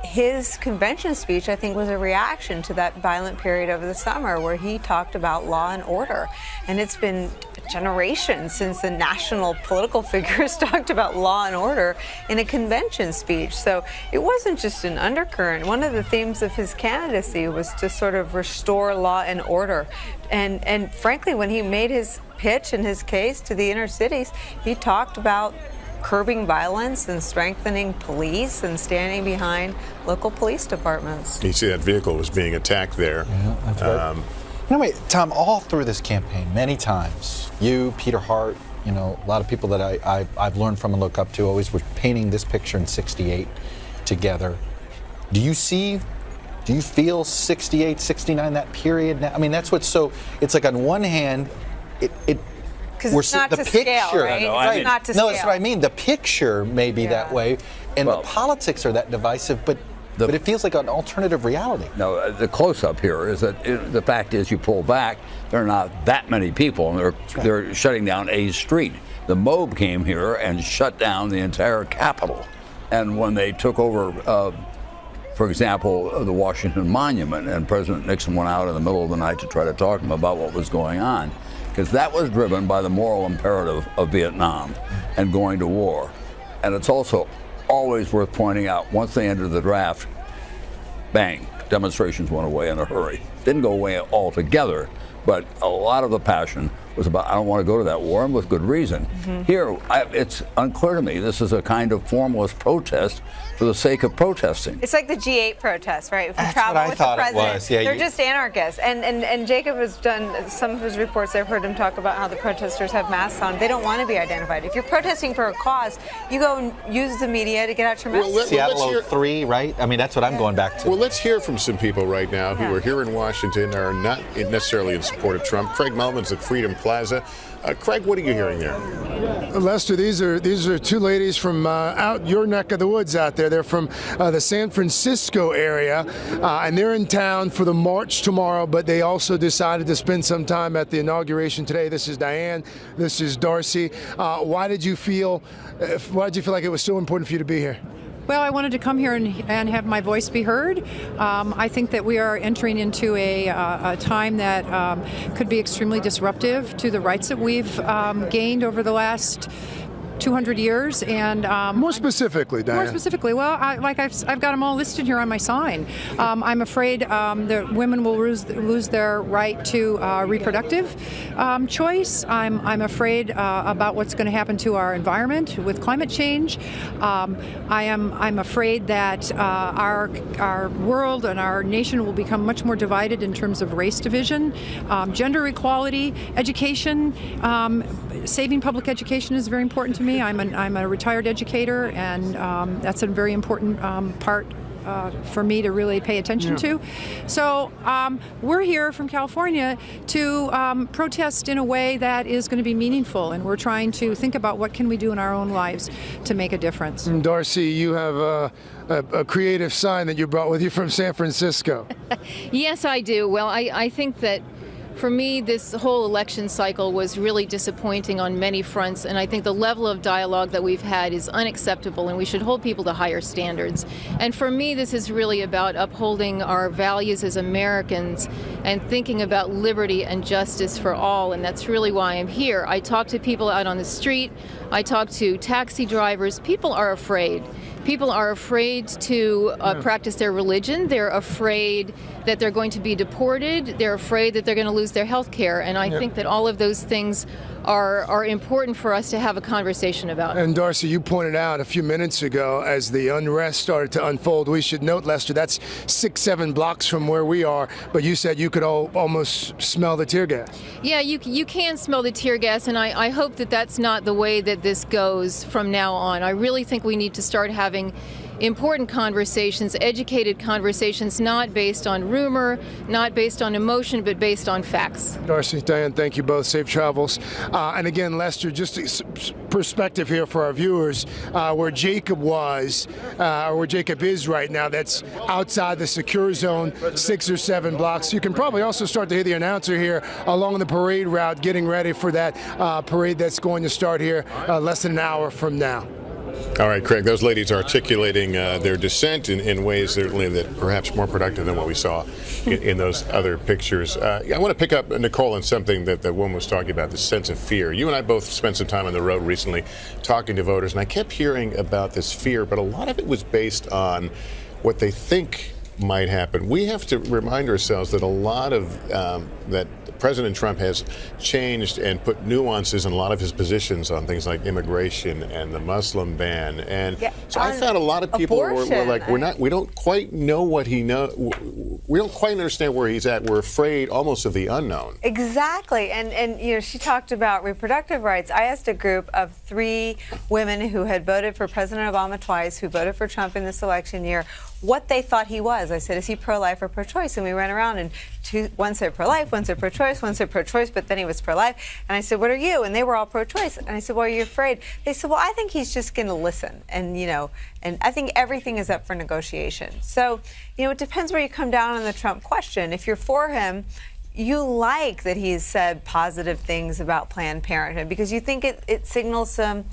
his convention speech, I think, was a reaction to that violent period over the summer where he talked about law and order. And it's been generations since the national political figures talked about law and order in a convention speech. So it wasn't just an undercurrent. One of the themes of his candidacy was to sort of restore law and order. And frankly, when he made his pitch and his case to the inner cities, he talked about curbing violence and strengthening police and standing behind local police departments. You see that vehicle was being attacked there. Yeah, that's right. Tom, all through this campaign, many times, you, Peter Hart, you know, a lot of people that I've learned from and look up to always were painting this picture in '68 together. Do you feel 68, 69, that period now? I mean, that's what's so, it's like on one hand, because it's not to scale, right? It's not to scale. No, that's what I mean. The picture may be that way, and the politics are that divisive, but it feels like an alternative reality. No, the close-up here is that the fact is you pull back, there are not that many people, and they're shutting down a street. The mob came here and shut down the entire Capitol. And when they took over, for example, the Washington Monument, and President Nixon went out in the middle of the night to try to talk to them about what was going on, because that was driven by the moral imperative of Vietnam and going to war. And it's also always worth pointing out, once they entered the draft, bang, demonstrations went away in a hurry. Didn't go away altogether, but a lot of the passion was about, I don't want to go to that war, and with good reason. Here, it's unclear to me, this is a kind of formless protest for the sake of protesting. It's like the G8 protests, right? If you That's travel what I with thought the president, it was. Yeah, they're just anarchists. And Jacob has done some of his reports. I've heard him talk about how the protesters have masks on. They don't want to be identified. If you're protesting for a cause, you go and use the media to get out your message. Seattle 03, right? I mean, that's what I'm going back to. Well, let's hear from some people right now who are here in Washington, are not necessarily in support of Trump. Craig Melvin's at Freedom Plaza. Craig, what are you hearing there? Lester, these are two ladies from out your neck of the woods out there. They're from the San Francisco area, and they're in town for the march tomorrow, but they also decided to spend some time at the inauguration today. This is Diane. This is Darcy. Why did you feel like it was so important for you to be here? Well, I wanted to come here and have my voice be heard. I think that we are entering into a time that could be extremely disruptive to the rights that we've gained over the last 200 years, and more specifically, Diane. More specifically, well, I've got them all listed here on my sign. I'm afraid that women will lose their right to reproductive choice. I'm afraid about what's going to happen to our environment with climate change. I'm afraid that our world and our nation will become much more divided in terms of race division, gender equality, education. Saving public education is very important to me. I'm a retired educator, and that's a very important part for me to really pay attention to. So we're here from California to protest in a way that is going to be meaningful, and we're trying to think about what can we do in our own lives to make a difference. Darcy, you have a creative sign that you brought with you from San Francisco. Yes, I do. Well, I think that for me, this whole election cycle was really disappointing on many fronts, and I think the level of dialogue that we've had is unacceptable, and we should hold people to higher standards. And for me, this is really about upholding our values as Americans and thinking about liberty and justice for all, and that's really why I'm here. I talk to people out on the street. I talk to taxi drivers. People are afraid. People are afraid to practice their religion. They're afraid that they're going to be deported. They're afraid that they're going to lose their health care. And I think that all of those things are important for us to have a conversation about. And Darcy, you pointed out a few minutes ago, as the unrest started to unfold, we should note, Lester, that's 6-7 blocks from where we are, but you said you could almost smell the tear gas. Yeah, you can smell the tear gas, and I hope that that's not the way that this goes from now on. I really think we need to start having important conversations, educated conversations, not based on rumor, not based on emotion, but based on facts. Darcy, Diane, thank you both. Safe travels. And again, Lester, just perspective here for our viewers, where Jacob was, or where Jacob is right now, that's outside the secure zone, 6 or 7 blocks. You can probably also start to hear the announcer here along the parade route getting ready for that parade that's going to start here less than an hour from now. All right, Craig, those ladies are articulating their dissent in ways certainly that perhaps more productive than what we saw in those other pictures. I want to pick up, Nicole, on something that the woman was talking about, the sense of fear. You and I both spent some time on the road recently talking to voters, and I kept hearing about this fear, but a lot of it was based on what they think might happen. We have to remind ourselves that a lot of that President Trump has changed and put nuances in a lot of his positions on things like immigration and the Muslim ban. And so I found a lot of people were like, we don't quite know what he knows. We don't quite understand where he's at. We're afraid almost of the unknown. Exactly. And you know, she talked about reproductive rights. I asked a group of 3 women who had voted for President Obama twice, who voted for Trump in this election year, what they thought he was. I said, is he pro-life or pro-choice? And we ran around, and one said pro-life, one said pro-choice, one said pro-choice, but then he was pro-life. And I said, what are you? And they were all pro-choice. And I said, well, are you afraid? They said, well, I think he's just going to listen. And, you know, and I think everything is up for negotiation. So, you know, it depends where you come down on the Trump question. If you're for him, you like that he's said positive things about Planned Parenthood because you think it signals some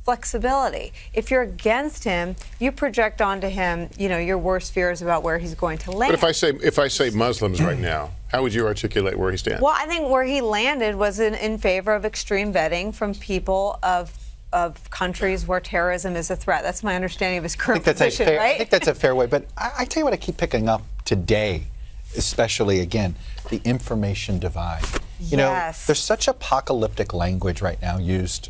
flexibility. If you're against him, you project onto him, you know, your worst fears about where he's going to land. But if I say Muslims right now, how would you articulate where he stands? Well, I think where he landed was in favor of extreme vetting from people of countries where terrorism is a threat. That's my understanding of his current position, right? I think that's a fair way. But I tell you what I keep picking up today, especially, again, the information divide. You know, there's such apocalyptic language right now used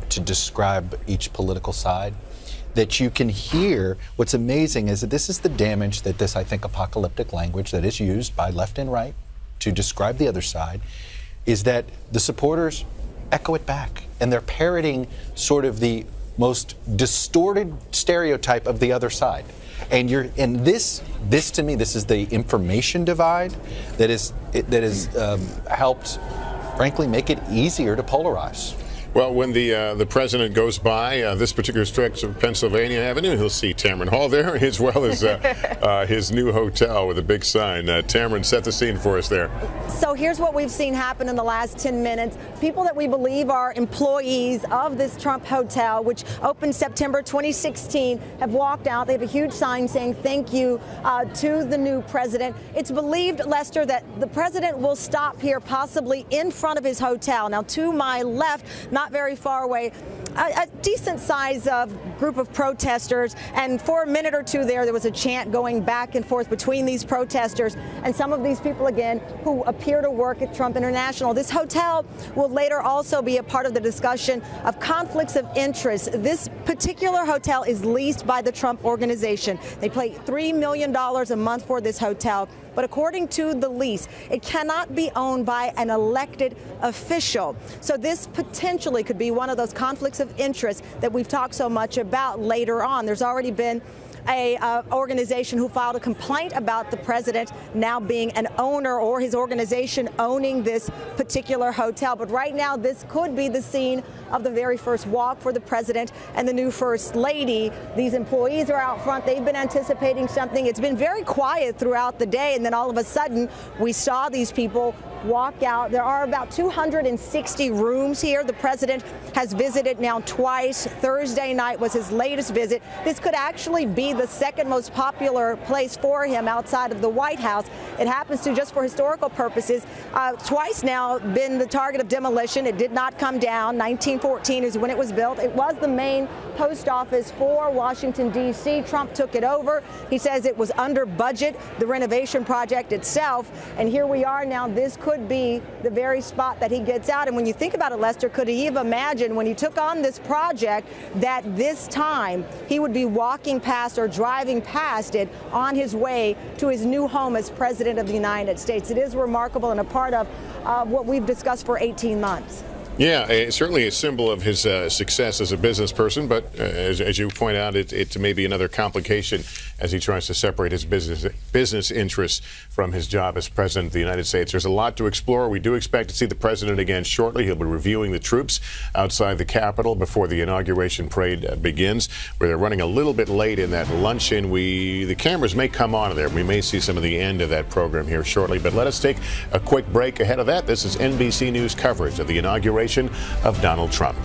to describe each political side that you can hear. What's amazing is that this is the damage that this, I think, apocalyptic language that is used by left and right to describe the other side, is that the supporters echo it back. And they're parroting sort of the most distorted stereotype of the other side. And this to me, this is the information divide that has helped, frankly, make it easier to polarize. Well, when the president goes by this particular stretch of Pennsylvania Avenue, he'll see Tamron Hall there, as well as his new hotel with a big sign. Tamron, set the scene for us there. So here's what we've seen happen in the last 10 minutes. People that we believe are employees of this Trump hotel, which opened September 2016, have walked out. They have a huge sign saying thank you to the new president. It's believed, Lester, that the president will stop here, possibly in front of his hotel. Now, to my left, not very far away, a decent size group of protesters, and for a minute or two there was a chant going back and forth between these protesters and some of these people, again, who appear to work at Trump International. This hotel will later also be a part of the discussion of conflicts of interest. This particular hotel is leased by the Trump Organization. They pay $3 million a month for this hotel. But according to the lease, it cannot be owned by an elected official. So this potentially could be one of those conflicts of interest that we've talked so much about later on. There's already been a organization who filed a complaint about the president now being an owner, or his organization owning this particular hotel. But right now, this could be the scene of the very first walk for the president and the new first lady. These employees are out front. They've been anticipating something. It's been very quiet throughout the day, and then all of a sudden we saw these people walk out. There are about 260 rooms here. The president has visited now twice. Thursday night was his latest visit. This could actually be the second most popular place for him outside of the White House. It happens to, just for historical purposes, twice now been the target of demolition. It did not come down. 1914 is when it was built. It was the main post office for Washington, D.C. Trump took it over. He says it was under budget, the renovation project itself. And here we are now. This could be the very spot that he gets out. And when you think about it, Lester, could he have imagined when he took on this project that this time he would be walking past or driving past it on his way to his new home as president of the United States? It is remarkable and a part of what we've discussed for 18 months. Yeah, certainly a symbol of his success as a business person, but as you point out, it may be another complication as he tries to separate his business interests from his job as president of the United States. There's a lot to explore. We do expect to see the president again shortly. He'll be reviewing the troops outside the Capitol before the inauguration parade begins, where they're running a little bit late in that luncheon. The cameras may come on there. We may see some of the end of that program here shortly, but let us take a quick break. Ahead of that, this is NBC News coverage of the inauguration of Donald Trump.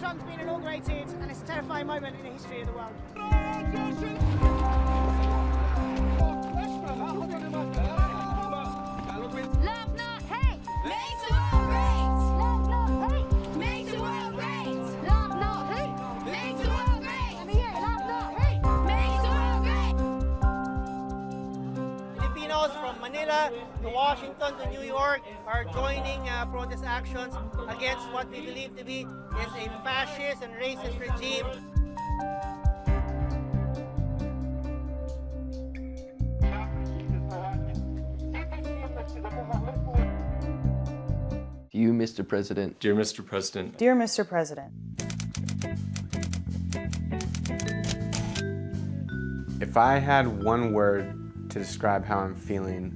Trump's been inaugurated, and it's a terrifying moment in the history of the world. Love, not hate, makes the world great. Love, not hate, makes the world great. Love, not hate, makes the world great. Let me hear it. Love, not hate, makes the world great. Filipinos from Manila to Washington to New York are joining protest actions against what we believe to be is a fascist and racist regime. You, Mr. President. Dear Mr. President. Dear Mr. President. If I had one word to describe how I'm feeling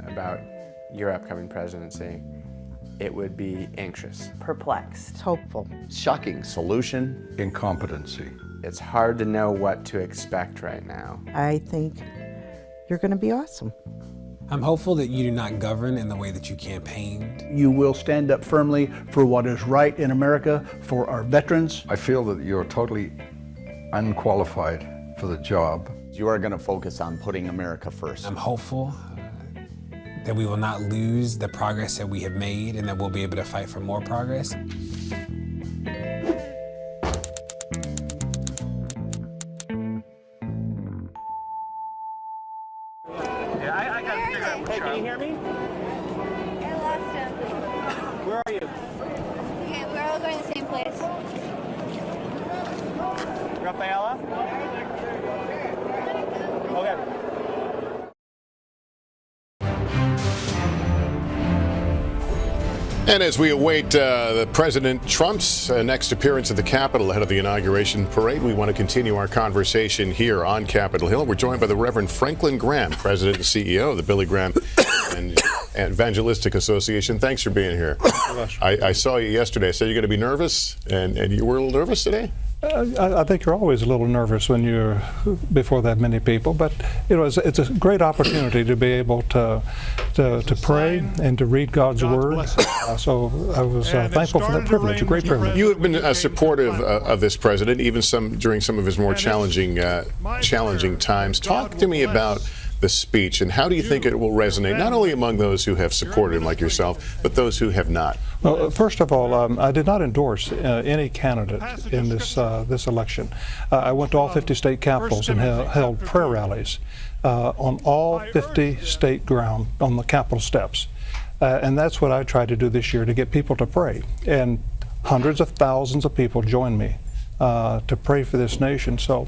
about your upcoming presidency, it would be anxious. Perplexed. Hopeful. Shocking. Solution. Incompetency. It's hard to know what to expect right now. I think you're going to be awesome. I'm hopeful that you do not govern in the way that you campaigned. You will stand up firmly for what is right in America, for our veterans. I feel that you're totally unqualified for the job. You are going to focus on putting America first. I'm hopeful that we will not lose the progress that we have made and that we'll be able to fight for more progress. Hey, can you hear me? I lost him. Where are you? Okay, we're all going to the same place. Rafaela? Okay. And as we await the President Trump's next appearance at the Capitol ahead of the inauguration parade, we want to continue our conversation here on Capitol Hill. We're joined by the Reverend Franklin Graham, President and CEO of the Billy Graham and Evangelistic Association. Thanks for being here. I saw you yesterday. I said you're going to be nervous, and you were a little nervous today? I think you're always a little nervous when you're before that many people, but you know it's a great opportunity to be able to pray and to read God's Word. So I was thankful for that privilege, a great privilege. You have been supportive of this president, even during some of his more challenging times. Talk to me about the speech, and how do you think it will resonate, not only among those who have supported him like yourself, but those who have not? Well, first of all, I did not endorse any candidate in this election. I went to all 50 state capitals and held prayer rallies on all 50 state ground on the Capitol steps. And that's what I tried to do this year, to get people to pray. And hundreds of thousands of people joined me to pray for this nation. So,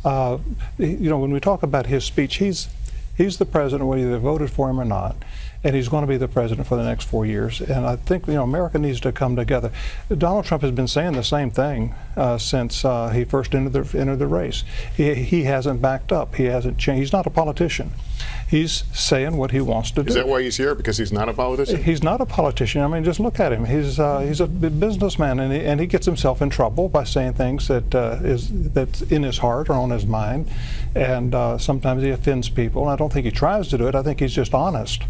you know, when we talk about his speech, he's the president, whether you voted for him or not, and he's going to be the president for the next 4 years. And I think, you know, America needs to come together. Donald Trump has been saying the same thing since he first entered the race. He hasn't backed up. He hasn't changed. He's not a politician. He's saying what he wants to do. Is that why he's here? Because he's not a politician? He's not a politician. I mean, just look at him. He's a businessman, and he gets himself in trouble by saying things that's in his heart or on his mind, and sometimes he offends people. And I don't think he tries to do it. I think he's just honest.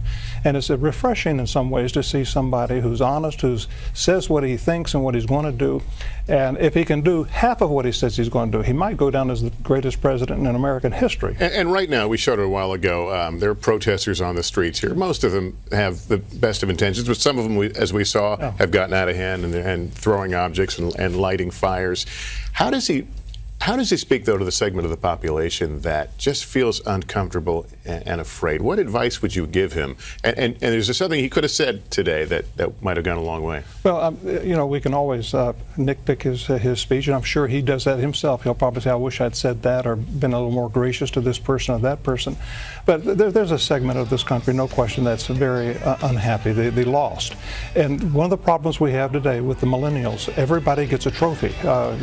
And it's refreshing in some ways to see somebody who's honest, who says what he thinks and what he's going to do. And if he can do half of what he says he's going to do, he might go down as the greatest president in American history. And right now, we showed it a while ago, there are protesters on the streets here. Most of them have the best of intentions, but some of them, as we saw, have gotten out of hand and throwing objects and lighting fires. How does he speak, though, to the segment of the population that just feels uncomfortable and afraid? What advice would you give him? And is there something he could have said today that might have gone a long way? Well, you know, we can always nitpick his speech, and I'm sure he does that himself. He'll probably say, I wish I'd said that or been a little more gracious to this person or that person. But there's a segment of this country, no question, that's very unhappy. They lost. And one of the problems we have today with the millennials, everybody gets a trophy.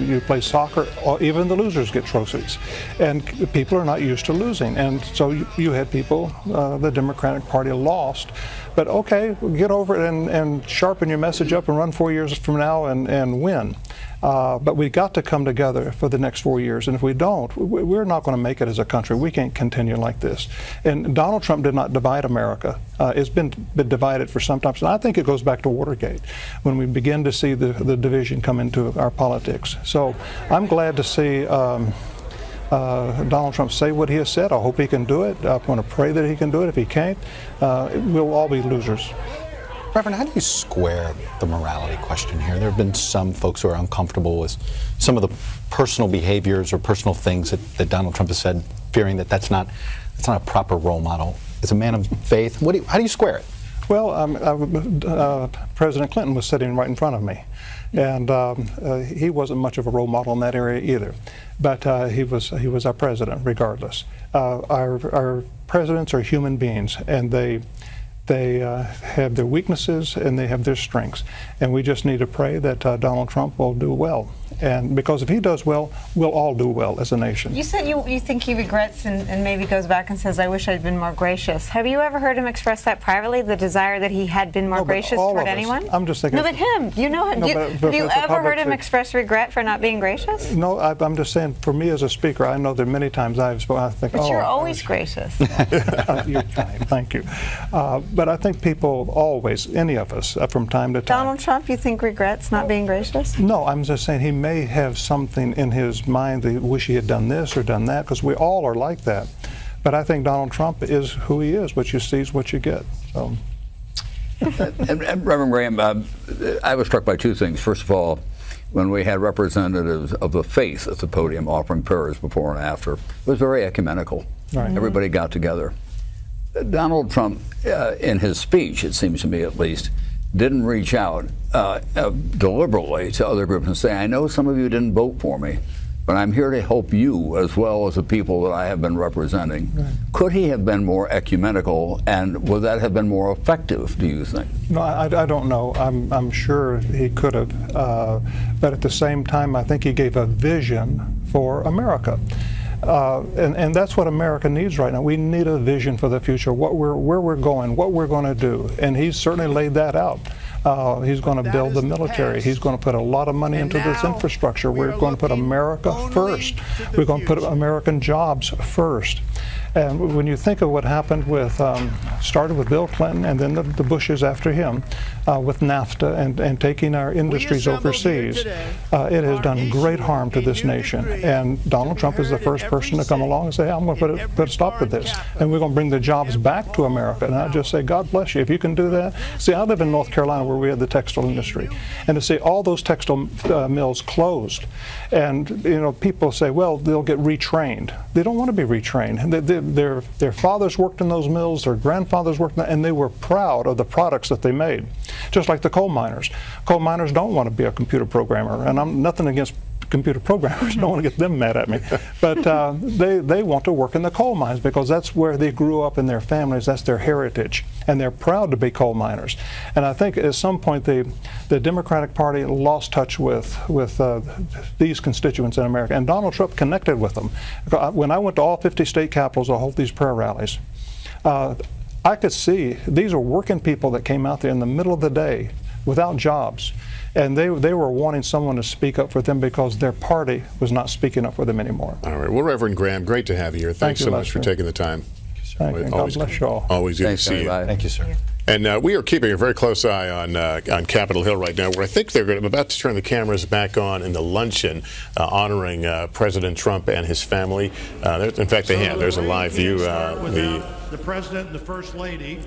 You play soccer, even the losers get trophies, and people are not used to losing. And so you had people, the Democratic Party lost, but okay, get over it and sharpen your message up and run 4 years from now and win. But we've got to come together for the next 4 years. And if we don't, we're not going to make it as a country. We can't continue like this. And Donald Trump did not divide America. It's been divided for some time. And I think it goes back to Watergate, when we begin to see the division come into our politics. So I'm glad to see Donald Trump say what he has said. I hope he can do it. I want to pray that he can do it. If he can't, we'll all be losers. Reverend, how do you square the morality question here? There have been some folks who are uncomfortable with some of the personal behaviors or personal things that Donald Trump has said, fearing that that's not a proper role model. As a man of faith, how do you square it? Well, President Clinton was sitting right in front of me, and he wasn't much of a role model in that area either. But he was our president, regardless. Our presidents are human beings, and they have their weaknesses and they have their strengths, and we just need to pray that Donald Trump will do well. And because if he does well, we'll all do well as a nation. You said you think he regrets and maybe goes back and says, I wish I'd been more gracious. Have you ever heard him express that privately, the desire that he had been more gracious toward anyone? I'm just thinking. No, but him. You know him. No, have you ever heard him express regret for not being gracious? No, I'm just saying, for me as a speaker, I know that many times I think, but you're always gracious. You're kind. Thank you. But I think people always, any of us, from time to time. Donald Trump, you think regrets not being gracious? No, I'm just saying he may have something in his mind that he wish he had done this or done that, because we all are like that. But I think Donald Trump is who he is. What you see is what you get. So. and Reverend Graham, I was struck by two things. First of all, when we had representatives of the faith at the podium offering prayers before and after, it was very ecumenical. Right. Everybody got together. Donald Trump, in his speech, it seems to me at least, didn't reach out deliberately to other groups and say, I know some of you didn't vote for me, but I'm here to help you as well as the people that I have been representing. Right. Could he have been more ecumenical, and would that have been more effective, do you think? No, I don't know. I'm sure he could have. But at the same time, I think he gave a vision for America. And that's what America needs right now. We need a vision for the future, where we're going, what we're going to do. And he's certainly laid that out. He's going to build the military. He's going to put a lot of money into this infrastructure. We're going to put America first. We're going to put American jobs first. And when you think of what happened with, started with Bill Clinton and then the Bushes after him, with NAFTA and taking our industries overseas, it has done great harm to this nation. And Donald Trump is the first person to come along and say, hey, I'm going to put a stop to this. And we're going to bring the jobs back to America. And I just say, God bless you. If you can do that. See, I live in North Carolina where we had the textile industry. And to see all those textile mills closed. And, you know, people say, well, they'll get retrained. They don't want to be retrained. Their fathers worked in those mills, their grandfathers worked in that, and they were proud of the products that they made. Just like the coal miners. Coal miners don't want to be a computer programmer, and I'm nothing against computer programmers, don't want to get them mad at me. But they want to work in the coal mines because that's where they grew up in their families, that's their heritage, and they're proud to be coal miners. And I think at some point the Democratic Party lost touch with these constituents in America, and Donald Trump connected with them. When I went to all 50 state capitals to hold these prayer rallies, I could see these are working people that came out there in the middle of the day without jobs. And they were wanting someone to speak up for them because their party was not speaking up for them anymore. All right. Well, Reverend Graham, great to have you here. Thanks so much for taking the time. Thank you. God bless you all. Always good to see you. Thank you, sir. And we are keeping a very close eye on Capitol Hill right now, where I think they're about to turn the cameras back on in the luncheon honoring President Trump and his family. In fact, they have. There's a live view. The President and the First Lady.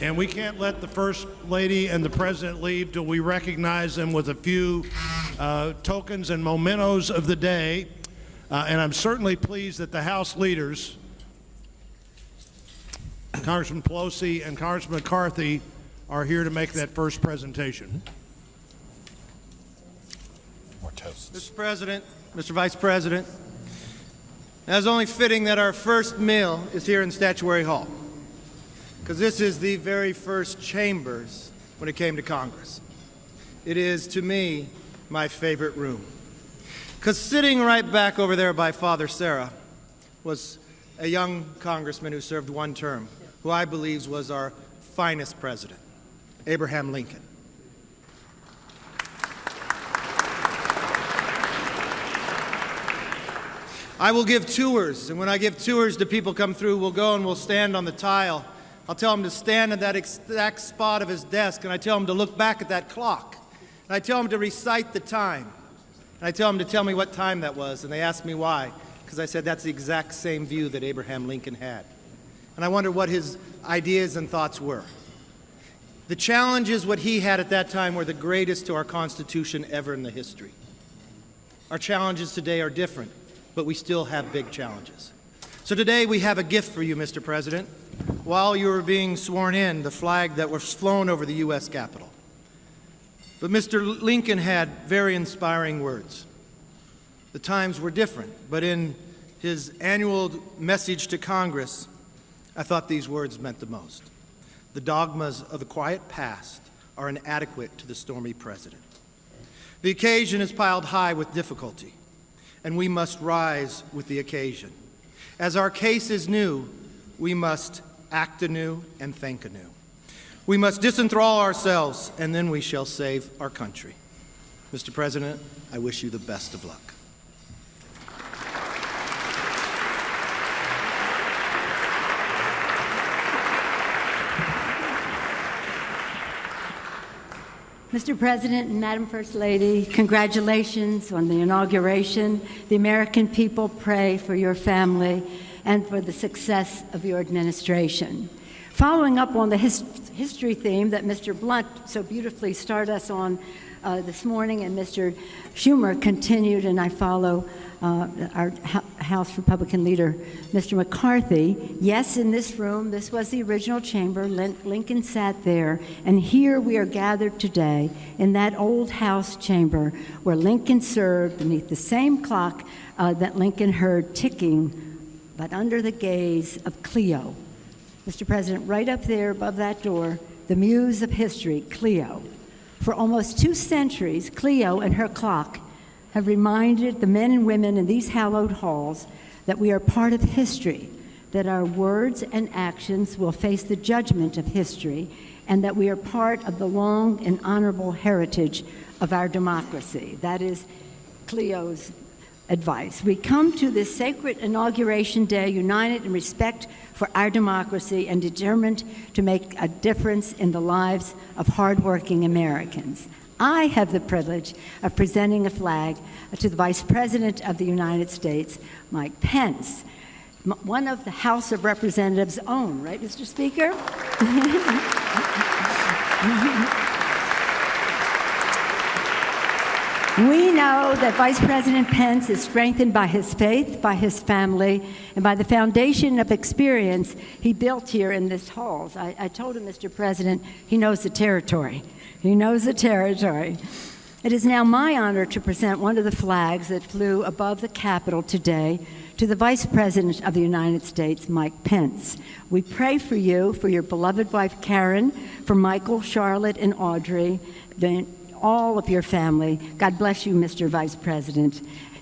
And we can't let the First Lady and the President leave till we recognize them with a few tokens and mementos of the day. And I'm certainly pleased that the House leaders, Congressman Pelosi and Congressman McCarthy, are here to make that first presentation. More toasts. Mr. President, Mr. Vice President, it is only fitting that our first meal is here in Statuary Hall, because this is the very first chambers when it came to Congress. It is, to me, my favorite room. Because sitting right back over there by Father Sarah was a young congressman who served one term, who I believe was our finest president, Abraham Lincoln. I will give tours, and when I give tours to people come through, we'll go and we'll stand on the tile. I'll tell them to stand at that exact spot of his desk, and I tell them to look back at that clock. And I tell them to recite the time. And I tell them to tell me what time that was, and they ask me why, because I said that's the exact same view that Abraham Lincoln had. And I wonder what his ideas and thoughts were. The challenges what he had at that time were the greatest to our Constitution ever in the history. Our challenges today are different, but we still have big challenges. So today we have a gift for you, Mr. President. While you were being sworn in, the flag that was flown over the U.S. Capitol. But Mr. Lincoln had very inspiring words. The times were different, but in his annual message to Congress, I thought these words meant the most. The dogmas of the quiet past are inadequate to the stormy president. The occasion is piled high with difficulty, and we must rise with the occasion. As our case is new, we must act anew and think anew. We must disenthrall ourselves, and then we shall save our country. Mr. President, I wish you the best of luck. Mr. President and Madam First Lady, congratulations on the inauguration. The American people pray for your family and for the success of your administration. Following up on the history theme that Mr. Blunt so beautifully started us on this morning, and Mr. Schumer continued, and I follow our House Republican leader, Mr. McCarthy. Yes, in this room, this was the original chamber. Lincoln sat there, and here we are gathered today in that old House chamber where Lincoln served beneath the same clock that Lincoln heard ticking, but under the gaze of Cleo. Mr. President, right up there above that door, the muse of history, Cleo. For almost 2 centuries, Cleo and her clock have reminded the men and women in these hallowed halls that we are part of history, that our words and actions will face the judgment of history, and that we are part of the long and honorable heritage of our democracy. That is Cleo's advice. We come to this sacred inauguration day united in respect for our democracy and determined to make a difference in the lives of hardworking Americans. I have the privilege of presenting a flag to the Vice President of the United States, Mike Pence, one of the House of Representatives' own, right, Mr. Speaker? We know that Vice President Pence is strengthened by his faith, by his family, and by the foundation of experience he built here in this halls. I told him, Mr. President, he knows the territory. He knows the territory. It is now my honor to present one of the flags that flew above the Capitol today to the Vice President of the United States, Mike Pence. We pray for you, for your beloved wife, Karen, for Michael, Charlotte, and Audrey, all of your family. God bless you, Mr. Vice President.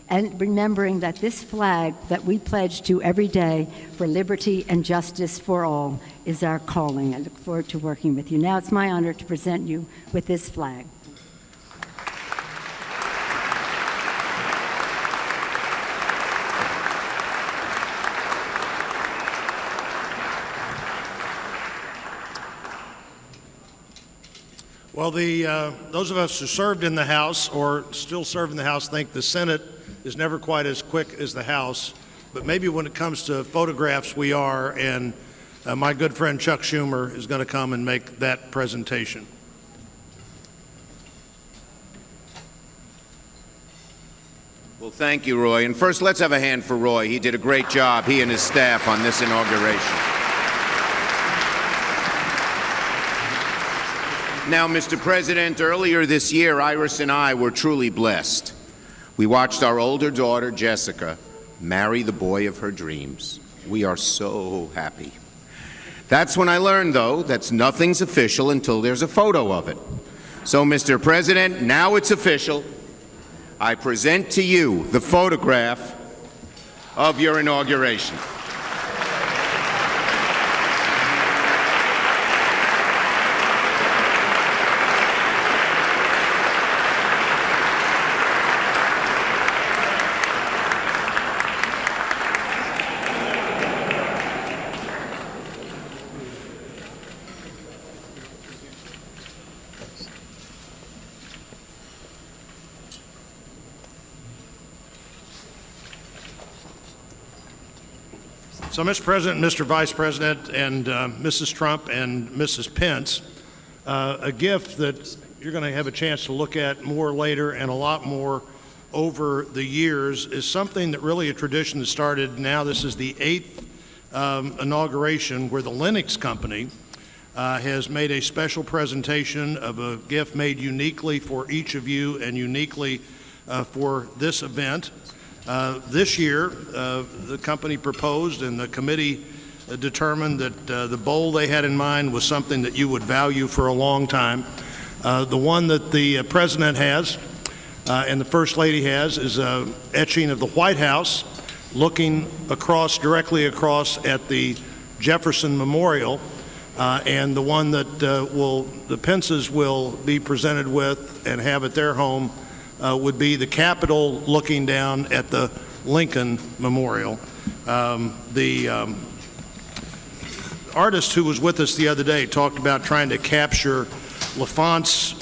And remembering that this flag that we pledge to every day for liberty and justice for all is our calling. I look forward to working with you. Now it's my honor to present you with this flag. Well, those of us who served in the House or still serve in the House think the Senate is never quite as quick as the House, but maybe when it comes to photographs we are, and my good friend Chuck Schumer is going to come and make that presentation. Well, thank you, Roy. And first, let's have a hand for Roy. He did a great job, he and his staff, on this inauguration. Now, Mr. President, earlier this year, Iris and I were truly blessed. We watched our older daughter, Jessica, marry the boy of her dreams. We are so happy. That's when I learned, though, that nothing's official until there's a photo of it. So, Mr. President, now it's official. I present to you the photograph of your inauguration. So, Mr. President, Mr. Vice President, and Mrs. Trump and Mrs. Pence, a gift that you're going to have a chance to look at more later and a lot more over the years is something that really a tradition that started now. This is the 8th inauguration where the Lennox Company has made a special presentation of a gift made uniquely for each of you and uniquely for this event. This year, the company proposed and the committee determined that the bowl they had in mind was something that you would value for a long time. The one that the President has and the First Lady has is an etching of the White House looking directly across at the Jefferson Memorial. And the one that the Pences will be presented with and have at their home would be the Capitol looking down at the Lincoln Memorial. The artist who was with us the other day talked about trying to capture LaFont's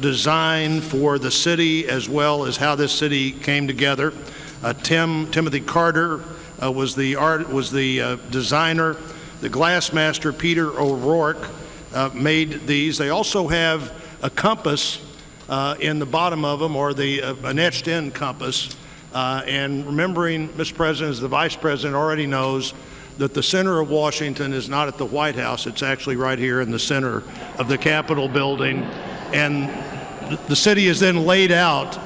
design for the city as well as how this city came together. Timothy Carter was the designer. The glassmaster Peter O'Rourke made these. They also have a compass in the bottom of them, or an etched-in compass. And remembering, Mr. President, as the Vice President already knows, that the center of Washington is not at the White House. It's actually right here in the center of the Capitol building. And the city is then laid out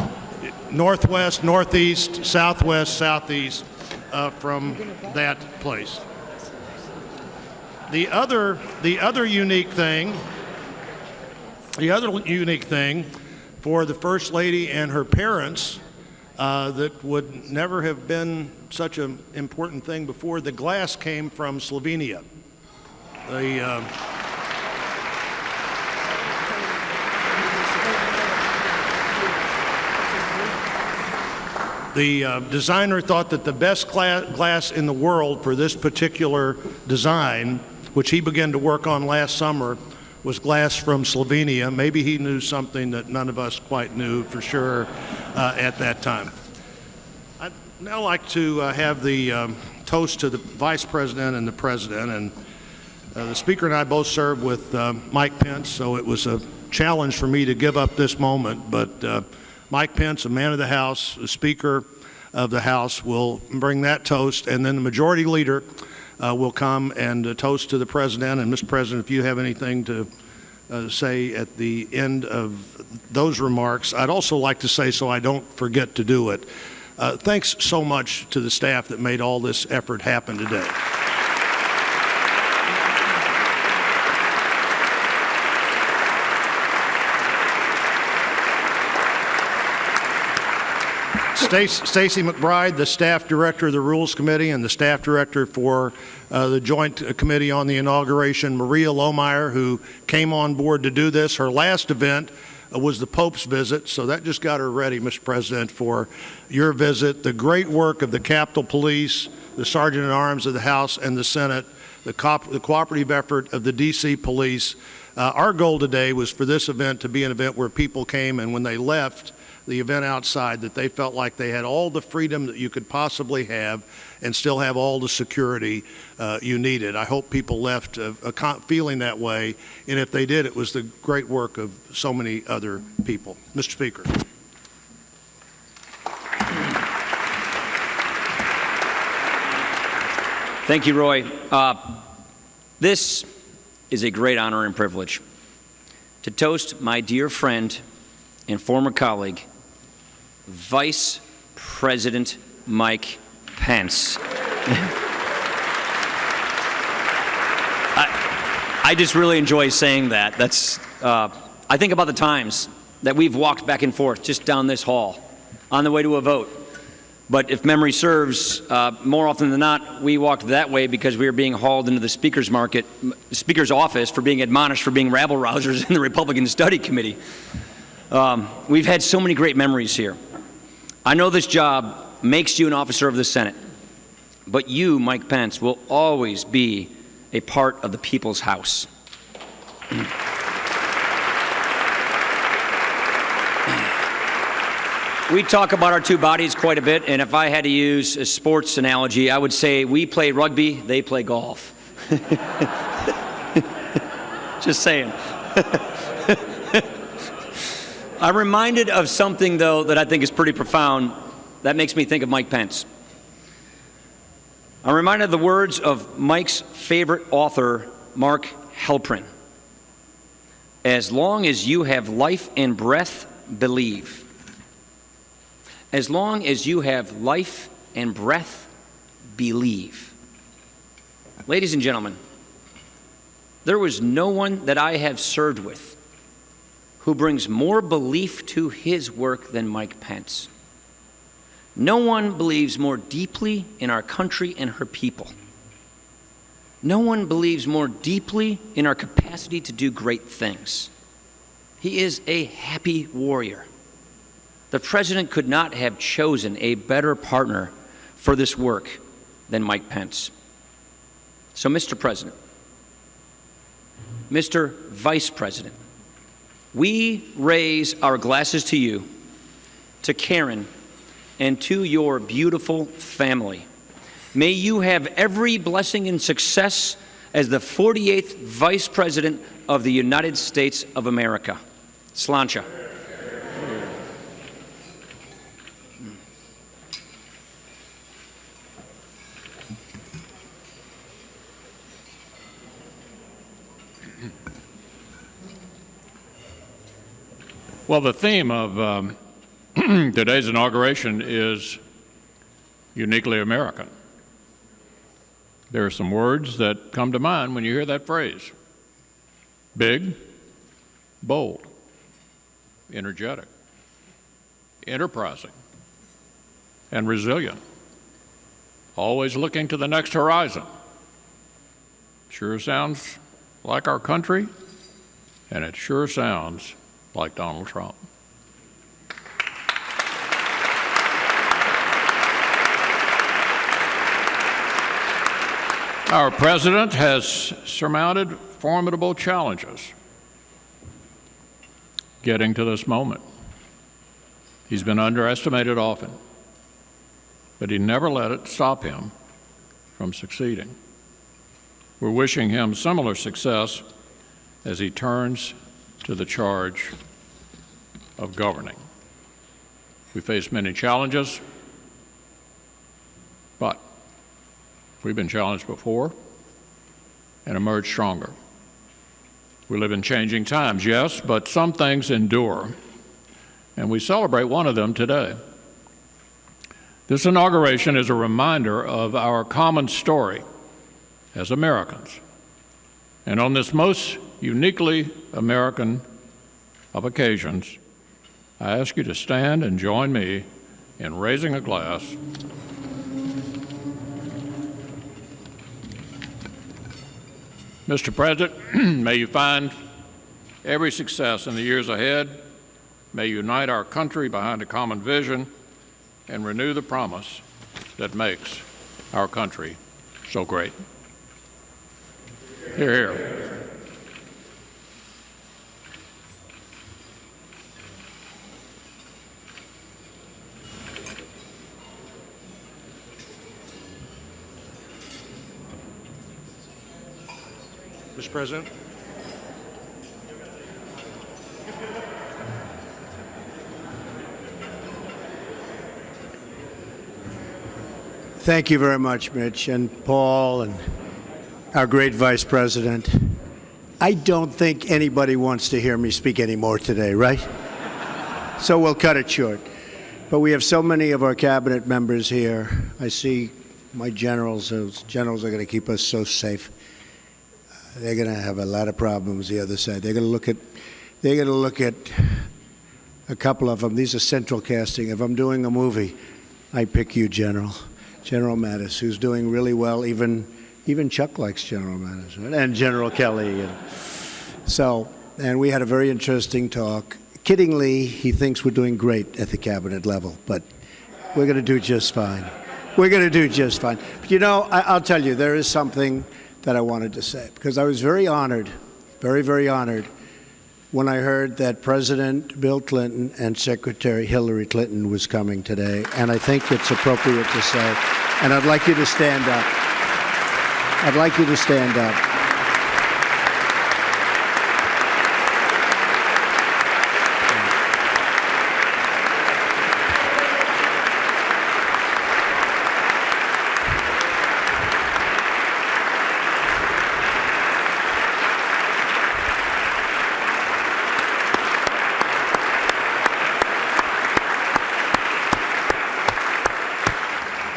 northwest, northeast, southwest, southeast from that place. The other unique thing for the First Lady and her parents that would never have been such an important thing before, the glass came from Slovenia. The designer thought that the best glass in the world for this particular design, which he began to work on last summer, was glass from Slovenia. Maybe he knew something that none of us quite knew for sure at that time. I'd now like to have the toast to the Vice President and the President. And the Speaker and I both served with Mike Pence, so it was a challenge for me to give up this moment. But Mike Pence, a man of the House, the Speaker of the House, will bring that toast, and then the Majority Leader will come and toast to the President. And Mr. President, if you have anything to say at the end of those remarks, I'd also like to say, so I don't forget to do it, thanks so much to the staff that made all this effort happen today. Stacy McBride, the staff director of the Rules Committee and the staff director for the Joint Committee on the Inauguration, Maria Lohmeyer, who came on board to do this. Her last event was the Pope's visit, so that just got her ready, Mr. President, for your visit. The great work of the Capitol Police, the Sergeant-at-Arms of the House and the Senate, the cooperative effort of the D.C. Police. Our goal today was for this event to be an event where people came, and when they left the event outside, that they felt like they had all the freedom that you could possibly have and still have all the security you needed. I hope people left feeling that way, and if they did, it was the great work of so many other people. Mr. Speaker. Thank you, Roy. This is a great honor and privilege to toast my dear friend and former colleague, Vice President Mike Pence. I just really enjoy saying that. I think about the times that we've walked back and forth just down this hall on the way to a vote. But if memory serves, more often than not, we walked that way because we were being hauled into the Speaker's office for being admonished for being rabble-rousers in the Republican Study Committee. We've had so many great memories here. I know this job makes you an officer of the Senate, but you, Mike Pence, will always be a part of the people's house. We talk about our two bodies quite a bit, and if I had to use a sports analogy, I would say we play rugby, they play golf. Just saying. I'm reminded of something, though, that I think is pretty profound. That makes me think of Mike Pence. I'm reminded of the words of Mike's favorite author, Mark Halperin. As long as you have life and breath, believe. As long as you have life and breath, believe. Ladies and gentlemen, there was no one that I have served with who brings more belief to his work than Mike Pence. No one believes more deeply in our country and her people. No one believes more deeply in our capacity to do great things. He is a happy warrior. The president could not have chosen a better partner for this work than Mike Pence. So, Mr. President, Mr. Vice President, we raise our glasses to you, to Karen, and to your beautiful family. May you have every blessing and success as the 48th Vice President of the United States of America. Sláinte. Well, the theme of today's inauguration is uniquely American. There are some words that come to mind when you hear that phrase: big, bold, energetic, enterprising, and resilient. Always looking to the next horizon. Sure sounds like our country, and it sure sounds like Donald Trump. Our president has surmounted formidable challenges getting to this moment. He's been underestimated often, but he never let it stop him from succeeding. We're wishing him similar success as he turns to the charge of governing. We face many challenges, but we've been challenged before and emerged stronger. We live in changing times, yes, but some things endure, and we celebrate one of them today. This inauguration is a reminder of our common story as Americans. And on this most uniquely American of occasions, I ask you to stand and join me in raising a glass Mr. President, may you find every success in the years ahead. May you unite our country behind a common vision and renew the promise that makes our country so great. Hear, hear. Mr. President. Thank you very much, Mitch and Paul and our great Vice President. I don't think anybody wants to hear me speak anymore today, right? So we'll cut it short. But we have so many of our cabinet members here. I see my generals. Those generals are going to keep us so safe. They're going to have a lot of problems the other side. They're going to look at a couple of them. These are central casting. If I'm doing a movie, I pick you, General Mattis, who's doing really well. Even Chuck likes General Mattis, right? And General Kelly. And we had a very interesting talk. Kiddingly, he thinks we're doing great at the cabinet level, but we're going to do just fine. We're going to do just fine. But you know, I'll tell you, there is something that I wanted to say, because I was very honored, very, very honored when I heard that President Bill Clinton and Secretary Hillary Clinton was coming today, and I think it's appropriate to say, and I'd like you to stand up. I'd like you to stand up.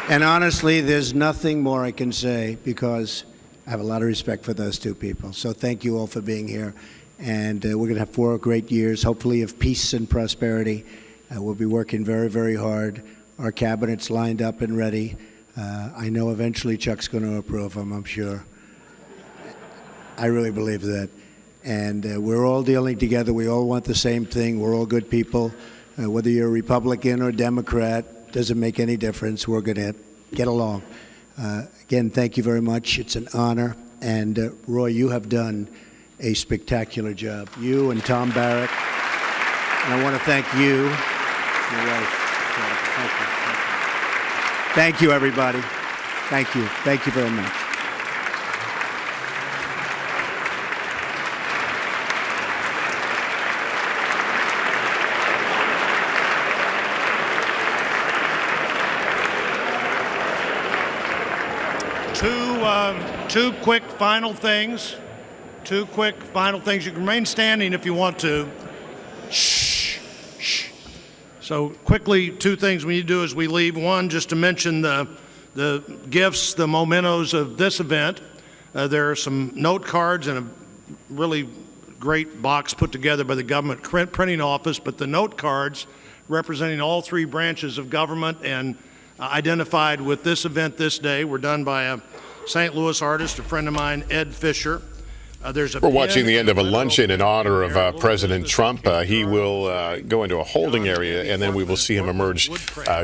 And honestly, there's nothing more I can say because I have a lot of respect for those two people. So thank you all for being here. And we're going to have 4 great years, hopefully of peace and prosperity. We'll be working very, very hard. Our cabinet's lined up and ready. I know eventually Chuck's going to approve them, I'm sure. I really believe that. And we're all dealing together. We all want the same thing. We're all good people. Whether you're a Republican or Democrat, doesn't make any difference. We're going to get along. Again, thank you very much. It's an honor. And Roy, you have done a spectacular job. You and Tom Barrett. And I want to thank you, your wife. Thank you. Thank you, everybody. Thank you. Thank you very much. Two quick final things. You can remain standing if you want to. Shh. Shh. So quickly, 2 things we need to do as we leave. One, just to mention the gifts, the mementos of this event. There are some note cards and a really great box put together by the government printing office, but the note cards representing all 3 branches of government and identified with this event this day were done by a St. Louis artist, a friend of mine, Ed Fisher. We're watching the end of a luncheon in honor of President Trump. He will go into a holding area, and then we will see him emerge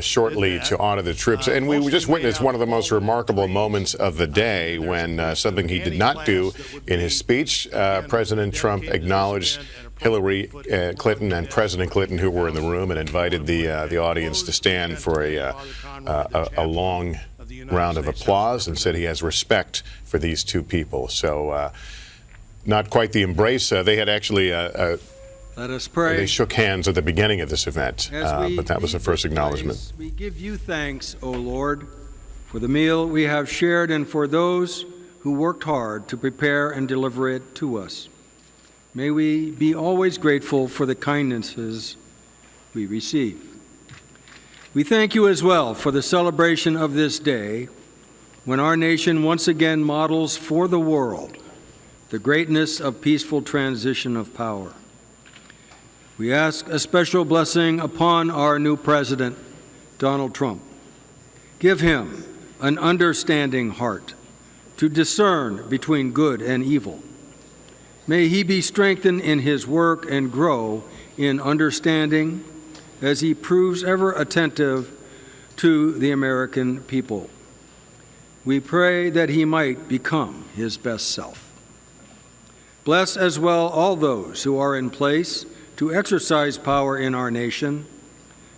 shortly to honor the troops. And we just witnessed one of the most remarkable moments of the day when something he did not do in his speech. President Trump acknowledged Hillary Clinton and President Clinton, who were in the room, and invited the audience to stand for a long round of applause, and said he has respect for these 2 people. So not quite the embrace. They had actually let us pray. They shook hands at the beginning of this event, but that was the first acknowledgement. We give you thanks, O Lord, for the meal we have shared and for those who worked hard to prepare and deliver it to us. May we be always grateful for the kindnesses we receive. We thank you as well for the celebration of this day when our nation once again models for the world the greatness of peaceful transition of power. We ask a special blessing upon our new president, Donald Trump. Give him an understanding heart to discern between good and evil. May he be strengthened in his work and grow in understanding as he proves ever attentive to the American people. We pray that he might become his best self. Bless as well all those who are in place to exercise power in our nation.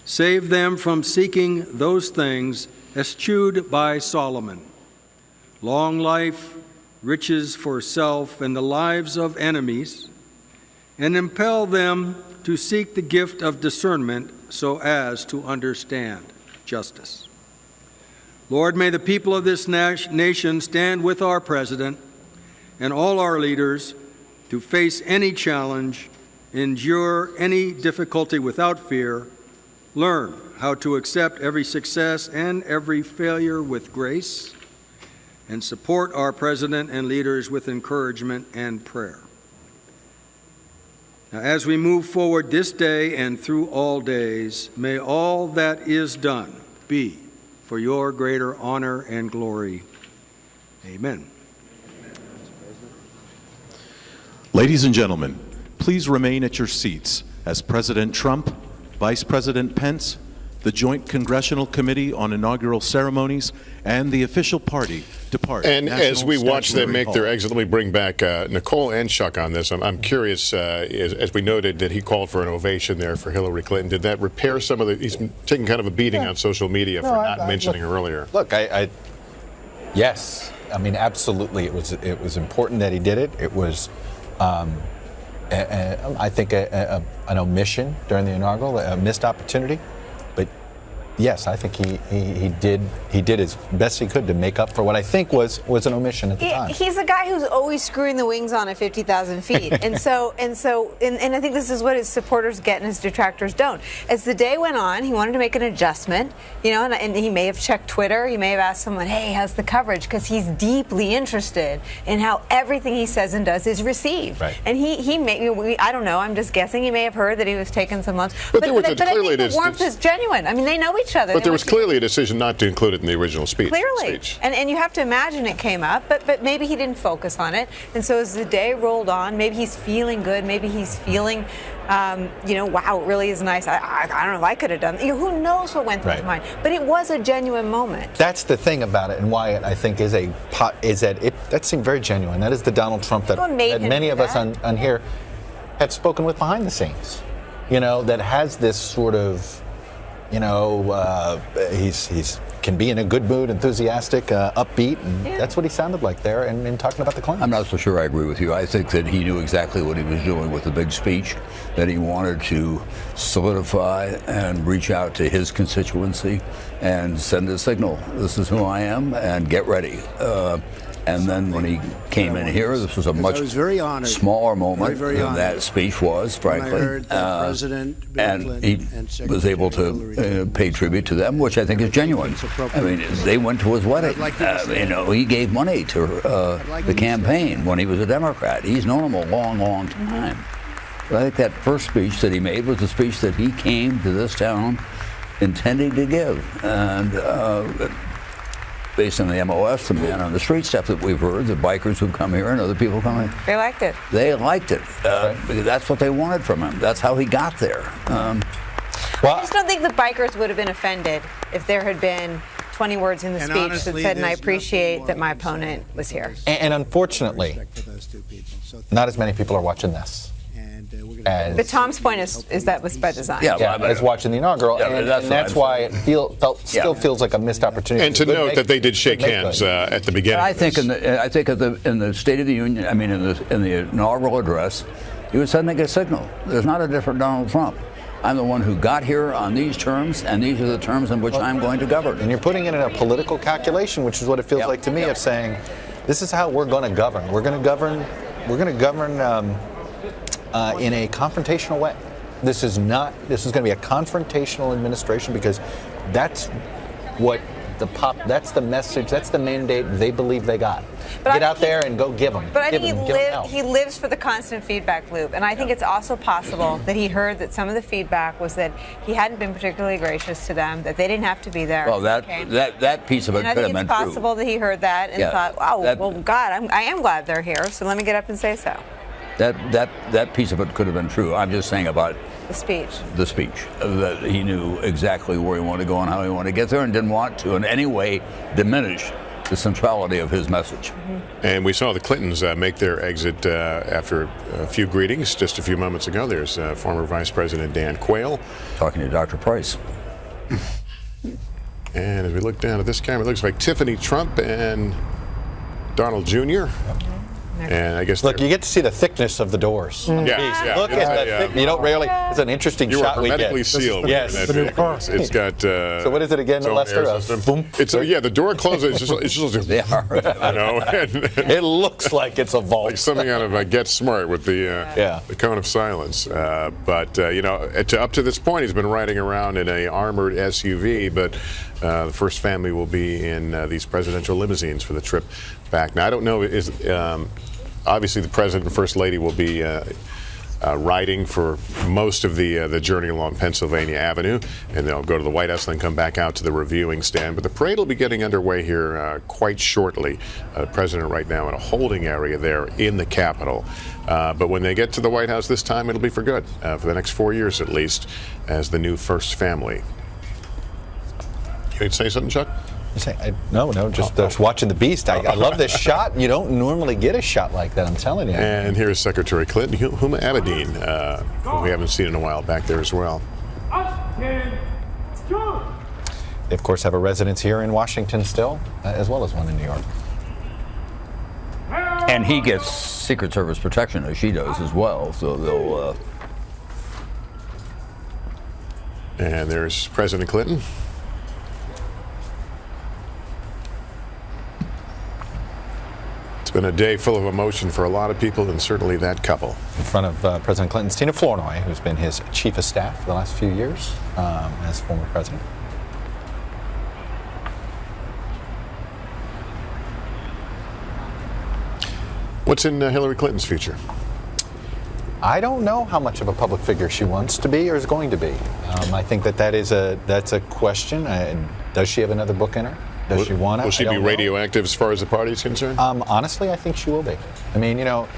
Save them from seeking those things eschewed by Solomon: long life, riches for self, and the lives of enemies, and impel them to seek the gift of discernment so as to understand justice. Lord, may the people of this nation stand with our president and all our leaders to face any challenge, endure any difficulty without fear, learn how to accept every success and every failure with grace, and support our president and leaders with encouragement and prayer. Now, as we move forward this day and through all days, may all that is done be for your greater honor and glory. Amen. Ladies and gentlemen, please remain at your seats as President Trump, Vice President Pence, the Joint Congressional Committee on Inaugural Ceremonies, and the official party depart. And as we watch them Statuary make Hall. their exit, let me bring back Nicole and Chuck on this. I'm curious, as we noted, that he called for an ovation there for Hillary Clinton. Did that repair some of the? He's taking kind of a beating on social media for not mentioning her earlier. Look, yes, I mean, absolutely. It was important that he did it. It was, I think, an omission during the inaugural, a missed opportunity. But yes, I think he did as best he could to make up for what I think was an omission at the time. He's a guy who's always screwing the wings on at 50,000 feet, and I think this is what his supporters get and his detractors don't. As the day went on, he wanted to make an adjustment, and he may have checked Twitter. He may have asked someone, "Hey, how's the coverage?" Because he's deeply interested in how everything he says and does is received. Right. And he may, I don't know, I'm just guessing. He may have heard that he was taking some loans, but there was I clearly think the warmth is genuine. I mean, they know each other. But there was clearly a decision not to include it in the original speech. Clearly. And you have to imagine it came up, but maybe he didn't focus on it. And so as the day rolled on, maybe he's feeling good. Maybe he's feeling, wow, it really is nice. I don't know if I could have done it. Who knows what went through his mind. But it was a genuine moment. That's the thing about it, and why I think is that seemed very genuine. That is the Donald Trump that many of us on here have spoken with behind the scenes. That has this sort of, he's can be in a good mood, enthusiastic, upbeat, and that's what he sounded like there in talking about the Clintons. I'm not so sure I agree with you. I think that he knew exactly what he was doing with the big speech, that he wanted to solidify and reach out to his constituency and send a signal. This is who I am, and get ready. And then when he came in here, this was a much smaller moment than that speech was, frankly. And he was able to pay tribute to them, which I think is genuine. I mean, they went to his wedding. He gave money to the campaign when he was a Democrat. He's known him a long, long time. But I think that first speech that he made was the speech that he came to this town intending to give. And based on the MOS, the man on the street stuff that we've heard, the bikers who come here and other people coming. They liked it. They liked it. Because that's what they wanted from him. That's how he got there. I just don't think the bikers would have been offended if there had been 20 words in the speech that said, "And I appreciate that my opponent was here." And unfortunately, not as many people are watching this. But Tom's point is that was by design. As watching the inaugural, and that's why it still feels like a missed opportunity. And to note that they did shake hands at the beginning. I think in the State of the Union, I mean in the inaugural address, he was sending a signal. There's not a different Donald Trump. I'm the one who got here on these terms, and these are the terms in which I'm going to govern. And you're putting it in a political calculation, which is what it feels like to me, of saying, this is how we're going to govern. We're going to govern. In a confrontational way. This is going to be a confrontational administration, because that's the message, that's the mandate they believe they got. Get out there and go give them. But I think he lives for the constant feedback loop. And I think it's also possible that he heard that some of the feedback was that he hadn't been particularly gracious to them, that they didn't have to be there. Well, that piece of it could have been true. And I think it's possible that he heard that and thought, wow, God, I am glad they're here, so let me get up and say so. That piece of it could have been true. I'm just saying about the speech. That he knew exactly where he wanted to go and how he wanted to get there, and didn't want to in any way diminish the centrality of his message. Mm-hmm. And we saw the Clintons make their exit after a few greetings just a few moments ago. There's former Vice President Dan Quayle talking to Dr. Price. And as we look down at this camera, it looks like Tiffany Trump and Donald Jr. And I guess look, you get to see the thickness of the doors. Yeah, look at that. You don't rarely. It's an interesting shot we get. You are hermetically sealed. Yes. It's got. So what is it again, Lester? The door closes. It's just they are. It looks like it's a vault. Like something out of Get Smart with the cone of silence. But up to this point, he's been riding around in a armored SUV. But the first family will be in these presidential limousines for the trip back. Now I don't know obviously, the President and First Lady will be riding for most of the journey along Pennsylvania Avenue, and they'll go to the White House and then come back out to the reviewing stand. But the parade will be getting underway here quite shortly. The President right now in a holding area there in the Capitol. But when they get to the White House this time, it'll be for good, for the next 4 years at least, as the new First Family. You'd say something, Chuck? No, just watching the beast. I love this shot. You don't normally get a shot like that, I'm telling you. And here's Secretary Clinton, Huma Abedin, who we haven't seen in a while, back there as well. They, of course, have a residence here in Washington still, as well as one in New York. And he gets Secret Service protection, as she does as well, so they'll... And there's President Clinton. It's been a day full of emotion for a lot of people, and certainly that couple. In front of President Clinton's Tina Flournoy, who's been his chief of staff for the last few years as former president. What's in Hillary Clinton's future? I don't know how much of a public figure she wants to be or is going to be. I think that's a question. Does she have another book in her? Does she want it? Will she be radioactive as far as the party is concerned? Honestly, I think she will be. I mean, you know,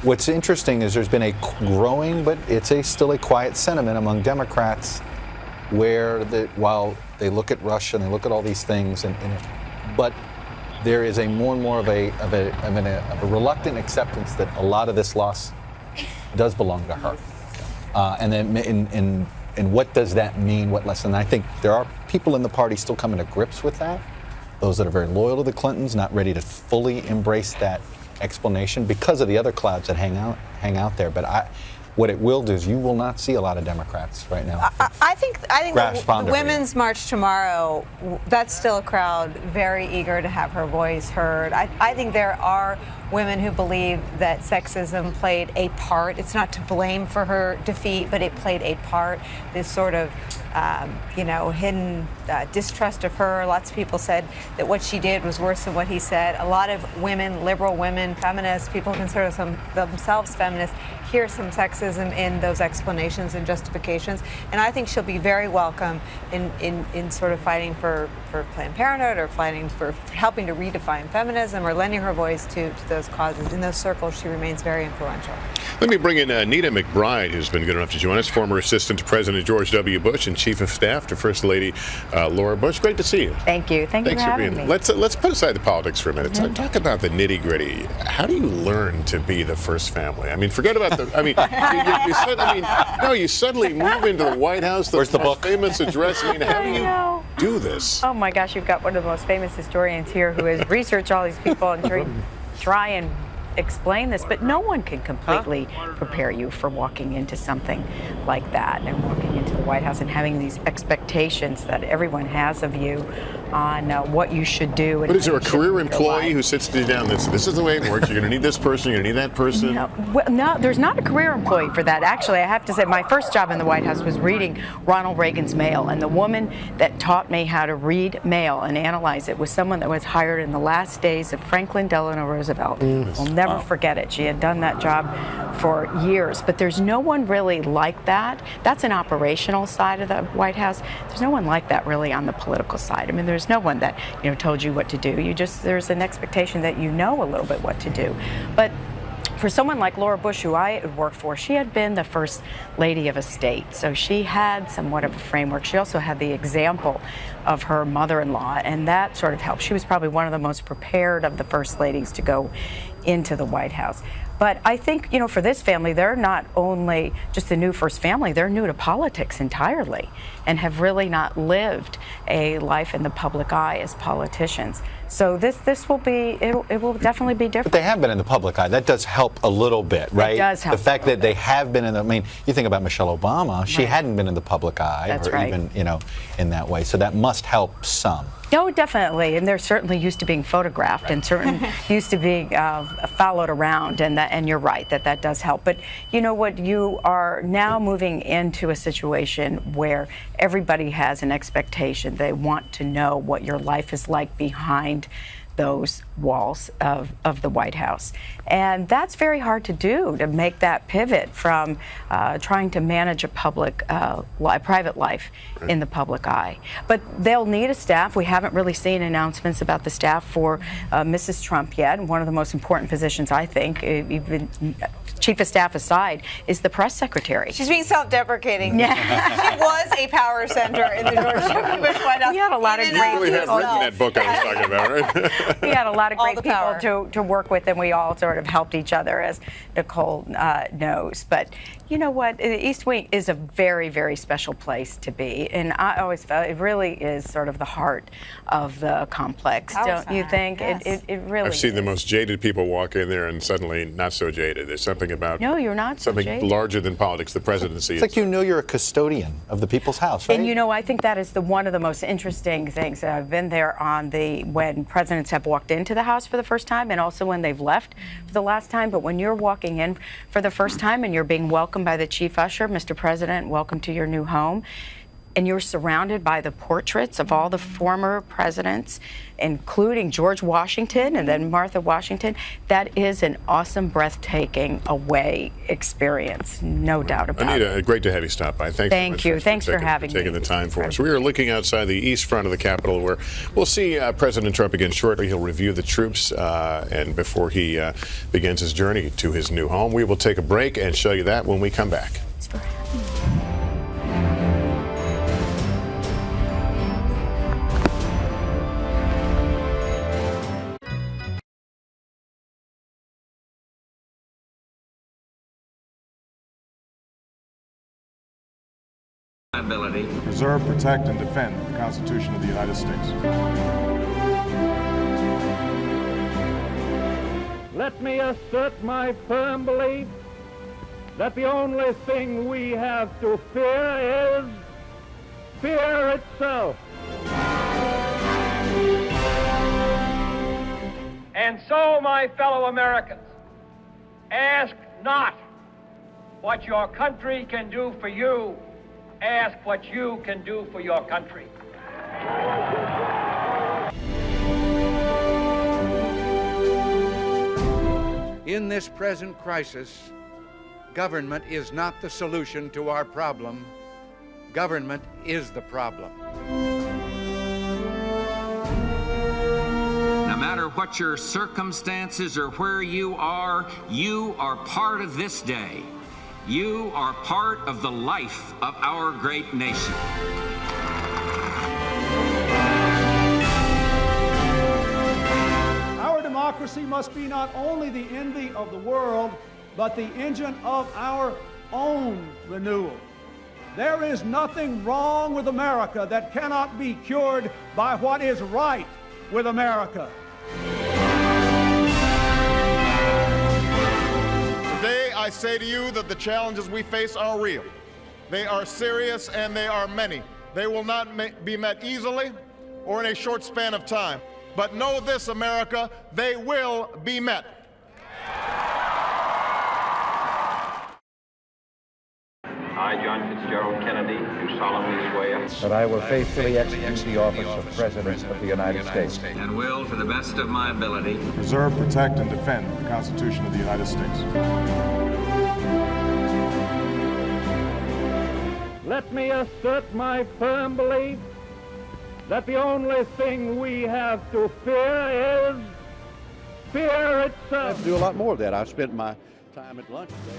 what's interesting is there's been a growing, but it's still a quiet sentiment among Democrats where while they look at Russia and they look at all these things, but there is a more and more of a reluctant acceptance that a lot of this loss does belong to her. And then, and what does that mean? What lesson? I think there are people in the party still coming to grips with that. Those that are very loyal to the Clintons, not ready to fully embrace that explanation because of the other clouds that hang out there. But what it will do is you will not see a lot of Democrats right now. I think the Women's March tomorrow, that's still a crowd very eager to have her voice heard. I think there are women who believe that sexism played a part. It's not to blame for her defeat, but it played a part. This sort of, hidden distrust of her. Lots of people said that what she did was worse than what he said. A lot of women, liberal women, feminists, people who consider themselves feminists, hear some sexism in those explanations and justifications. And I think she'll be very welcome in sort of fighting for Planned Parenthood or fighting for helping to redefine feminism or lending her voice to those causes. In those circles, she remains very influential. Let me bring in Nita McBride, who's been good enough to join us, former assistant to President George W. Bush and chief of staff to First Lady Laura Bush. Great to see you. Thank you. Thanks for having me. Let's put aside the politics for a minute. Talk about the nitty-gritty. How do you learn to be the first family? I mean, forget about the. I mean, you suddenly move into the White House. Where's the book? Famous address. I mean, how do you do this? Oh my gosh, you've got one of the most famous historians here who has researched all these people and try and explain this, but no one can completely prepare you for walking into something like that and walking into the White House and having these expectations that everyone has of you on what you should do. But is there a career employee who sits you down and says, this is the way it works, you're going to need this person, you're going to need that person? No, there's not a career employee for that. Actually, I have to say my first job in the White House was reading Ronald Reagan's mail, and the woman that taught me how to read mail and analyze it was someone that was hired in the last days of Franklin Delano Roosevelt. We'll never forget it. She had done that job for years, but there's no one really like that. That's an operational side of the White House. There's no one like that really on the political side. I mean, there's no one that told you what to do. There's an expectation that you know a little bit what to do. But for someone like Laura Bush, who I worked for, she had been the first lady of a state, so she had somewhat of a framework. She also had the example of her mother-in-law, and that sort of helped. She was probably one of the most prepared of the first ladies to go into the White House. But I think, for this family, they're not only just a new first family, they're new to politics entirely and have really not lived a life in the public eye as politicians. So this will be, it will definitely be different. But they have been in the public eye. That does help a little bit, right? It does help. The fact that they have been you think about Michelle Obama, she hadn't been in the public eye. That's right. Even, in that way. So that must help some. Oh, definitely, and they're certainly used to being photographed and certainly used to being followed around, and you're right that does help. But you know what? You are now moving into a situation where everybody has an expectation. They want to know what your life is like behind those walls of the White House. And that's very hard to do, to make that pivot from trying to manage a private life in the public eye. But they'll need a staff. We haven't really seen announcements about the staff for Mrs. Trump yet, one of the most important positions, I think, even chief of staff aside, is the press secretary. She's being self-deprecating. Yeah. She was a power center in the George W. Bush White House. We had a lot of great people. You had written that book I was talking about, right? We had a lot of great people to work with, and we all sort of helped each other, as Nicole knows. But you know what? The East Wing is a very, very special place to be, and I always felt it really is sort of the heart of the complex, don't you think? Yes. It really I've seen is. the most jaded people walk in there and suddenly not so jaded. There's something about No, you're not so something jaded. larger than politics, the presidency. It's like you know you're a custodian of the people's house, right? And you know, I think that is one of the most interesting things. I've been there when presidents have walked into the House for the first time, and also when they've left for the last time. But when you're walking in for the first time and you're being welcomed by the chief usher, Mr. President, welcome to your new home, and you're surrounded by the portraits of all the former presidents, including George Washington and then Martha Washington, that is an awesome, breathtaking away experience, no doubt about it. Anita, great to have you stop by. Thank you. Thanks for having me. Taking the time for us. We are looking outside the east front of the Capitol, where we'll see President Trump again shortly. He'll review the troops, and before he begins his journey to his new home. We will take a break and show you that when we come back. Preserve, protect, and defend the Constitution of the United States. Let me assert my firm belief that the only thing we have to fear is fear itself. And so, my fellow Americans, ask not what your country can do for you. Ask what you can do for your country. In this present crisis, government is not the solution to our problem. Government is the problem. No matter what your circumstances or where you are part of this day. You are part of the life of our great nation. Our democracy must be not only the envy of the world, but the engine of our own renewal. There is nothing wrong with America that cannot be cured by what is right with America. Today, I say to you that the challenges we face are real. They are serious and they are many. They will not be met easily or in a short span of time. But know this, America, they will be met. I, John Fitzgerald Kennedy, do solemnly swear that I will faithfully execute the office of President of the United States. And will, to the best of my ability, Preserve, protect, and defend the Constitution of the United States. Let me assert my firm belief that the only thing we have to fear is fear itself. I have to do a lot more of that. I've spent my time at lunch today.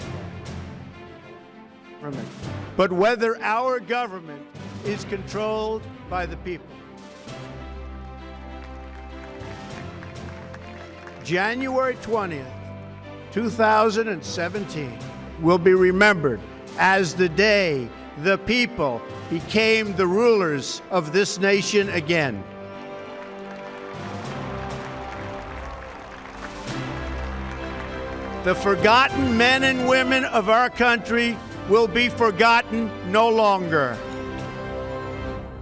But whether our government is controlled by the people. January 20th, 2017 will be remembered as the day the people became the rulers of this nation again. The forgotten men and women of our country will be forgotten no longer.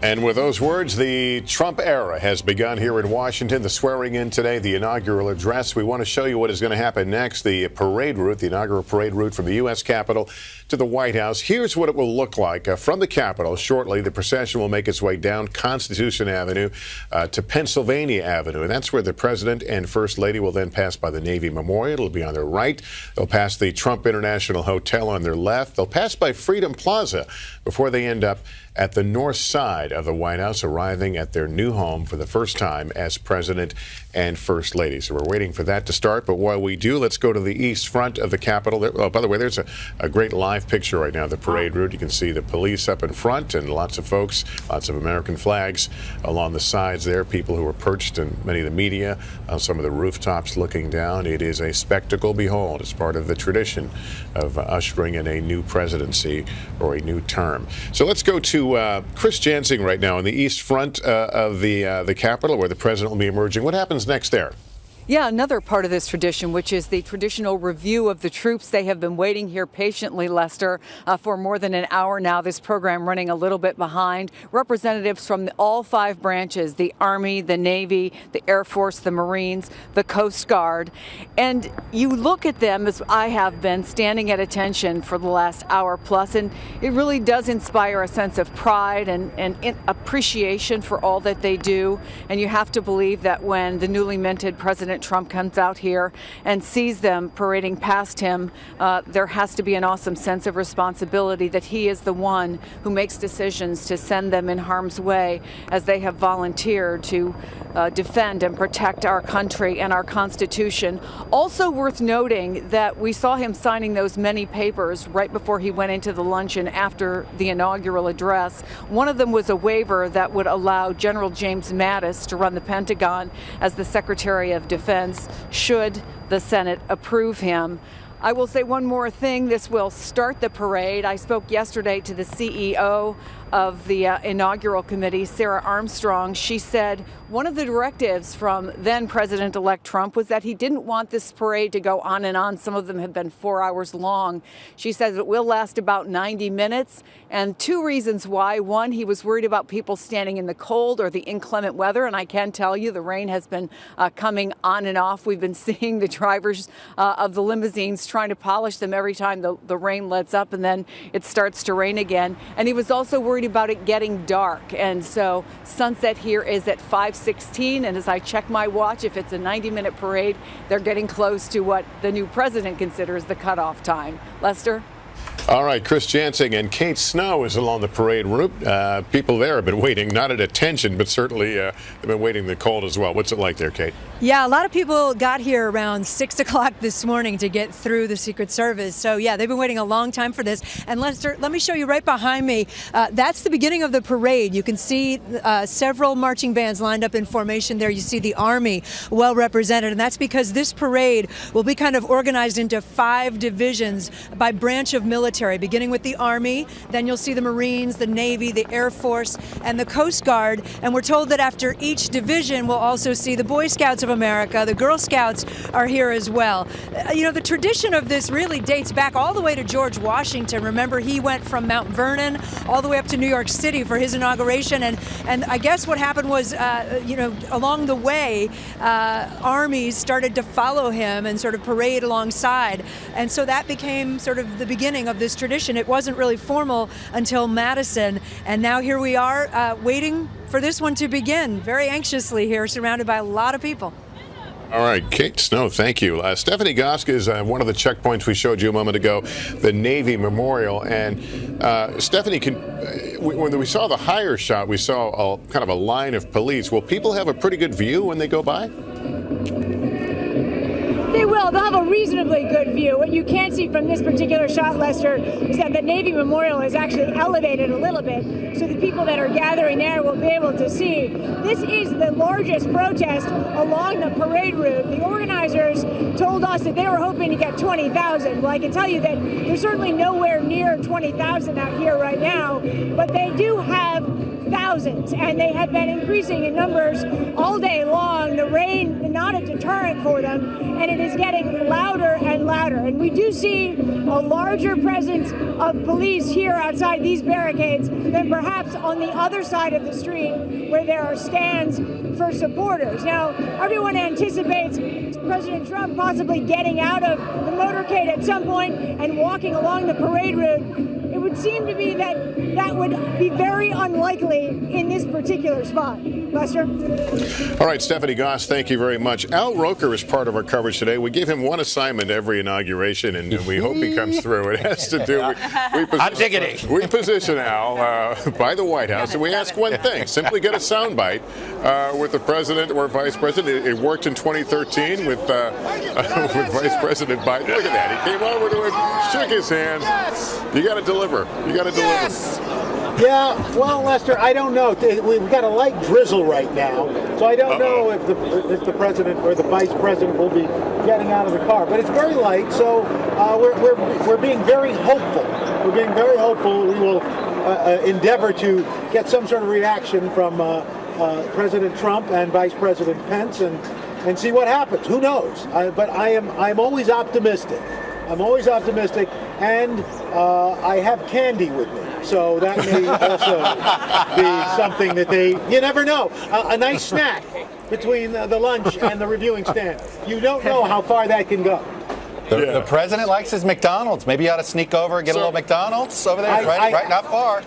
And with those words, the Trump era has begun here in Washington. The swearing in today, the inaugural address. We want to show you what is going to happen next. The parade route, the inaugural parade route from the U.S. Capitol to the White House. Here's what it will look like from the Capitol. Shortly, the procession will make its way down Constitution Avenue to Pennsylvania Avenue. And that's where the President and First Lady will then pass by the Navy Memorial. It'll be on their right. They'll pass the Trump International Hotel on their left. They'll pass by Freedom Plaza before they end up at the north side side of the White House, arriving at their new home for the first time as President and First Lady. So we're waiting for that to start. But while we do, let's go to the east front of the Capitol. Oh, by the way, there's a great live picture right now, the parade route. You can see the police up in front and lots of folks, lots of American flags along the sides there, people who are perched and many of the media on some of the rooftops looking down. It is a spectacle. Behold, it's part of the tradition of ushering in a new presidency or a new term. So let's go to Chris Jansing right now in the east front of the Capitol, where the president will be emerging. What happens next there? Yeah, another part of this tradition, which is the traditional review of the troops. They have been waiting here patiently, Lester, for more than an hour now. This program running a little bit behind. Representatives from all 5 branches, the Army, the Navy, the Air Force, the Marines, the Coast Guard. And you look at them, as I have been, standing at attention for the last hour plus, and it really does inspire a sense of pride and appreciation for all that they do. And you have to believe that when the newly minted President Trump comes out here and sees them parading past him, there has to be an awesome sense of responsibility that he is the one who makes decisions to send them in harm's way as they have volunteered to defend and protect our country and our Constitution. Also worth noting that we saw him signing those many papers right before he went into the luncheon after the inaugural address. One of them was a waiver that would allow General James Mattis to run the Pentagon as the Secretary of Defense should the Senate approve him. I will say one more thing. This will start the parade. I spoke yesterday to the CEO of the inaugural committee, Sarah Armstrong. She said one of the directives from then President-elect Trump was that he didn't want this parade to go on and on. Some of them have been 4 hours long. She says it will last about 90 minutes, and 2 reasons why. One, he was worried about people standing in the cold or the inclement weather, and I can tell you the rain has been coming on and off. We've been seeing the drivers of the limousines trying to polish them every time the rain lets up, and then it starts to rain again. And he was also worried about it getting dark, and so sunset here is at 5:16, and as I check my watch, if it's a 90-minute parade, they're getting close to what the new president considers the cutoff time. Lester? All right, Chris Jansing and Kate Snow is along the parade route. People there have been waiting, not at attention, but certainly they've been waiting in the cold as well. What's it like there, Kate? Yeah, a lot of people got here around 6 o'clock this morning to get through the Secret Service. So, yeah, they've been waiting a long time for this. And Lester, let me show you right behind me. That's the beginning of the parade. You can see several marching bands lined up in formation there. You see the Army well represented. And that's because this parade will be kind of organized into 5 divisions by branch of military, beginning with the Army. Then you'll see the Marines, the Navy, the Air Force, and the Coast Guard. And we're told that after each division, we'll also see the Boy Scouts of America. The Girl Scouts are here as well. You know, the tradition of this really dates back all the way to George Washington. Remember, he went from Mount Vernon all the way up to New York City for his inauguration. And I guess what happened was, you know, along the way, armies started to follow him and sort of parade alongside. And so that became sort of the beginning of this tradition. It wasn't really formal until Madison. And now here we are waiting for this one to begin, very anxiously here, surrounded by a lot of people. All right, Kate Snow, thank you. Stephanie Gosk is one of the checkpoints we showed you a moment ago, the Navy Memorial. And Stephanie, when we saw the higher shot, we saw kind of a line of police. Will people have a pretty good view when they go by? They will. They'll have a reasonably good view. What you can't see from this particular shot, Lester, is that the Navy Memorial is actually elevated a little bit, so the people that are gathering there will be able to see. This is the largest protest along the parade route. The organizers told us that they were hoping to get 20,000. Well, I can tell you that there's certainly nowhere near 20,000 out here right now, but they do have thousands, and they have been increasing in numbers all day long. The rain, not a deterrent for them, and it is getting louder and louder. And we do see a larger presence of police here outside these barricades than perhaps on the other side of the street where there are stands for supporters. Now, everyone anticipates President Trump possibly getting out of the motorcade at some point and walking along the parade route. It would seem to me that that would be very unlikely in this particular spot. Lester. All right, Stephanie Goss, thank you very much. Al Roker is part of our coverage today. We give him one assignment every inauguration, and we hope he comes through. It has to do we position Al by the White House, and we ask one thing: simply get a soundbite with the president or vice president. It worked in 2013 with Vice President Biden. Look at that. He came over to him, shook his hand. You got to deliver. You got to deliver. Yeah, well, Lester, I don't know. We've got a light drizzle right now, so I don't know if the president or the vice president will be getting out of the car. But it's very light, so we're being very hopeful. We're being very hopeful. We will endeavor to get some sort of reaction from President Trump and Vice President Pence, and see what happens. Who knows? But I'm always optimistic. I'm always optimistic, and I have candy with me. So that may also be something that you never know. A nice snack between the lunch and the reviewing stand. You don't know how far that can go. The president likes his McDonald's. Maybe you ought to sneak over and get a little McDonald's over there. Right, not far.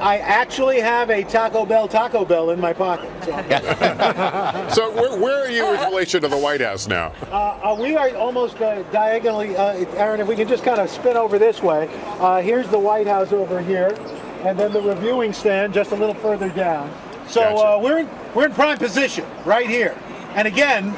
I actually have a Taco Bell in my pocket. So where are you in relation to the White House now? We are almost diagonally, Aaron, if we can just kind of spin over this way. Here's the White House over here, and then the reviewing stand just a little further down. So Gotcha. we're in prime position right here. And again,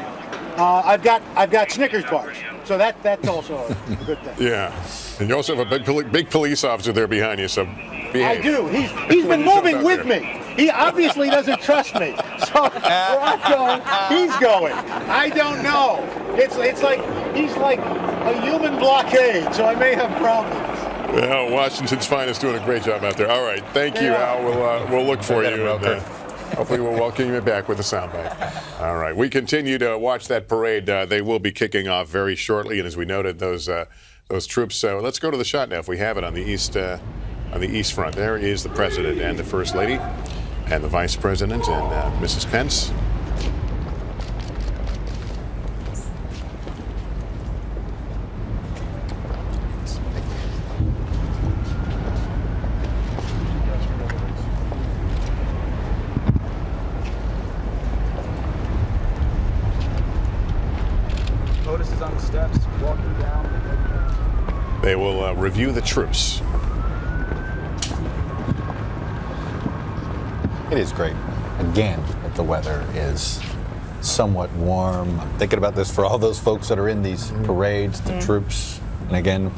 I've got Snickers bars. So that's also a good thing. Yeah, and you also have a big police officer there behind you, so behave. I do. He's been moving with me. He obviously doesn't trust me. So where I'm going, he's going. I don't know. It's like he's like a human blockade, so I may have problems. Well, Washington's finest doing a great job out there. All right, thank you, Al. We'll look for you. Hopefully we'll welcome you back with a soundbite. All right, we continue to watch that parade. They will be kicking off very shortly, and as we noted, those troops. So let's go to the shot now, if we have it, on the east front. There is the president and the first lady, and the vice president and Mrs. Pence. POTUS is on the steps, walking down. They will review the troops. It is great. Again, that the weather is somewhat warm. I'm thinking about this for all those folks that are in these parades, the troops, and again,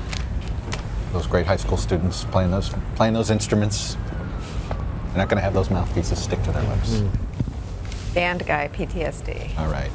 those great high school students playing those instruments. They're not going to have those mouthpieces stick to their lips. Band guy PTSD. All right.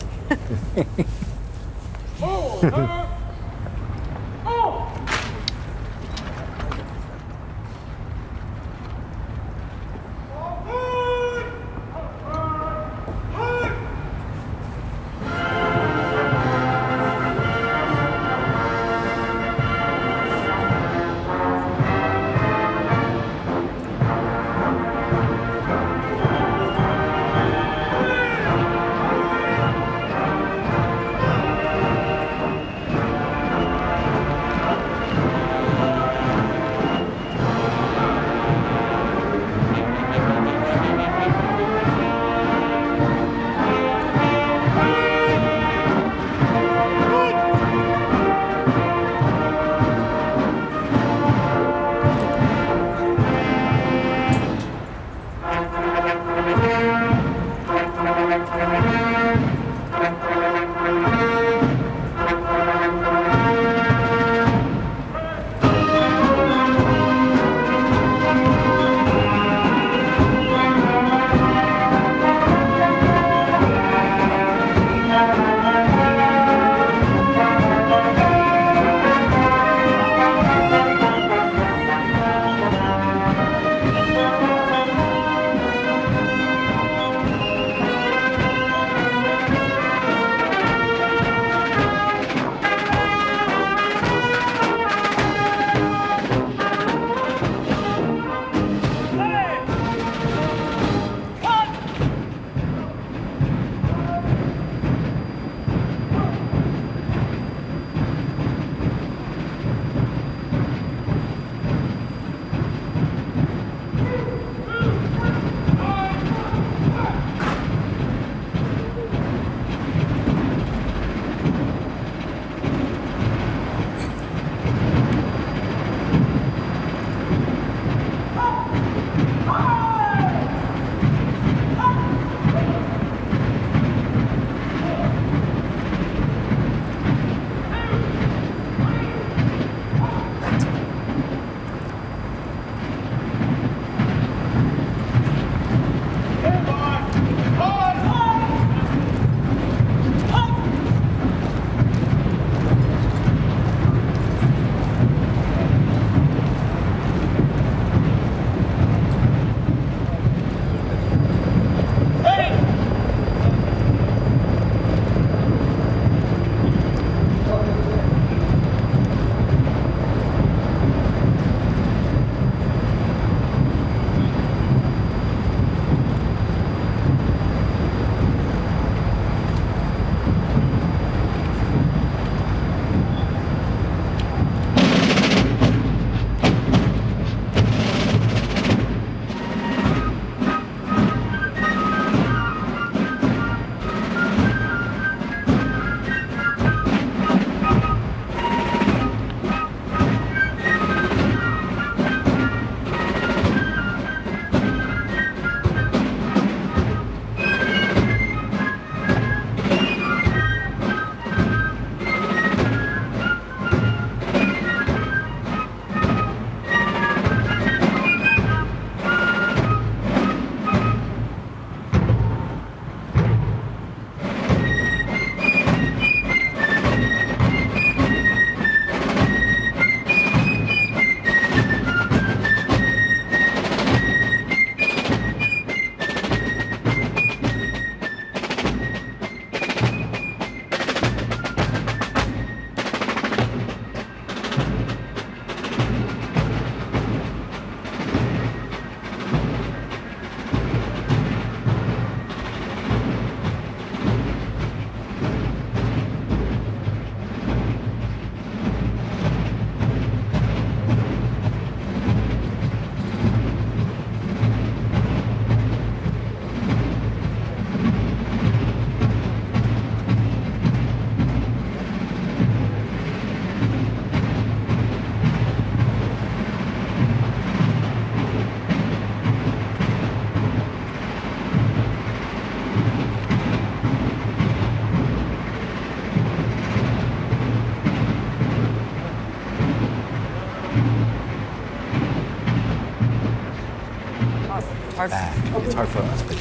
It's hard for us, but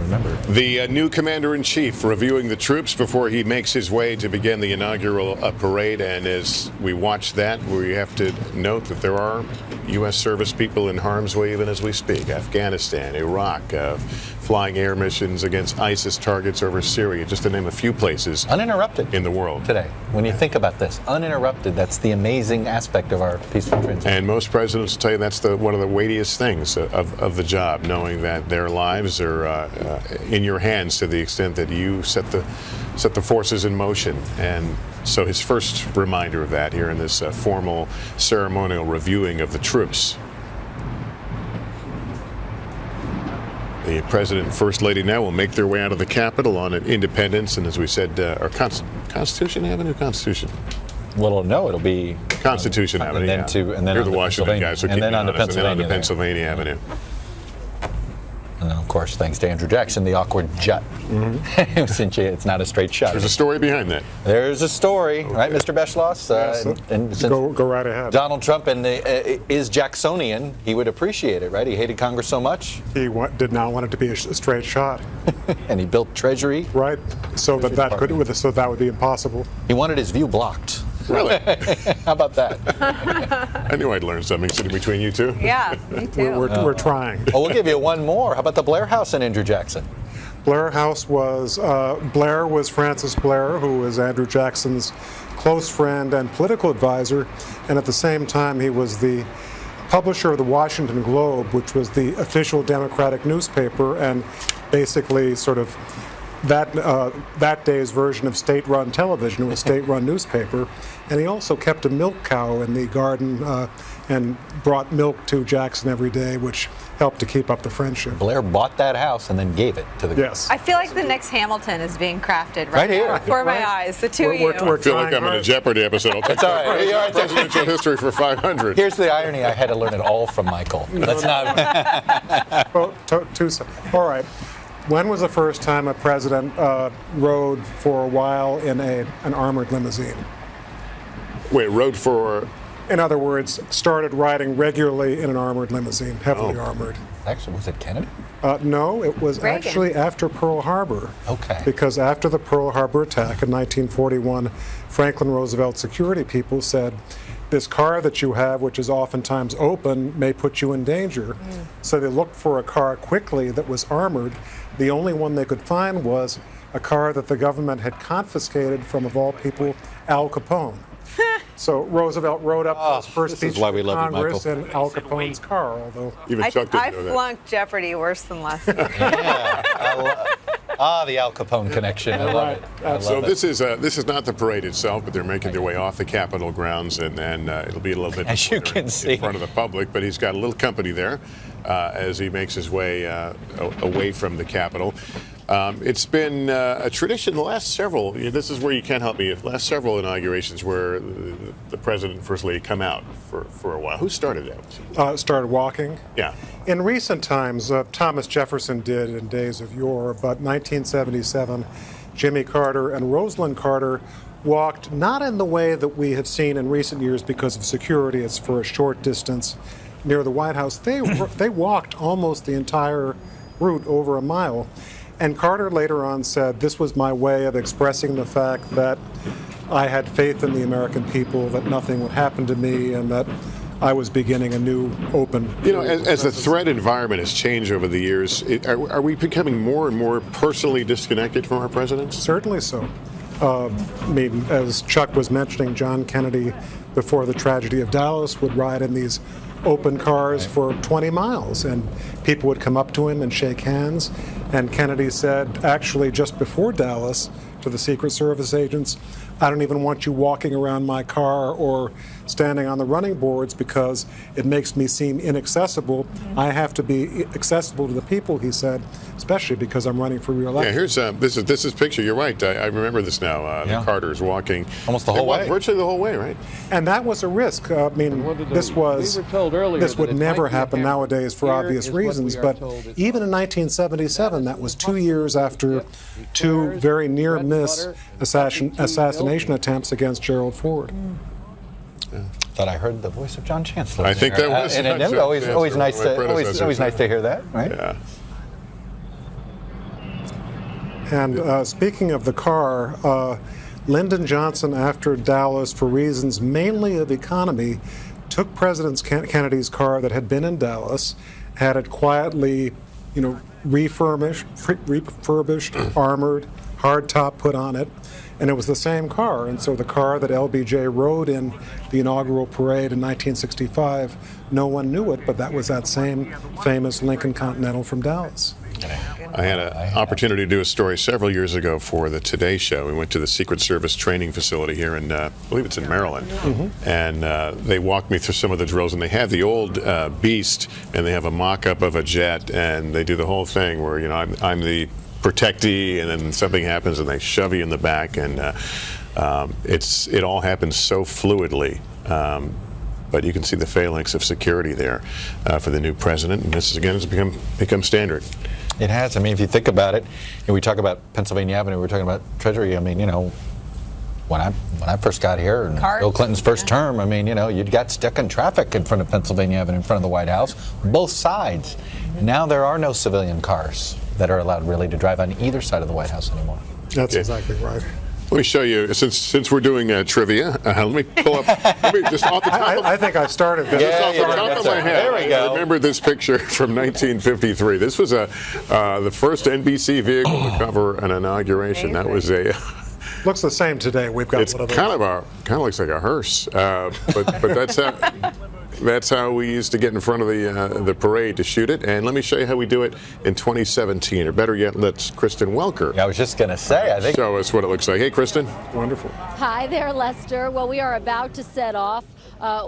remember. The new commander-in-chief reviewing the troops before he makes his way to begin the inaugural parade. And as we watch that, we have to note that there are U.S. service people in harm's way even as we speak. Afghanistan, Iraq, flying air missions against ISIS targets over Syria, just to name a few places. Uninterrupted in the world today. When you think about this, uninterrupted, that's the amazing aspect of our peaceful transition. And most presidents will tell you that's one of the weightiest things of the job, knowing that their lives are in your hands to the extent that you set the forces in motion. And so his first reminder of that here in this formal ceremonial reviewing of the troops. The President and First Lady now will make their way out of the Capitol on Independence, and as we said, our Constitution Avenue? Constitution. Well, no, it'll be Constitution Avenue. And then You're the Washington guys, so keep me honest. And then on to Pennsylvania Avenue. And of course, thanks to Andrew Jackson, the awkward jut. Since it's not a straight shot. There's a story behind that. There's a story, right, Mr. Beschloss? Yes, go right ahead. Donald Trump is Jacksonian. He would appreciate it, right? He hated Congress so much. He did not want it to be a straight shot. And he built Treasury. Right, so that would be impossible. He wanted his view blocked. Really? How about that? I knew I'd learn something sitting between you two. Yeah, me too. We're trying. Oh, we'll give you one more. How about the Blair House and Andrew Jackson? Blair House was, Blair was Francis Blair, who was Andrew Jackson's close friend and political advisor, and at the same time he was the publisher of the Washington Globe, which was the official Democratic newspaper, and basically sort of that day's version of state-run television. It was a state-run newspaper. And he also kept a milk cow in the garden and brought milk to Jackson every day, which helped to keep up the friendship. Blair bought that house and then gave it to the Yes. I feel like the next Hamilton is being crafted Right here. now before my eyes. The two of you. I feel like I'm in a Jeopardy episode. I'll take It's all right. You're all right. presidential history for 500. Here's the irony. I had to learn it all from Michael. Let's not. Well, all right. When was the first time a president rode for a while in an armored limousine? Wait, rode for? In other words, started riding regularly in an armored limousine, heavily armored. Actually, was it Kennedy? No, it was Reagan. actually after Pearl Harbor. Okay. Because after the Pearl Harbor attack in 1941, Franklin Roosevelt's security people said, this car that you have, which is oftentimes open, may put you in danger. So they looked for a car quickly that was armored. The only one they could find was a car that the government had confiscated from, of all people, Al Capone. So Roosevelt rode up for his first speech to Congress in Al Capone's car, although even Chuck didn't know that. I flunked Jeopardy worse than last year. The Al Capone connection. I love it. So this is not the parade itself, but they're making their way off the Capitol grounds, and it'll be a little bit as you can see in front of the public. But he's got a little company there as he makes his way away from the Capitol. It's been a tradition the last several. This is where you can't help me. The last several inaugurations where the president and first lady come out for a while. Who started that? started walking. Yeah. In recent times, Thomas Jefferson did in days of yore, but 1977, Jimmy Carter and Rosalind Carter walked not in the way that we have seen in recent years because of security. It's for a short distance near the White House. They walked almost the entire route, over a mile. And Carter later on said, this was my way of expressing the fact that I had faith in the American people, that nothing would happen to me, and that I was beginning a new open... as the threat environment has changed over the years, are we becoming more and more personally disconnected from our presidents? Certainly so. I mean, as Chuck was mentioning, John Kennedy, before the tragedy of Dallas, would ride in these open cars for 20 miles, and people would come up to him and shake hands. And Kennedy said, actually, just before Dallas, to the Secret Service agents, I don't even want you walking around my car or standing on the running boards because it makes me seem inaccessible. I have to be accessible to the people, he said, especially because I'm running for re-election. Yeah, here's this is picture. You're right. I remember this now. The Carters walking almost the whole way, virtually the whole way, right? And that was a risk. I mean, this would never happen nowadays for obvious reasons. But even in 1977, that was 2 years after two very near-miss assassination attempts against Gerald Ford. thought I heard the voice of John Chancellor. I think that was always nice to hear that, right? Yeah. And speaking of the car, Lyndon Johnson, after Dallas, for reasons mainly of economy, took President Kennedy's car that had been in Dallas, had it quietly, refurbished, armored, hardtop put on it, and it was the same car. And so the car that LBJ rode in the inaugural parade in 1965, no one knew it, but that was that same famous Lincoln Continental from Dallas. I had an opportunity to do a story several years ago for the Today Show. We went to the Secret Service training facility here in, I believe it's in Maryland, and they walked me through some of the drills, and they have the old Beast, and they have a mock-up of a jet, and they do the whole thing where, I'm the protectee, and then something happens, and they shove you in the back, and it all happens so fluidly. But you can see the phalanx of security there for the new president, and this, again, has become standard. It has. I mean, if you think about it, and we talk about Pennsylvania Avenue, we're talking about Treasury. I mean, when I first got here, and Bill Clinton's first term, I mean, you got stuck in traffic in front of Pennsylvania Avenue, in front of the White House, both sides. Now there are no civilian cars that are allowed really to drive on either side of the White House anymore. That's exactly right. Let me show you, since we're doing trivia, let me pull up, just off the top I think I started this. Off the top of my head, there we go. I remember this picture from 1953. This was the first NBC vehicle to cover an inauguration. That was a... Looks the same today. We've got it's kind of looks like a hearse, but that's how we used to get in front of the parade to shoot it. And let me show you how we do it in 2017, or better yet, let's Kristen Welker. I was just going to say, I think, show us what it looks like. Hey, Kristen. Wonderful. Hi there, Lester. Well, we are about to set off.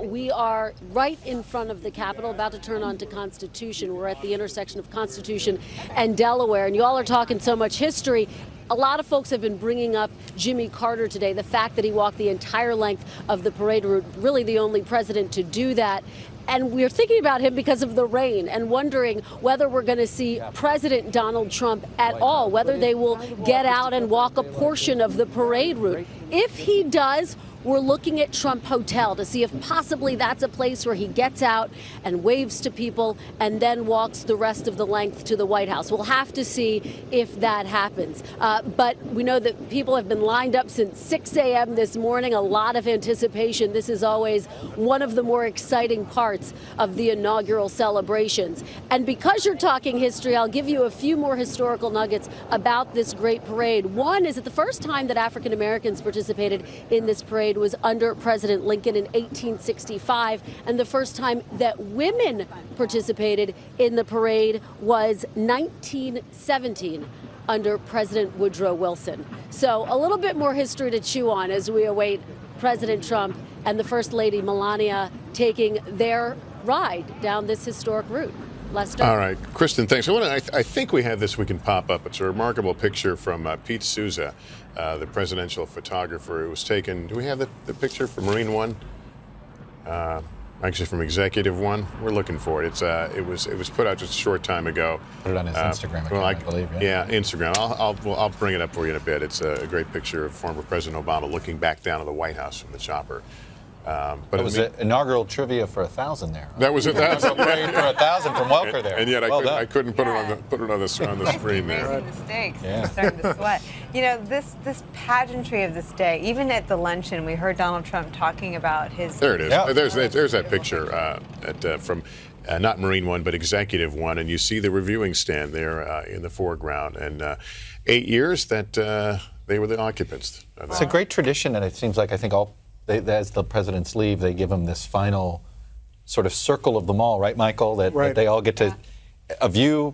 We are right in front of the Capitol, about to turn onto Constitution. We're at the intersection of Constitution and Delaware, and you all are talking so much history. A lot of folks have been bringing up Jimmy Carter today, the fact that he walked the entire length of the parade route, really the only president to do that. And we're thinking about him because of the rain and wondering whether we're going to see President Donald Trump at all, whether they will get out and walk a portion of the parade route. If he does, we're looking at Trump Hotel to see if possibly that's a place where he gets out and waves to people and then walks the rest of the length to the White House. We'll have to see if that happens. But we know that people have been lined up since 6 a.m. this morning, a lot of anticipation. This is always one of the more exciting parts of the inaugural celebrations. And because you're talking history, I'll give you a few more historical nuggets about this great parade. One is that the first time that African Americans participated in this parade was under President Lincoln in 1865, and the first time that women participated in the parade was 1917 under President Woodrow Wilson. So a little bit more history to chew on as we await President Trump and the First Lady Melania taking their ride down this historic route. Lester? All right, Kristen, thanks. I think we have this we can pop up. It's a remarkable picture from Pete Souza, the presidential photographer who was taken. Do we have the picture from Marine One? Actually, from Executive One. We're looking for it. It was put out just a short time ago. Put it on his Instagram account, I believe. Yeah, Instagram. I'll bring it up for you in a bit. It's a great picture of former President Obama looking back down at the White House from the chopper. But it was an inaugural trivia for 1,000 there. That was 1,000 for 1,000 from Welker there. And yet I couldn't put it on the screen there. Making mistakes. Yeah. Starting to sweat. This pageantry of this day. Even at the luncheon, we heard Donald Trump talking about his. There it is. Yeah. There's that picture from. Not Marine One, but Executive One, and you see the reviewing stand there in the foreground. And 8 years that they were the occupants. It's a great tradition, and it seems like as the presidents leave, they give them this final sort of circle of them all, right, Michael? That they all get to a view.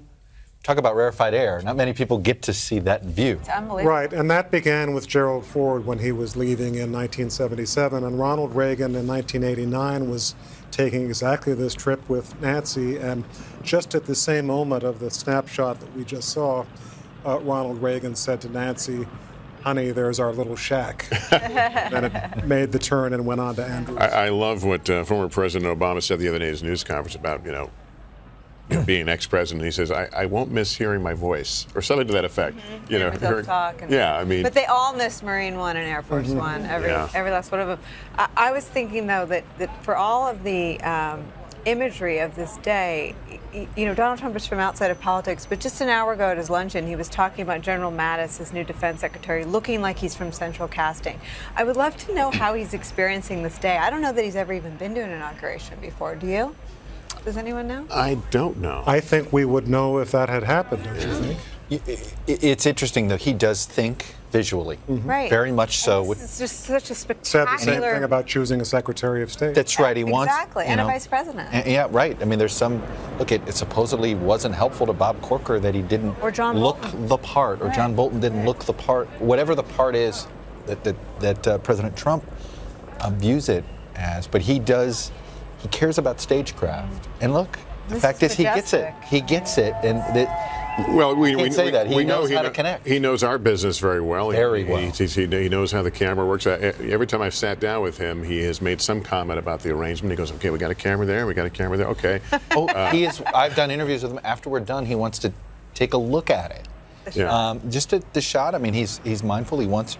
Talk about rarefied air. Not many people get to see that view. It's unbelievable. Right, and that began with Gerald Ford when he was leaving in 1977, and Ronald Reagan in 1989 was taking exactly this trip with Nancy, and just at the same moment of the snapshot that we just saw, Ronald Reagan said to Nancy, "Honey, there's our little shack." And it made the turn and went on to Andrews. I love what former President Obama said the other day at his news conference about, being ex-president. He says, I won't miss hearing my voice, or something to that effect. You know, talk. yeah, I mean. But they all miss Marine One and Air Force One, every last one of them. I was thinking, though, that for all of the imagery of this day, you know, Donald Trump is from outside of politics, but just an hour ago at his luncheon, he was talking about General Mattis, his new defense secretary, looking like he's from Central Casting. I would love to know how he's experiencing this day. I don't know that he's ever even been to an inauguration before. Do you? Does anyone know? I don't know. I think we would know if that had happened, don't you think? It's interesting, though. He does think visually. Right. Very much so. It's just such a Said spectacular... the same thing about choosing a Secretary of State. That's right. He wants... Exactly, and a vice president. Yeah, right. I mean, there's some... Look, it supposedly wasn't helpful to Bob Corker that he didn't look the part, or John Bolton didn't look the part. Whatever the part is that President Trump views it as. But he does... He cares about stagecraft. And look, the fact is he gets it. He gets it. And well, we say that. He knows how to connect. He knows our business very well. Very well. He knows how the camera works. Every time I've sat down with him, he has made some comment about the arrangement. He goes, "Okay, we got a camera there. We got a camera there. Okay." He is. I've done interviews with him. After we're done, he wants to take a look at it. Yeah. Just the shot. I mean, he's mindful. He wants.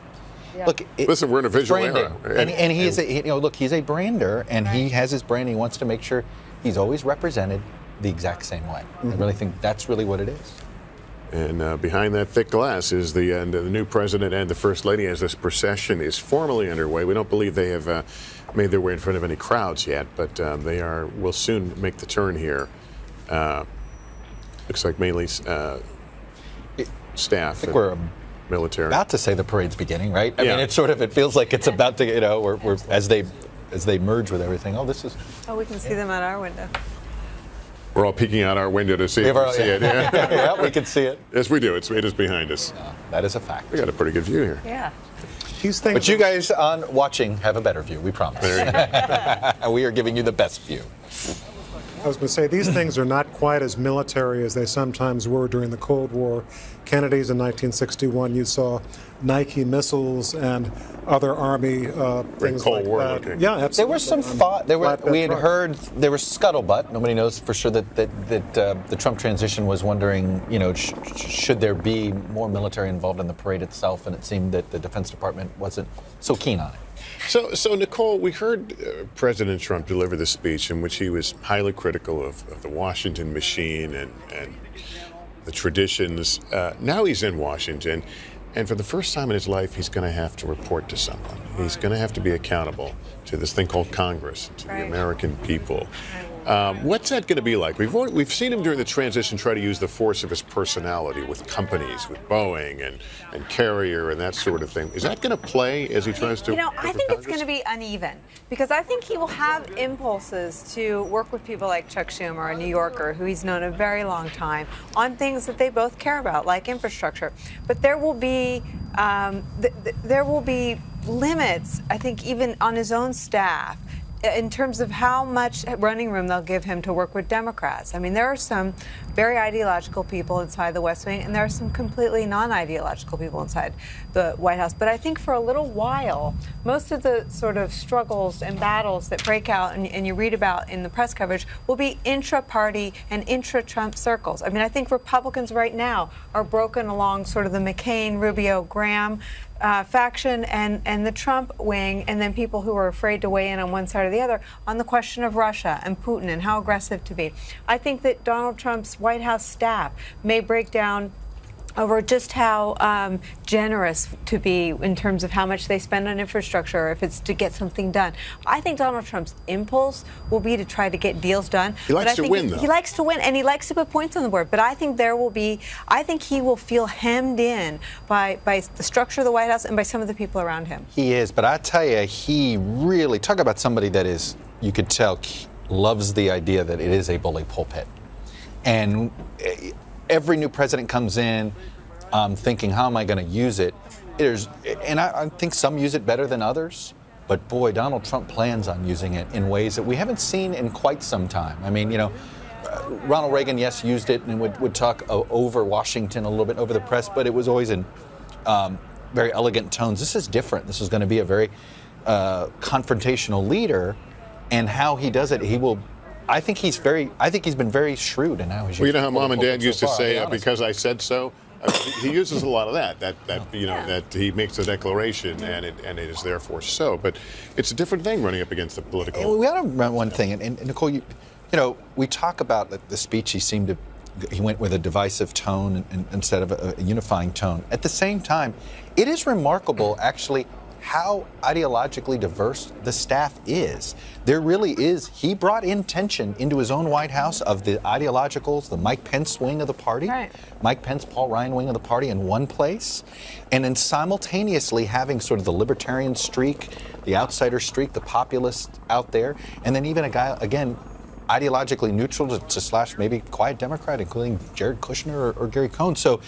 Yeah. Look, listen, we're in a visual era, and he is. Look, he's a brander, and he has his brand. He wants to make sure he's always represented the exact same way. I really think that's really what it is. And behind that thick glass is the new president and the first lady as this procession is formally underway. We don't believe they have made their way in front of any crowds yet, but they will soon make the turn here. Looks like mainly staff. I think we're military. About to say the parade's beginning, right? I mean, it's sort of. It feels like it's about to. You know, we're as they merge with everything. Oh, this is. Oh, we can see them out our window. We're all peeking out our window to see if we see it. Yeah, we can see it. Yes, we do. It is behind us. That is a fact. We got a pretty good view here. Yeah. But you guys on watching have a better view, we promise. There you go. We are giving you the best view. I was going to say, these things are not quite as military as they sometimes were during the Cold War. Kennedy's in 1961, you saw Nike missiles and other Army things Cold like War that. looking. Yeah, absolutely. There was some thought. We had heard there was scuttlebutt. Nobody knows for sure that the Trump transition was wondering, you know, should there be more military involved in the parade itself? And it seemed that the Defense Department wasn't so keen on it. So Nicole, we heard President Trump deliver the speech in which he was highly critical of the Washington machine and the traditions. Now he's in Washington, and for the first time in his life, he's going to have to report to someone. He's going to have to be accountable to this thing called Congress, to the American people. What's that going to be like? We've seen him during the transition try to use the force of his personality with companies, with Boeing and Carrier and that sort of thing. Is that going to play as he tries to? You know, I think it's going to be uneven because I think he will have impulses to work with people like Chuck Schumer, a New Yorker, who he's known a very long time, on things that they both care about, like infrastructure. But there will be limits, I think, even on his own staff, in terms of how much running room they'll give him to work with Democrats. I mean, there are some very ideological people inside the West Wing, and there are some completely non-ideological people inside the White House. But I think for a little while, most of the sort of struggles and battles that break out and you read about in the press coverage will be intra-party and intra-Trump circles. I mean, I think Republicans right now are broken along sort of the McCain, Rubio, Graham faction and the Trump wing, and then people who are afraid to weigh in on one side or the other on the question of Russia and Putin and how aggressive to be. I think that Donald Trump's White House staff may break down over just how generous to be in terms of how much they spend on infrastructure, or if it's to get something done. I think Donald Trump's impulse will be to try to get deals done. He likes to win, though. He likes to win, and he likes to put points on the board. But I think I think he will feel hemmed in by the structure of the White House and by some of the people around him. He is, but I tell you, he really, talk about somebody that is, you could tell, loves the idea that it is a bully pulpit. And every new president comes in thinking, how am I going to use it? And I think some use it better than others. But boy, Donald Trump plans on using it in ways that we haven't seen in quite some time. I mean, you know, Ronald Reagan, yes, used it and would talk over Washington a little bit, over the press, but it was always in very elegant tones. This is different. This is going to be a very confrontational leader. And how he does it, he will I think he's been very shrewd in how he's. Well, you know how Mom and Dad used to say, "Because I said so." He uses a lot of that that he makes a declaration and it is therefore so. But it's a different thing running up against the political. We got to run one thing, and Nicole, you know, we talk about the speech. He went with a divisive tone instead of a unifying tone. At the same time, it is remarkable, actually, how ideologically diverse the staff is. There really is. He brought in tension into his own White House of the ideologicals, the Mike Pence wing of the party, Mike Pence, Paul Ryan wing of the party in one place, and then simultaneously having sort of the libertarian streak, the outsider streak, the populist out there, and then even a guy, again, ideologically neutral to slash maybe quiet Democrat, including Jared Kushner or Gary Cohn. So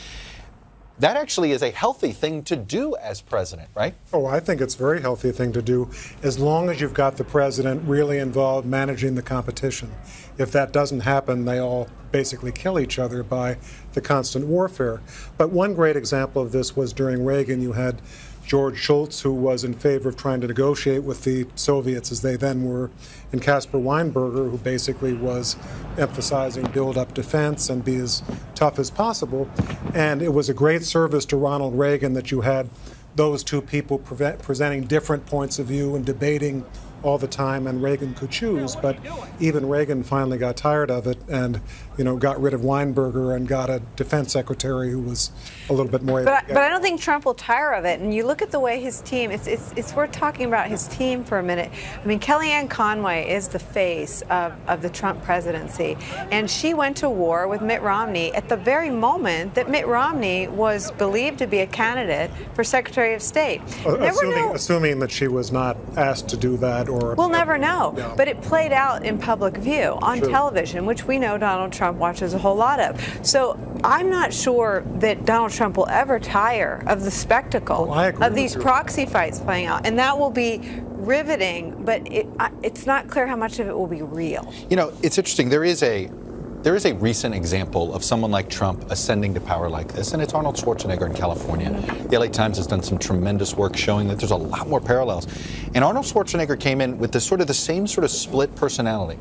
that actually is a healthy thing to do as president, right? Oh, I think it's a very healthy thing to do as long as you've got the president really involved managing the competition. If that doesn't happen, they all basically kill each other by the constant warfare. But one great example of this was during Reagan. You had George Shultz, who was in favor of trying to negotiate with the Soviets as they then were, and Caspar Weinberger, who basically was emphasizing build up defense and be as tough as possible. And it was a great service to Ronald Reagan that you had those two people presenting different points of view and debating all the time, and Reagan could choose. But even Reagan finally got tired of it and, you know, got rid of Weinberger and got a defense secretary who was a little bit more. But I don't think Trump will tire of it. And you look at the way his team, it's worth talking about his team for a minute. I mean, Kellyanne Conway is the face of the Trump presidency. And she went to war with Mitt Romney at the very moment that Mitt Romney was believed to be a candidate for Secretary of State. Assuming that she was not asked to do that. We'll never know. Yeah. But it played out in public view on television, which we know Donald Trump watches a whole lot of. So I'm not sure that Donald Trump will ever tire of the spectacle of these proxy fights playing out. And that will be riveting, but it's not clear how much of it will be real. You know, it's interesting. There is a recent example of someone like Trump ascending to power like this, and it's Arnold Schwarzenegger in California. The LA Times has done some tremendous work showing that there's a lot more parallels. And Arnold Schwarzenegger came in with the same sort of split personality.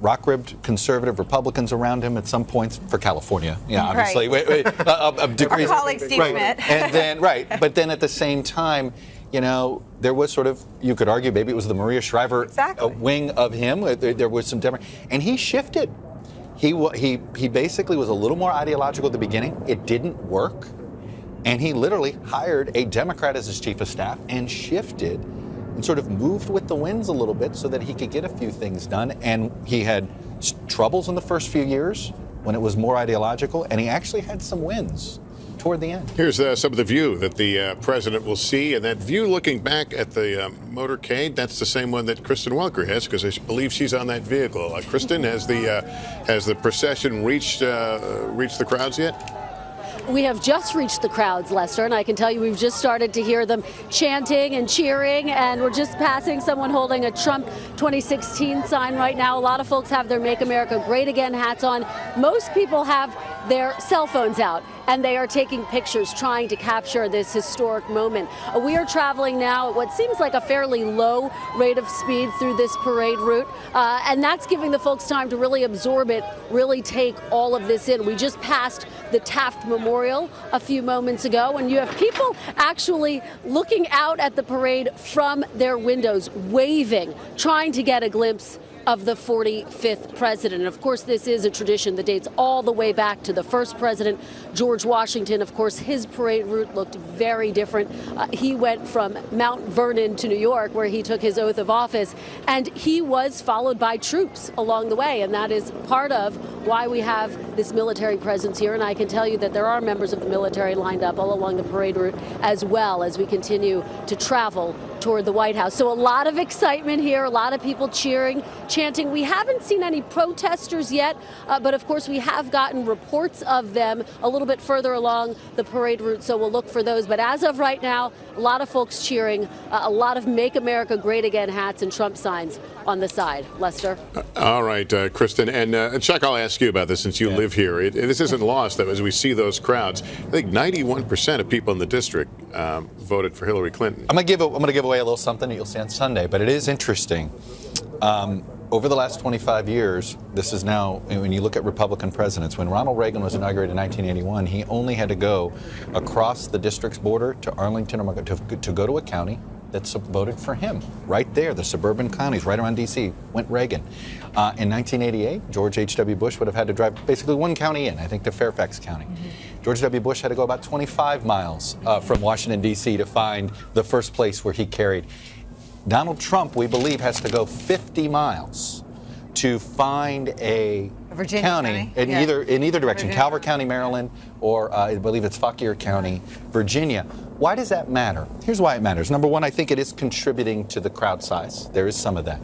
Rock-ribbed conservative Republicans around him at some points for California. Yeah, obviously. Our colleague Steve Schmidt. And then, but then at the same time, you know, there was sort of, you could argue maybe it was the Maria Shriver wing of him. There was some different, and he shifted. He basically was a little more ideological at the beginning. It didn't work, and he literally hired a Democrat as his chief of staff and shifted and sort of moved with the winds a little bit so that he could get a few things done. And he had troubles in the first few years when it was more ideological, and he actually had some wins toward the end. Here's some of the view that the president will see, and that view looking back at the motorcade, that's the same one that Kristen Welker has, because I believe she's on that vehicle. Kristen, has the procession reached the crowds yet? We have just reached the crowds, Lester, and I can tell you we've just started to hear them chanting and cheering, and we're just passing someone holding a Trump 2016 sign right now. A lot of folks have their Make America Great Again hats on. Most people have their cell phones out, and they are taking pictures trying to capture this historic moment. We are traveling now at what seems like a fairly low rate of speed through this parade route, and that's giving the folks time to really absorb it, really take all of this in. We just passed the Taft Memorial a few moments ago, and you have people actually looking out at the parade from their windows, waving, trying to get a glimpse of the 45th president. Of course, this is a tradition that dates all the way back to the first president, George Washington. Of course, his parade route looked very different. He went from Mount Vernon to New York, where he took his oath of office, and he was followed by troops along the way, and that is part of why we have this military presence here. And I can tell you that there are members of the military lined up all along the parade route as well as we continue to travel toward the White House. So a lot of excitement here, a lot of people cheering, chanting. We haven't seen any protesters yet, but of course we have gotten reports of them a little bit further along the parade route, so we'll look for those. But as of right now, a lot of folks cheering, a lot of Make America Great Again hats and Trump signs on the side. Lester? All right, Kristen. And Chuck, I'll ask you about this since you live here. This isn't lost, though, as we see those crowds. I think 91% of people in the district voted for Hillary Clinton. I'm going to give away a little something that you'll see on Sunday, but it is interesting. over the last 25 years, this is now, when you look at Republican presidents, when Ronald Reagan was inaugurated in 1981, he only had to go across the district's border to Arlington or to go to a county that voted for him. Right there, the suburban counties right around D.C. went Reagan. In 1988, George H.W. Bush would have had to drive basically one county in, I think to Fairfax County. George W. Bush had to go about 25 miles from Washington, D.C. to find the first place where he carried. Donald Trump, we believe, has to go 50 miles to find a Virginia county in either direction, Virginia. Calvert County, Maryland, or I believe it's Fauquier County, Virginia. Why does that matter? Here's why it matters. Number one, I think it is contributing to the crowd size. There is some of that.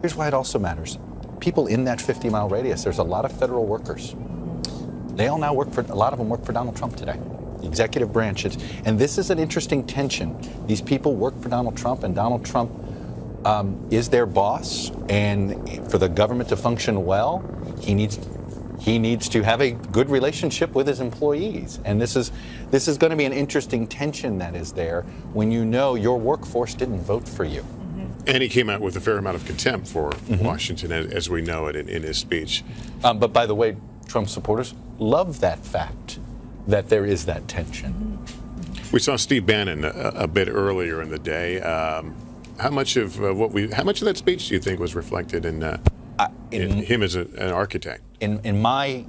Here's why it also matters. People in that 50-mile radius, there's a lot of federal workers. They all now work for, a lot of them work for Donald Trump today. The executive branch. And this is an interesting tension. These people work for Donald Trump, and Donald Trump is their boss. And for the government to function well, he needs to have a good relationship with his employees. And this is going to be an interesting tension that is there when you know your workforce didn't vote for you. And he came out with a fair amount of contempt for Washington, as we know it, in his speech. But by the way, Trump supporters love that fact, that there is that tension. We saw Steve Bannon a bit earlier in the day. How much of that speech do you think was reflected in him as an architect? In my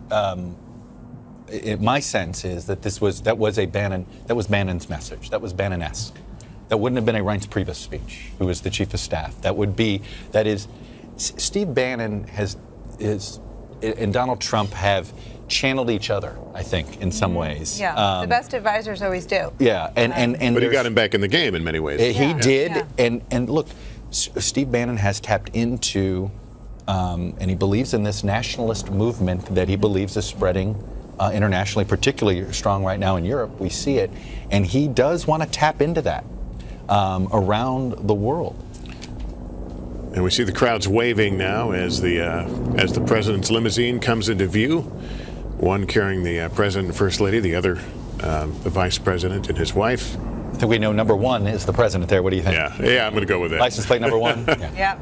sense is that that was Bannon's message. That was Bannon-esque. That wouldn't have been a Reince Priebus speech, who was the chief of staff. Steve Bannon and Donald Trump have channeled each other, I think, in some ways. Yeah, the best advisors always do. Yeah, but he got him back in the game in many ways. He did, and look, Steve Bannon has tapped into, and he believes in this nationalist movement that he believes is spreading internationally, particularly strong right now in Europe. We see it, and he does want to tap into that around the world. And we see the crowds waving now as the president's limousine comes into view. One carrying the president and first lady, the other the vice president and his wife. I think we know number one is the president there. What do you think? Yeah, I'm going to go with that. License plate number one. Yeah.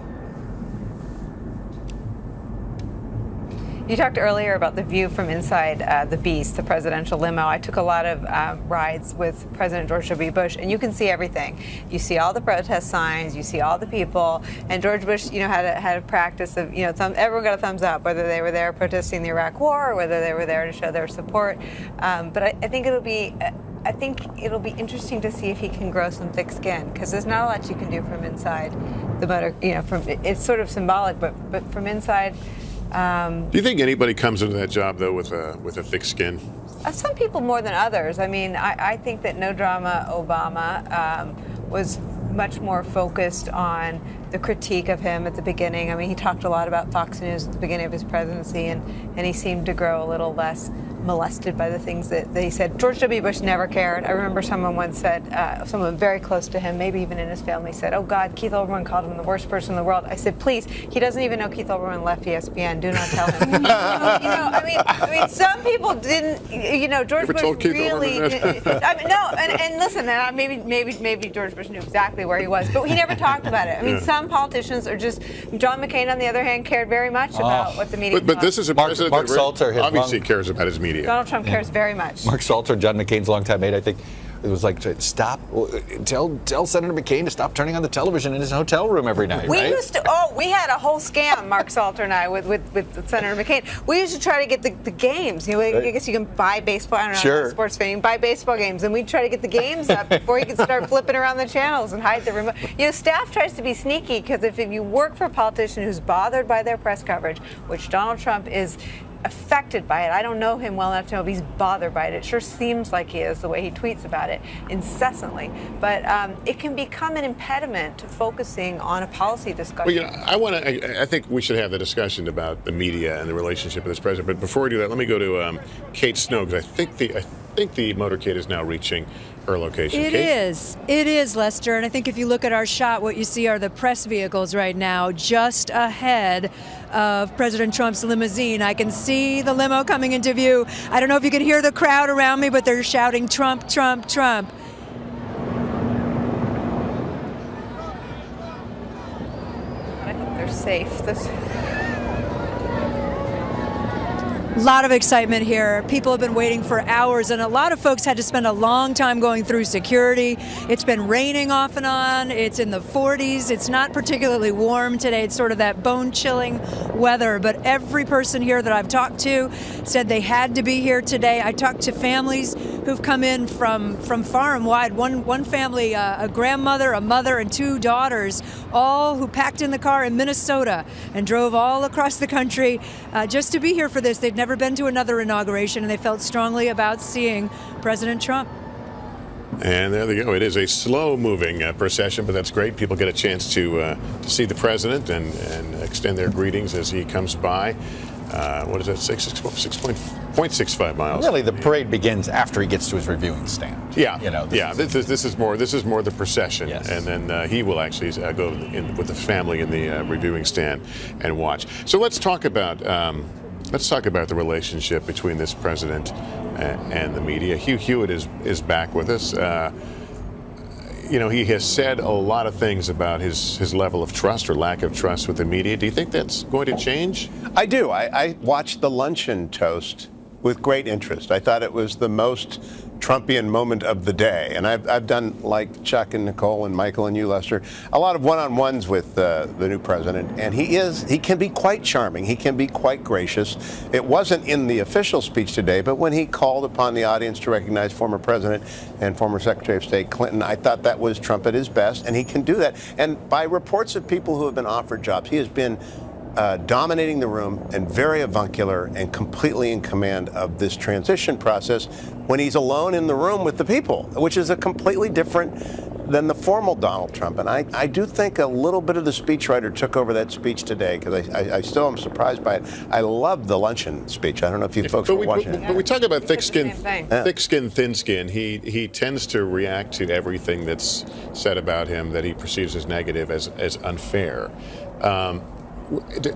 You talked earlier about the view from inside the Beast, the presidential limo. I took a lot of rides with President George W. Bush, and you can see everything. You see all the protest signs, you see all the people, and George Bush, had a practice of, everyone got a thumbs up, whether they were there protesting the Iraq War or whether they were there to show their support. But I think it'll be interesting to see if he can grow some thick skin, because there's not a lot you can do from inside the motor. It's sort of symbolic, but from inside. Do you think anybody comes into that job, though, with a thick skin? Some people more than others. I mean, I think that No Drama Obama was much more focused on the critique of him at the beginning. I mean, he talked a lot about Fox News at the beginning of his presidency, and he seemed to grow a little less molested by the things that he said. George W. Bush never cared. I remember someone once said, someone very close to him, maybe even in his family, said, "Oh God, Keith Olbermann called him the worst person in the world." I said, "Please, he doesn't even know Keith Olbermann left ESPN. Do not tell him." I mean, some people didn't. George Bush really. And listen, maybe George Bush knew exactly where he was, but he never talked about it. I mean, some politicians are just. John McCain, on the other hand, cared very much about what the media. But this is a president Mark that Salter obviously cares about his media. Donald Trump cares very much. Mark Salter, John McCain's longtime mate, I think, it was like, tell Senator McCain to stop turning on the television in his hotel room every night. We had a whole scam, Mark Salter and I, with Senator McCain. We used to try to get the games. I guess you can buy baseball. I don't know, sure. I'm not a sports fan. You can buy baseball games, and we'd try to get the games up before you could start flipping around the channels and hide the remote. Staff tries to be sneaky, because if you work for a politician who's bothered by their press coverage, which Donald Trump is affected by it. I don't know him well enough to know if he's bothered by it. It sure seems like he is, the way he tweets about it incessantly. But it can become an impediment to focusing on a policy discussion. Well, I think we should have the discussion about the media and the relationship with this president. But before we do that, let me go to Kate Snow, because I think the motorcade is now reaching her location. It is, Lester. And I think if you look at our shot, what you see are the press vehicles right now just ahead of President Trump's limousine. I can see the limo coming into view. I don't know if you can hear the crowd around me, but they're shouting Trump, Trump, Trump. hope they're safe. A lot of excitement here. People have been waiting for hours, and a lot of folks had to spend a long time going through security. It's been raining off and on. It's in the 40s. It's not particularly warm today. It's sort of that bone-chilling weather, but every person here that I've talked to said they had to be here today. I talked to families who've come in from far and wide. One family, a grandmother, a mother, and 2 daughters, all who packed in the car in Minnesota and drove all across the country just to be here for this. They'd never been to another inauguration, and they felt strongly about seeing President Trump. And there they go. It is a slow-moving procession, but that's great. People get a chance to see the president and extend their greetings as he comes by. What is that? 6.65 miles. Really, the parade begins after he gets to his reviewing stand. Yeah, This is more the procession, yes. And then he will actually go in with the family in the reviewing stand and watch. So let's talk about the relationship between this president and the media. Hugh Hewitt is back with us. He has said a lot of things about his level of trust or lack of trust with the media. Do you think that's going to change? I do. I watched the luncheon toast with great interest. I thought it was the most Trumpian moment of the day. And I've done, like Chuck and Nicole and Michael and you, Lester, a lot of one-on-ones with the new president. And he can be quite charming. He can be quite gracious. It wasn't in the official speech today, but when he called upon the audience to recognize former President and former Secretary of State Clinton, I thought that was Trump at his best, and he can do that. And by reports of people who have been offered jobs, he has been dominating the room and very avuncular and completely in command of this transition process when he's alone in the room with the people, which is a completely different than the formal Donald Trump. And I do think a little bit of the speechwriter took over that speech today, because I still am surprised by it. I love the luncheon speech. I don't know if you folks were watching it. But we talk about thick skin, thin skin. He tends to react to everything that's said about him that he perceives as negative as unfair.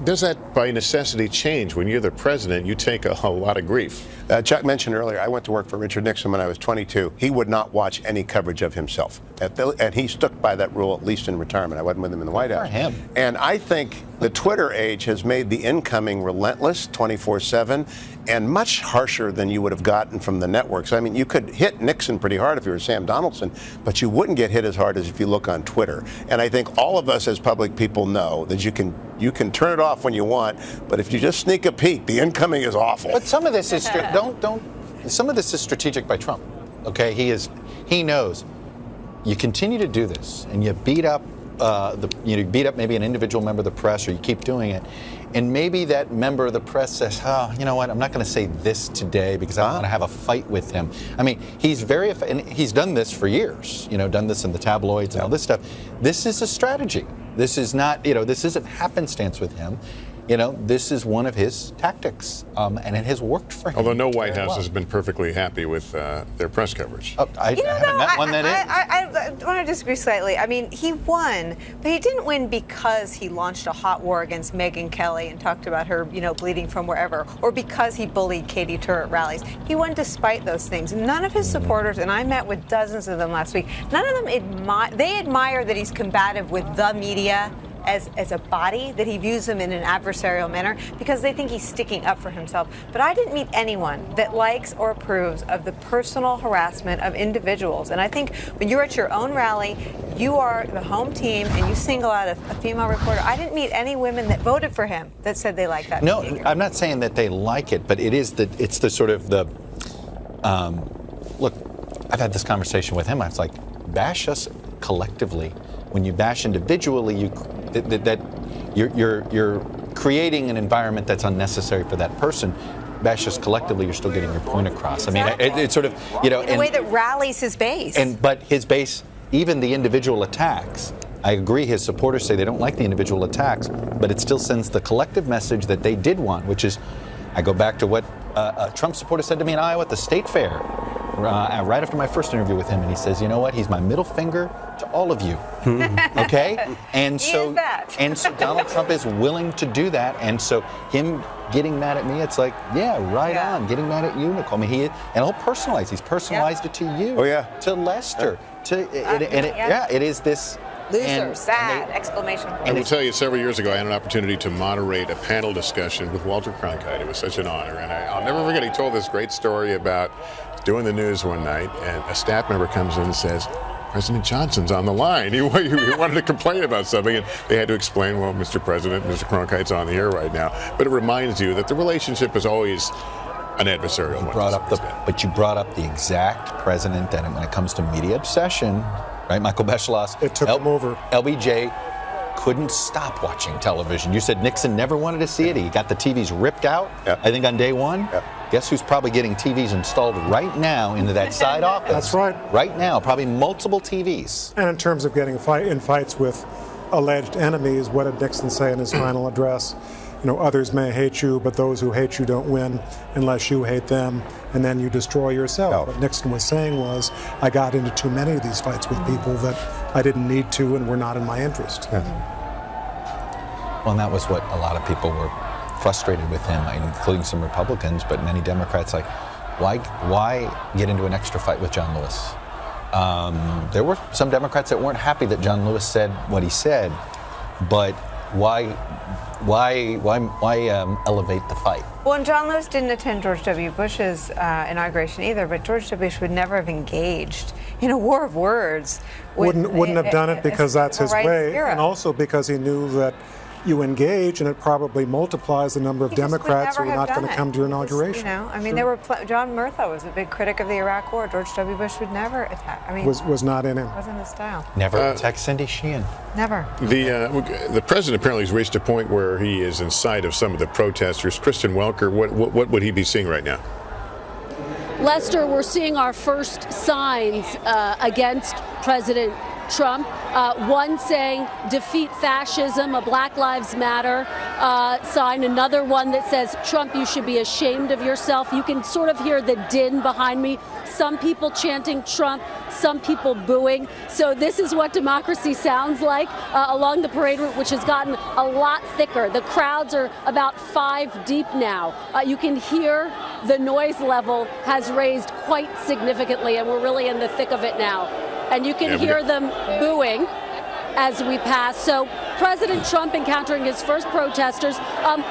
Does that, by necessity, change? When you're the president, you take a lot of grief. Chuck mentioned earlier, I went to work for Richard Nixon when I was 22. He would not watch any coverage of himself. And he stuck by that rule, at least in retirement. I wasn't with him in the White House. And I think the Twitter age has made the incoming relentless, 24/7, and much harsher than you would have gotten from the networks. I mean, you could hit Nixon pretty hard if you were Sam Donaldson, but you wouldn't get hit as hard as if you look on Twitter. And I think all of us as public people know that you can turn it off when you want, but if you just sneak a peek, the incoming is awful. But some of this is some of this is strategic by Trump. Okay, he knows you continue to do this, and you beat up maybe an individual member of the press, or you keep doing it, and maybe that member of the press says, "Oh, you know what? I'm not going to say this today because I want to have a fight with him." I mean, and he's done this for years. Done this in the tabloids and all this stuff. This is a strategy. This is not, this isn't happenstance with him. This is one of his tactics, and it has worked for him. Although no White House has been perfectly happy with their press coverage. I haven't met one that is. I want to disagree slightly. I mean, he won, but he didn't win because he launched a hot war against Megyn Kelly and talked about her, bleeding from wherever, or because he bullied Katie Tur at rallies. He won despite those things. None of his supporters, and I met with dozens of them last week, none of them admire that he's combative with the media as a body, that he views them in an adversarial manner, because they think he's sticking up for himself. But I didn't meet anyone that likes or approves of the personal harassment of individuals. And I think when you're at your own rally, you are the home team, and you single out a female reporter. I didn't meet any women that voted for him that said they like that behavior. I'm not saying that they like it, but it's the sort of the look, I've had this conversation with him. I was like, bash us collectively. When you bash individually, you're creating an environment that's unnecessary for that person. Bash us collectively, you're still getting your point across. Exactly. I mean, it's sort of, in a way that rallies his base. But his base, even the individual attacks, I agree his supporters say they don't like the individual attacks, but it still sends the collective message that they did want, which is, I go back to what a Trump supporter said to me in Iowa at the State Fair, right after my first interview with him, and he says, "You know what? He's my middle finger to all of you." Okay? And so Donald Trump is willing to do that, and so him getting mad at me, it's like, on. Getting mad at you, Nicole. I mean, and he'll personalize. He's personalized it to you. Oh yeah. To Lester. It is this. Loser, sad, exclamation point. I will tell you, several years ago, I had an opportunity to moderate a panel discussion with Walter Cronkite. It was such an honor, and I'll never forget, he told this great story about doing the news one night, and a staff member comes in and says, President Johnson's on the line. He wanted to complain about something, and they had to explain, well, Mr. President, Mr. Cronkite's on the air right now. But it reminds you that the relationship is always an adversarial one. But you brought up the exact president, and when it comes to media obsession, right, Michael Beschloss, it took him over. LBJ couldn't stop watching television. You said Nixon never wanted to see it. He got the TVs ripped out, I think, on day one. Guess who's probably getting TVs installed right now into that side office? That's right. Right now, probably multiple TVs. And in terms of getting in fights with alleged enemies, what did Nixon say in his final address? You know, others may hate you, but those who hate you don't win unless you hate them, and then you destroy yourself. What Nixon was saying was, I got into too many of these fights with people that I didn't need to and were not in my interest. Well, and that was what a lot of people were frustrated with him, including some Republicans, but many Democrats, like, why get into an extra fight with John Lewis? There were some Democrats that weren't happy that John Lewis said what he said, but why elevate the fight? Well, and John Lewis didn't attend George W. Bush's inauguration either, but George W. Bush would never have engaged in a war of words. Wouldn't have done it because that's his way, era. and also because he knew that you engage and it probably multiplies the number of Democrats who are not going to come to your inauguration. You know, I mean, there were John Murtha was a big critic of the Iraq War. George W. Bush would never attack. I mean, was not in him. Wasn't his style. Never attack Cindy Sheehan. Never. The president apparently has reached a point where he is in sight of some of the protesters. Kristen Welker, what would he be seeing right now? Lester, we're seeing our first signs against President Trump. One saying defeat fascism, a Black Lives Matter sign. Another one that says, Trump, you should be ashamed of yourself. You can sort of hear the din behind me. Some people chanting Trump, some people booing. So this is what democracy sounds like along the parade route, which has gotten a lot thicker. The crowds are about 5 deep now. You can hear the noise level has raised quite significantly, and we're really in the thick of it now. And you can hear them booing as we pass. So President Trump encountering his first protesters.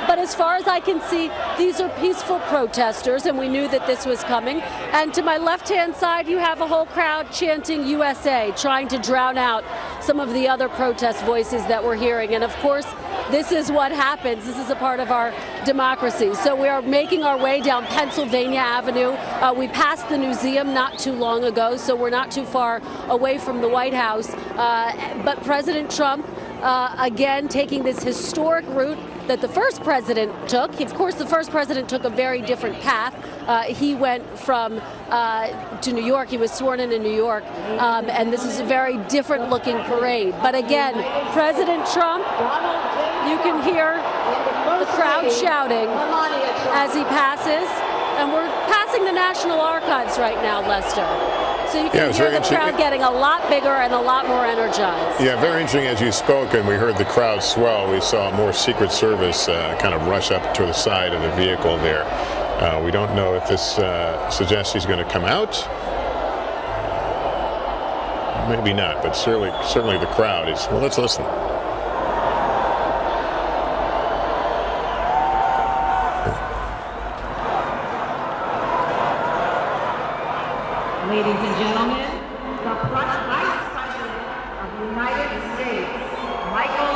But as far as I can see, these are peaceful protesters, and we knew that this was coming. And to my left-hand side, you have a whole crowd chanting USA, trying to drown out some of the other protest voices that we're hearing. And of course, this is what happens. This is a part of our democracy. So we are making our way down Pennsylvania Avenue. We passed the museum not too long ago, so we're not too far away from the White House. But President Trump, again, taking this historic route that the first president took. Of course, the first president took a very different path. He went from to New York. He was sworn in New York, and this is a very different looking parade. But again, President Trump, you can hear the crowd shouting as he passes, and we're passing the National Archives right now, Lester. So you can hear the crowd getting a lot bigger and a lot more energized. Yeah, very interesting as you spoke, and we heard the crowd swell. We saw more Secret Service kind of rush up to the side of the vehicle there. We don't know if this suggests he's going to come out. Maybe not, but certainly the crowd is. Well, let's listen. Ladies and gentlemen, the Vice President of the United States, Michael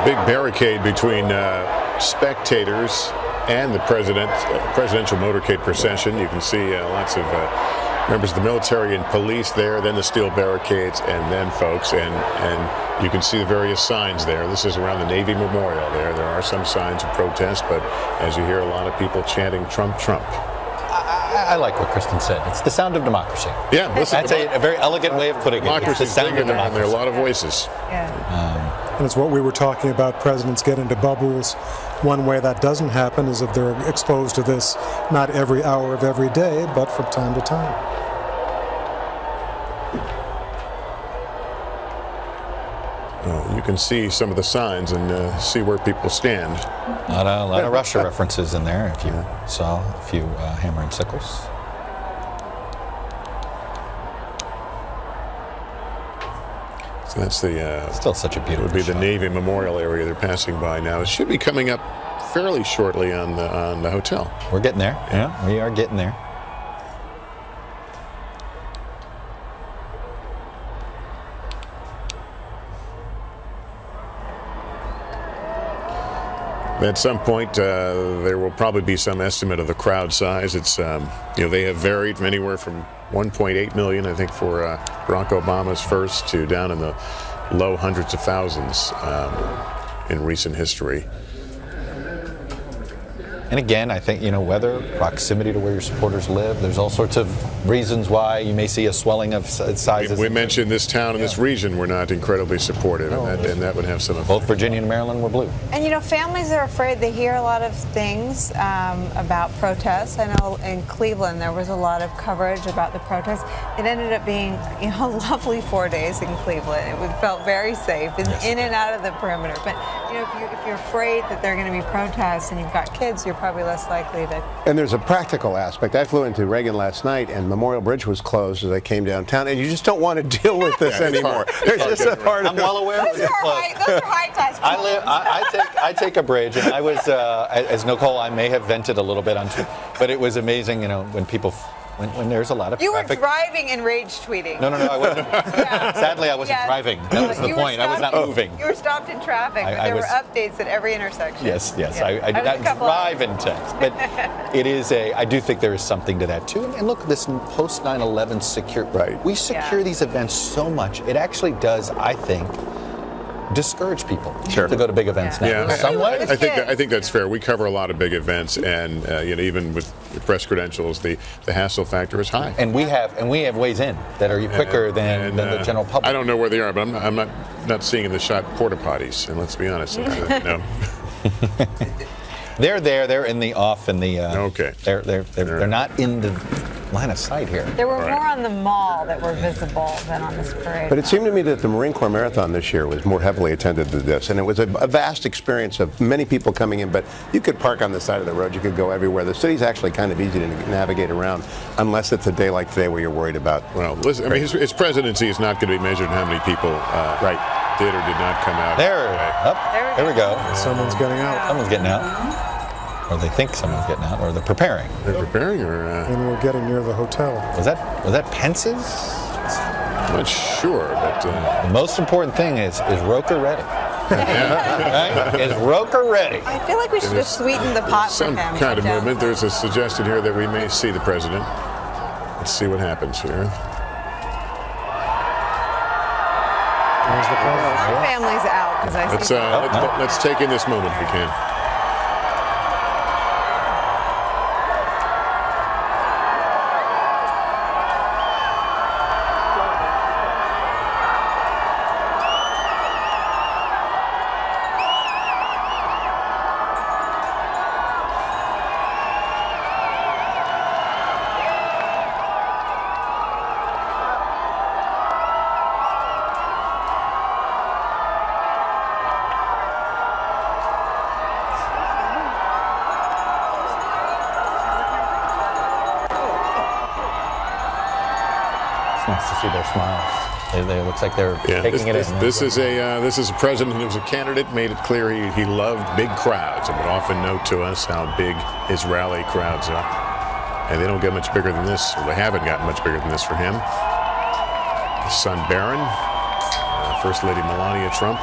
Big barricade between spectators and the presidential motorcade procession. You can see lots of Members of the military and police there, then the steel barricades, and then folks, and you can see the various signs there. This is around the Navy Memorial there. There are some signs of protest, but as you hear, a lot of people chanting Trump, Trump. I like what Kristen said. It's the sound of democracy. Yeah, listen, that's a very elegant way of putting it. It's the sound of democracy. There are a lot of voices. And it's what we were talking about. Presidents get into bubbles. One way that doesn't happen is if they're exposed to this not every hour of every day, but from time to time. You can see some of the signs and see where people stand. A lot of Russia references in there, if you saw a few hammer and sickles. So that's the still such a beautiful. Would be the Navy Memorial area they're passing by now. It should be coming up fairly shortly on the hotel. We're getting there. Yeah, we are getting there. At some point, there will probably be some estimate of the crowd size. It's they have varied from anywhere from 1.8 million, I think, for Barack Obama's first, to down in the low hundreds of thousands in recent history. And again, I think, weather, proximity to where your supporters live, there's all sorts of reasons why you may see a swelling of sizes. We mentioned this town and this region were not incredibly supportive, and that would have some effect. Both Virginia and Maryland were blue. And families are afraid. They hear a lot of things about protests. I know in Cleveland there was a lot of coverage about the protests. It ended up being, a lovely 4 days in Cleveland. It felt very safe in and out of the perimeter. But if you're afraid that there are going to be protests and you've got kids, you're probably less likely to. And there's a practical aspect. I flew into Reagan last night, and Memorial Bridge was closed as I came downtown, and you just don't want to deal with this anymore. There's just a part of I'm well aware of it. Those are high ties. I take a bridge, and I was, as Nicole, I may have vented a little bit on, but it was amazing, when people. When there's a lot of You traffic. were driving and rage tweeting. No, I wasn't. Sadly, I wasn't driving. That was the point. I was not moving. You were stopped in traffic, but there were updates at every intersection. Yes. I did not drive and text. But it is I do think there is something to that, too. And look, this post 9/11 secure. Right. We secure these events so much. It actually does, I think, discourage people to go to big events now. Yeah, In some ways. I think that's fair. We cover a lot of big events, and even with press credentials, the hassle factor is high. And we have ways in that are quicker than the general public. I don't know where they are, but I'm not seeing in the shot porta potties. And let's be honest, no. They're there. They're in the off and the. Okay. They're not in the line of sight here. There were more on the mall that were visible than on this parade. But it seemed to me that the Marine Corps Marathon this year was more heavily attended than this, and it was a vast experience of many people coming in, but you could park on the side of the road, you could go everywhere. The city's actually kind of easy to navigate around, unless it's a day like today where you're worried about. Well, listen, his presidency is not going to be measured in how many people did or did not come out. There we go. Someone's getting out. Someone's getting out. Or they think someone's getting out, or they're preparing. They're preparing, or and we're getting near the hotel. Was that Pence's? I'm not sure, but the most important thing is Roker ready? Right? Is Roker ready? I feel like we should have sweetened the pot for him. Some kind of movement. There's a suggestion here that we may see the president. Let's see what happens here. There's the president. My family's out because I see. Let's take in this moment if we can. Nice to see their smiles. It looks like they're taking it in. This is a president who was a candidate, made it clear he loved big crowds, and would often note to us how big his rally crowds are. And they don't get much bigger than this, or they haven't gotten much bigger than this for him. His son Barron, First Lady Melania Trump.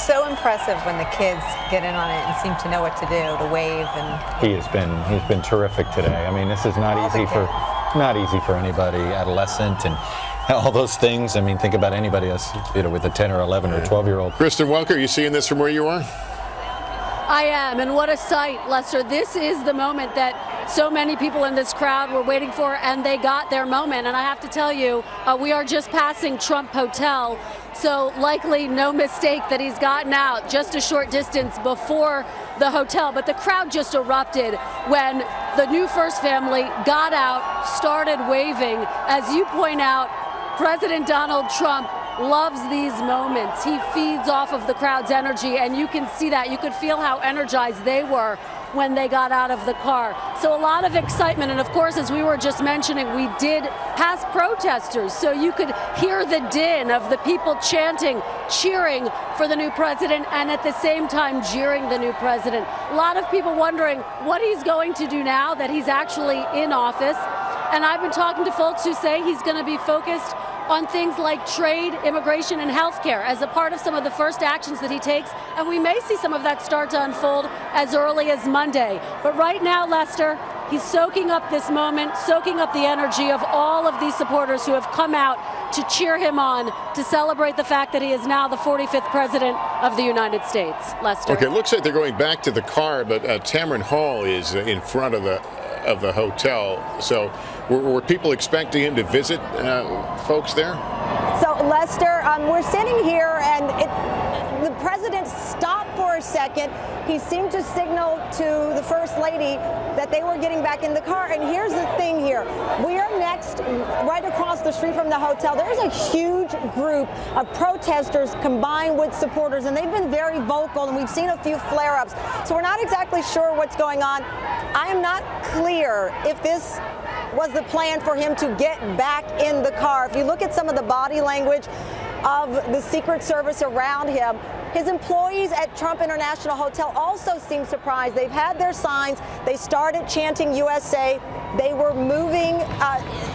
so impressive when the kids get in on it and seem to know what to do, to wave and. He's been terrific today. I mean, this is not easy for anybody, adolescent and all those things. I mean, think about anybody else, with a 10 or 11 or 12-year-old. Kristen Welker, are you seeing this from where you are? I am, and what a sight, Lester. This is the moment that so many people in this crowd were waiting for, and they got their moment. And I have to tell you, we are just passing Trump Hotel, so likely no mistake that he's gotten out just a short distance before the hotel. But the crowd just erupted when the new First Family got out, started waving. As you point out, President Donald Trump loves these moments. He feeds off of the crowd's energy, and you can see that. You could feel how energized they were when they got out of the car. So a lot of excitement, and of course, as we were just mentioning, we did pass protesters, so you could hear the din of the people chanting, cheering for the new president, and at the same time jeering the new president. A lot of people wondering what he's going to do now that he's actually in office. And I've been talking to folks who say he's going to be focused on things like trade, immigration, and healthcare as a part of some of the first actions that he takes. And we may see some of that start to unfold as early as Monday. But right now, Lester, he's soaking up this moment, soaking up the energy of all of these supporters who have come out to cheer him on, to celebrate the fact that he is now the 45th president of the United States. Lester. Okay, it looks like they're going back to the car, but Tamron Hall is in front of the hotel. So were people expecting him to visit folks there? So, Lester, we're sitting here, and the president stopped for a second. He seemed to signal to the First Lady that they were getting back in the car. And here's the thing here. We are next, right across the street from the hotel. There's a huge group of protesters combined with supporters, and they've been very vocal, and we've seen a few flare-ups. So we're not exactly sure what's going on. I am not clear if this was the plan for him to get back in the car. If you look at some of the body language of the Secret Service around him, his employees at Trump International Hotel also seem surprised. They've had their signs. They started chanting USA. They were moving,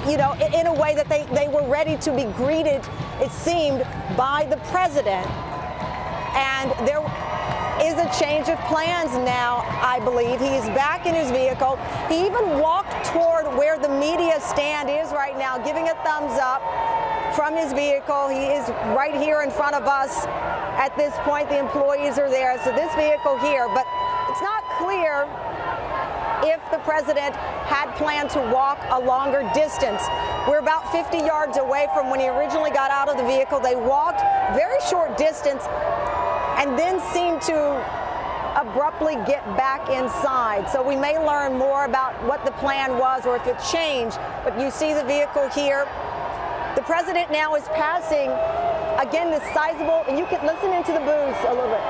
in a way that they were ready to be greeted, it seemed, by the president. And there is a change of plans now, I believe. He is back in his vehicle. He even walked toward where the media stand is right now, giving a thumbs up from his vehicle. He is right here in front of us. At this point, the employees are there. So this vehicle here, but it's not clear if the president had planned to walk a longer distance. We're about 50 yards away from when he originally got out of the vehicle. They walked very short distance and then seemed to abruptly get back inside. So we may learn more about what the plan was or if it changed. But you see the vehicle here. The president now is passing, again, this sizable, and you can listen into the booths a little bit.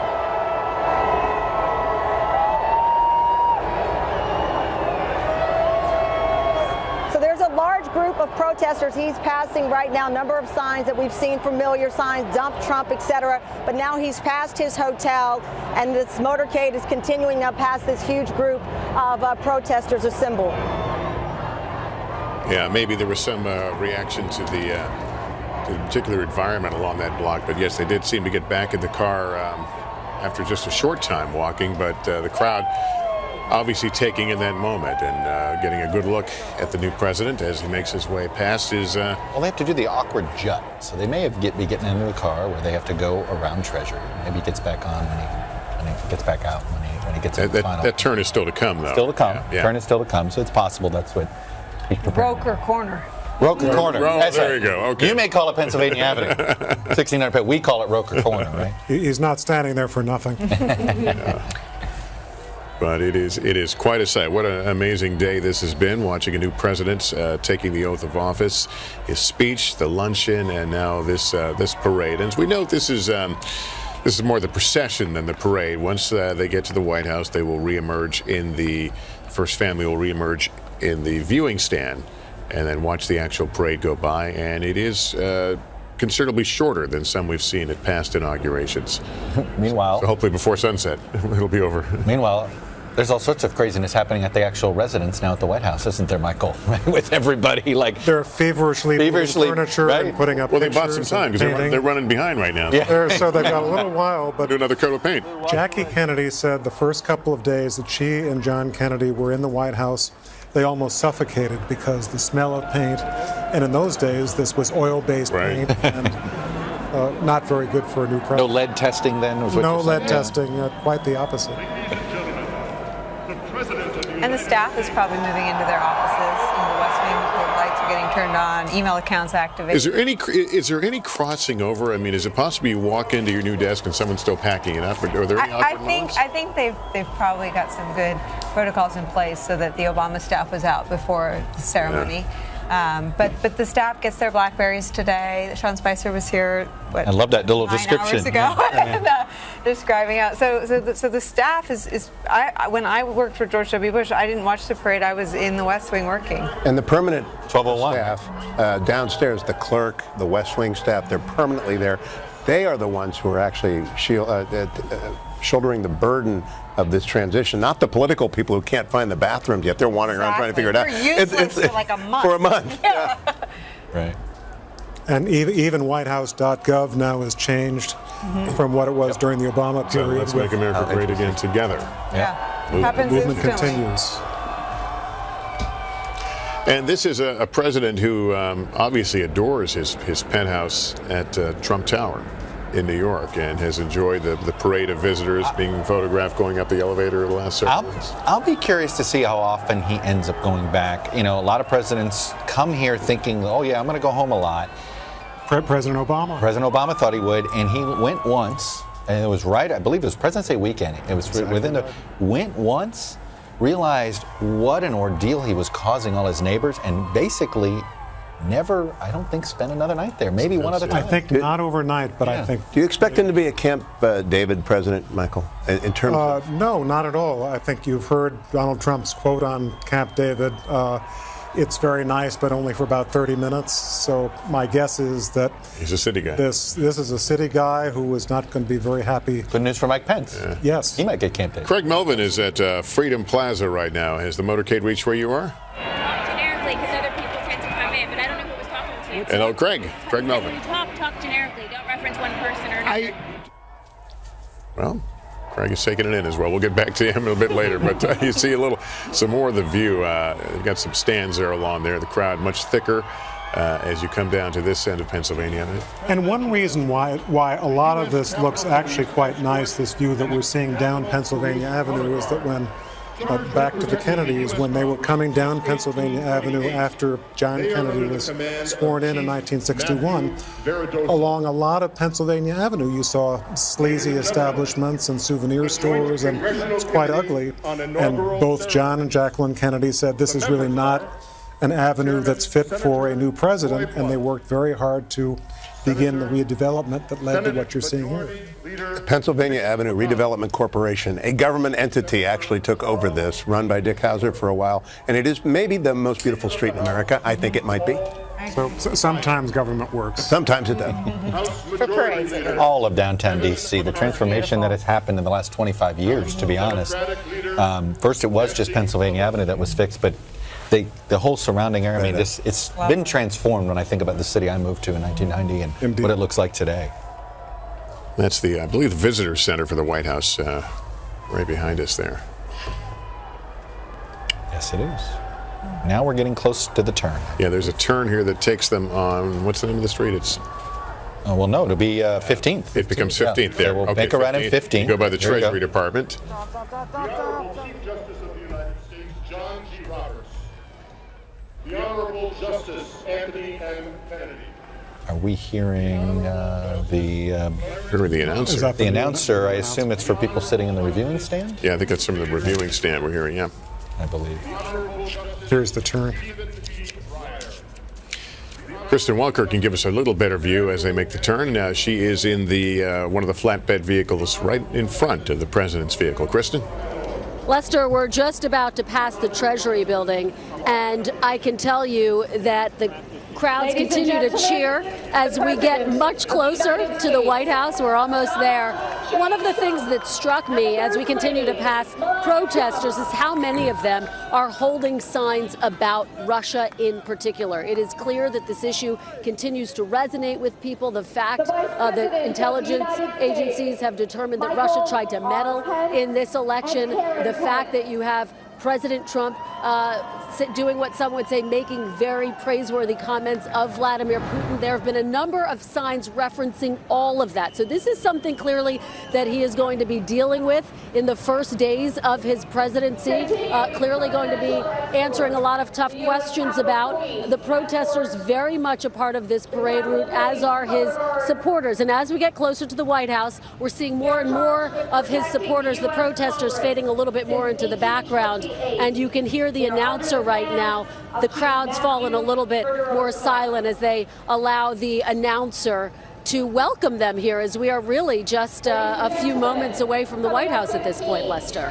So there's a large group of protesters he's passing right now, number of signs that we've seen, familiar signs, dump Trump, etc. But now he's passed his hotel, and this motorcade is continuing now past this huge group of protesters assembled. Yeah, maybe there was some reaction to the particular environment along that block. But yes, they did seem to get back in the car after just a short time walking. But the crowd obviously taking in that moment and getting a good look at the new president as he makes his way past his... Well, they have to do the awkward jut. So they may have be getting into the car where they have to go around Treasury. Maybe he gets back on when he gets back out, when he gets in the final. That turn is still to come, though. Still to come. Yeah. Turn is still to come. So it's possible that's what... Roker Corner. Roker Corner. That's there right. you go. Okay. You may call it Pennsylvania Avenue, 1600 Penn. We call it Roker Corner, right? He's not standing there for nothing. But it is quite a sight. What an amazing day this has been, watching a new president taking the oath of office, his speech, the luncheon, and now this parade. And as we know, this is more the procession than the parade. Once they get to the White House, they will reemerge in the First Family will reemerge in the viewing stand and then watch the actual parade go by. And it is considerably shorter than some we've seen at past inaugurations. Meanwhile, so hopefully before sunset, it'll be over. Meanwhile, There's all sorts of craziness happening at the actual residence now at the White House, isn't there, Michael? With everybody like they're feverishly moving furniture right? and putting up. Well, they bought pictures some time because they're running behind right now. Yeah. So they've got a little while, but do another coat of paint. Jackie Kennedy said the first couple of days that she and John Kennedy were in the White House, they almost suffocated because the smell of paint, and in those days this was oil-based paint, and not very good for a new president. No lead testing then? Was what no you're lead saying? testing, quite the opposite. And the staff is probably moving into their offices. In the West Wing, the lights are getting turned on, email accounts activated. Is there any crossing over? I mean, is it possible you walk into your new desk and someone's still packing it up? Are there any awkward moments? I think they've probably got some good protocols in place so that the Obama staff was out before the ceremony. But the staff gets their Blackberries today. Sean Spicer was here. I love that little 9 description. hours ago, and, describing out. So the staff is. When I worked for George W. Bush, I didn't watch the parade. I was in the West Wing working. And the permanent 1201 staff downstairs, the clerk, the West Wing staff, they're permanently there. They are the ones who are actually shouldering the burden of this transition, not the political people who can't find the bathrooms yet. They're wandering around trying to figure it out. They're useless for like a month. For a month. Yeah. Right. And even WhiteHouse.gov now has changed from what it was during the Obama So period. let's make America great again together. Happens movement instantly. continues. And this is a president who obviously adores his penthouse at Trump Tower in New York and has enjoyed the parade of visitors being photographed going up the elevator the last several months. I'll be curious to see how often he ends up going back. You know, a lot of presidents come here thinking, oh yeah, I'm going to go home a lot. President Obama. President Obama thought he would, and he went once, and it was right, I believe it was President's Day weekend. It was went once, realized what an ordeal he was causing all his neighbors, and basically never, I don't think, spent another night there. Maybe one other time. I think not overnight, but I think. Do you expect him to be a Camp David president, Michael, in terms of? No, not at all. I think you've heard Donald Trump's quote on Camp David. It's very nice, but only for about 30 minutes. So my guess is that he's a city guy. This is a city guy who is not going to be very happy. Good news for Mike Pence. Yeah. Yes. He might get Camp David. Craig Melvin is at Freedom Plaza right now. Has the motorcade reached where you are? Generically, because other people tend to come in, but I don't know who was talking to you. And Craig Melvin. When you talk generically. Don't reference one person or another. Well, Craig is taking it in as well. We'll get back to him a bit later, but you see some more of the view. You've got some stands there along there. The crowd much thicker as you come down to this end of Pennsylvania. And one reason why a lot of this looks actually quite nice, this view that we're seeing down Pennsylvania Avenue, is that when back to the Kennedys, when they were coming down Pennsylvania Avenue after John Kennedy was sworn in 1961, along a lot of Pennsylvania Avenue you saw sleazy establishments and souvenir stores, and it's quite ugly. And both John and Jacqueline Kennedy said this is really not an avenue that's fit for a new president, and they worked very hard to begin the redevelopment that led to what you're seeing here. Pennsylvania Avenue Redevelopment Corporation, a government entity, actually took over this, run by Dick Hauser for a while, and it is maybe the most beautiful street in America. I think it might be. So sometimes government works. Sometimes it does. For parades. All of downtown D.C., the transformation that has happened in the last 25 years, to be honest. First it was just Pennsylvania Avenue that was fixed, but the whole surrounding area, I mean, it's been transformed when I think about the city I moved to in 1990 and what it looks like today. That's I believe, the visitor center for the White House right behind us there. Yes, it is. Now we're getting close to the turn. Yeah, there's a turn here that takes them on, what's the name of the street? It's well, no, it'll be 15th. It becomes 15th there. So we'll make a run in 15th. You go by the Here we Treasury go. Department. The Honorable Chief Justice of the United States, John G. Roberts. The Honorable Justice Anthony M. Kennedy. Are we hearing the announcer? The announcer, I assume it's for people sitting in the reviewing stand? Yeah, I think that's from the reviewing stand we're hearing, yeah. I believe. Here's the turn. Kristen Walker can give us a little better view as they make the turn. She is in the one of the flatbed vehicles right in front of the president's vehicle. Kristen? Lester, we're just about to pass the Treasury building, and I can tell you that the crowds continue to cheer as we get much closer to the White House. We're almost there. One of the things that struck me as we continue to pass protesters is how many of them are holding signs about Russia in particular. It is clear that this issue continues to resonate with people. The fact that intelligence agencies have determined that Russia tried to meddle in this election, the fact that you have President Trump doing what some would say, making very praiseworthy comments of Vladimir Putin. There have been a number of signs referencing all of that. So this is something clearly that he is going to be dealing with in the first days of his presidency. Clearly going to be answering a lot of tough questions about. The protesters very much a part of this parade route, as are his supporters. And as we get closer to the White House, we're seeing more and more of his supporters, the protesters, fading a little bit more into the background. And you can hear the announcer right now. The crowd's fallen a little bit more silent as they allow the announcer to welcome them here, as we are really just a few moments away from the White House at this point, Lester.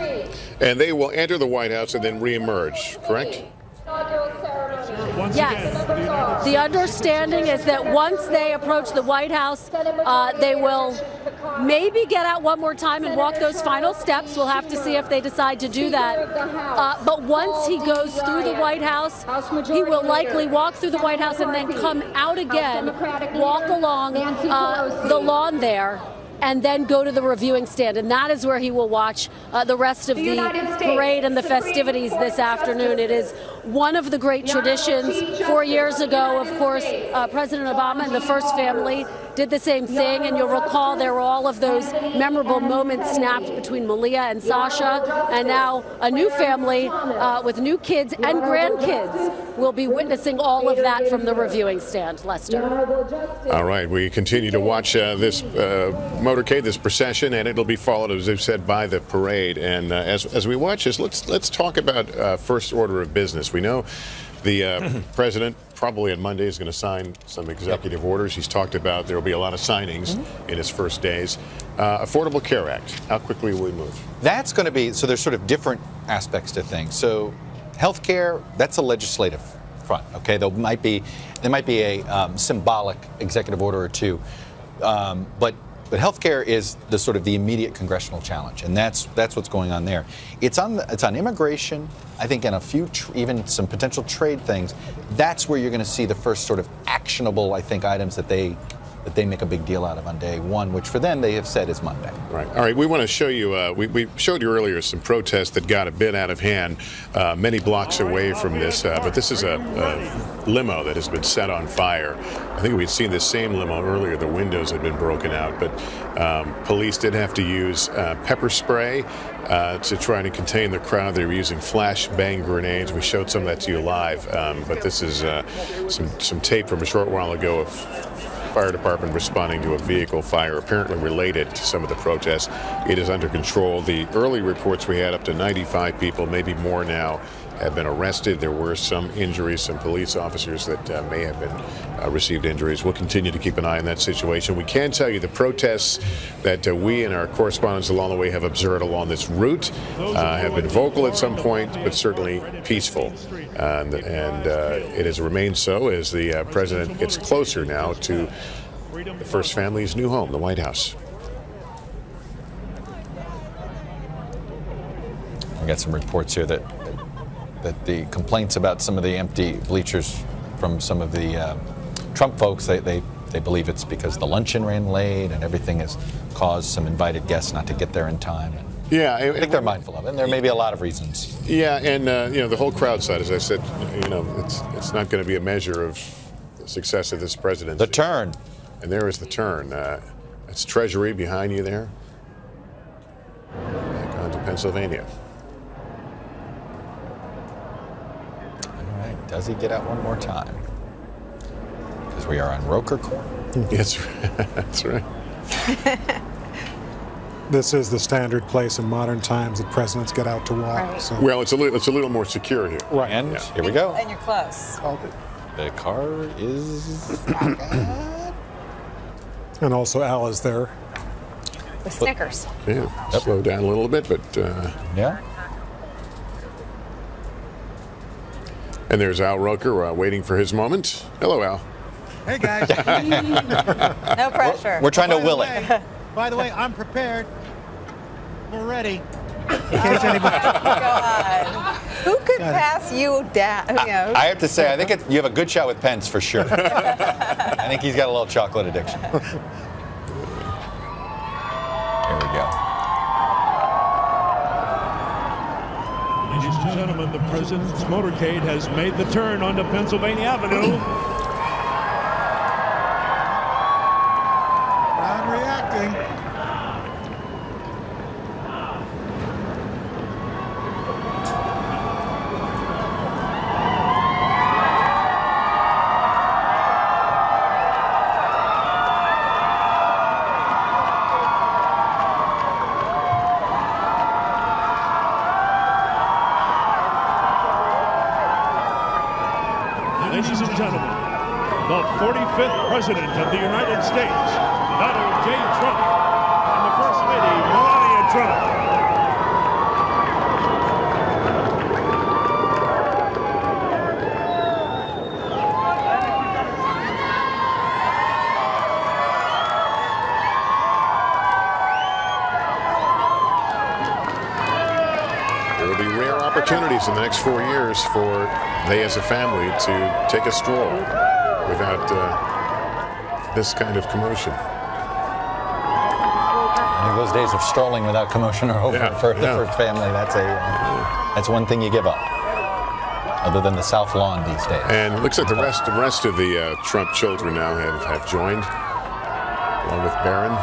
And they will enter the White House and then reemerge, correct? Yes. The understanding is that once they approach the White House, they will maybe get out one more time and walk those final steps. We'll have to see if they decide to do that. But once he goes through the White House, he will likely walk through the White House and then come out again, walk along the lawn there, and then go to the reviewing stand. And that is where he will watch the rest of the parade and the festivities this afternoon. It is one of the great traditions. 4 years ago, of course, President Obama and the First Family did the same thing, and you'll recall there were all of those memorable moments snapped between Malia and Sasha, and now a new family with new kids and grandkids will be witnessing all of that from the reviewing stand. Lester. All right, we continue to watch this motorcade, this procession, and it'll be followed, as I've said, by the parade. And as we watch this, let's talk about first order of business. We know the president probably on Monday is going to sign some executive orders. He's talked about there will be a lot of signings in his first days. Affordable Care Act, how quickly will we move? That's going to be, so there's sort of different aspects to things. So health care, that's a legislative front, okay? There might be a symbolic executive order or two, but healthcare is the sort of the immediate congressional challenge, and that's what's going on there. It's on immigration, I think, and a few even some potential trade things. That's where you're going to see the first sort of actionable, I think, items that they make a big deal out of on day one, which for them they have said is Monday. Right. All right. We want to show you. We showed you earlier some protests that got a bit out of hand, many blocks away from this. But this is a limo that has been set on fire. I think we'd seen this same limo earlier. The windows had been broken out, but police did have to use pepper spray to try to contain the crowd. They were using flashbang grenades. We showed some of that to you live. But this is some tape from a short while ago of fire department responding to a vehicle fire apparently related to some of the protests. It is under control. The early reports we had, up to 95 people, maybe more now, have been arrested. There were some injuries, some police officers that may have been received injuries. We'll continue to keep an eye on that situation. We can tell you the protests that we and our correspondents along the way have observed along this route have been vocal at some point, but certainly peaceful. And it has remained so as the president gets closer now to the First Family's new home, the White House. We got some reports here that the complaints about some of the empty bleachers from some of the Trump folks, they believe it's because the luncheon ran late and everything has caused some invited guests not to get there in time. Yeah, I think they're mindful of it, and there may be a lot of reasons. Yeah, and the whole crowd side, as I said, it's not going to be a measure of the success of this presidency. The turn. And there is the turn. That's Treasury behind you there. Back on to Pennsylvania. All right, does he get out one more time? Because we are on Roker Court. Yes, that's right. This is the standard place in modern times that presidents get out to walk. Right. So. Well, it's a little more secure here. Right. And here we go. And you're close. The car is And also Al is there. With Snickers. Yeah, slow down a little bit, but yeah. And there's Al Roker waiting for his moment. Hello, Al. Hey, guys. No pressure. We're trying to will it. By the way, I'm prepared. We're ready. In case anybody... God. Who could pass you down? You know? I have to say, I think you have a good shot with Pence for sure. I think he's got a little chocolate addiction. Here we go. Ladies and gentlemen, the president's motorcade has made the turn onto Pennsylvania Avenue. I'm reacting. Ladies and gentlemen, the 45th President of the United States, Donald J. Trump, and the First Lady, Melania Trump. There will be rare opportunities in the next 4 years for they as a family to take a stroll without this kind of commotion. I think those days of strolling without commotion are over for the first family. That's one thing you give up, other than the South Lawn these days. And it looks like the rest of the Trump children now have joined, along with Barron.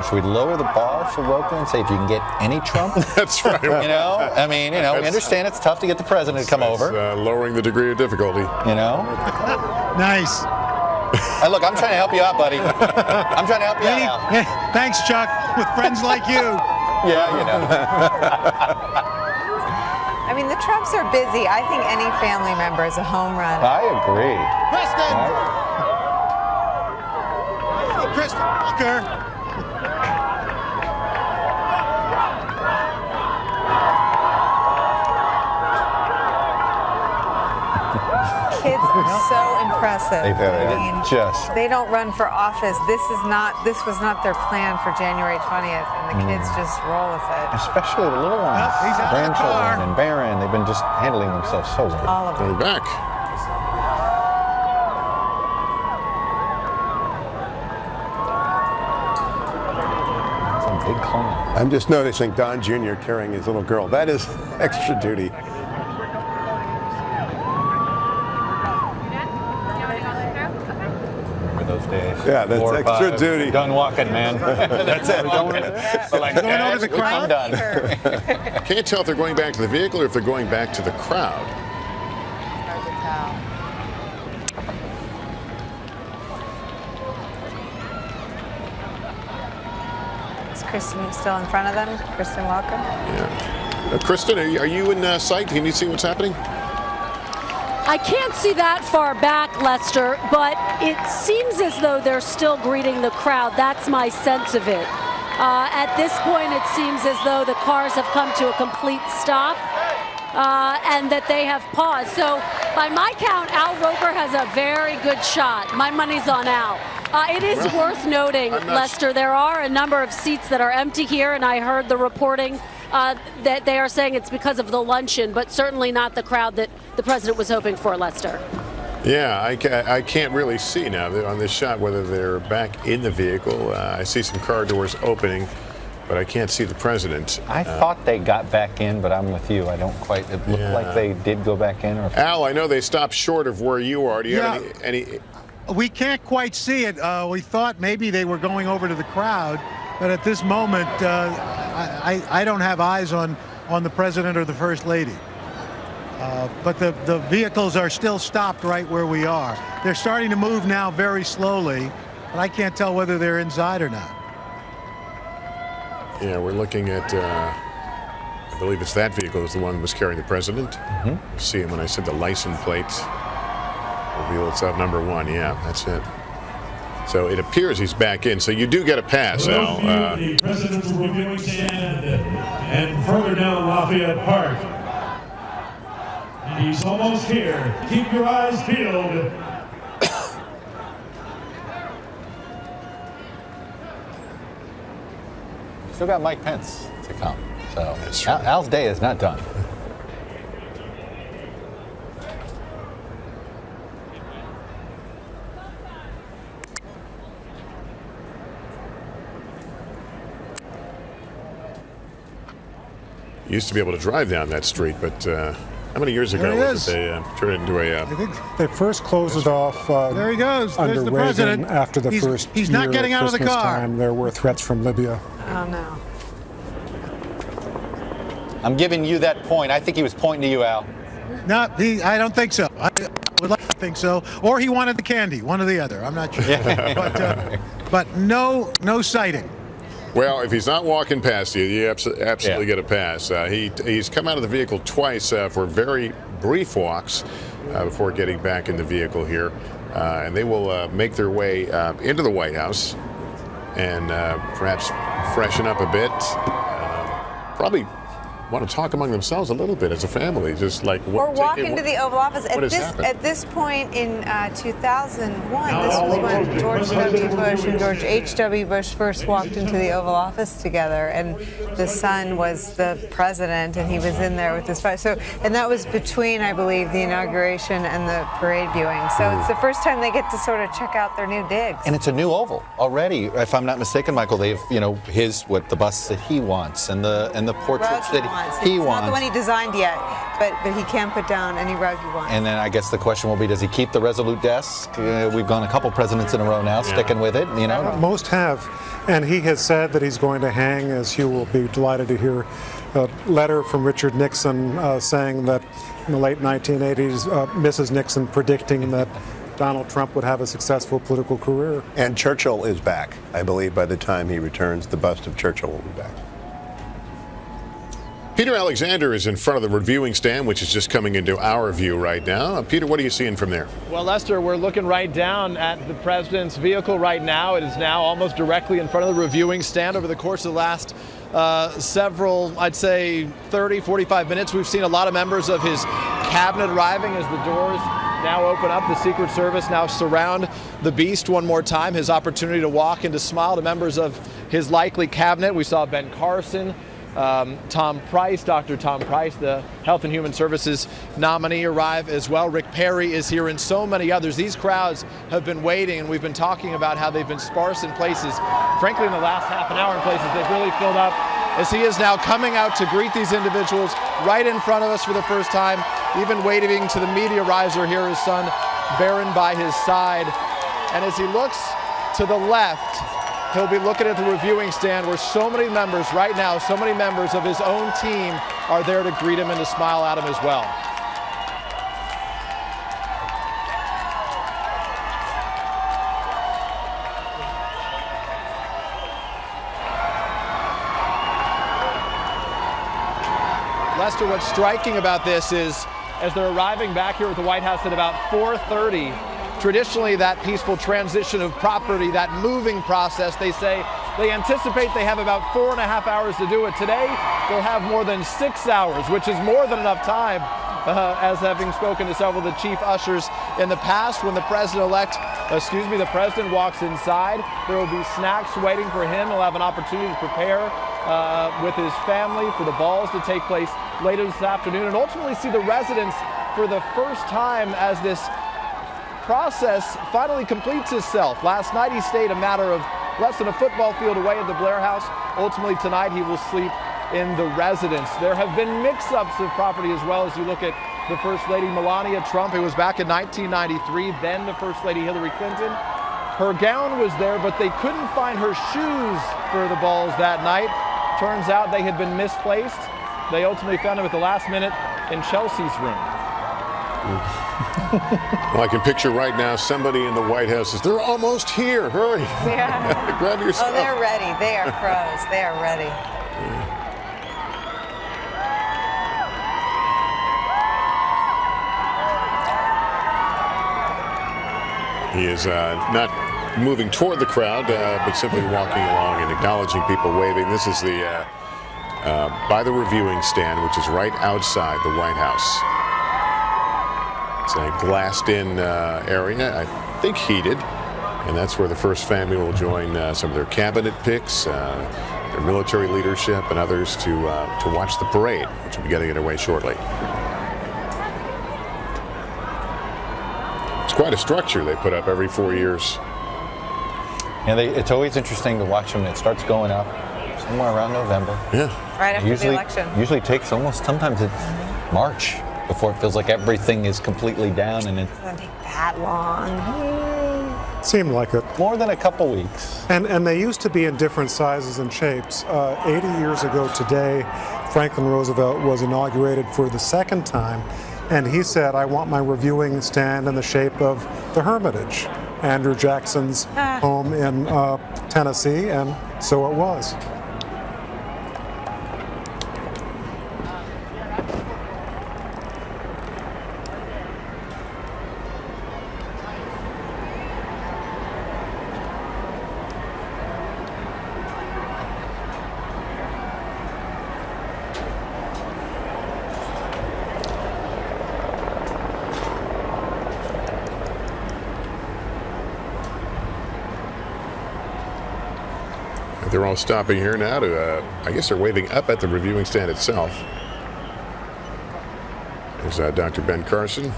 Should we lower the bar for Roker and say if you can get any Trump? That's right. You know, I mean, we understand it's tough to get the president to come over. Lowering the degree of difficulty. You know? Nice. Hey, look, I'm trying to help you out, buddy. I'm trying to help you out. Hey, thanks, Chuck. With friends like you. Yeah, you know. I mean, the Trumps are busy. I think any family member is a home run. I agree. Kristen! Hello, Kristen. Walker. Kids are so impressive. They don't run for office. This was not their plan for January 20th, and the kids just roll with it. Especially the little ones. Grandchildren and Barron, they've been just handling themselves so well. All of them. We're back. It's a big clown. I'm just noticing Don Jr. carrying his little girl. That is extra duty. Those days. Yeah, that's extra duty. Done walking, man. That's it. I'm done. Can't tell if they're going back to the vehicle or if they're going back to the crowd. Hard to tell. Is Kristen still in front of them? Kristen, welcome. Yeah. Kristen, are you in sight? Can you see what's happening? I can't see that far back, Lester, but it seems as though they're still greeting the crowd. That's my sense of it. At this point, it seems as though the cars have come to a complete stop and that they have paused. So by my count, Al Roker has a very good shot. My money's on Al. It is worth noting, Lester, there are a number of seats that are empty here, and I heard the reporting that they are saying it's because of the luncheon, but certainly not the crowd that the president was hoping for, Lester. Yeah, I can't really see now on this shot whether they're back in the vehicle. I see some car doors opening, but I can't see the president. I thought they got back in, but I'm with you. I don't quite. It looked like they did go back in. Or Al, I know they stopped short of where you are. Do you have any? We can't quite see it. We thought maybe they were going over to the crowd, but at this moment, I don't have eyes on the president or the first lady. But the vehicles are still stopped right where we are. They're starting to move now very slowly, but I can't tell whether they're inside or not. Yeah, we're looking at, I believe it's that vehicle is the one that was carrying the president. Mm-hmm. See him when I said the license plate. Reveal it's up number 1. Yeah, that's it. So it appears he's back in. So you do get a pass, Al. The president's reviewing stand and further down Lafayette Park. He's almost here. Keep your eyes peeled. Still got Mike Pence to come. So Al's day is not done. Used to be able to drive down that street, but how many years ago was it they turned it into a... I think they first closed it off there he goes. under There's the Reagan president. after the first He's year not getting out of the Christmas car. time. There were threats from Libya. Oh, no. I'm giving you that point. I think he was pointing to you, Al. No, I don't think so. I would like to think so. Or he wanted the candy, one or the other. I'm not sure. But no sighting. Well, if he's not walking past you, you absolutely get a pass. He's come out of the vehicle twice for very brief walks before getting back in the vehicle here. And they will make their way into the White House and perhaps freshen up a bit. Probably want to talk among themselves a little bit as a family, just like or walk into the Oval Office. At this point in 2001, this was when George W. Bush and George H.W. Bush first walked into the Oval Office together, and the son was the president, and he was in there with his father. So, and that was between, I believe, the inauguration and the parade viewing. So it's the first time they get to sort of check out their new digs. And it's a new oval already. If I'm not mistaken, Michael, they've the bus that he wants and the portraits that he wants. Not the one he designed yet, but he can put down any rug he wants. And then I guess the question will be, does he keep the Resolute desk? We've gone a couple presidents in a row now, sticking with it. Most have, and he has said that he's going to hang, as you will be delighted to hear, a letter from Richard Nixon saying that in the late 1980s, Mrs. Nixon predicting that Donald Trump would have a successful political career. And Churchill is back. I believe by the time he returns, the bust of Churchill will be back. Peter Alexander is in front of the reviewing stand, which is just coming into our view right now. Peter, what are you seeing from there? Well, Lester, we're looking right down at the president's vehicle right now. It is now almost directly in front of the reviewing stand. Over the course of the last several, I'd say 30, 45 minutes, we've seen a lot of members of his cabinet arriving as the doors now open up. The Secret Service now surround the beast one more time. His opportunity to walk and to smile to members of his likely cabinet. We saw Ben Carson, Tom Price, Dr. Tom Price, the Health and Human Services nominee, arrive as well. Rick Perry is here and so many others. These crowds have been waiting, and we've been talking about how they've been sparse in places. Frankly, in the last half an hour in places, they've really filled up as he is now coming out to greet these individuals right in front of us for the first time, even waving to the media riser here, his son Barron by his side. And as he looks to the left, he'll be looking at the reviewing stand where so many members right now, so many members of his own team are there to greet him and to smile at him as well. Lester, what's striking about this is as they're arriving back here at the White House at about 4:30, traditionally, that peaceful transition of property, that moving process, they say they anticipate they have about 4.5 hours to do it. Today, they'll have more than 6 hours, which is more than enough time, as having spoken to several of the chief ushers in the past. When the president walks inside, there will be snacks waiting for him. He'll have an opportunity to prepare with his family for the balls to take place later this afternoon, and ultimately see the residents for the first time as this process finally completes itself. Last night he stayed a matter of less than a football field away at the Blair House. Ultimately tonight he will sleep in the residence. There have been mix-ups of property as well as you look at the First Lady Melania Trump, who was back in 1993, then the First Lady Hillary Clinton. Her gown was there, but they couldn't find her shoes for the balls that night. Turns out they had been misplaced. They ultimately found them at the last minute in Chelsea's room. Well, I can picture right now somebody in the White House says, "They're almost here, hurry." Yeah. Grab your stuff. Oh, they're ready. They are pros. They are ready. He is not moving toward the crowd, but simply walking along and acknowledging people waving. This is by the reviewing stand, which is right outside the White House. It's a glassed-in area, I think heated, and that's where the first family will join some of their cabinet picks, their military leadership, and others to watch the parade, which will be getting underway shortly. It's quite a structure they put up every 4 years. And it's always interesting to watch them. It starts going up somewhere around November. Yeah. Right after the election. Usually takes sometimes it's March before it feels like everything is completely down, and it doesn't take that long. Seemed like it. More than a couple weeks. And they used to be in different sizes and shapes. 80 years ago today, Franklin Roosevelt was inaugurated for the second time, and he said, I want my reviewing stand in the shape of the Hermitage, Andrew Jackson's home in Tennessee, and so it was. They're all stopping here now to, I guess they're waving up at the reviewing stand itself. There's Dr. Ben Carson.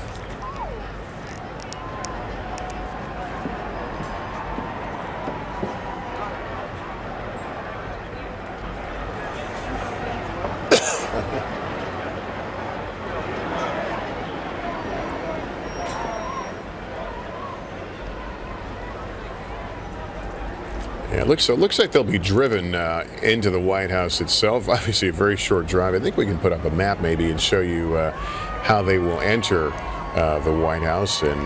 Yeah, it looks like they'll be driven into the White House itself. Obviously, a very short drive. I think we can put up a map maybe and show you how they will enter the White House. And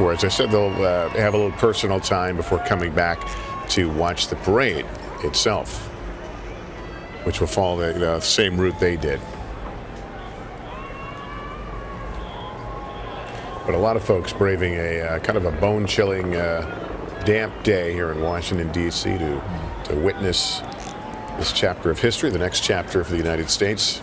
where, as I said, they'll have a little personal time before coming back to watch the parade itself, which will follow the same route they did. But a lot of folks braving a kind of a bone-chilling damp day here in Washington, D.C. to witness this chapter of history, the next chapter for the United States.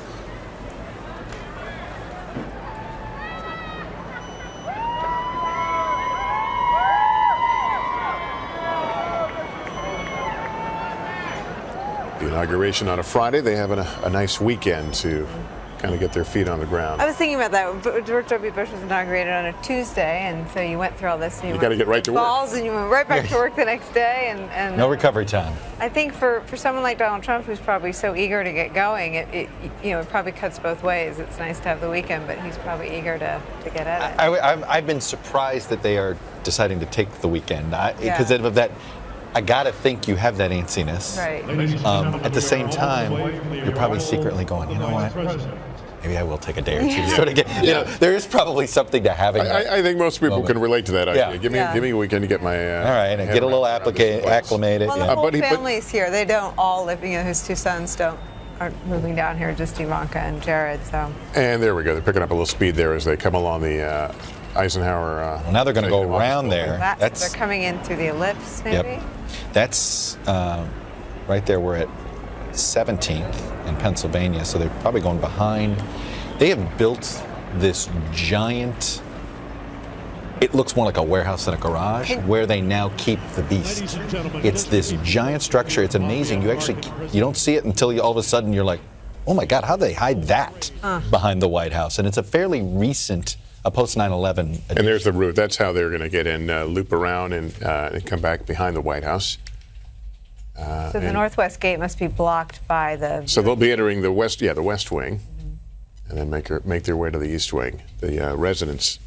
The inauguration on a Friday. They have a nice weekend to kind of get their feet on the ground. I was thinking about that. George W. Bush was inaugurated on a Tuesday, and so you went through all this. And you got to get right to work. Balls, and you went right back to work the next day. And no recovery time. I think for someone like Donald Trump, who's probably so eager to get going, it probably cuts both ways. It's nice to have the weekend, but he's probably eager to get at it. I've been surprised that they are deciding to take the weekend because of that. I gotta think you have that antsiness. Right. At the same time, you're probably secretly going, you know what? Maybe I will take a day or two to sort of get. You know, there is probably something to having. I think most people can relate to that idea. Give me a weekend to get my. All right, and get a little acclimated. Well, the whole family's here. They don't all live. His two sons aren't moving down here. Just Ivanka and Jared. So. And there we go. They're picking up a little speed there as they come along the Eisenhower. Well, now they're going to go around there. They're coming in through the ellipse, maybe. Yep. That's right there. We're at 17th in Pennsylvania, so they're probably going behind. They have built this giant, it looks more like a warehouse than a garage, where they now keep the beast. It's this giant structure. It's amazing. You don't see it until all of a sudden you're like, oh my God, how do they hide that behind the White House? And it's a fairly recent, a post 9/11 edition. And there's the route. That's how they're going to get in, loop around and come back behind the White House. So the Northwest Gate must be blocked by the. So they'll be entering the West Wing, and then make their way to the East Wing, the residence.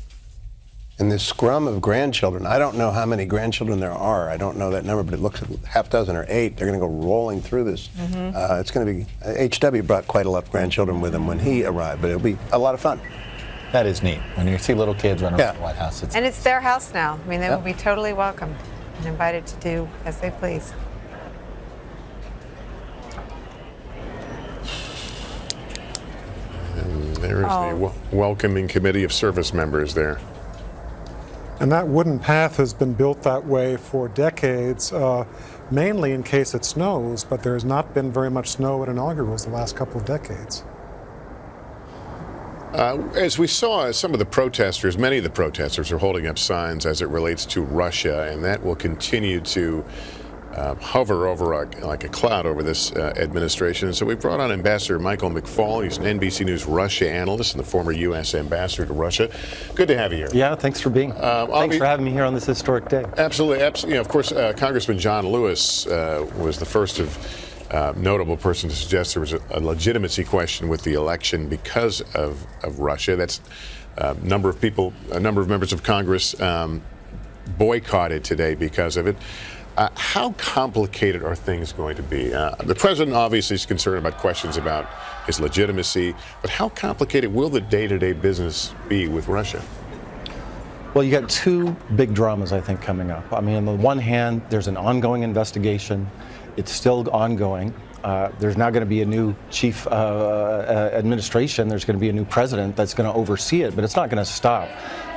And this scrum of grandchildren, I don't know how many grandchildren there are. I don't know that number, but it looks like half dozen or 8. They're going to go rolling through this. It's going to be. H.W. brought quite a lot of grandchildren with him when he arrived, but it'll be a lot of fun. That is neat. When you see little kids running around the White House. And it's their house now. I mean, they will be totally welcome and invited to do as they please. And there's the welcoming committee of service members there. And that wooden path has been built that way for decades, mainly in case it snows, but there has not been very much snow at inaugurals the last couple of decades. As we saw, some of the protesters, many of the protesters are holding up signs as it relates to Russia, and that will continue to hover over like a cloud over this administration. And so we brought on Ambassador Michael McFaul. He's an NBC News Russia analyst and the former U.S. ambassador to Russia. Good to have you here. Yeah, thanks for being. Thanks for having me here on this historic day. Absolutely, absolutely. Of course, Congressman John Lewis was the first of notable person to suggest there was a legitimacy question with the election because of Russia. That's a number of members of Congress boycotted today because of it. How complicated are things going to be? The president obviously is concerned about questions about his legitimacy, but how complicated will the day-to-day business be with Russia? Well, you got two big dramas, I think, coming up. I mean, on the one hand, there's an ongoing investigation. It's still ongoing. There's now going to be a new chief administration. There's going to be a new president that's going to oversee it, but it's not going to stop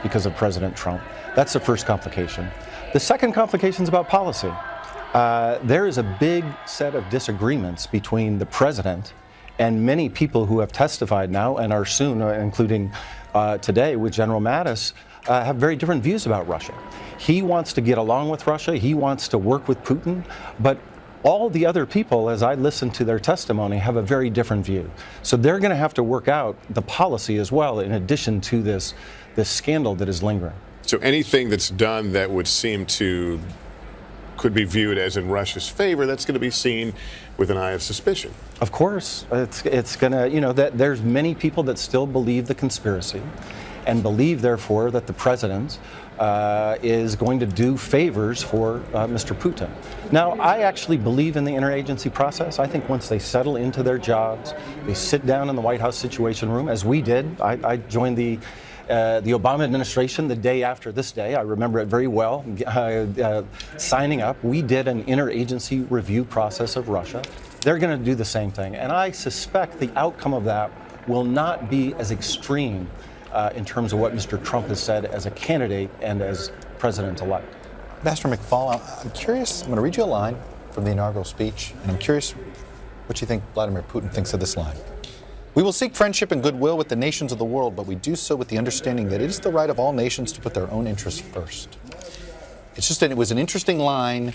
because of President Trump. That's the first complication. The second complication is about policy. There is a big set of disagreements between the president and many people who have testified now and are soon, including today with General Mattis, have very different views about Russia. He wants to get along with Russia. He wants to work with Putin. But all the other people, as I listen to their testimony, have a very different view. So they're going to have to work out the policy as well, in addition to this scandal that is lingering. So anything that's done that would seem to could be viewed as in Russia's favor, that's going to be seen with an eye of suspicion. Of course, it's going to, that there's many people that still believe the conspiracy and believe, therefore, that the president is going to do favors for Mr. Putin. Now, I actually believe in the interagency process. I think once they settle into their jobs, they sit down in the White House Situation Room, as we did. I joined the Obama administration the day after this day. I remember it very well, signing up. We did an interagency review process of Russia. They're going to do the same thing. And I suspect the outcome of that will not be as extreme in terms of what Mr. Trump has said as a candidate and as president-elect. Ambassador McFaul, I'm curious. I'm going to read you a line from the inaugural speech, and I'm curious what you think Vladimir Putin thinks of this line. We will seek friendship and goodwill with the nations of the world, but we do so with the understanding that it is the right of all nations to put their own interests first. It's just that it was an interesting line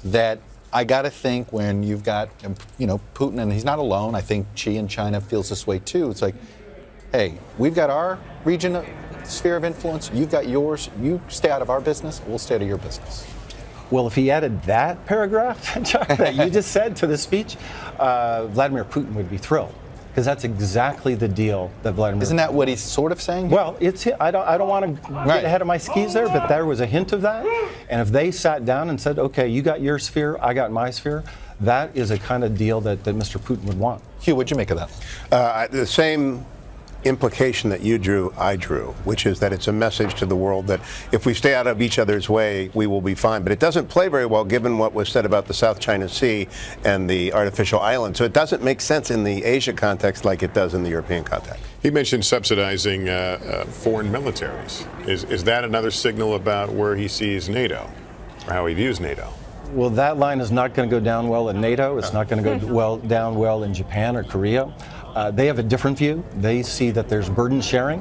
that I got to think when you've got, Putin, and he's not alone. I think Xi in China feels this way too. It's like, hey, we've got our region, sphere of influence. You've got yours. You stay out of our business. We'll stay out of your business. Well, if he added that paragraph, Chuck, that you just said to the speech, Vladimir Putin would be thrilled. Because that's exactly the deal that Vladimir. Isn't that what he's sort of saying? Well, I don't want to get ahead of my skis there, but there was a hint of that. And if they sat down and said, okay, you got your sphere, I got my sphere, that is a kind of deal that Mr. Putin would want. Hugh, what'd you make of that? The same implication that you drew, I drew, which is that it's a message to the world that if we stay out of each other's way, we will be fine. But it doesn't play very well given what was said about the South China Sea and the artificial island. So it doesn't make sense in the Asia context like it does in the European context. He mentioned subsidizing foreign militaries. Is that another signal about where he sees NATO or how he views NATO? Well, that line is not going to go down well in NATO. It's not going to go down well in Japan or Korea. They have a different view. They see that there's burden sharing,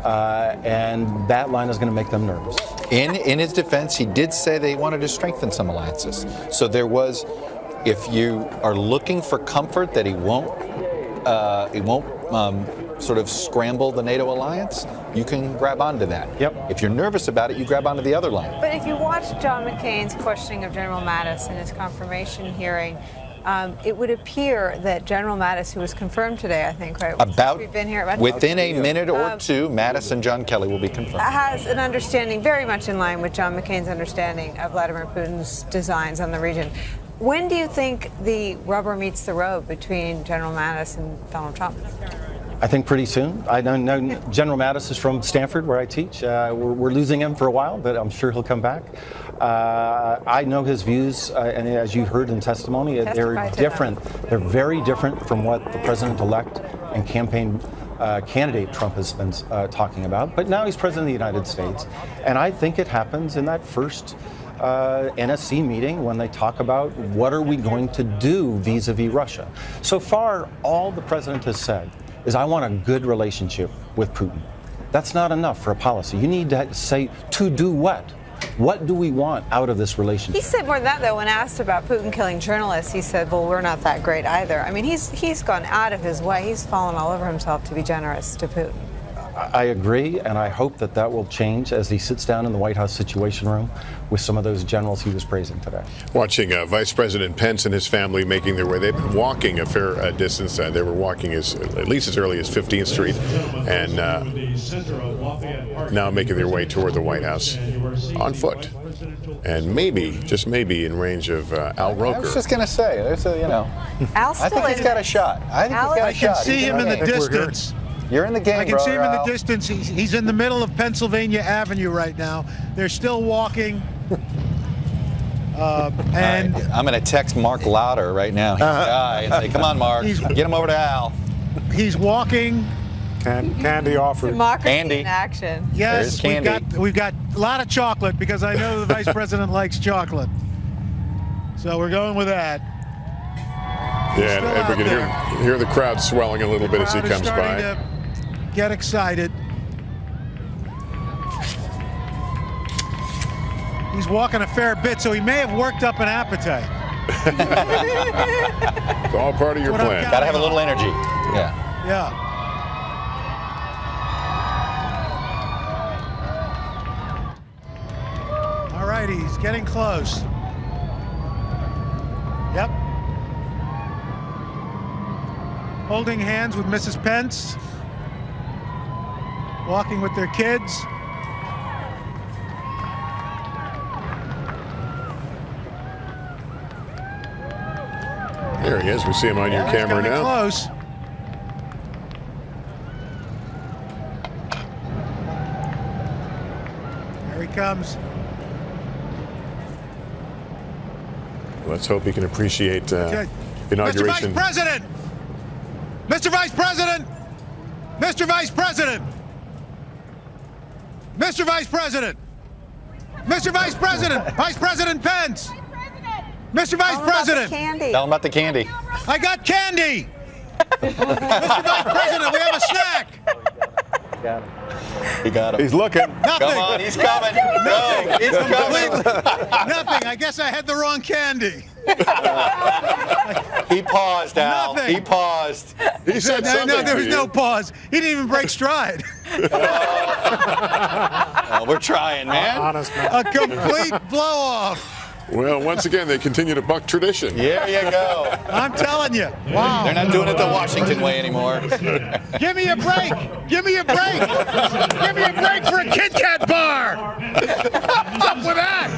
and that line is going to make them nervous. In his defense, he did say they wanted to strengthen some alliances. So there was, if you are looking for comfort that he won't sort of scramble the NATO alliance, you can grab onto that. Yep. If you're nervous about it, you grab onto the other line. But if you watch John McCain's questioning of General Mattis in his confirmation hearing, it would appear that General Mattis, who was confirmed today, I think, right? We've been here within a minute or two, Mattis and John Kelly will be confirmed. Has an understanding very much in line with John McCain's understanding of Vladimir Putin's designs on the region. When do you think the rubber meets the road between General Mattis and Donald Trump? I think pretty soon. I don't know. General Mattis is from Stanford, where I teach. We're losing him for a while, but I'm sure he'll come back. I know his views, and as you heard in testimony, they're different. They're very different from what the president-elect and campaign candidate Trump has been talking about. But now he's president of the United States, and I think it happens in that first NSC meeting when they talk about what are we going to do vis-a-vis Russia. So far, all the president has said is I want a good relationship with Putin. That's not enough for a policy. You need to say, to do what? What do we want out of this relationship? He said more than that, though. When asked about Putin killing journalists, he said, well, we're not that great either. I mean, he's gone out of his way. He's fallen all over himself to be generous to Putin. I agree, and I hope that that will change as he sits down in the White House Situation Room with some of those generals he was praising today. Watching Vice President Pence and his family making their way. They've been walking a fair distance. They were walking at least as early as 15th Street, and now making their way toward the White House on foot. And maybe, just maybe, in range of Al Roker. I was just going to say, there's a, I think he's got a shot. I think he's got a shot. I can see him in the distance. You're in the game, I can see him in the distance. He's in the middle of Pennsylvania Avenue right now. They're still walking. And right. I'm going to text Mark Louder right now, he's the guy, and say, come on, Mark, get him over to Al. He's walking. Candy offered. Democracy Candy in action. Yes, we've got a lot of chocolate because I know the Vice President likes chocolate. So we're going with that. Yeah, and we can hear the crowd swelling a little bit as he comes by. To get excited. He's walking a fair bit, so he may have worked up an appetite. It's all part of your plan. Got to have a little energy. Yeah. Yeah. All right, he's getting close. Yep. Holding hands with Mrs. Pence. Walking with their kids. There he is. We see him on your camera now. Close. There he comes. Let's hope he can appreciate the inauguration. Mr. Vice President! Mr. Vice President! Mr. Vice President! Mr. Vice President! Mr. Vice President! Vice President Pence! Mr. Vice President! Tell him about the candy. I got candy! Mr. Vice President, we have a snack! Got him. He got him. He's looking. Nothing. Come on, he's coming. No, he's coming. Nothing. I guess I had the wrong candy. He paused, Al. Nothing. He paused. He said something. No, there was no pause. He didn't even break stride. Oh, we're trying, man. Honest man. A complete blow-off. Well, once again, they continue to buck tradition. There you go. I'm telling you. Wow. They're not doing it the Washington way anymore. Give me a break. Give me a break. Give me a break for a Kit Kat bar. What's up with that?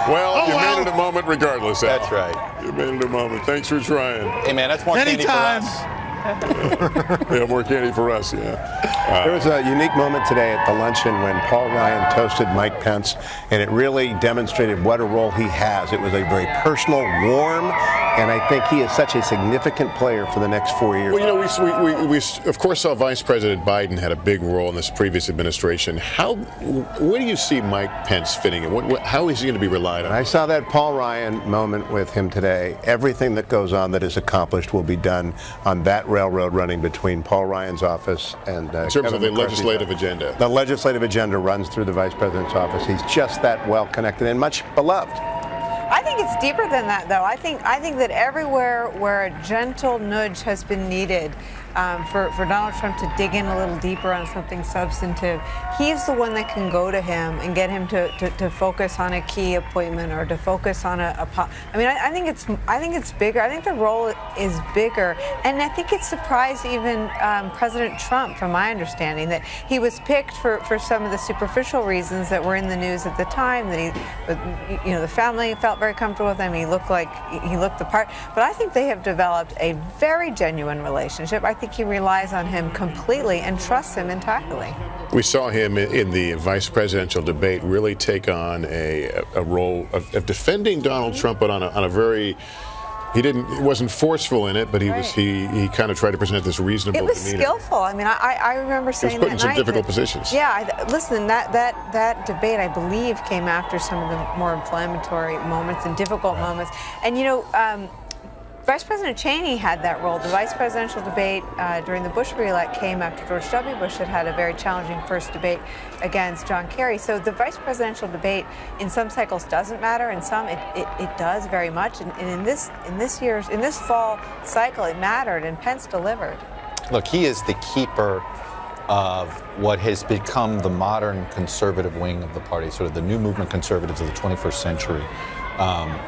Well, you made it a moment regardless, Al. That's right. You made it a moment. Thanks for trying. Hey, man, that's more candy for Anytime. us. Yeah, more candy for us, yeah. There was a unique moment today at the luncheon when Paul Ryan toasted Mike Pence, and it really demonstrated what a role he has. It was a very personal, warm, and I think he is such a significant player for the next 4 years. Well, you know, we of course saw Vice President Biden had a big role in this previous administration. Where do you see Mike Pence fitting in? How is he going to be relied on? I saw that Paul Ryan moment with him today. Everything that goes on that is accomplished will be done on that railroad running between Paul Ryan's office and in terms of the legislative agenda. The legislative agenda runs through the Vice President's office. He's just that well connected and much beloved. I think it's deeper than that, though. I think that everywhere where a gentle nudge has been needed for Donald Trump to dig in a little deeper on something substantive, he's the one that can go to him and get him to focus on a key appointment or to focus on I think it's bigger. I think the role is bigger, and I think it surprised even President Trump, from my understanding, that he was picked for some of the superficial reasons that were in the news at the time. That the family felt very comfortable with him. He looked the part. But I think they have developed a very genuine relationship. I think he relies on him completely and trusts him entirely. We saw him in the vice presidential debate really take on a role of defending Donald Trump, but on a very, he wasn't forceful in it, but he kind of tried to present this reasonable demeanor. It was skillful. I mean, I remember saying he was put in some night difficult positions. Yeah, listen, that debate, I believe, came after some of the more inflammatory moments and difficult moments. And Vice President Cheney had that role. The vice presidential debate during the Bush re-elect came after George W. Bush had a very challenging first debate against John Kerry. So the vice presidential debate in some cycles doesn't matter, in some it does very much. And in this fall cycle, it mattered, and Pence delivered. Look, he is the keeper of what has become the modern conservative wing of the party, sort of the new movement conservatives of the 21st century,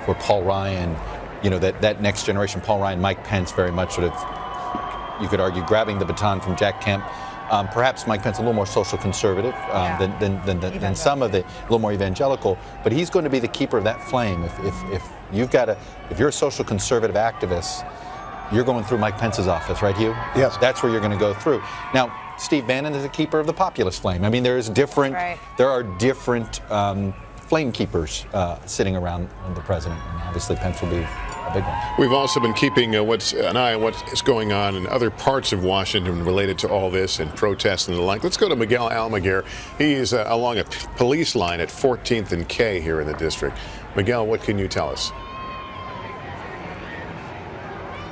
where Paul Ryan, you know, that next generation, Paul Ryan, Mike Pence, very much sort of, you could argue, grabbing the baton from Jack Kemp. Perhaps Mike Pence a little more social conservative than some of the, a little more evangelical, but he's going to be the keeper of that flame. If you're a social conservative activist, you're going through Mike Pence's office, right, Hugh? Yes. That's where you're going to go through. Now, Steve Bannon is a keeper of the populist flame. I mean, there are different flame keepers sitting around the president, and obviously Pence will be a big one. We've also been keeping an eye on what is going on in other parts of Washington related to all this and protests and the like. Let's go to Miguel Almaguer. He is along a police line at 14th and K here in the district. Miguel, what can you tell us?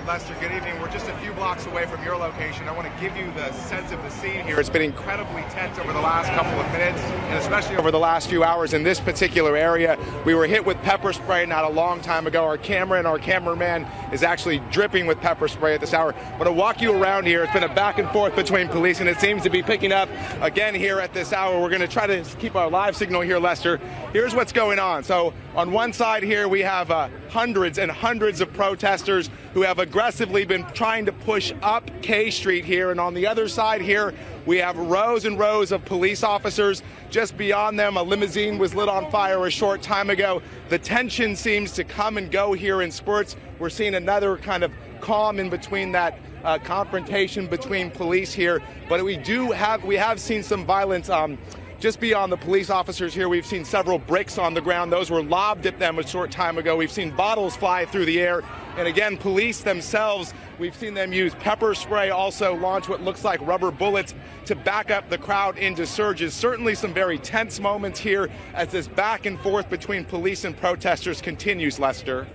Lester, good evening. We're just a few blocks away from your location. I want to give you the sense of the scene here. It's been incredibly tense over the last couple of minutes, and especially over the last few hours in this particular area. We were hit with pepper spray not a long time ago. Our camera and our cameraman is actually dripping with pepper spray at this hour. I'm going to walk you around here. It's been a back and forth between police, and it seems to be picking up again here at this hour. We're going to try to keep our live signal here, Lester. Here's what's going on. So on one side here, we have hundreds and hundreds of protesters who have aggressively been trying to push up K Street here. And on the other side here, we have rows and rows of police officers. Just beyond them, a limousine was lit on fire a short time ago. The tension seems to come and go here in spurts. We're seeing another kind of calm in between that confrontation between police here. But we have seen some violence. Just beyond the police officers here, we've seen several bricks on the ground. Those were lobbed at them a short time ago. We've seen bottles fly through the air. And again, police themselves, we've seen them use pepper spray, also launch what looks like rubber bullets to back up the crowd into surges. Certainly some very tense moments here as this back and forth between police and protesters continues, Lester.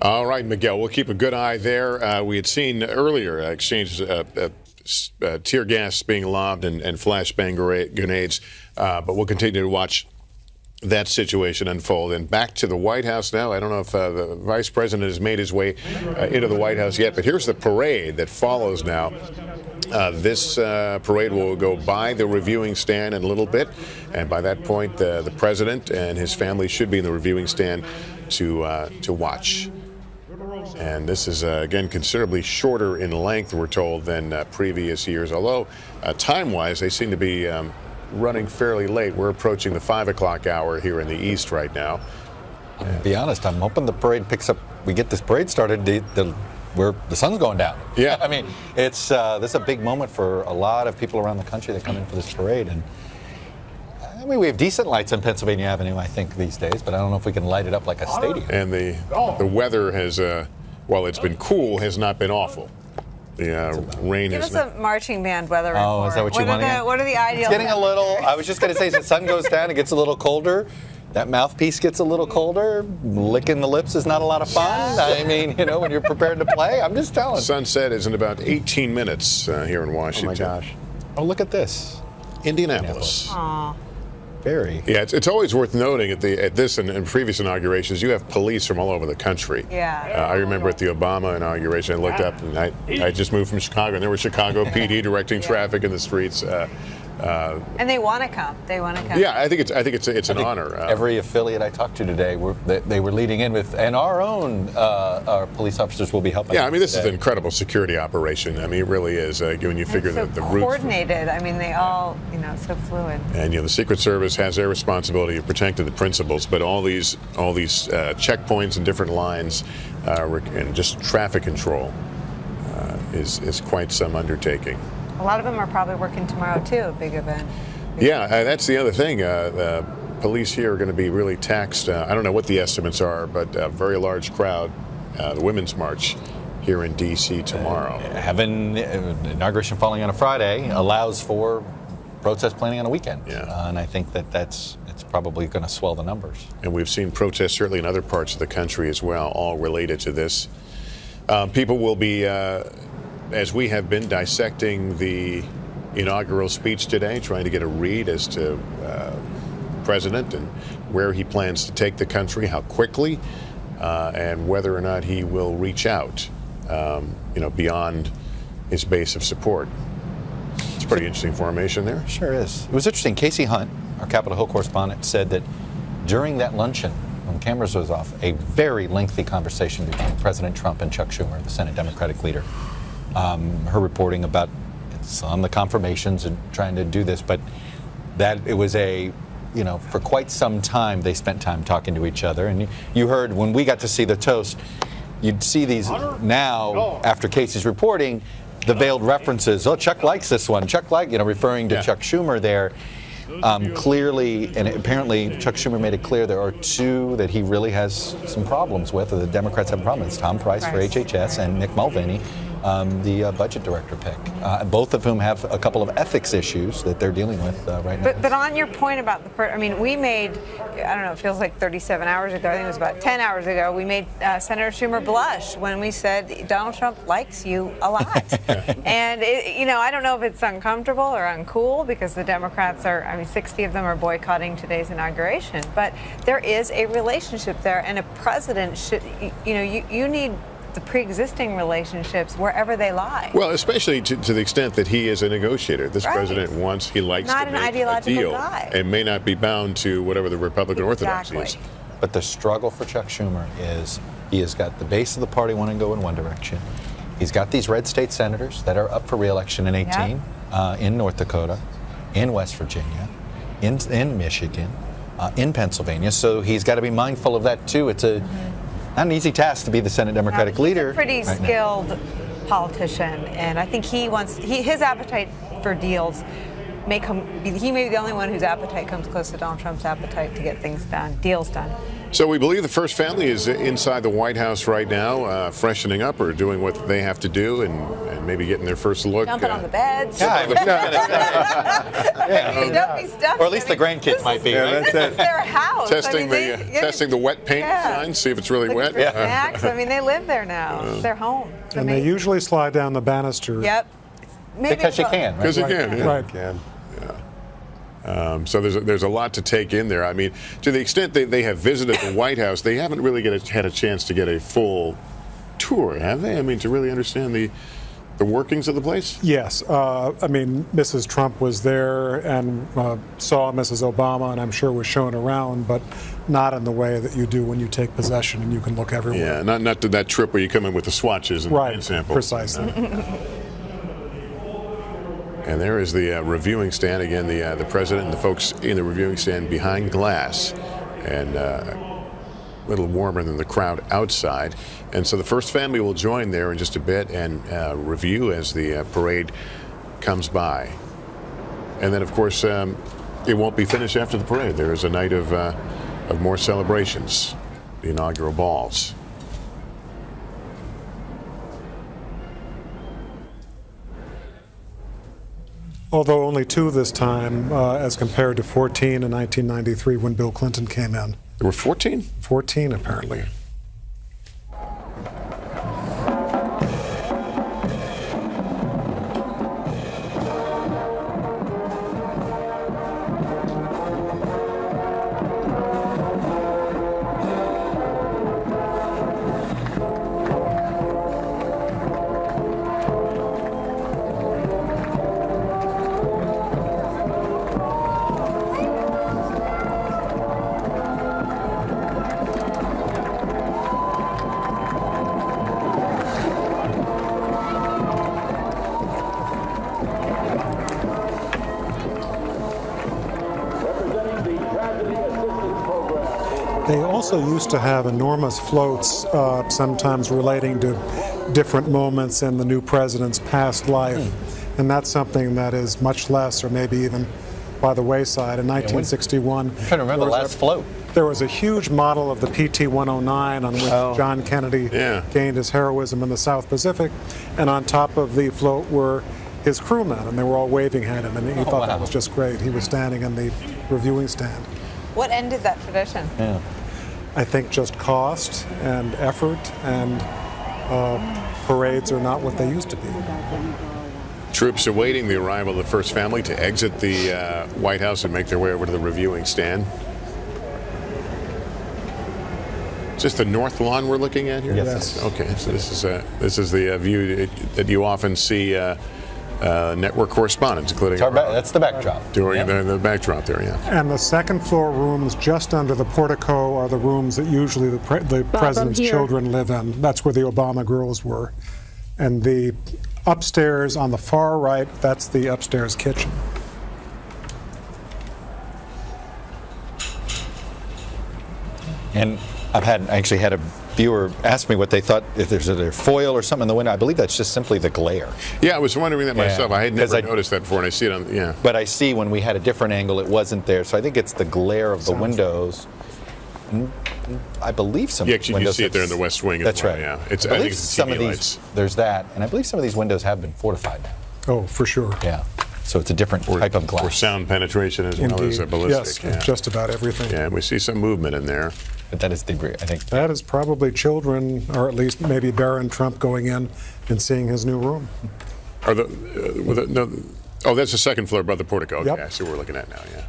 All right, Miguel, we'll keep a good eye there. We had seen earlier exchanges tear gas being lobbed and flashbang grenades, but we'll continue to watch that situation unfold. And back to the White House now. I don't know if the vice president has made his way into the White House yet, but here's the parade that follows now. This parade will go by the reviewing stand in a little bit, and by that point, the president and his family should be in the reviewing stand to watch. And this is, again, considerably shorter in length, we're told, than previous years, although time-wise, they seem to be running fairly late. We're approaching the 5 o'clock hour here in the East right now. To be honest, I'm hoping the parade picks up. We get this parade started where the sun's going down. Yeah. I mean, this is a big moment for a lot of people around the country that come in for this parade. And I mean, we have decent lights on Pennsylvania Avenue, I think, these days, but I don't know if we can light it up like a stadium. And the weather has, while it's been cool, has not been awful. The rain Give has us a marching band weather report. Oh, is that what you want? What are the ideal? It's getting a little, I was just going to say, as the sun goes down, it gets a little colder. That mouthpiece gets a little colder. Licking the lips is not a lot of fun. I mean, you know, when you're prepared to play, I'm just telling. Sunset is in about 18 minutes here in Washington. Oh, my gosh. Oh, look at this. Indianapolis. Aw. Very. Yeah, it's always worth noting at this and previous inaugurations, you have police from all over the country. Yeah. I remember at the Obama inauguration, I looked up and I just moved from Chicago, and there was Chicago PD directing traffic in the streets. And they want to come. They want to come. Yeah, I think it's an honor. Every affiliate I talked to today, they were leading in with, and our own our police officers will be helping. Yeah, I mean, this is an incredible security operation. I mean, it really is. When you figure so the routes. Coordinated. I mean, they all, so fluid. And the Secret Service has their responsibility of protecting the principals, but all these checkpoints and different lines and just traffic control is quite some undertaking. A lot of them are probably working tomorrow too. A big event. Yeah, that's the other thing. Police here are going to be really taxed. I don't know what the estimates are, but a very large crowd. The Women's March here in D.C. tomorrow. Having inauguration falling on a Friday allows for protest planning on a weekend. Yeah. And I think it's probably going to swell the numbers. And we've seen protests certainly in other parts of the country as well, all related to this. People will be, as we have been, dissecting the inaugural speech today, trying to get a read as to President and where he plans to take the country, how quickly, and whether or not he will reach out, beyond his base of support. It's a pretty interesting formation there. Sure is. It was interesting. Casey Hunt, our Capitol Hill correspondent, said that during that luncheon, when cameras was off, a very lengthy conversation between President Trump and Chuck Schumer, the Senate Democratic leader. Her reporting about it's on the confirmations and trying to do this, but that it was for quite some time they spent time talking to each other. And you heard when we got to see the toast, you'd see these now after Casey's reporting, the veiled references. Oh, Chuck likes this one. Chuck referring to Chuck Schumer there. Clearly, and apparently Chuck Schumer made it clear there are two that he really has some problems with, or the Democrats have a problem with. It's Tom Price for HHS and Mick Mulvaney, the budget director pick, both of whom have a couple of ethics issues that they're dealing with right now. But on your point about we made, I don't know, it feels like 37 hours ago, I think it was about 10 hours ago, we made Senator Schumer blush when we said Donald Trump likes you a lot. And, I don't know if it's uncomfortable or uncool because the Democrats 60 of them are boycotting today's inauguration. But there is a relationship there, and a president should, you need the pre-existing relationships wherever they lie. Well, especially to the extent that he is a negotiator. This president he likes not to an make ideological a deal guy. And may not be bound to whatever the Republican orthodoxy is. But the struggle for Chuck Schumer is he has got the base of the party wanting to go in one direction. He's got these red state senators that are up for re-election in 18, in North Dakota, in West Virginia, in Michigan, in Pennsylvania. So he's got to be mindful of that too. It's not an easy task to be the Senate Democratic leader. He's a pretty skilled politician, and I think his appetite for deals he may be the only one whose appetite comes close to Donald Trump's appetite to get deals done. So we believe the first family is inside the White House right now, freshening up or doing what they have to do and maybe getting their first look. Jumping on the beds. Don't be stuck. Or at least the grandkids might be. This is their house. Testing the wet paint sign, see if it's really wet. Snacks. They live there now. It's their home. And they usually slide down the banister. Yep. Because you can. Because you can. Right. So there's a lot to take in there. To the extent that they have visited the White House, they haven't really had a chance to get a full tour, have they? To really understand the workings of the place? Yes. Mrs. Trump was there and saw Mrs. Obama, and I'm sure was shown around, but not in the way that you do when you take possession and you can look everywhere. Yeah, not to that trip where you come in with the swatches and hand samples. Precisely. And there is the reviewing stand again. The president and the folks in the reviewing stand behind glass, and a little warmer than the crowd outside. And so the first family will join there in just a bit and review as the parade comes by. And then, of course, it won't be finished after the parade. There is a night of more celebrations, the inaugural balls. Although only 2 this time, as compared to 14 in 1993 when Bill Clinton came in. There were 14? 14, apparently. They also used to have enormous floats, sometimes relating to different moments in the new president's past life. And that's something that is much less, or maybe even by the wayside. In 1961, I'm trying to remember the last float. There was a huge model of the PT-109 on which John Kennedy gained his heroism in the South Pacific. And on top of the float were his crewmen, and they were all waving at him, and he thought that was just great. He was standing in the reviewing stand. What ended that tradition? I think just cost and effort and parades are not what they used to be. Troops awaiting the arrival of the first family to exit the White House and make their way over to the reviewing stand. Is this the north lawn we're looking at here? Yes. Okay, so this is the view that you often see network correspondents, including that's the backdrop. During the backdrop there, yeah. And the second floor rooms just under the portico are the rooms that usually the president's children live in. That's where the Obama girls were. And the upstairs on the far right, that's the upstairs kitchen. And I actually had a viewer ask me what they thought, if there's a foil or something in the window. I believe that's just simply the glare. Yeah, I was wondering that myself. I had never noticed that before, and I see it on, But I see when we had a different angle, it wasn't there. So I think it's the glare of the windows. I believe some windows. You see it there in the West Wing. That's right. Yeah, I think some of these. There's that, and I believe some of these windows have been fortified now. Oh, for sure. Yeah. So it's a different type of glass. For sound penetration as well as a ballistic. Yes, just about everything. Yeah, we see some movement in there. But that is I think. That is probably children, or at least maybe Barron Trump going in and seeing his new room. Oh, that's the second floor above the portico. Okay, I see what we're looking at now, yeah.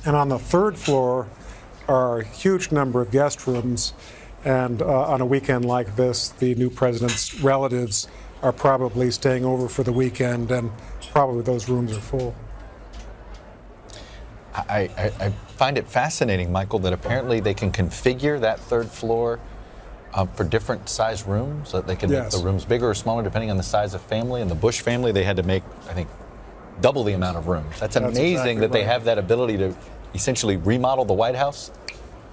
And on the third floor are a huge number of guest rooms. And on a weekend like this, the new president's relatives are probably staying over for the weekend, and probably those rooms are full. I find it fascinating, Michael, that apparently they can configure that third floor for different size rooms. So they can make the rooms bigger or smaller depending on the size of family. And the Bush family, they had to make, I think, double the amount of rooms. That's amazing exactly that they have that ability to essentially remodel the White House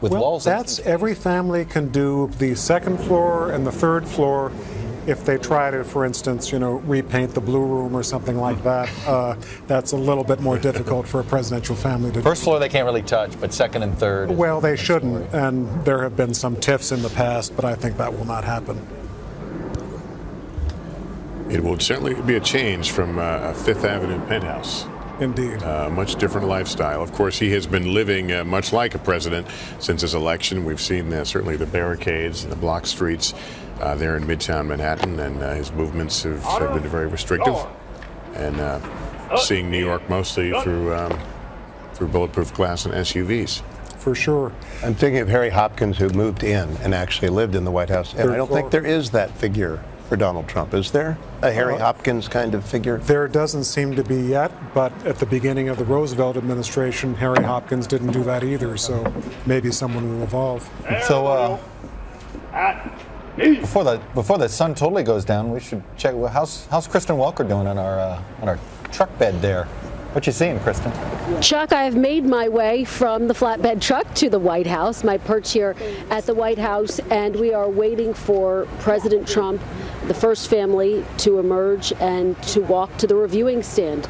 with walls. That's every family can do the second floor and the third floor. If they try to, for instance, repaint the blue room or something like that, that's a little bit more difficult for a presidential family to do. First floor they can't really touch, but second and third. Well, they shouldn't, and there have been some tiffs in the past, but I think that will not happen. It will certainly be a change from a Fifth Avenue penthouse. Indeed. Much different lifestyle. Of course, he has been living much like a president since his election. We've seen certainly the barricades and the block streets there in Midtown Manhattan, and his movements have been very restrictive. And seeing New York mostly through bulletproof glass and SUVs. For sure. I'm thinking of Harry Hopkins, who moved in and actually lived in the White House. And I don't think there is that figure for Donald Trump. Is there a Harry Hopkins kind of figure? There doesn't seem to be yet, but at the beginning of the Roosevelt administration, Harry Hopkins didn't do that either, so maybe someone will evolve. So, before the sun totally goes down, we should check. How's Kristen Walker doing on our truck bed there? What you seeing, Kristen? Chuck, I have made my way from the flatbed truck to the White House, my perch here at the White House, and we are waiting for President Trump, the first family, to emerge and to walk to the reviewing stand.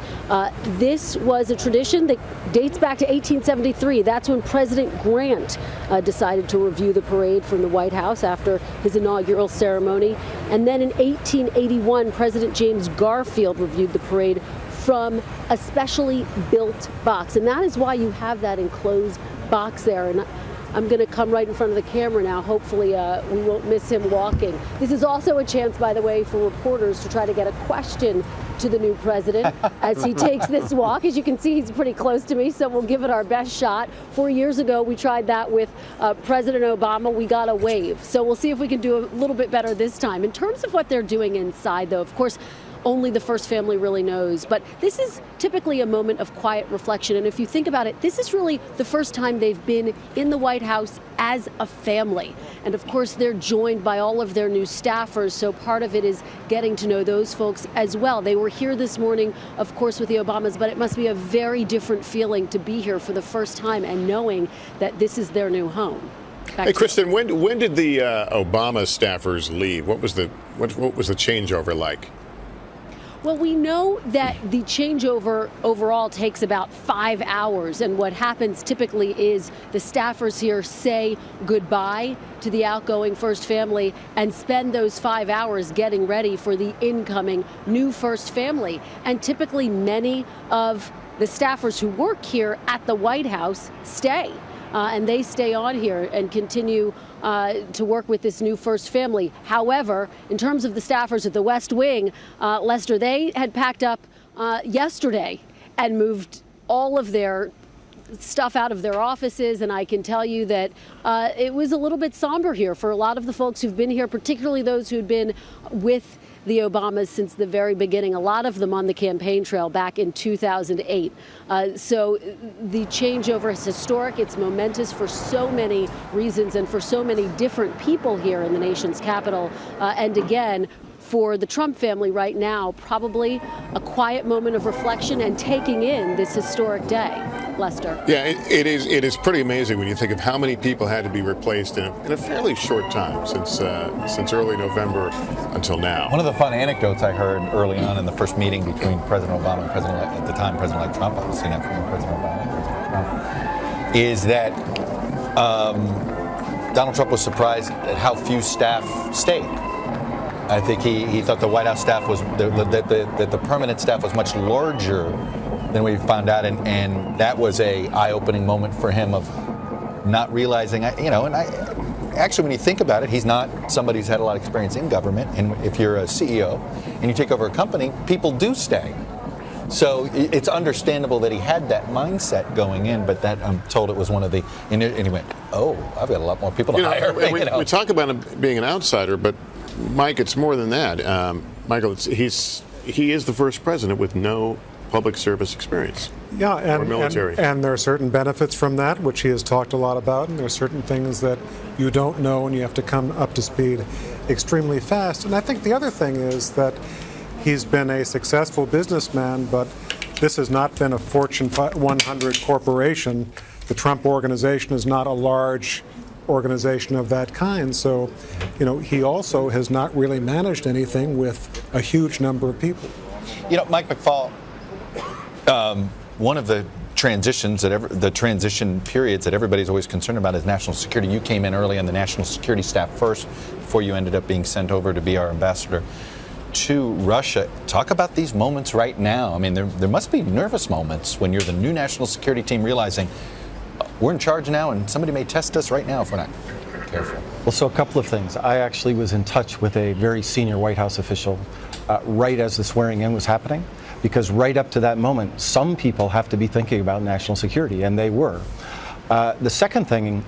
This was a tradition that dates back to 1873. That's when President Grant decided to review the parade from the White House after his inaugural ceremony. And then in 1881, President James Garfield reviewed the parade from a specially built box. And that is why you have that enclosed box there. And I'm going to come right in front of the camera now. Hopefully we won't miss him walking. This is also a chance, by the way, for reporters to try to get a question to the new president as he takes this walk. As you can see, he's pretty close to me, so we'll give it our best shot. 4 years ago, we tried that with President Obama. We got a wave. So we'll see if we can do a little bit better this time. In terms of what they're doing inside, though, of course, only the first family really knows. But this is typically a moment of quiet reflection. And if you think about it, this is really the first time they've been in the White House as a family. And of course, they're joined by all of their new staffers. So part of it is getting to know those folks as well. They were here this morning, of course, with the Obamas, but it must be a very different feeling to be here for the first time and knowing that this is their new home. Hey, Kristen, when did the Obama staffers leave? What was the changeover like? Well, we know that the changeover overall takes about 5 hours. And what happens typically is the staffers here say goodbye to the outgoing first family and spend those 5 hours getting ready for the incoming new first family. And typically many of the staffers who work here at the White House stay. and they stay on here and continue to work with this new first family. However, in terms of the staffers at the West Wing, Lester, they had packed up yesterday and moved all of their stuff out of their offices, and I can tell you that it was a little bit somber here for a lot of the folks who've been here, particularly those who'd been with the Obamas since the very beginning, a lot of them on the campaign trail back in 2008. So the changeover is historic. It's momentous for so many reasons and for so many different people here in the nation's capital. And again, for the Trump family right now, probably a quiet moment of reflection and taking in this historic day. Lester. Yeah, it is pretty amazing when you think of how many people had to be replaced in a fairly short time since early November until now. One of the fun anecdotes I heard early on in the first meeting between President Obama and President-elect Trump, obviously not President Obama, President Trump, is that Donald Trump was surprised at how few staff stayed. I think he thought the White House staff was, that the permanent staff was much larger than we found out, and that was a eye-opening moment for him of not realizing, actually when you think about it, he's not somebody who's had a lot of experience in government, and if you're a CEO and you take over a company, people do stay. So it's understandable that he had that mindset going in, but that I'm told it was one of the, and he went, oh, I've got a lot more people to hire. We talk about him being an outsider, but Mike, it's more than that. Michael, he is the first president with no public service experience. Yeah, or military. And there are certain benefits from that, which he has talked a lot about, and there are certain things that you don't know and you have to come up to speed extremely fast. And I think the other thing is that he's been a successful businessman, but this has not been a Fortune 100 corporation. The Trump organization is not a large organization of that kind. So, he also has not really managed anything with a huge number of people. Mike McFaul, one of the transition periods that everybody's always concerned about is national security. You came in early on the national security staff first before you ended up being sent over to be our ambassador to Russia. Talk about these moments right now. I mean, there must be nervous moments when you're the new national security team realizing we're in charge now and somebody may test us right now if we're not careful. Well, so a couple of things. I actually was in touch with a very senior White House official right as the swearing in was happening, because right up to that moment, some people have to be thinking about national security, and they were. The second thing,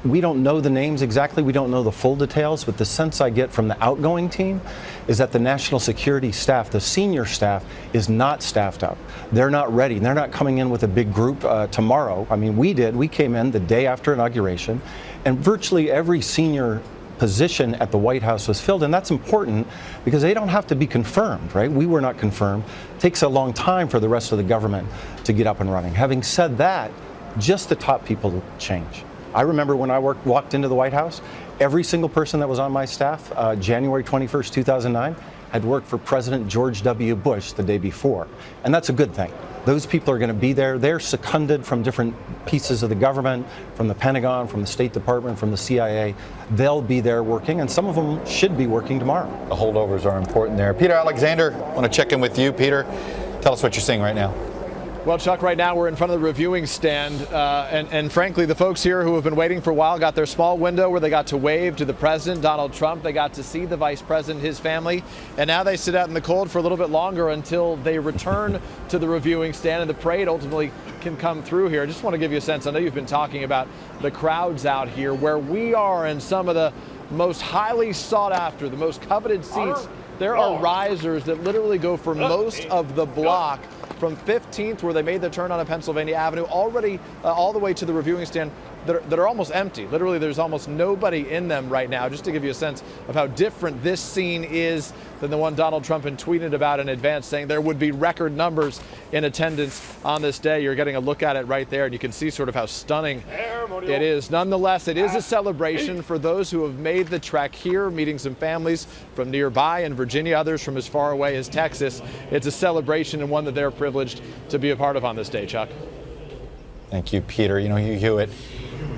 we don't know the names exactly, we don't know the full details, but the sense I get from the outgoing team is that the national security staff, the senior staff, is not staffed up. They're not ready. They're not coming in with a big group tomorrow. I mean, we came in the day after inauguration, and virtually every senior position at the White House was filled, and that's important because they don't have to be confirmed, right? We were not confirmed. It takes a long time for the rest of the government to get up and running. Having said that, just the top people change. I remember when I walked into the White House, every single person that was on my staff, January 21st, 2009, had worked for President George W. Bush the day before. And that's a good thing. Those people are going to be there. They're seconded from different pieces of the government, from the Pentagon, from the State Department, from the CIA. They'll be there working, and some of them should be working tomorrow. The holdovers are important there. Peter Alexander, I want to check in with you. Peter, tell us what you're seeing right now. Well, Chuck, right now we're in front of the reviewing stand, and frankly, the folks here who have been waiting for a while got their small window where they got to wave to the president, Donald Trump. They got to see the vice president, his family, and now they sit out in the cold for a little bit longer until they return to the reviewing stand and the parade ultimately can come through here. I just want to give you a sense. I know you've been talking about the crowds out here, where we are in some of the most highly sought after, the most coveted seats. There are risers that literally go for most of the block, from 15th, where they made the turn on Pennsylvania Avenue, already all the way to the reviewing stand that are almost empty. Literally, there's almost nobody in them right now, just to give you a sense of how different this scene is than the one Donald Trump had tweeted about in advance, saying there would be record numbers in attendance on this day. You're getting a look at it right there, and you can see sort of how stunning it is. Nonetheless, it is a celebration for those who have made the trek here, meeting some families from nearby in Virginia, others from as far away as Texas. It's a celebration and one that they're privileged to be a part of on this day, Chuck. Thank you, Peter. You know, Hugh Hewitt,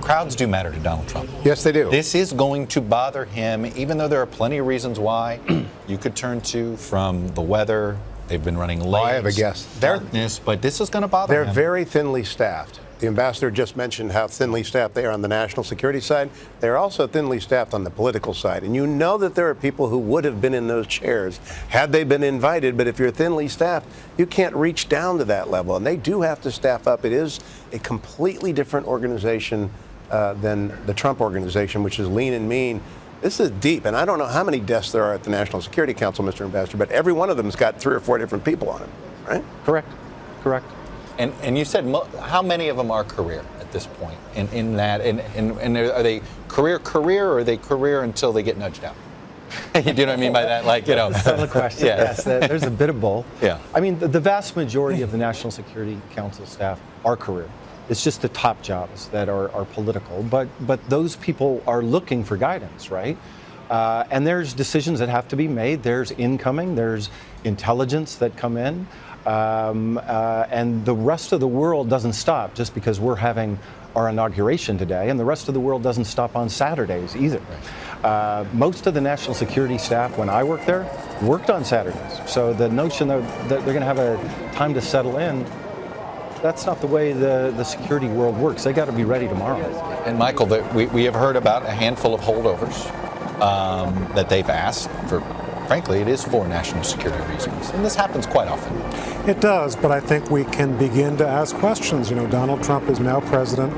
crowds do matter to Donald Trump. Yes, they do. This is going to bother him, even though there are plenty of reasons why you could turn to, from the weather, They've been running late. I have a guess. Darkness, but this is going to bother They're them. very thinly staffed. The ambassador just mentioned how thinly staffed they are on the national security side. They're also thinly staffed on the political side. And you know that there are people who would have been in those chairs had they been invited. But if you're thinly staffed, you can't reach down to that level. And they do have to staff up. It is a completely different organization than the Trump organization, which is lean and mean. This is deep. And I don't know how many desks there are at the National Security Council, Mr. Ambassador, but every one of them has got 3 or 4 different people on it, right? Correct. Correct. And you said how many of them are career at this point? In that, and are they career, or are they career until they get nudged out? Do you know what I mean by that? Like, you know. That's a solid question. Yeah. Yes, there's a bit of both. Yeah. I mean, the vast majority of the National Security Council staff are career. It's just the top jobs that are political. But those people are looking for guidance, right? And there's decisions that have to be made. There's incoming. There's intelligence that come in. And the rest of the world doesn't stop just because we're having our inauguration today, and the rest of the world doesn't stop on Saturdays either. Most of the national security staff, when I worked there, worked on Saturdays. So the notion that they're going to have a time to settle in, that's not the way the security world works. They got to be ready tomorrow. And Michael, we have heard about a handful of holdovers that they've asked for. Frankly, it is for national security reasons, and this happens quite often. It does, but I think we can begin to ask questions. You know, Donald Trump is now president.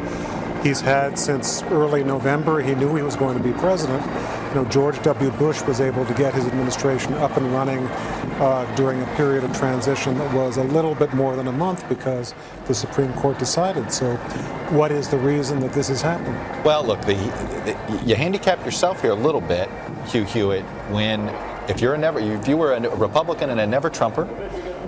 He's had since early November. He knew he was going to be president. You know, George W. Bush was able to get his administration up and running during a period of transition that was a little bit more than a month because the Supreme Court decided. So what is the reason that this is happening? Well, look, you handicap yourself here a little bit, Hugh Hewitt, when if you were a Republican and a never Trumper,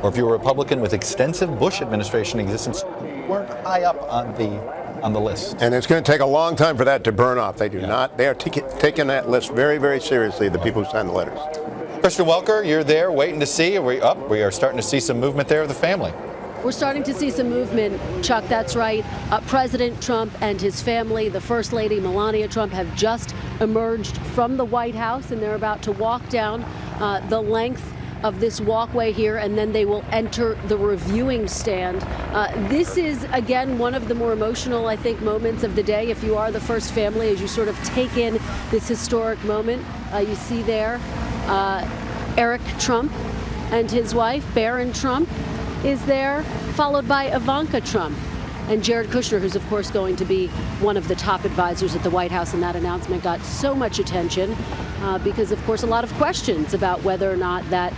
or if you were a Republican with extensive Bush administration existence, you weren't high up on the list. And it's going to take a long time for that to burn off. They do not. They are taking that list very, very seriously, the people who signed the letters. Christian Welker, you're there waiting to see. We are starting to see some movement there of the family. We're starting to see some movement, Chuck, that's right. President Trump and his family, the First Lady Melania Trump, have just emerged from the White House, and they're about to walk down the length of this walkway here, and then they will enter the reviewing stand. This is, again, one of the more emotional, I think, moments of the day. If you are the first family, as you sort of take in this historic moment, you see there Eric Trump and his wife, Barron Trump, is there, followed by Ivanka Trump and Jared Kushner, who's, of course, going to be one of the top advisors at the White House. And that announcement got so much attention because, of course, a lot of questions about whether or not that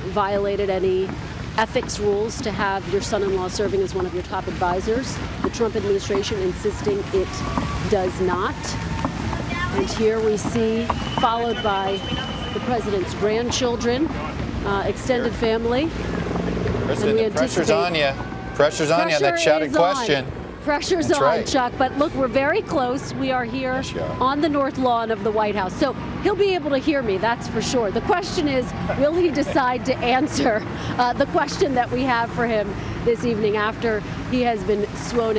violated any ethics rules to have your son-in-law serving as one of your top advisors. The Trump administration insisting it does not. And here we see, followed by the president's grandchildren, extended family. Kristen, the pressure's on you. Pressure's on you, that shouted question. Pressure's That's on, right. Chuck. But look, we're very close. We are here on the north lawn of the White House. So he'll be able to hear me, that's for sure. The question is, will he decide to answer the question that we have for him this evening after he has been sworn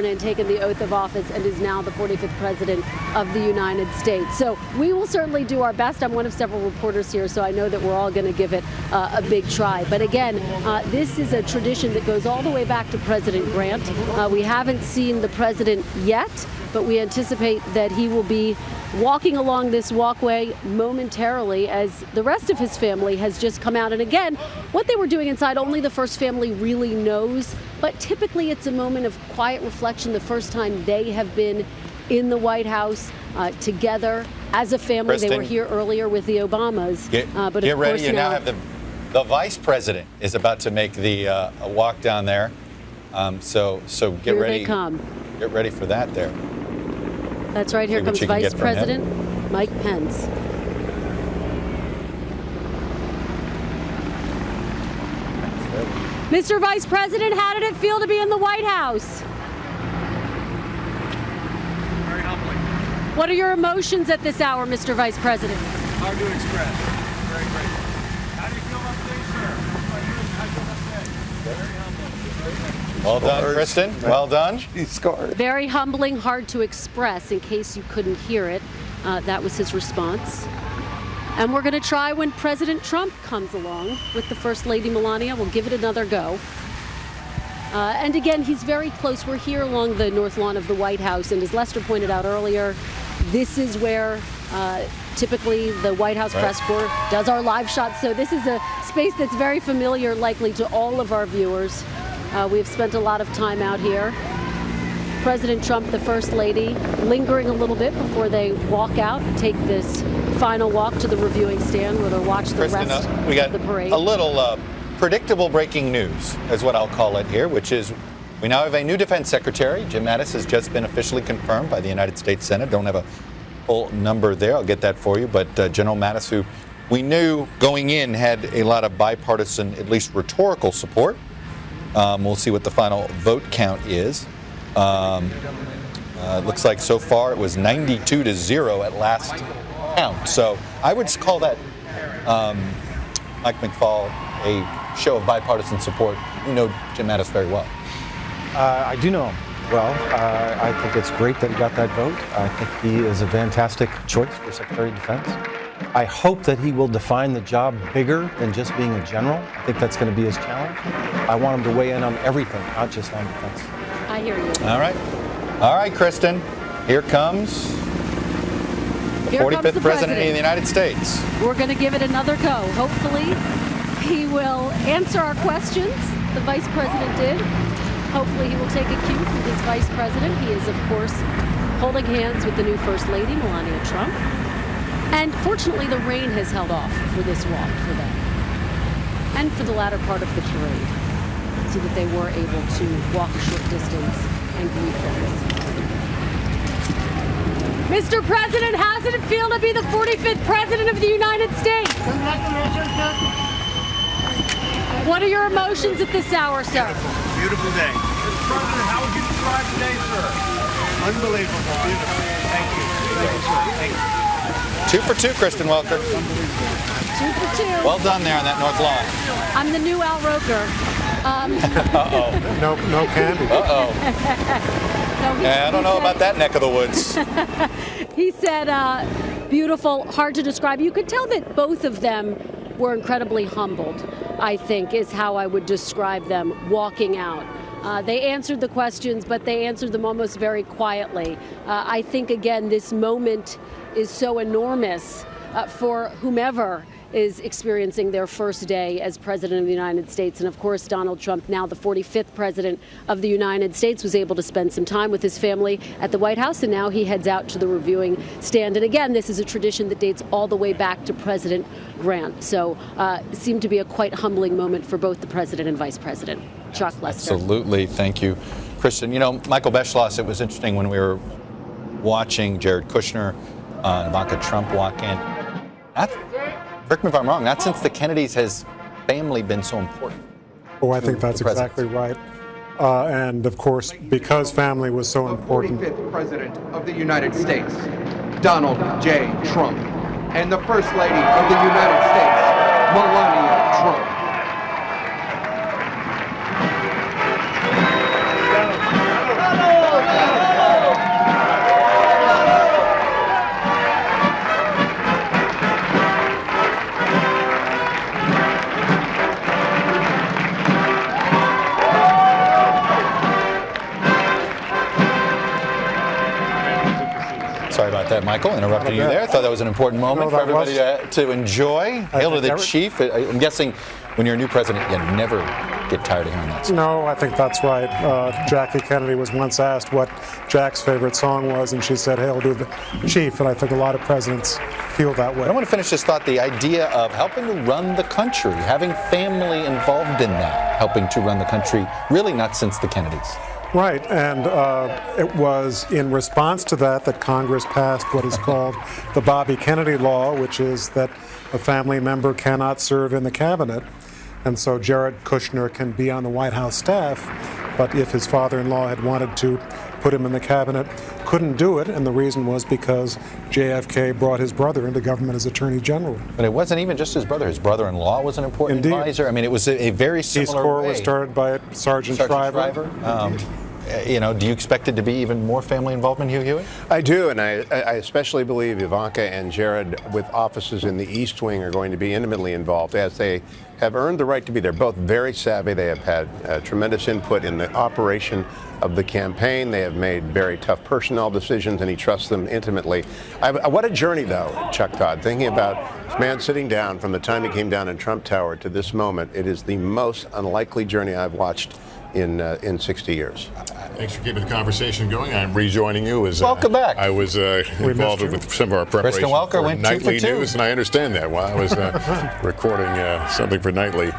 in, taken the oath of office, and is now the 45th president of the United States. So we will certainly do our best. I'm one of several reporters here, so I know that we're all going to give it a big try. But again, this is a tradition that goes all the way back to President Grant. We haven't seen the president yet, but we anticipate that he will be walking along this walkway momentarily as the rest of his family has just come out. And again, what they were doing inside, only the first family really knows, but typically it's a moment of quiet reflection, the first time they have been in the White House together as a family. Kristen, they were here earlier with the Obamas. But get ready, you now have the vice president is about to make the walk down there. So get here ready. They come. Get ready for that there. That's right. Here comes Vice President Mike Pence. Mr. Vice President, how did it feel to be in the White House? Very humbling. What are your emotions at this hour, Mr. Vice President? Hard to express. Very grateful. How do you feel about today, sir? How do you feel about today? Very humbling. Well done, Kristen. Well done. She scored. Very humbling, hard to express, in case you couldn't hear it. That was his response. And we're going to try when President Trump comes along with the First Lady Melania. We'll give it another go. And again, he's very close. We're here along the north lawn of the White House. And as Lester pointed out earlier, this is where typically the White House press corps does our live shots. So this is a space that's very familiar, likely, to all of our viewers. We've spent a lot of time out here. President Trump, the First Lady, lingering a little bit before they walk out, take this final walk to the reviewing stand where they'll watch the rest of the parade. A little predictable breaking news is what I'll call it here, which is we now have a new defense secretary. Jim Mattis has just been officially confirmed by the United States Senate. Don't have a full number there. I'll get that for you. But General Mattis, who we knew going in had a lot of bipartisan, at least rhetorical support. We'll see what the final vote count is. Looks like so far it was 92-0 at last count. So I would call that, Mike McFall, a show of bipartisan support. You know Jim Mattis very well. I do know him well. I think it's great that he got that vote. I think he is a fantastic choice for Secretary of Defense. I hope that he will define the job bigger than just being a general. I think that's going to be his challenge. I want him to weigh in on everything, not just on defense. I hear you. All right. All right, Kristen. Here comes the 45th President of the United States. We're going to give it another go. Hopefully, he will answer our questions. The Vice President did. Hopefully, he will take a cue from his Vice President. He is, of course, holding hands with the new First Lady, Melania Trump. And fortunately, the rain has held off for this walk for them and for the latter part of the parade, so that they were able to walk a short distance and greet folks. Mr. President, how does it feel to be the 45th President of the United States? What are your emotions at this hour, sir? Beautiful day. Mr. President, how would you describe today, sir? Unbelievable. Beautiful. Thank you. Thank you, sir. Thank you. 2 for 2, Kristen Welker. 2 for 2. Well done there on that north lawn. I'm the new Al Roker. Uh-oh. No candy. Uh-oh. I don't know about that neck of the woods. He said, beautiful, hard to describe. You could tell that both of them were incredibly humbled, I think, is how I would describe them walking out. They answered the questions, but they answered them almost very quietly. I think, again, this moment is so enormous for whomever is experiencing their first day as President of the United States. And of course, Donald Trump, now the 45th President of the United States, was able to spend some time with his family at the White House, and now he heads out to the reviewing stand. And again, this is a tradition that dates all the way back to President Grant. So it seemed to be a quite humbling moment for both the President and Vice President. Chuck, Lester. Absolutely. Thank you, Kristen. You know, Michael Beschloss, it was interesting when we were watching Jared Kushner and Ivanka Trump walk in. Correct me if I'm wrong, not since the Kennedys has family been so important. Oh, I think that's exactly right. And of course, because family was so important. The 45th President of the United States, Donald J. Trump, and the First Lady of the United States, Melania Trump. Sorry about that, Michael, interrupting you there. I thought that was an important moment for everybody to enjoy. Hail to the chief. I'm guessing when you're a new president, you never get tired of hearing that song. No, I think that's right. Jackie Kennedy was once asked what Jack's favorite song was, and she said, "Hail to the chief," and I think a lot of presidents feel that way. I want to finish this thought, the idea of helping to run the country, having family involved in that, helping to run the country, really not since the Kennedys. Right, and it was in response to that Congress passed what is called the Bobby Kennedy Law, which is that a family member cannot serve in the cabinet. And so Jared Kushner can be on the White House staff, but if his father-in-law had wanted to put him in the cabinet, couldn't do it, and the reason was because JFK brought his brother into government as Attorney General. But it wasn't even just his brother. His brother-in-law was an important advisor. I mean, it was a very similar Peace Corps way. was started by Sergeant Shriver. do you expect it to be even more family involvement, Hugh Hewitt? I do, and I especially believe Ivanka and Jared, with offices in the East Wing, are going to be intimately involved, as they have earned the right to be. They're both very savvy. They have had tremendous input in the operation of the campaign. They have made very tough personnel decisions, and he trusts them intimately. What a journey, though, Chuck Todd, thinking about this man sitting down from the time he came down in Trump Tower to this moment. It is the most unlikely journey I've watched in 60 years. Thanks for keeping the conversation going. I'm rejoining you. Welcome back. I was involved with some of our preparation Kristen Welker for went Nightly 2 for 2. News, and I understand that while I was recording something for Nightly.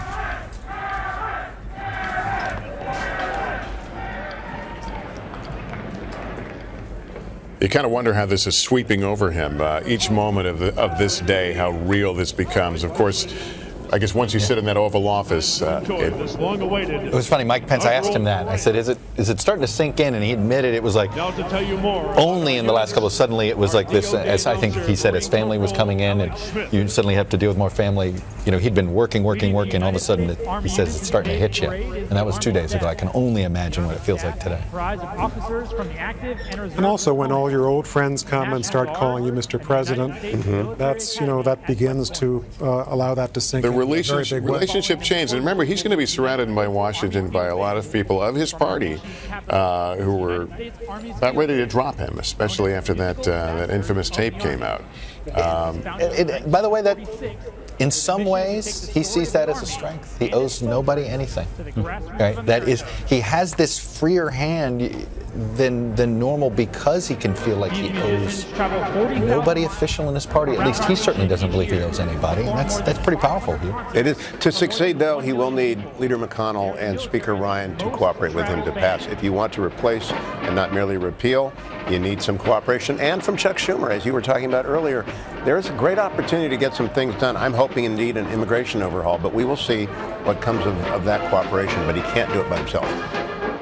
You kind of wonder how this is sweeping over him. Each moment of this day, how real this becomes. Of course, I guess once you sit in that Oval Office, it was funny. Mike Pence, I asked him that. I said, is it starting to sink in? And he admitted it was like only in the last couple. Suddenly it was like this, as I think he said, his family was coming in, and you suddenly have to deal with more family. He'd been working. All of a sudden, he says it's starting to hit you. And that was 2 days ago. I can only imagine what it feels like today. And also, when all your old friends come and start calling you Mr. President, that's, that begins to allow that to sink in. Relationship changed. And remember, he's going to be surrounded by Washington by a lot of people of his party who were about ready to drop him, especially after that infamous tape came out. By the way, that in some ways he sees that as a strength. He owes nobody anything. Right? That is, he has this freer hand than normal because he can feel like he owes nobody official in his party. At least he certainly doesn't believe he owes anybody, and that's pretty powerful, Hugh. It is. To succeed, though, he will need Leader McConnell and Speaker Ryan to cooperate with him to pass. If you want to replace and not merely repeal, you need some cooperation. And from Chuck Schumer, as you were talking about earlier, there is a great opportunity to get some things done. I'm hoping, indeed, an immigration overhaul, but we will see what comes of that cooperation. But he can't do it by himself.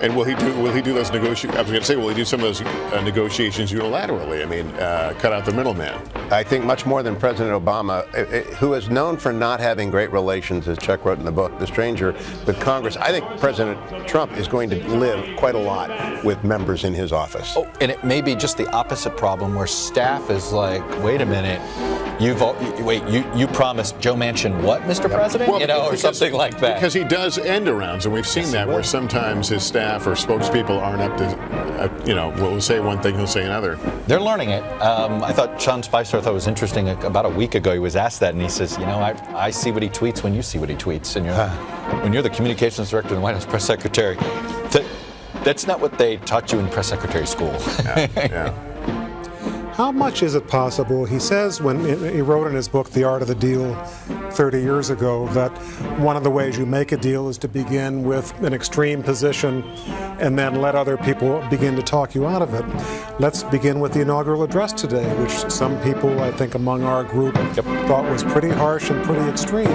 And will he do those negotiations? I was going to say, will he do some of those negotiations unilaterally? I mean, cut out the middleman. I think much more than President Obama, who is known for not having great relations, as Chuck wrote in the book, The Stranger, with Congress. I think President Trump is going to live quite a lot with members in his office. Oh, and it may be just the opposite problem, where staff is like, wait a minute, you promised Joe Manchin what, Mr. President? Well, or something like that. Because he does end arounds, and we've seen that where sometimes his staff or spokespeople aren't up to, we'll say one thing, he'll say another. They're learning it. I thought Sean Spicer thought it was interesting. About a week ago, he was asked that, and he says, I see what he tweets when you see what he tweets. And when you're the communications director and the White House press secretary, that's not what they taught you in press secretary school. Yeah. How much is it possible? He says, when he wrote in his book, The Art of the Deal, 30 years ago, that one of the ways you make a deal is to begin with an extreme position and then let other people begin to talk you out of it. Let's begin with the inaugural address today, which some people, I think, among our group thought was pretty harsh and pretty extreme.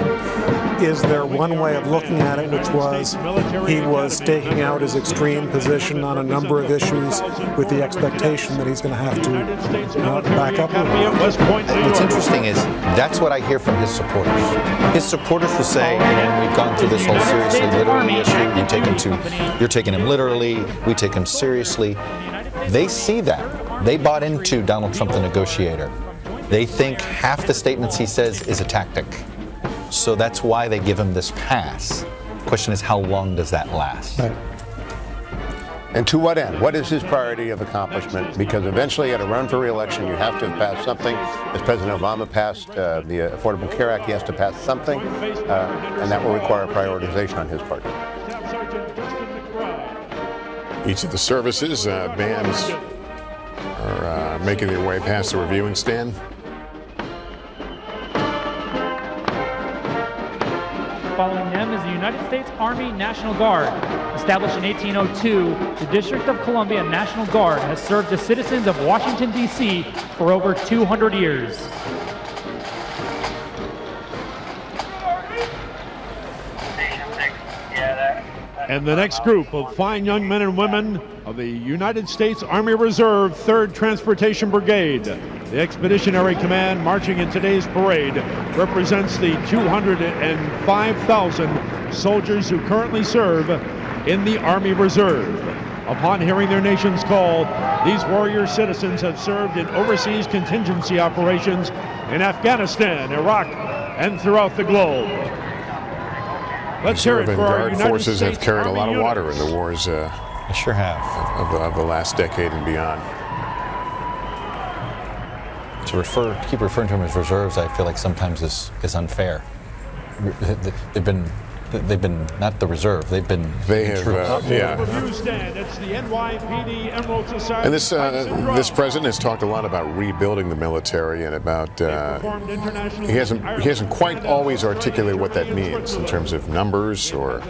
Is there one way of looking at it, which was he was staking out his extreme position on a number of issues with the expectation that he's going to have to back up a little? What's interesting is that's what I hear from his supporters. His supporters will say, we've gone through this whole seriously, literally issue. You're taking him literally. We take him seriously. They see that. They bought into Donald Trump, the negotiator. They think half the statements he says is a tactic. So that's why they give him this pass. The question is, how long does that last? Right. And to what end? What is his priority of accomplishment? Because eventually, at a run for re-election, you have to pass something. As President Obama passed the Affordable Care Act, he has to pass something, and that will require prioritization on his part. Each of the services, bands are making their way past the reviewing stand. Following them is the United States Army National Guard. Established in 1802, the District of Columbia National Guard has served the citizens of Washington, D.C. for over 200 years. And the next group of fine young men and women of the United States Army Reserve 3rd Transportation Brigade. The Expeditionary Command marching in today's parade represents the 205,000 soldiers who currently serve in the Army Reserve. Upon hearing their nation's call, these warrior citizens have served in overseas contingency operations in Afghanistan, Iraq, and throughout the globe. Let's hear it for our Guard United forces States have carried Army a lot of water in units. the wars. I sure have. Of the last decade and beyond. To keep referring to them as reserves, I feel like sometimes is unfair. They've been not the reserve. They have yeah. It's the NYPD Emerald Society. And this president has talked a lot about rebuilding the military and about he hasn't quite always articulated what that means in terms of numbers or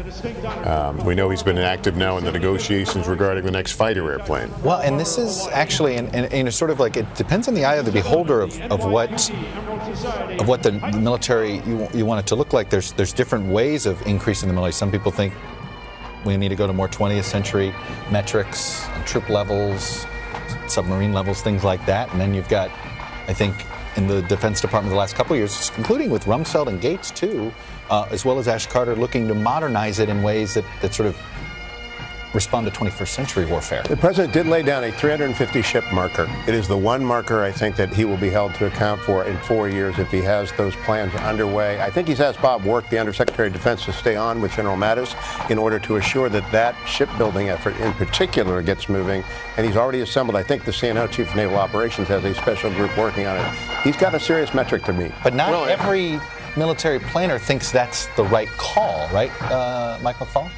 we know he's been active now in the negotiations regarding the next fighter airplane. Well, and this is actually and it's sort of like it depends on the eye of the beholder of what the military you want it to look like. There's different ways of increasing the military. Some people think we need to go to more 20th century metrics and troop levels, submarine levels, things like that. And then you've got, I think, in the Defense Department the last couple of years, including with Rumsfeld and Gates too, as well as Ash Carter, looking to modernize it in ways that sort of respond to 21st century warfare. The president did lay down a 350 ship marker. It is the one marker I think that he will be held to account for in 4 years if he has those plans underway. I think he's asked Bob Work, the Undersecretary of Defense, to stay on with General Mattis in order to assure that that shipbuilding effort in particular gets moving. And he's already assembled, I think the CNO, Chief of Naval Operations, has a special group working on it. He's got a serious metric to meet. But not every military planner thinks that's the right call, right, Mike McFall?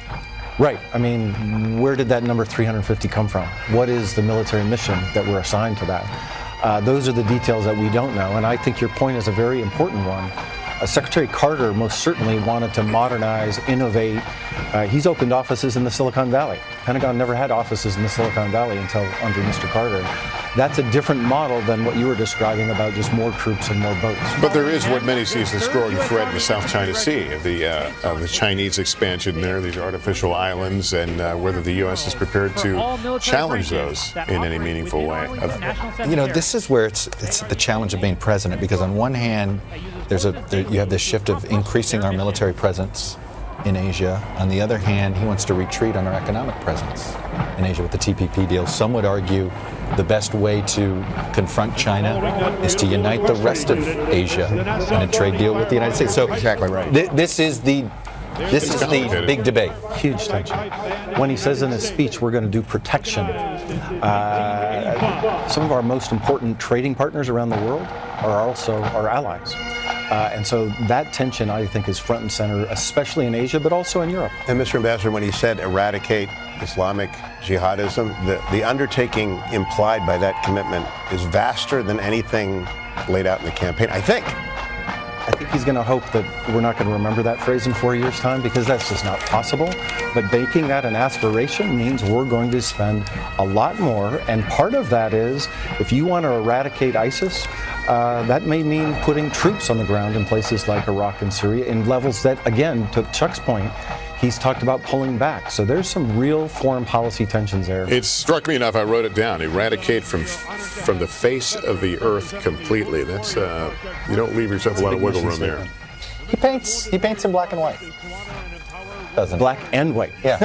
Right. I mean, where did that number 350 come from? What is the military mission that we're assigned to that? Those are the details that we don't know, and I think your point is a very important one. Secretary Carter most certainly wanted to modernize, innovate. He's opened offices in the Silicon Valley. Pentagon never had offices in the Silicon Valley until under Mr. Carter. That's a different model than what you were describing about just more troops and more boats. But there is what many see as the growing threat in the South China Sea of the Chinese expansion there, these artificial islands, and whether the U.S. is prepared to challenge those in any meaningful way. You know, this is where it's the challenge of being president, because on one hand, you have this shift of increasing our military presence in Asia. On the other hand, he wants to retreat on our economic presence in Asia with the TPP deal. Some would argue the best way to confront China is to unite the rest of Asia in a trade deal with the United States. So exactly right. This is the big debate. Huge tension. When he says in his speech, we're going to do protection, some of our most important trading partners around the world are also our allies. And so that tension, I think, is front and center, especially in Asia, but also in Europe. And Mr. Ambassador, when he said eradicate Islamic jihadism, the undertaking implied by that commitment is vaster than anything laid out in the campaign, I think. I think he's going to hope that we're not going to remember that phrase in 4 years' time, because that's just not possible. But making that an aspiration means we're going to spend a lot more. And part of that is, if you want to eradicate ISIS, that may mean putting troops on the ground in places like Iraq and Syria in levels that, again, to Chuck's point, he's talked about pulling back. So there's some real foreign policy tensions there. It struck me enough, I wrote it down. Eradicate from the face of the earth completely. That's you don't leave yourself a lot of wiggle room there. He paints in black and white. Doesn't black and white. Yeah.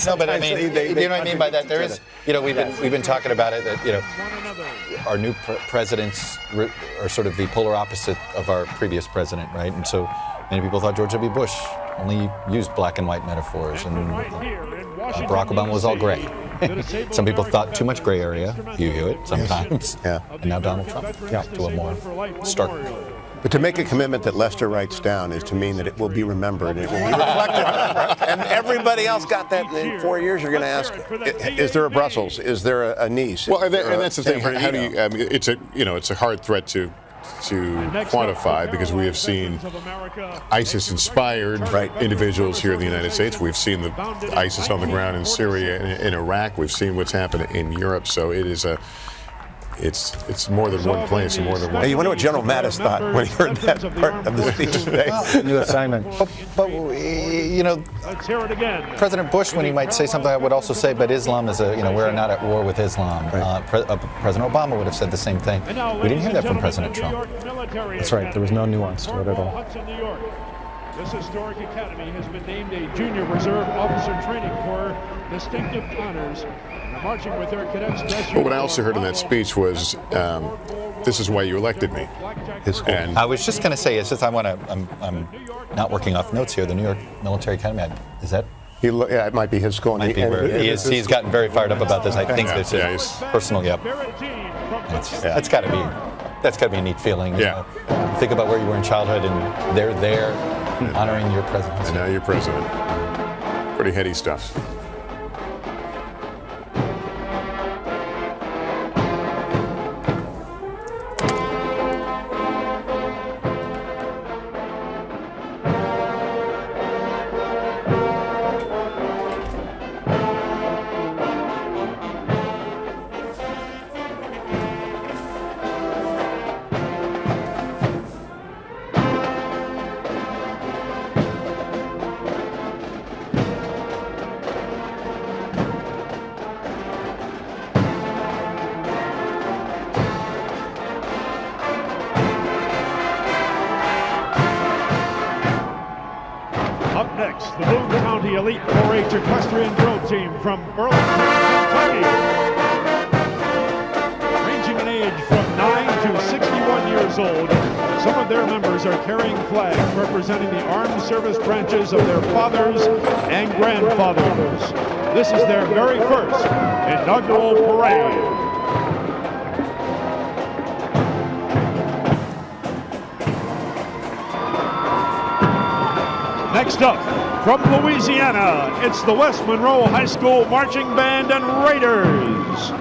No, but I mean, you know what I mean by that? There is, you know, we've been talking about it, that, you know, our new presidents are sort of the polar opposite of our previous president, right? And so many people thought George W. Bush only used black and white metaphors, and Barack Obama was all gray. Some people thought too much gray area, Hugh Hewitt sometimes, yeah. And now Donald Trump, to a more stark. But to make a commitment that Lester writes down is to mean that it will be remembered and it will be reflected. And everybody else got that. In 4 years, you're going to ask, is there a Brussels? Is there a Nice? Well, and that's the thing. How do you? I mean, it's a hard threat to quantify, because we have seen ISIS-inspired individuals here in the United States. We've seen the ISIS on the ground in Syria and in Iraq. We've seen what's happened in Europe. So it is it's more than one place and more than one. Hey, you wonder what General Mattis thought when he heard that part of the speech today? New assignment. But you know, President Bush, when he might say something, I would also say, but Islam is we're not at war with Islam. President Obama would have said the same thing. We didn't hear that from President Trump. That's right. There was no nuance to it at all. This historic academy has been named a Junior Reserve Officer Training Corps Distinctive Honors. marching with their cadets. But what I also heard in that speech was, "This is why you elected me." And I was just going to say, it's just I'm not working off notes here. The New York Military Academy, is that? Yeah, it might be his school. He's gotten very fired up about this. I think this is personal. Yep. That's got to be a neat feeling. You know? Think about where you were in childhood, and they're there honoring your president. And now you're president. Pretty heady stuff. Up next, the Boone County Elite 4-H Equestrian Drill Team from Burlington, Kentucky. Ranging in age from 9 to 61 years old, some of their members are carrying flags representing the armed service branches of their fathers and grandfathers. This is their very first inaugural parade. Next up, from Louisiana, it's the West Monroe High School Marching Band and Raiders.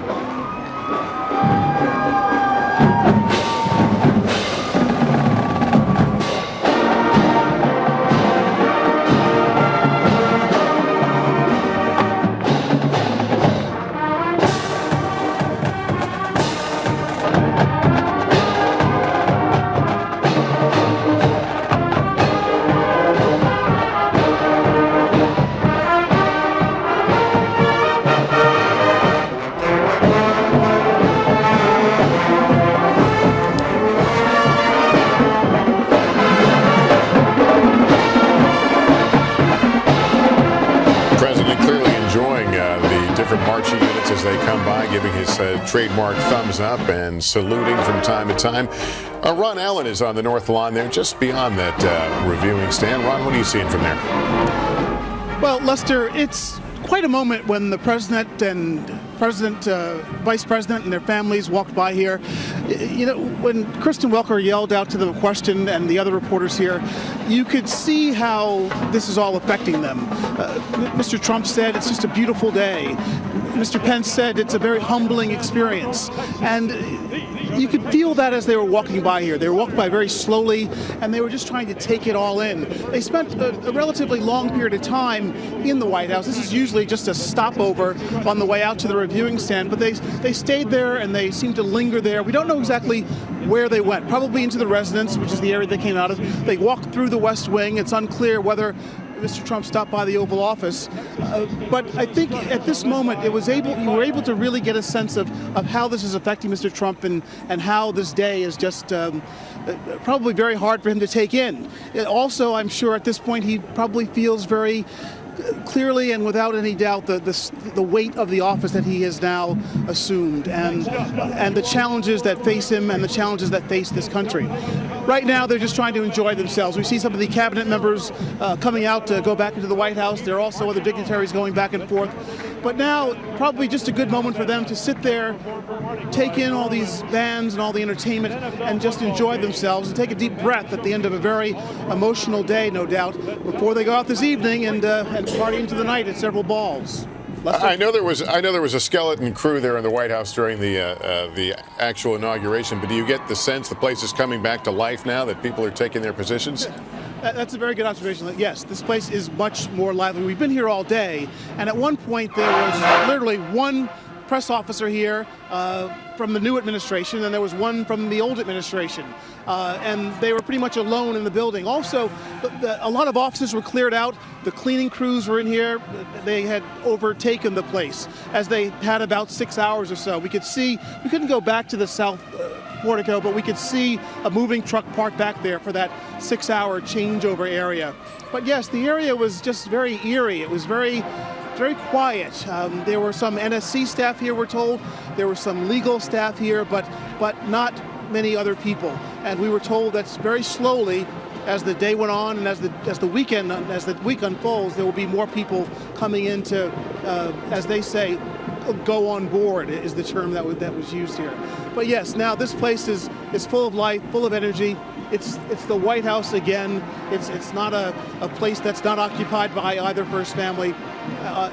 Marching units as they come by, giving his trademark thumbs up and saluting from time to time. Ron Allen is on the north lawn there, just beyond that reviewing stand. Ron, what are you seeing from there? Well, Lester, it's quite a moment when the president and vice president and their families walked by here. You know, when Kristen Welker yelled out to the question and the other reporters here, you could see how this is all affecting them. Mr. Trump said it's just a beautiful day. Mr. Pence said it's a very humbling experience. And you could feel that as they were walking by here. They were walking by very slowly, and they were just trying to take it all in. They spent a relatively long period of time in the White House. This is usually just a stopover on the way out to the reviewing stand, but they stayed there and they seemed to linger there. We don't know exactly where they went, probably into the residence, which is the area they came out of. They walked through the West Wing. It's unclear whether Mr. Trump stopped by the Oval Office, but I think at this moment you were able to really get a sense of how this is affecting Mr. Trump and how this day is just probably very hard for him to take in. Also, I'm sure at this point he probably feels very clearly and without any doubt the weight of the office that he has now assumed and the challenges that face him and the challenges that face this country. Right now, they're just trying to enjoy themselves. We see some of the cabinet members coming out to go back into the White House. There are also other dignitaries going back and forth. But now, probably just a good moment for them to sit there, take in all these bands and all the entertainment, and just enjoy themselves and take a deep breath at the end of a very emotional day, no doubt, before they go out this evening and party into the night at several balls. I know there was a skeleton crew there in the White House during the actual inauguration, but do you get the sense the place is coming back to life now that people are taking their positions? That's a very good observation. Yes, this place is much more lively. We've been here all day, and at one point there was literally one press officer here from the new administration, and there was one from the old administration. And they were pretty much alone in the building. Also, a lot of offices were cleared out. The cleaning crews were in here. They had overtaken the place as they had about 6 hours or so. We couldn't go back to the south portico, but we could see a moving truck parked back there for that 6-hour changeover area. But yes, the area was just very eerie. It was very very quiet. There were some NSC staff here, we're told. There were some legal staff here, but not many other people. And we were told that very slowly, as the day went on and as the week unfolds, there will be more people coming in to, as they say, go on board is the term that was used here. But yes, now this place is full of life, full of energy. It's the White House again. It's not a place that's not occupied by either first family.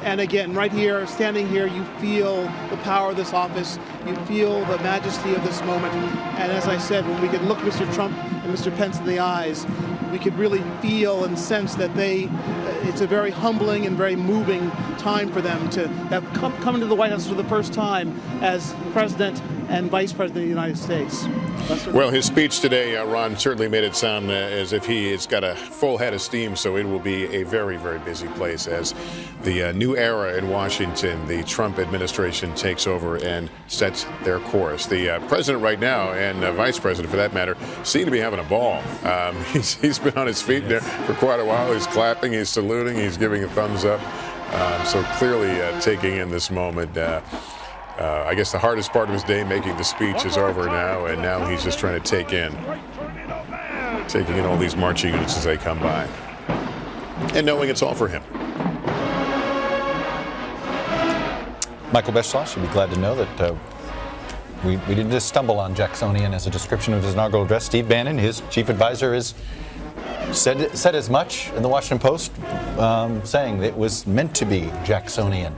And again, right here, standing here, you feel the power of this office. You feel the majesty of this moment. And as I said, when we could look Mr. Trump and Mr. Pence in the eyes, we could really feel and sense that it's a very humbling and very moving time for them to have come to the White House for the first time as President and Vice President of the United States. Lester? Well, his speech today, Ron, certainly made it sound as if he has got a full head of steam, so it will be a very, very busy place as the new era in Washington, the Trump administration takes over and sets their course. The president right now, and vice president for that matter, seem to be having a ball. He's been on his feet there for quite a while. He's clapping, he's saluting, he's giving a thumbs up. So clearly taking in this moment. I guess the hardest part of his day, making the speech, is over now, and now he's just trying to taking in all these marching units as they come by, and knowing it's all for him. Michael Beschloss should be glad to know that we didn't just stumble on Jacksonian as a description of his inaugural address. Steve Bannon, his chief advisor, said as much in the Washington Post, saying that it was meant to be Jacksonian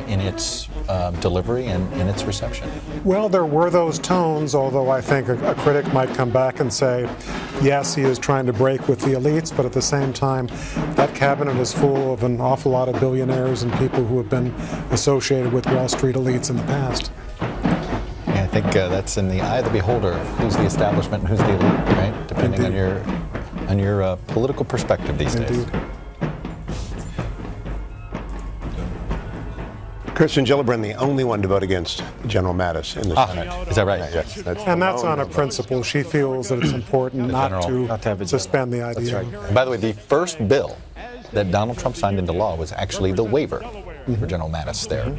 in its delivery and in its reception. Well, there were those tones, although I think a critic might come back and say, yes, he is trying to break with the elites, but at the same time, that cabinet is full of an awful lot of billionaires and people who have been associated with Wall Street elites in the past. Yeah, I think that's in the eye of the beholder, who's the establishment and who's the elite, right? Depending on your political perspective these days. Kirsten Gillibrand, the only one to vote against General Mattis in the Senate. Is that right? Yes. That's on a principle. She feels that it's important not to suspend the idea. That's right. And by the way, the first bill that Donald Trump signed into law was actually the waiver for General Mattis there.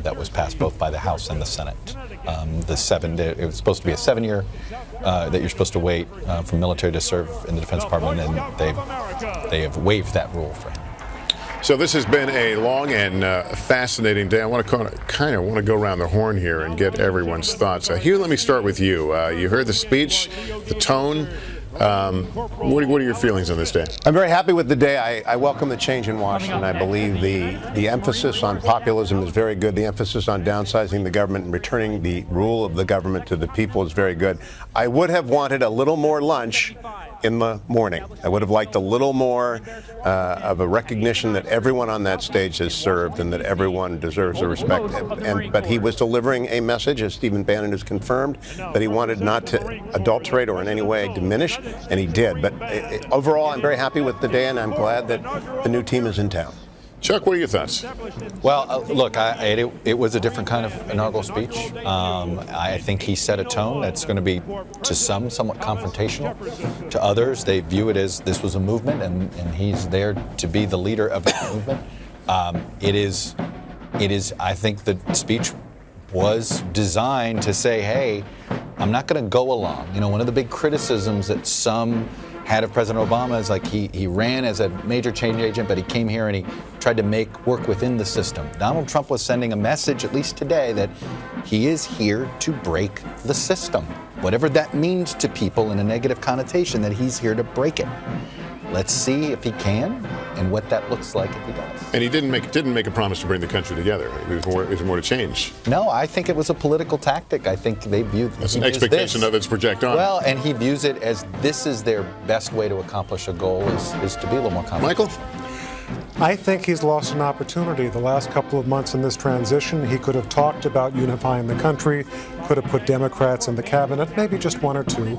That was passed both by the House and the Senate. It was supposed to be a 7-year that you're supposed to wait for military to serve in the Defense Department, and they have waived that rule for him. So this has been a long and fascinating day. I want to kind of go around the horn here and get everyone's thoughts. Hugh, let me start with you. You heard the speech, the tone. What are your feelings on this day? I'm very happy with the day. I welcome the change in Washington. I believe the emphasis on populism is very good. The emphasis on downsizing the government and returning the rule of the government to the people is very good. I would have wanted a little more lunch in the morning. I would have liked a little more of a recognition that everyone on that stage has served and that everyone deserves the respect. But he was delivering a message, as Stephen Bannon has confirmed, that he wanted not to adulterate or in any way diminish, and he did. But overall, I'm very happy with the day, and I'm glad that the new team is in town. Chuck, what are your thoughts? Well, look, it was a different kind of inaugural speech. I think he set a tone that's going to be, to some, somewhat confrontational. To others, they view it as this was a movement, and he's there to be the leader of the movement. It is. I think the speech was designed to say, hey, I'm not going to go along. You know, one of the big criticisms that some had of President Obama is like he ran as a major change agent, but he came here and he tried to work within the system. Donald Trump was sending a message, at least today, that he is here to break the system. Whatever that means to people in a negative connotation, that he's here to break it. Let's see if he can and what that looks like if he does. And he didn't make a promise to bring the country together. It was more to change. No, I think it was a political tactic. I think they viewed that's an expectation of its project on. Well, and he views it as this is their best way to accomplish a goal is to be a little more confident. Michael? I think he's lost an opportunity. The last couple of months in this transition, he could have talked about unifying the country, could have put Democrats in the cabinet, maybe just one or two,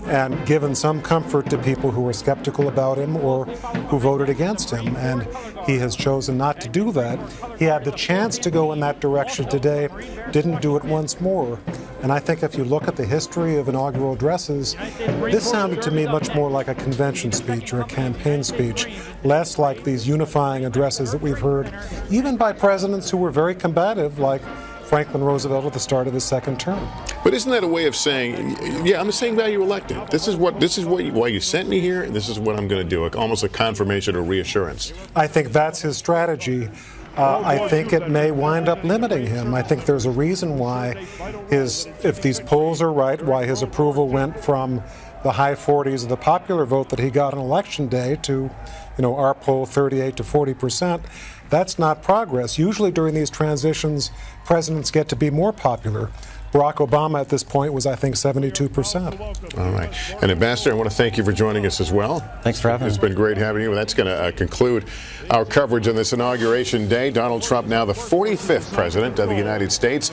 and given some comfort to people who were skeptical about him or who voted against him. And he has chosen not to do that. He had the chance to go in that direction today, didn't do it once more. And I think if you look at the history of inaugural addresses, this sounded to me much more like a convention speech or a campaign speech, less like these unifying addresses that we've heard, even by presidents who were very combative, like Franklin Roosevelt at the start of his second term. But isn't that a way of saying, yeah, I'm the same guy you elected. This is why you sent me here, and this is what I'm going to do, almost a confirmation or reassurance. I think that's his strategy. I think it may wind up limiting him. I think there's a reason why if these polls are right, why his approval went from the high 40s of the popular vote that he got on election day to, our poll 38 to 40%. That's not progress. Usually during these transitions, presidents get to be more popular. Barack Obama at this point was, I think, 72%. All right. And Ambassador, I want to thank you for joining us as well. Thanks for having me. It's been great having you. And that's going to conclude our coverage on this Inauguration Day. Donald Trump, now the 45th President of the United States.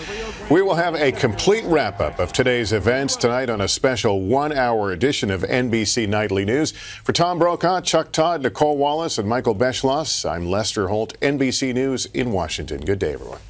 We will have a complete wrap-up of today's events tonight on a special one-hour edition of NBC Nightly News. For Tom Brokaw, Chuck Todd, Nicole Wallace, and Michael Beschloss, I'm Lester Holt, NBC News in Washington. Good day, everyone.